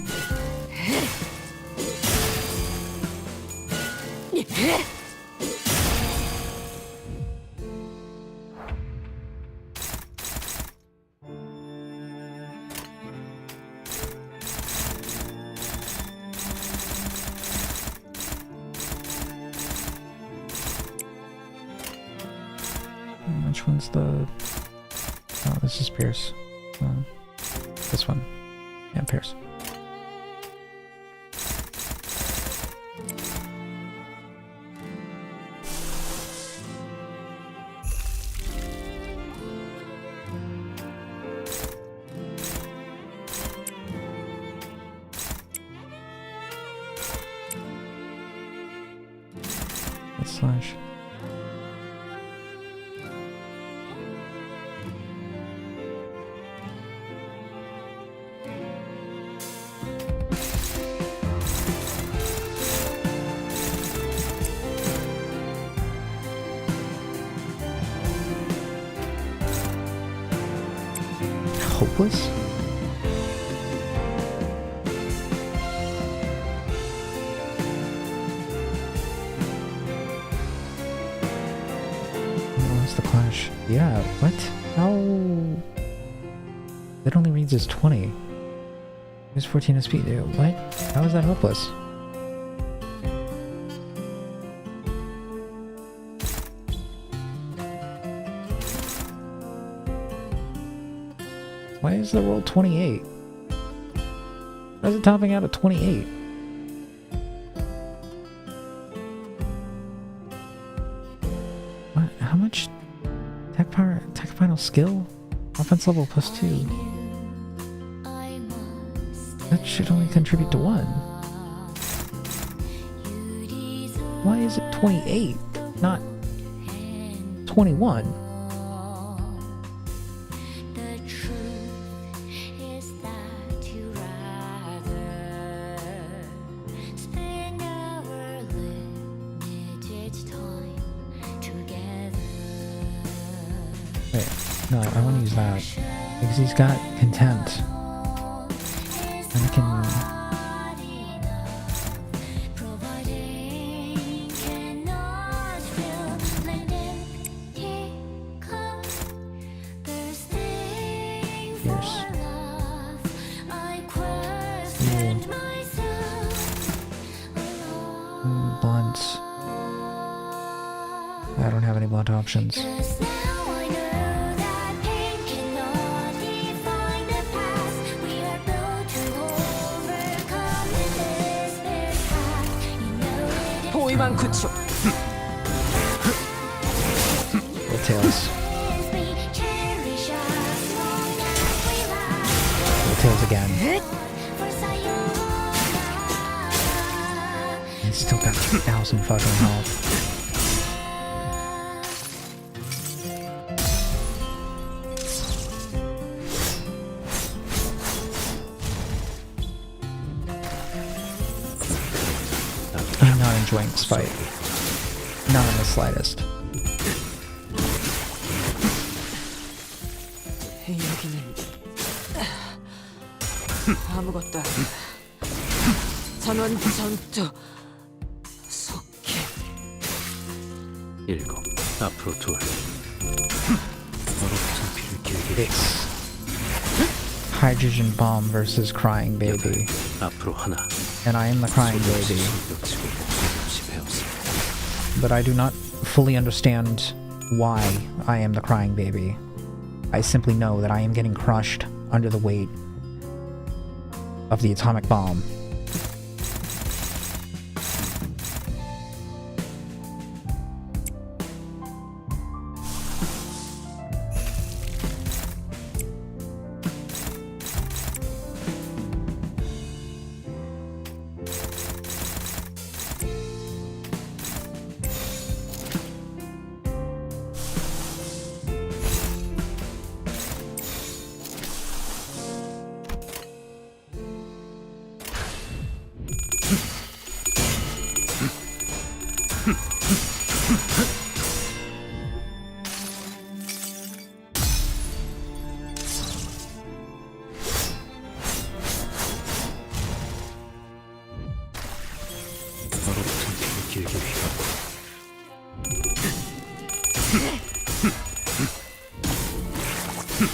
Which one's the... Oh, this is Pierce. This one. Yeah, Pierce. Slash. Hopeless? The Clash. Yeah, what? How? It only reads as 20. It's 14 SP. What? How is that hopeless? Why is the roll 28? Why is it topping out at 28? What? How much? Tech power, tech final skill? Offense level +2. That should only contribute to 1. Why is it 28, not 21? No, I want to use that because he's got contempt, and I can. Fierce. Blunt. I don't have any blunt options. Tails. Tails again. He's still got 2,000 fucking health. I'm not enjoying this fight. Not in the slightest. 여기는 아무것도 아니야. 전원 전투 속해. 7 앞으로 2 얼어붙은 피를 길게 Hydrogen bomb versus crying baby. 앞으로 1 And I am the crying baby. But I do not fully understand why I am the crying baby. I simply know that I am getting crushed under the weight of the atomic bomb.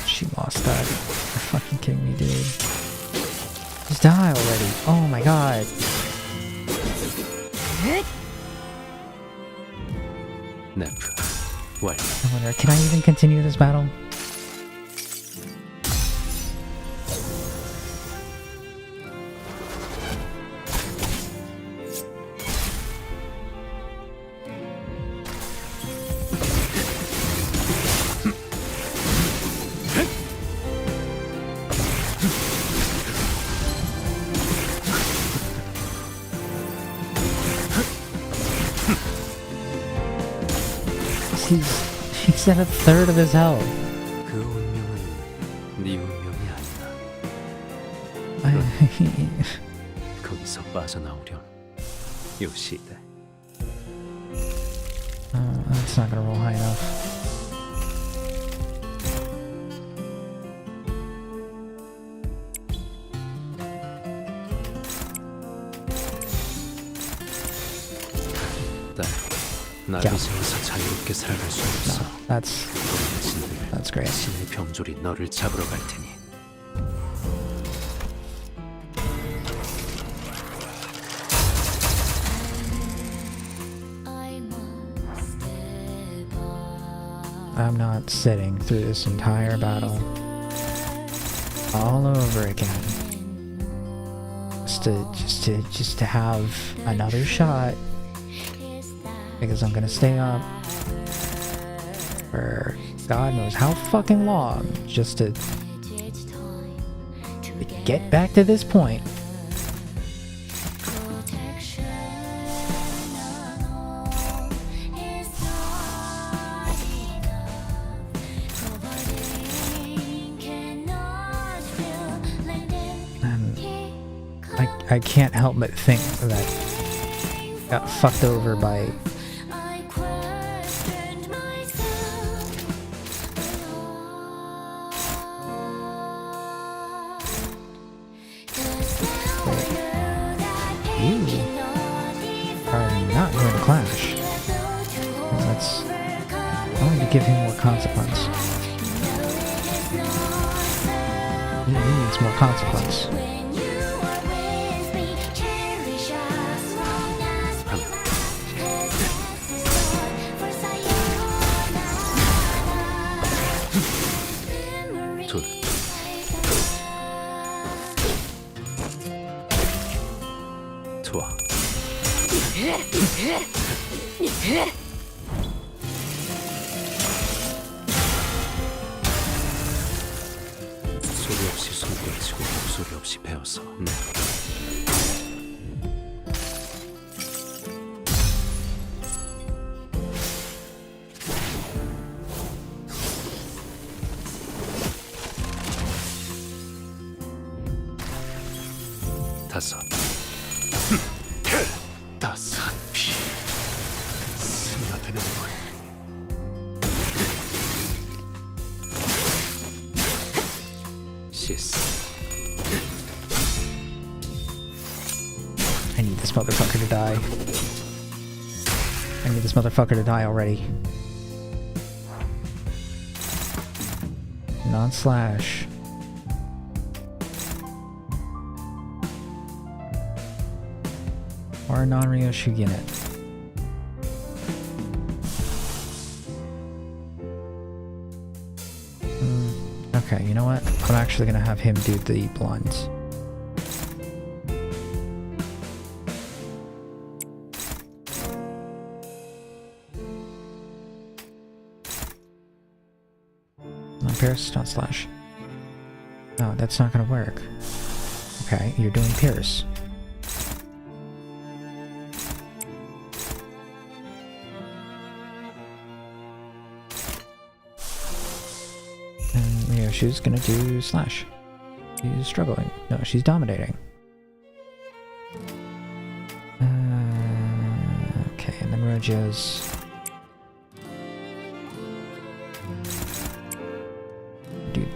She lost that. You're fucking kidding me, dude. Just die already. Oh my god. 네프 완료. I wonder, can I even continue this battle? He's at a third of his health. 그 운명은 네 운명이 아니다. 거기서 빠져나오렴. 요시다. That's not gonna roll high enough. 나를 세워서 자유롭게 살아갈 수 없어. That's great. 신의 병졸이 너를 잡으러 갈 테니. I'm not sitting through this entire battle all over again. Just to have another shot. Because I'm gonna stay up for God knows how fucking long just to get back to this point. And I can't help but think that I got fucked over by clash. That's only to give him more consequence. He needs more consequence. 좋아. 소리 없이 손뼉치고 목소리 없이 배워서 네. 다섯. 따스한 피 스며드는 물. I need this motherfucker to die. I need this motherfucker to die already. Non-slash. Or non-Ryoshu unit. Okay, you know what? I'm actually gonna have him do the blunt. Not Pierce, not Slash. No, that's not gonna work. Okay, you're doing Pierce. She's gonna do Slash. She's struggling. No, she's dominating. Okay, and then Rojo's... do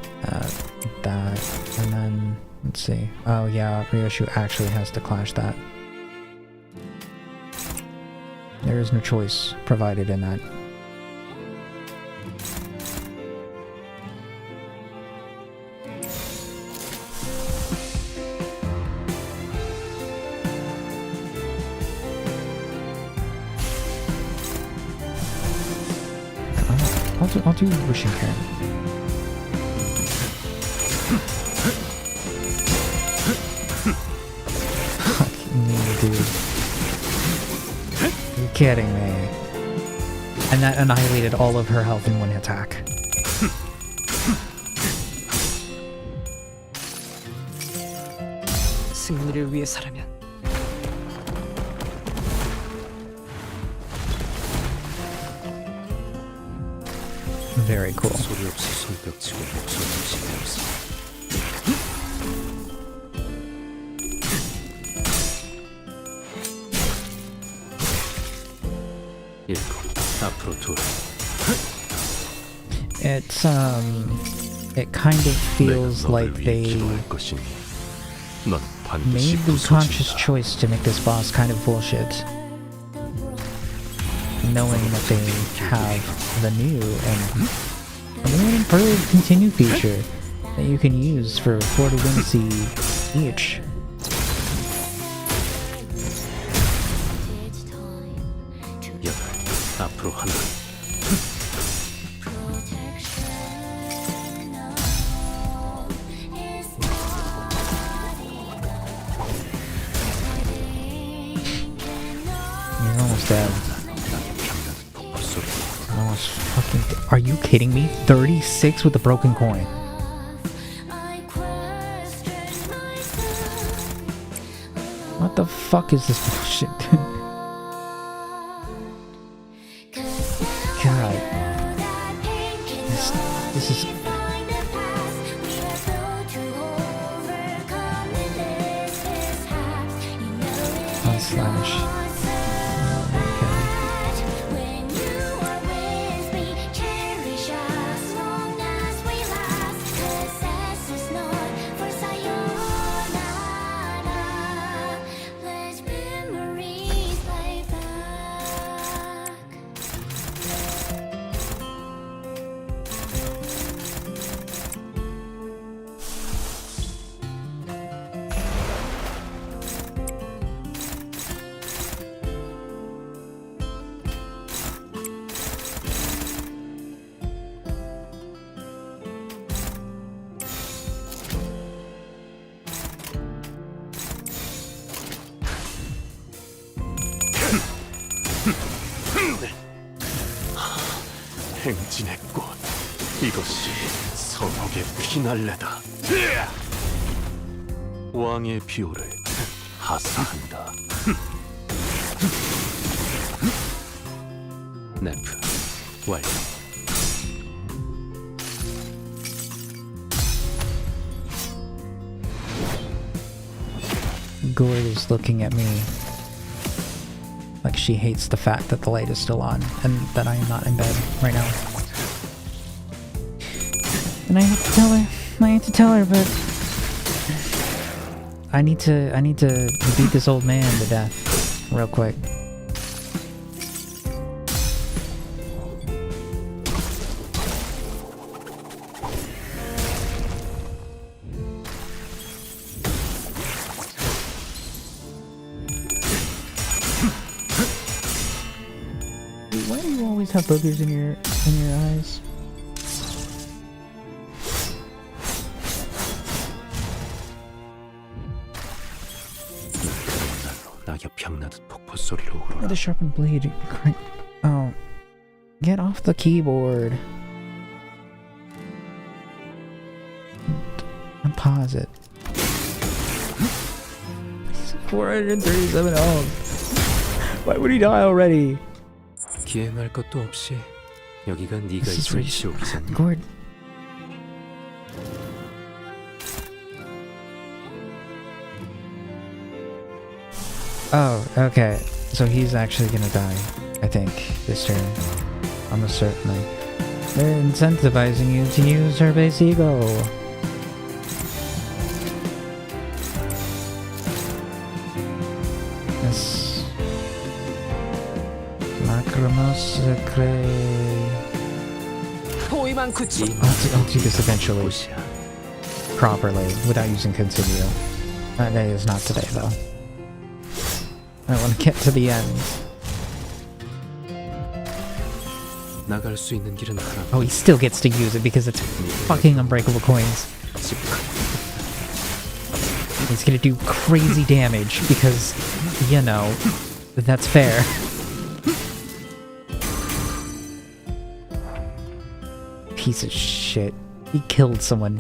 that, and then... let's see. Oh yeah, Ryoshu actually has to clash that. There is no choice provided in that. I'll do wishing Karen. Fucking me, dude. You're kidding me. And that annihilated all of her health in one attack. 승리를 위해서라면 Very cool. 소리 없이 손뼉치고 목소리 없이 배웠어. 일곱, 앞으로 둘. It kind of feels like they made the conscious choice to make this boss kind of bullshit, knowing that they have the new and improved continue feature that you can use for 40 Lunacy each. 여덟, 앞으로 하나. You're almost dead. Almost fucking are you kidding me? 36 with the broken coin. What the fuck is this bullshit? God. This is... Slash. 행진의 꽃, 이것이 성혹의 피날레다. 왕의 비호를 하사한다. 네프 완료. Gord is looking at me like she hates the fact that the light is still on and that I am not in bed right now. And I hate to tell her, but I need to beat this old man to death real quick. Why do you always have boogers in your eyes? With a sharpened blade. Oh, get off the keyboard and pause it. 437 health. Why would he die already? 기행할 것도 없이 여기가 네가 있을 지옥이잖니. Gord. Oh, okay. So he's actually gonna die, I think, this turn. Almost certainly. They're incentivizing you to use her base ego. Yes. Lacrimos Cray. I'll do this eventually. Properly, without using Continue. That day is not today, though. I want to get to the end. 나갈 수 있는 길은 하나. Oh, he still gets to use it because it's fucking unbreakable coins. He's gonna do crazy damage because, you know, that's fair. Piece of shit. He killed someone.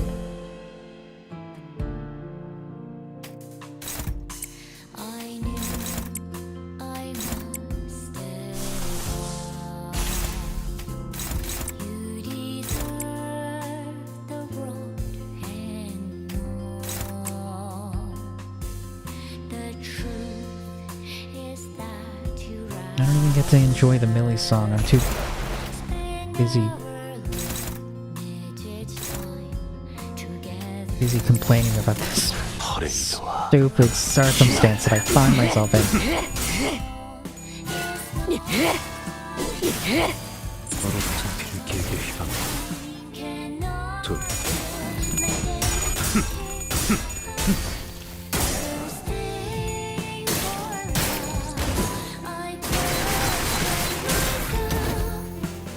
I don't even get to enjoy the Millie song. I'm too busy complaining about this stupid circumstance that I find myself in.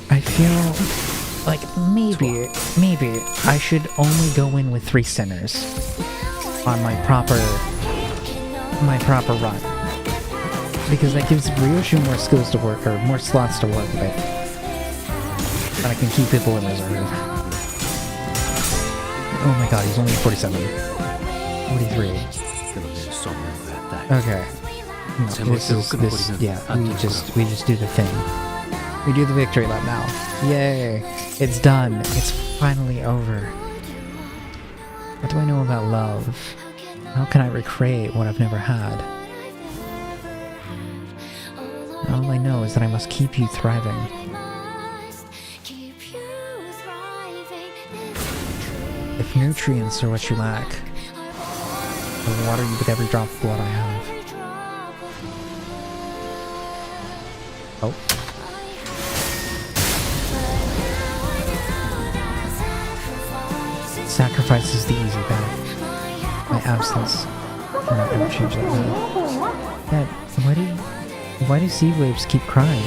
I feel like maybe I should only go in with 3 sinners on my proper run, because that gives Ryoshu more skills to work, or more slots to work with, and I can keep people in reserve. Oh my god, he's only 47. 43. Okay. No, yeah, we just do the thing. We do the victory lap now. Yay! It's done. It's finally over. What do I know about love? How can I recreate what I've never had? All I know is that I must keep you thriving. If nutrients are what you lack, I'll water you with every drop of blood I have. Oh. Sacrifice is the easy path. My absence. I'm not gonna change that now. Dad, why do sea waves keep crying?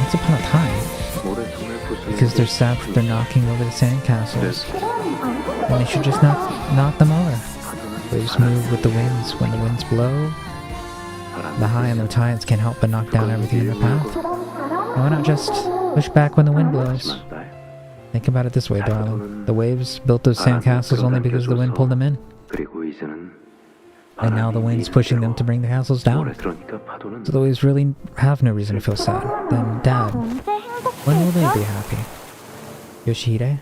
Once upon a time. Because they're sad that they're knocking over the sandcastles. And they should just knock them over. Waves move with the winds. When the winds blow, the high and the tides can't help but knock down everything in their path. Why not just push back when the wind blows? Think about it this way, darling. The waves built those sandcastles only because the wind pulled them in. And now the wind's pushing them to bring the castles down. So the waves really have no reason to feel sad. Then, Dad, when will they be happy? Yoshihide?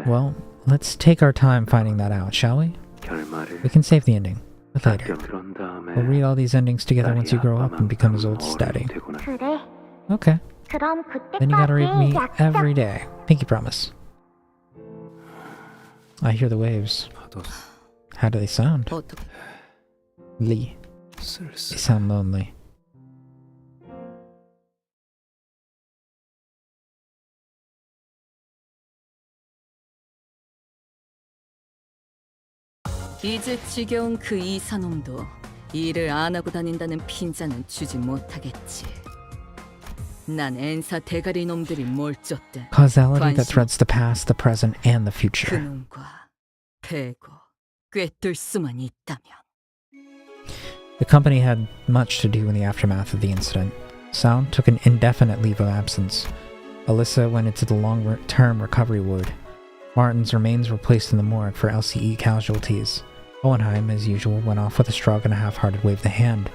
Well, let's take our time finding that out, shall we? We can save the ending. But later. We'll read all these endings together once you grow up and become as old as Daddy. Okay. Then you gotta read me every day. Pinky promise. I hear the waves. How do they sound? Lee. They sound lonely. 이제 지겨운 그 이사놈도 일을 안 하고 다닌다는 핀잔은 주지 못하겠지. 난 엔사 대가리 놈들이 뭘 쫓든 Causality that threads the past, the present, and the future. 그놈과 패고 꿰뚫 수만 있다면. The company had much to do in the aftermath of the incident. Sound took an indefinite leave of absence. Alyssa went into the long-term recovery ward. Martin's remains were placed in the morgue for LCE casualties. Hohenheim, as usual, went off with a shrug and a half-hearted wave of the hand.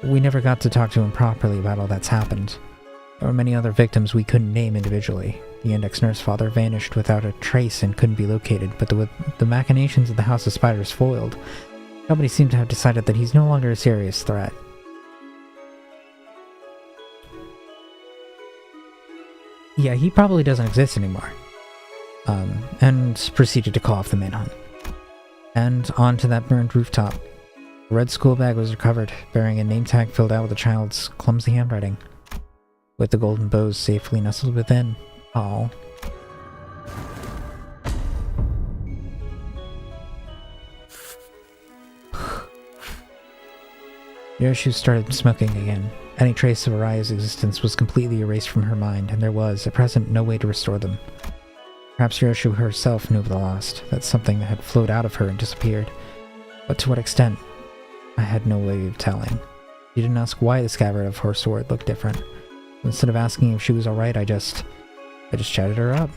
We never got to talk to him properly about all that's happened. There were many other victims we couldn't name individually. The index nurse father vanished without a trace and couldn't be located, but with the machinations of the House of Spiders foiled, the company seemed to have decided that he's no longer a serious threat. Yeah, he probably doesn't exist anymore. And proceeded to call off the manhunt. And onto that burned rooftop. A red school bag was recovered, bearing a name tag filled out with a child's clumsy handwriting, with the golden bows safely nestled within. All. Ryoshu started smoking again. Any trace of Araya's existence was completely erased from her mind, and there was, at present, no way to restore them. Perhaps Ryoshu herself knew of the lost, that something had flowed out of her and disappeared. But to what extent? I had no way of telling. She didn't ask why the scabbard of her sword looked different. Instead of asking if she was alright, I just chatted her up.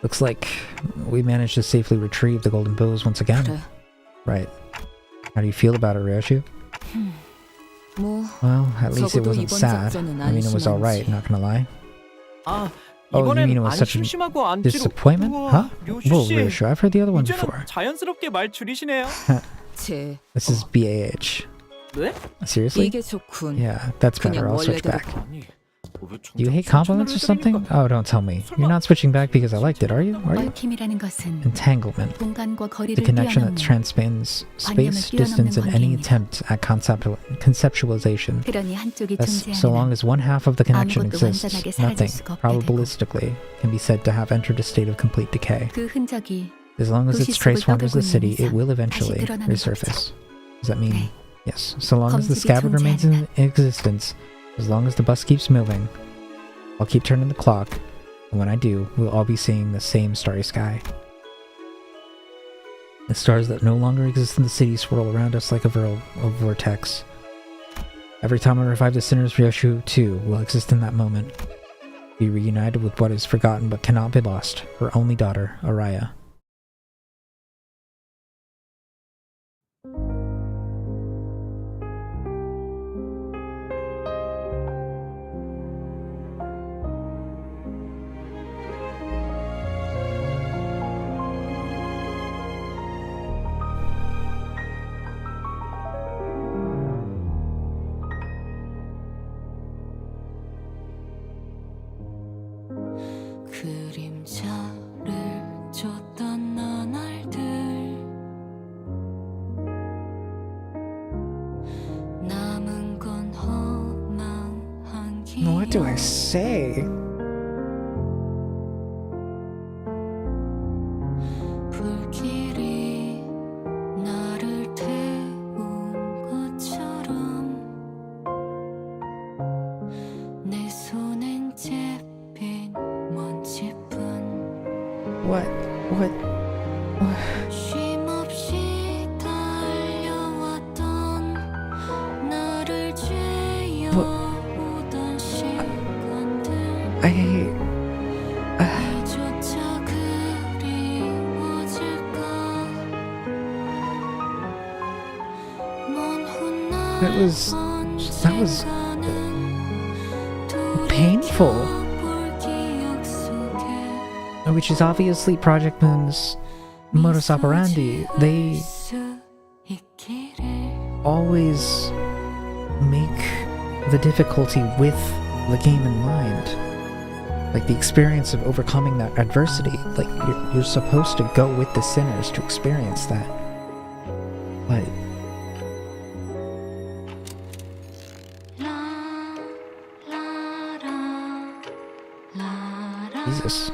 Looks like we managed to safely retrieve the golden bows once again. Right. How do you feel about it, Ryoshu? Well, at least it wasn't sad. I mean, it was alright, not gonna lie. Oh, you mean it was such a disappointment? Huh? Whoa, Ryoshu, I've heard the other one before. This is BAH. Seriously? Yeah, that's better. I'll switch back. You hate compliments or something? Oh, don't tell me. You're not switching back because I liked it, are you? Entanglement. The connection that transcends space, distance, and any attempt at conceptualization. Thus, so long as one half of the connection exists, nothing, probabilistically, can be said to have entered a state of complete decay. As long as its trace wanders the city, it will eventually resurface. Does that mean... Yes. So long as the scabbard remains in existence, as long as the bus keeps moving, I'll keep turning the clock, and when I do, we'll all be seeing the same starry sky. The stars that no longer exist in the city swirl around us like a vortex. Every time I revive the sinners, Ryoshu, too, will exist in that moment. Be reunited with what is forgotten but cannot be lost, her only daughter, Araya. What do I say? What? That was painful. Which is obviously Project Moon's modus operandi. They always make the difficulty with the game in mind. Like the experience of overcoming that adversity. Like you're supposed to go with the sinners to experience that. But Jesus.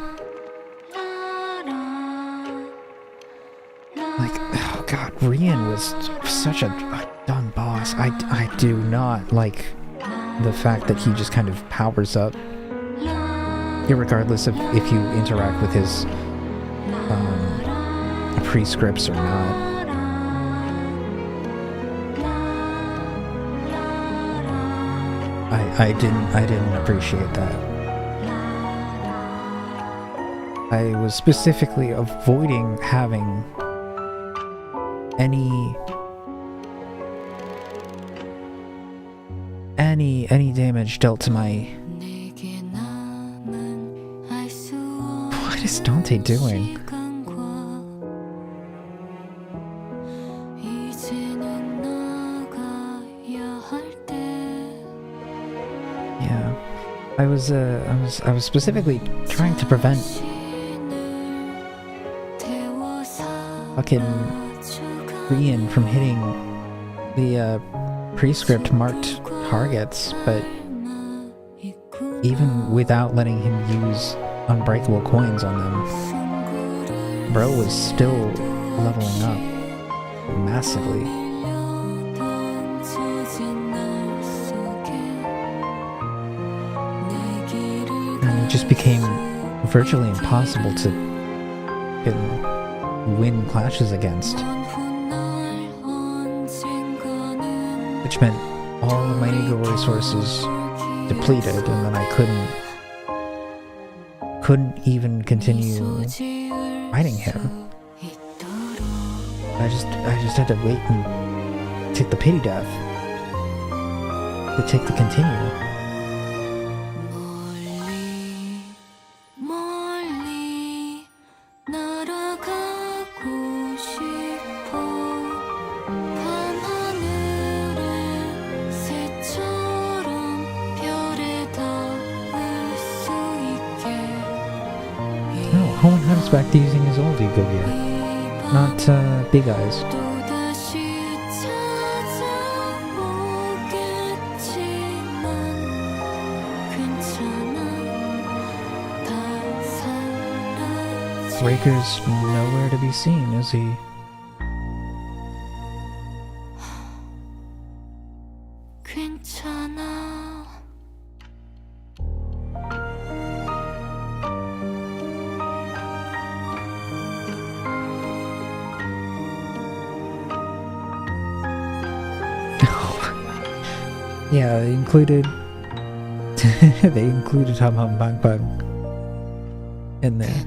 Like, oh god, Rian was such a dumb boss. I do not like the fact that he just kind of powers up, irregardless of if you interact with his prescripts or not. I didn't appreciate that. I was specifically avoiding having any damage dealt to my... What is Dante doing? Yeah, I was specifically trying to prevent fucking Rian from hitting the prescript marked targets, but even without letting him use unbreakable coins on them, bro was still leveling up massively. virtually impossible to win clashes against. Which meant all of my ego resources depleted, and then I couldn't even continue fighting him. I just had to wait and take the pity death to take the continue. Owen Hunt's back to using his old ego gear, not Big Eyes. Raker's nowhere to be seen, is he? Yeah, they included Hum Hum Bang Bang in there.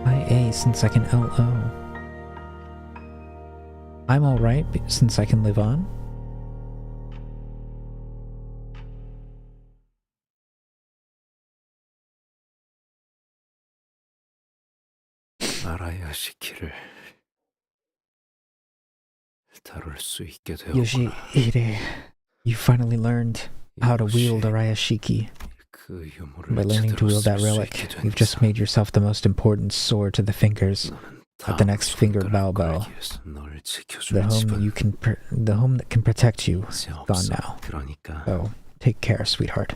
IA since I can LO. I'm alright since I can live on. 아라야시키를 다룰 수 있게 되었구나. Yoshihide, you finally learned how to wield Arayashiki. By learning to wield that relic, you've just made yourself the most important sword to the fingers at the next finger bow. The home that can protect you is gone now. Oh, take care, sweetheart.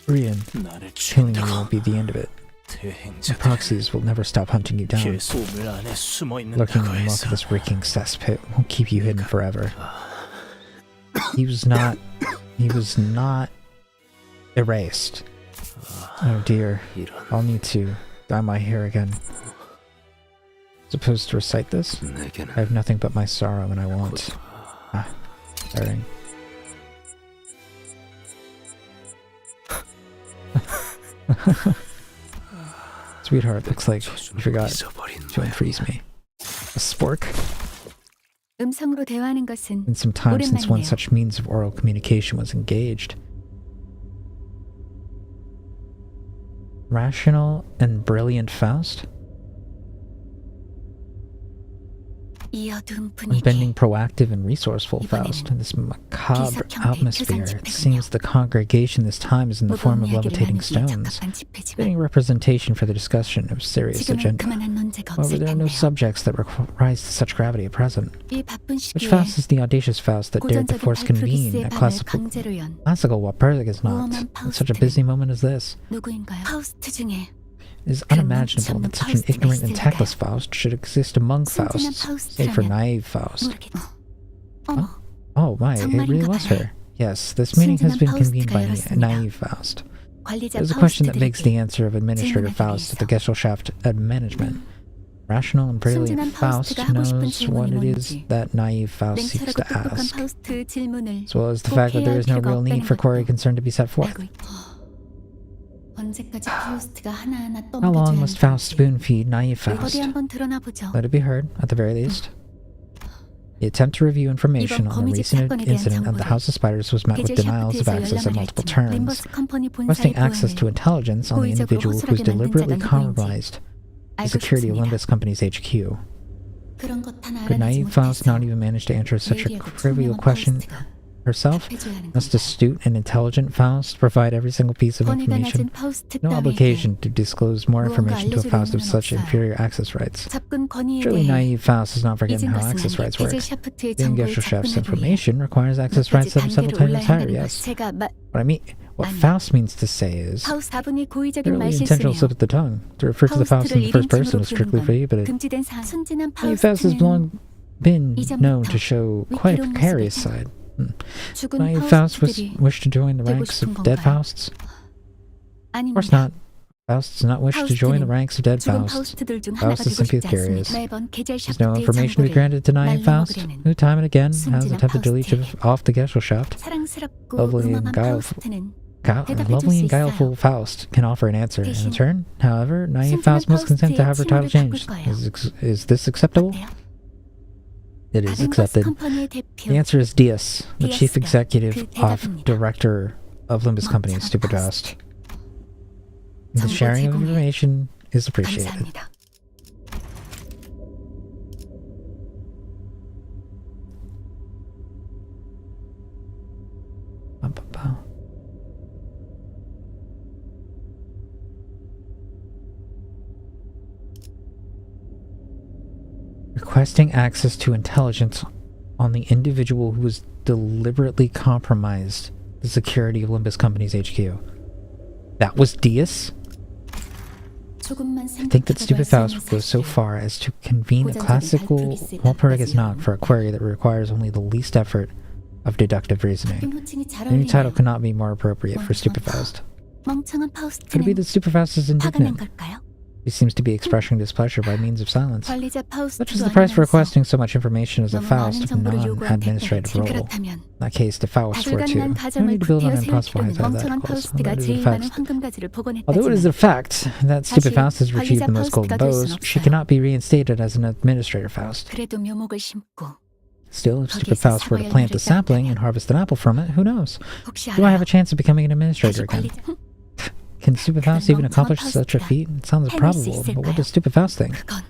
Rian, killing you won't be the end of it. The proxies will never stop hunting you down. Lurking in the muck of this reeking cesspit won't keep you hidden forever. He was not erased. Oh dear, I'll need to dye my hair again. Supposed to recite this? I have nothing but my sorrow and I want... tiring. Sweetheart, looks like you forgot to unfreeze me. A spork? 음성으로 대화하는 것은 It's been some time since one 오랜만이네요. such means of oral communication was engaged. Rational and brilliant Faust? 이 어두운 Unbending, 분위기 proactive, and resourceful Faust. In this macabre atmosphere, it seems the congregation this time is in the form of levitating stones, fitting representation for the discussion of serious 지금은 agenda. 그만한 논제가 However, 없을 there are no 텐데요. subjects that rise to such gravity at present. 이 바쁜 Which 시기에 Faust is the audacious Faust that dared to 고전적인 force convene 발프기스의 a 방을 classical 강제로 연 while Persic not? 모험한 In such a 파우스트. busy moment as this, 누구인가요? 파우스트 중에 it is 그런 unimaginable 멈춤 that such an 파우스트가 ignorant and 있을까요? tactless Faust should exist among 순진한 Fausts, save for 파우스트라면 naive Faust. 모르겠... 어머, Oh my, it really 정말인가 was 봐요. her. Yes, this meeting has been 순진한 convened by 파우스트가 a 열었습니다. naive Faust. 관리자 There's a question that begs the 파우스트들에게 answer of Administrative 질문하기 Faust at the 위해서. Gesellschaft management. Rational and brilliant 순진한 Faust 파우스트가 하고 싶은 knows what 질문이 it is 뭔지. that naive Faust seeks 냉철하고 to 똑똑한 ask, 파우스트 질문을 as well as the 꼭 fact that 해야 there 할 is no 필요가 real need 없다는 for query 것도 concern to be set forth. 알고 있다. 언제까지 파우스트가 하나하나 How long 떠먹여줘야 must Faust 하는지 spoon feed naive 어디 Faust? 한번 드러나 보죠. Let it be heard, at the very least. The attempt to review information 이번 on the 거미집 recent 사건에 대한 incident at the 정보를 House of Spiders was met with 게젤 denials of 샤프트에서 access on 열람을 multiple 했지만 terms, 림버스 컴퍼니 본사의 requesting access to 보안을 intelligence on the 고의적으로 individual who's 호출하게 만든 deliberately 자가 누구인지 compromised the 알고 security of 싶습니다. Limbus Company's HQ. 그런 것 하나 Could 알아내지 naive Faust 못해서 not even manage to answer such a 예리하고 trivial 총명한 question 파우스트가 herself? 답해줘야 하는 Must 겁니다. astute and intelligent Faust provide every single piece of 권위가 information? 낮은 파우스트 No 따위에게 obligation to disclose more 무언가 information to a 알려줄 Faust of 의무는 such 없어요. inferior access rights. 접근 권위에 Surely 대해 naive Faust has not forgotten 잊은 how 것은 access 아니에요. rights 게젤 work. 샤프트의 Being 정보에 Gesellschaft's 접근하기 위해 information requires access 몇 가지 rights that are several 단계를 times 올라야 higher, 한다는 것 yes. 제가 What Faust means to say is 다분히 고의적인 fairly intentional slip of the tongue. To refer to the Faust in the first person is strictly prohibited. 금지된 사항. 순진한 Faust has long been 이전부터 known to show quite a 위태로운 precarious 모습을 side. 죽은 Naive Faust 파우스트들이 wished to join the 되고 ranks 싶은 of dead 건가요? Fausts. Of course 아닙니다. not. Faust does not wish to join the ranks of dead 죽은 Fausts. 파우스트들 중 하나가 Faust is 되고 simply 싶지 curious. 않습니다. 매번 계절 There's no 샤프트의 information to be 장부를 granted to Naive Faust, 날려먹으려는 who time and again has 순진한 attempted to leech 파우스트예요. off the Gesellschaft. 사랑스럽고 Lovely and 음험한 guileful. 파우스트는 Lovely and guileful Faust can offer an answer. In 대신 return, however, Naive 순진한 Faust must consent to 파우스트의 have her title 칭호를 바꿀 changed. 거예요. Is this acceptable? 어때요? It is 림버스 accepted. 컴퍼니의 대표 The answer is Diaz, the chief Diaz가 executive 그 of 대답입니다. director of Limbus Company, 멍청한 Stupid 파우스트. Faust. The 정보 sharing of 제공에 information is appreciated. 감사합니다. Requesting access to intelligence on the individual who was deliberately compromised the security of Limbus Company's HQ. That was Diaz? I think that Stupid Faust would go so far as to convene a classical Walpurgis knock for a query that requires only the least effort of deductive reasoning. The new title could not be more appropriate for Stupid Faust. 멍청한 Could it be 파우스트는 that Stupid Faust is 화가 난 indignant? 걸까요? He seems to be expressing displeasure by means of silence. 관리자 Such is 파우스트도 the price for 아니면서 requesting so much information as a 너무 많은 Faust of 정보를 요구한 non-administrative 택배지. role. 그렇다면 In that case, the Faust were to. 불가능한 No 가정을 need to build on 구태여 세울 impossible 필요는 멍청한 hypotheticals. 파우스트가 Although it is 제일 a 많은 fact- 황금가지를 Although it is 복원했다지만 a fact that Stupid 사실 Faust has retrieved 관리자 the most golden 파우스트가 될 bows, 순 she 없어요. cannot be reinstated as an administrator Faust. 그래도 묘목을 심고 Still, if Stupid 거기에서 Faust were to 사과의 plant the 열매를 sapling 따온다면 and harvest an apple from it, who knows? 혹시 Do I have 알아요? a chance of becoming an administrator 다시 again? 관리자 Can Stupid Faust even accomplish such a 파우스트가 feat? It sounds 해낼 수 improbable, but what does Stupid Faust think? 그건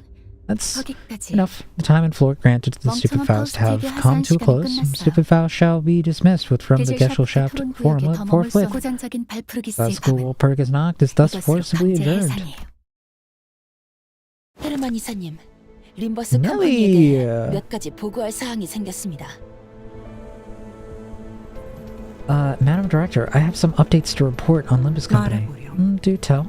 That's 거기까지 enough. The time and floor granted to the Stupid 멍청한 Faust have 파우스트에게 come to a 하사한 close. 시간이 끝났어요. Stupid Faust shall be dismissed from the 계절 Gesellschaft 샤프트 forum 구역에 더 머물 수 forthwith. 고전적인 발푸르기스의 Classical 밤은 Walpurgis knocked is thus 이것으로 forcibly 강제 adjourned. 해산이에요. 헤르만 이사님, 림버스 Nelly, 컴퍼니에게 몇 가지 보고할 사항이 생겼습니다. Madam Director, I have some updates to report on Limbus Company. Do tell.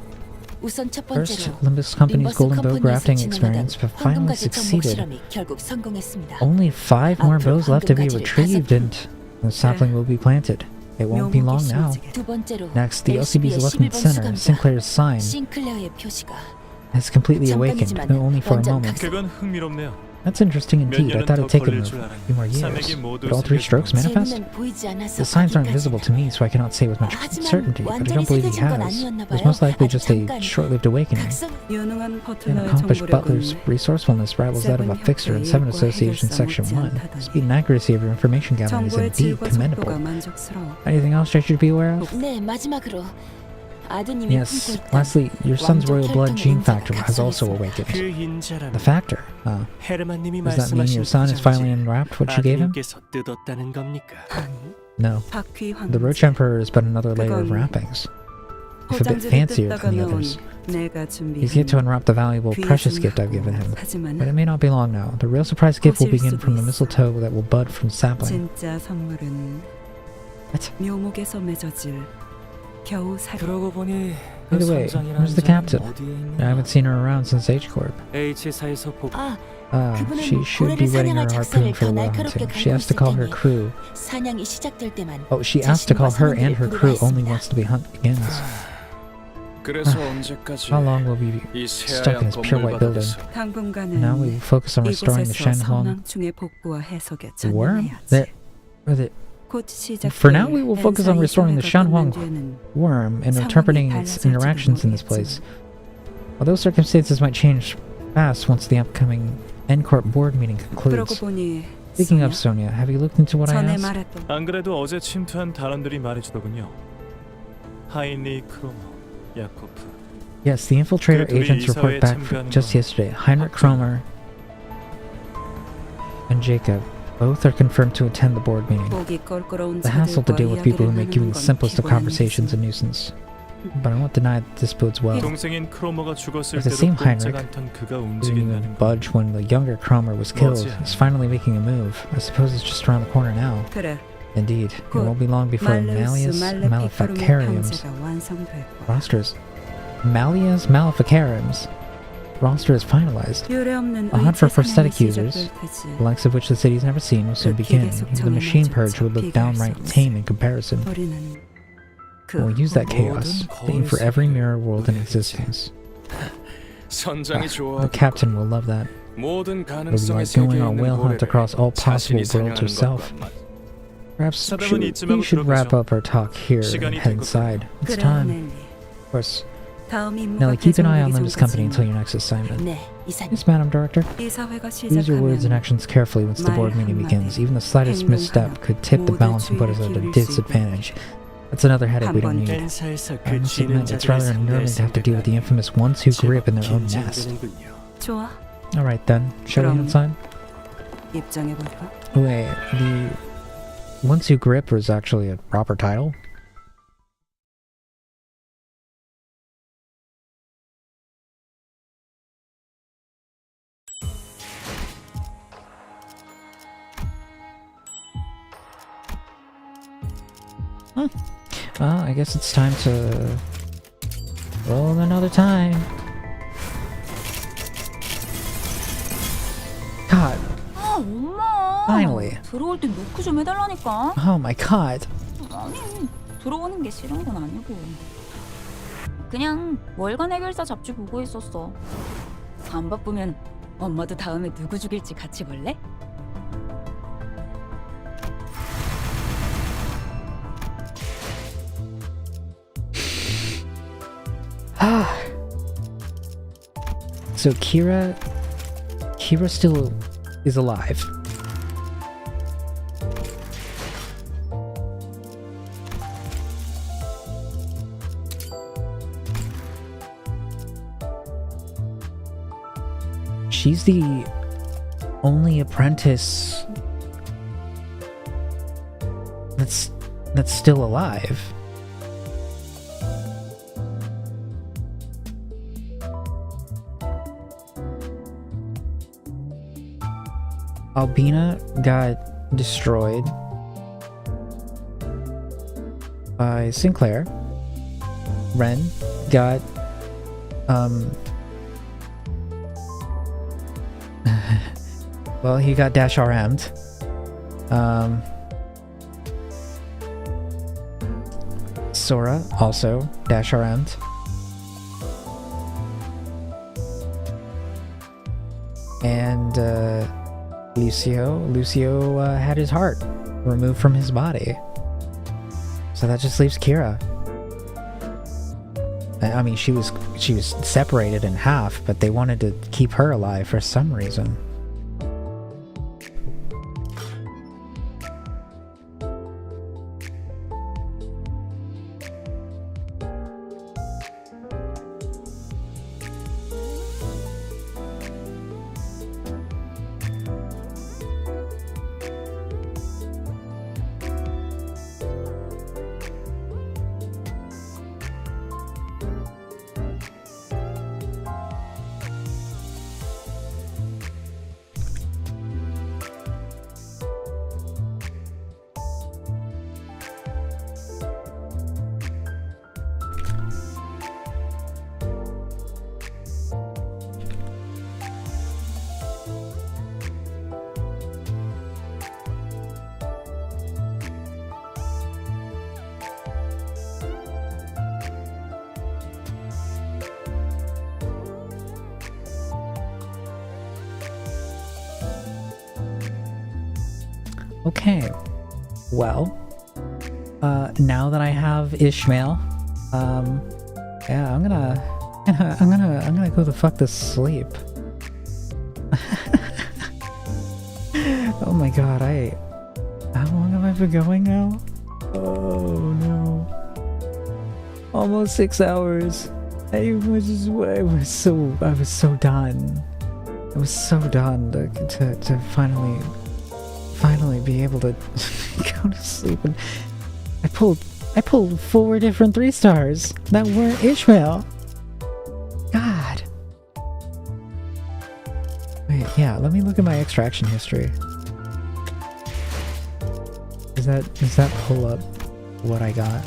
우선 첫 First, 번째로 Limbus Company's 림버스 golden bow 컴퍼니에서 grafting 진행하던 experience have finally 황금가지 정복 succeeded. 실험이 결국 성공했습니다. Only 5 more 앞으로 bows left to be 황금가지를 retrieved and the sapling will be planted. It won't be long now. 두 번째로 Next, the LCB's LCB의 Elephant 11번 Center, 수감자 Sinclair's sign, 싱클레어의 표시가 has completely awakened, 잠깐이지만 though only for a 완전 moment. 그건 흥미롭네요. That's interesting 몇 indeed. I 년은 thought 더 it'd take 걸릴 a 줄 알았는데 few more 산맥이 years. 모두 But all 3 새겨지고 strokes 제 manifest? 눈엔 보이지 않아서 The signs aren't 거기까지. visible to me, so I cannot say with much 하지만 certainty, but I 완전히 don't believe he 새겨진 건 has. 아니었나 It was 봐요. most likely 아주 just a 잠깐. short-lived awakening. 각성 유능한 An 버틀러의 accomplished butler's 정보력은 resourcement rivals that of a fixer in 7 Association Section 1. The speed and accuracy of your information gathering is 정보의 indeed 질과 속도가 commendable. 만족스러워. Anything else I should be aware of? 네, 마지막으로 아드님이 Yes, 품고 있던 lastly, your son's royal blood 왕족 gene 혈통의 factor 인자가 has also 각성했습니다. awakened. 그 인자라면 The factor? 헤르만님이 Does that mean your 말씀하신 son is finally 포장지 unwrapped what you gave him? 아드님께서 뜯었다는 겁니까? No. 바퀴 The Roach 황제. Emperor is but another layer of 그건 wrappings. If a bit 포장지를 fancier 뜯다가 than the 넣은 others. 내가 He's yet to 준비한 unwrap the valuable, precious gift I've given him. 하지만 But it may not be long now. The real surprise gift will 거칠 begin 수도 from the 있어. mistletoe that will bud from sapling. 진짜 선물은 What? 묘목에서 맺어질 겨우 살. 그러고 보니 Either way, where's the captain? I haven't seen her around since H-Corp. H사에서 복 그분은 She should be 고래를 wetting her 사냥할 harpoon 작사를 for 더 whale 날카롭게 hunting. She 갈고 has to 있을 call her 테니 crew. 사냥이 시작될 때만 Oh, she asked to call her and her crew only once the hunt begins. 그래서 언제까지 How long will we be 이 stuck in 새하얀 this pure white building? 건물바닥에서 당분간은 Now we will focus on restoring the 이곳에서 Shanhuang 선왕충의 복구와 해석에 worm. 전념해야지. 곧 For now, we will focus on restoring the Shanhuang 뒤에는 worm and interpreting its interactions in this place. Although circumstances might change fast once the upcoming N-Corp board meeting 그러고 concludes. 보니 Speaking of Sonia, have you looked into what I 전에 asked? 말했던 안 그래도 어제 침투한 단원들이 말해주더군요. 하인리 크로모, 야코프. Yes, the infiltrator 그 둘이 agents report 이사회에 back 참가한 just 건 yesterday. Heinrich Kromer and Jacob both are confirmed to attend the board meeting. 목이 껄끄러운 The hassle to 자들과 deal with people who 이야기를 make even 하는 the 건 simplest of 피곤한 conversations a 일이지만 nuisance. But I won't deny that this bodes well. 동생인 크로모가 죽었을 If the 때도 same 꼼짝 Heinrich 않던 그가 didn't even 움직인다는 건 budge when the younger Kromer was killed. 뭐지? He's finally making a move. I suppose it's just around the corner now. 그래 Indeed, it won't be long before Malleus Maleficarium's roster is finalized. A hunt for prosthetic users, the likes of which the city's never seen, will soon begin. The machine purge would look downright tame in comparison. We'll use that chaos to aim for every mirror world in existence. The captain will love that. It'll be like going on a whale hunt across all possible worlds herself. Perhaps we should wrap up our talk here and head inside. It's time. Of course. Nelly, keep an eye on Limbus Company until your next assignment. Yes, Madam Director. Use your words and actions carefully once the board meeting begins. Even the slightest misstep could tip the balance and put us at a disadvantage. That's another headache we don't need. I must admit, it's rather unnerving to have to deal with the infamous ones who grew up in their own nest. Alright then, shall we inside? Wait, the ones who grip was actually a proper title? Huh. Well, I guess it's time to roll another time. God. 엄마. Finally. 들어올 때 노크 좀 해달라니까. Oh my god. 아니, 들어오는 게 싫은 건 아니고. 그냥 월간 해결사 잡지 보고 있었어. 안 바쁘면 엄마도 다음에 누구 죽일지 같이 볼래? So Kira still is alive. She's the only apprentice that's still alive. Albina got destroyed by Sinclair. Ren got well, he got dash RM'd. Sora also dash RM'd. And Lucio had his heart removed from his body. So that just leaves Kira. I mean, she was separated in half, but they wanted to keep her alive for some reason. Okay, well, now that I have Ishmael, yeah, I'm gonna go the fuck to sleep. Oh my god, how long have I been going now? Oh no, almost 6 hours. I was so done. I was so done to finally be able to go to sleep. And I pulled 4 different 3 stars that weren't Ishmael. God. Wait, yeah, let me look at my extraction history. does that pull up what I got?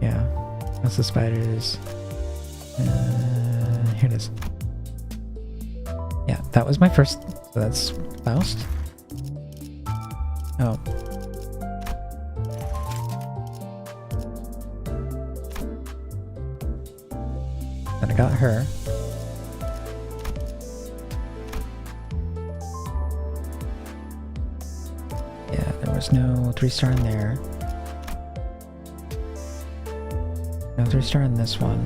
Yeah, that's the spiders. Here it is. Yeah, that was my first. So that's Faust. Oh. Then I got her. Yeah, there was no 3-star in there. No 3-star in this one.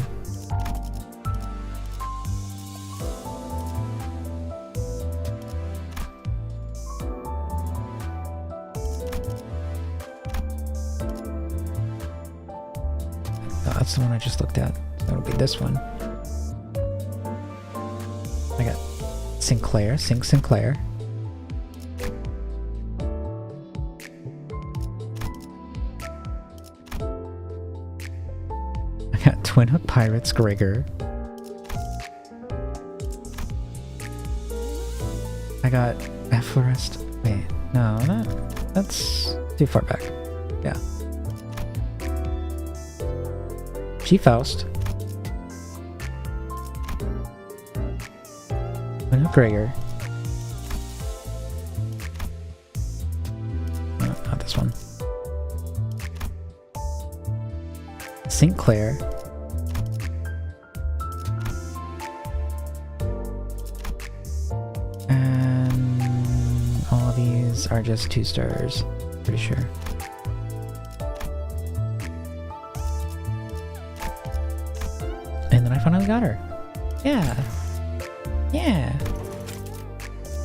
That's the one I just looked at. So it'll be this one. I got Sinclair. I got Twin Hook Pirates, Gregor. I got Efflorist. Wait, no, that's too far back. Yeah. G-Faust. Twin Hook Gregor. No, not this one. Sinclair. And all of these are just 2 stars, pretty sure. And then I finally got her. Yeah. Yeah.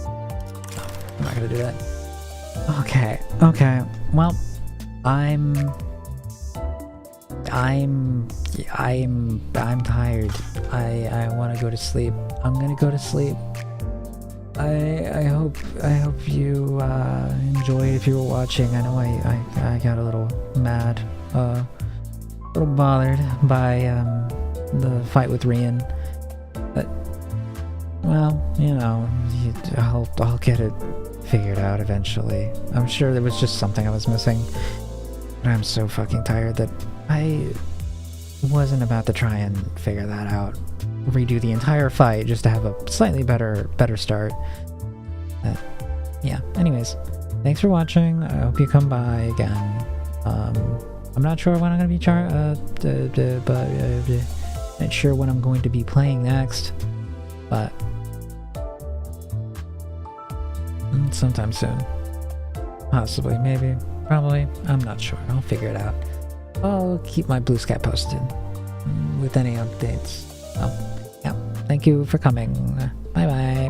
Oh, I'm not gonna do that. Okay. Well, I'm tired. I want to go to sleep. I'm gonna go to sleep. I hope you enjoyed if you were watching. I know I got a little mad, a little bothered by the fight with Rian, but well, you know, I'll get it figured out eventually. I'm sure there was just something I was missing, but I'm so fucking tired that I wasn't about to try and figure that out. Redo the entire fight just to have a slightly better start. Yeah, anyways, thanks for watching. I hope you come by again. I'm not sure when I'm gonna be not sure when I'm going to be playing next, but sometime soon. Possibly, maybe, probably, I'm not sure. I'll figure it out. I'll keep my Blue Sky posted with any updates. So, yeah, thank you for coming. Bye bye.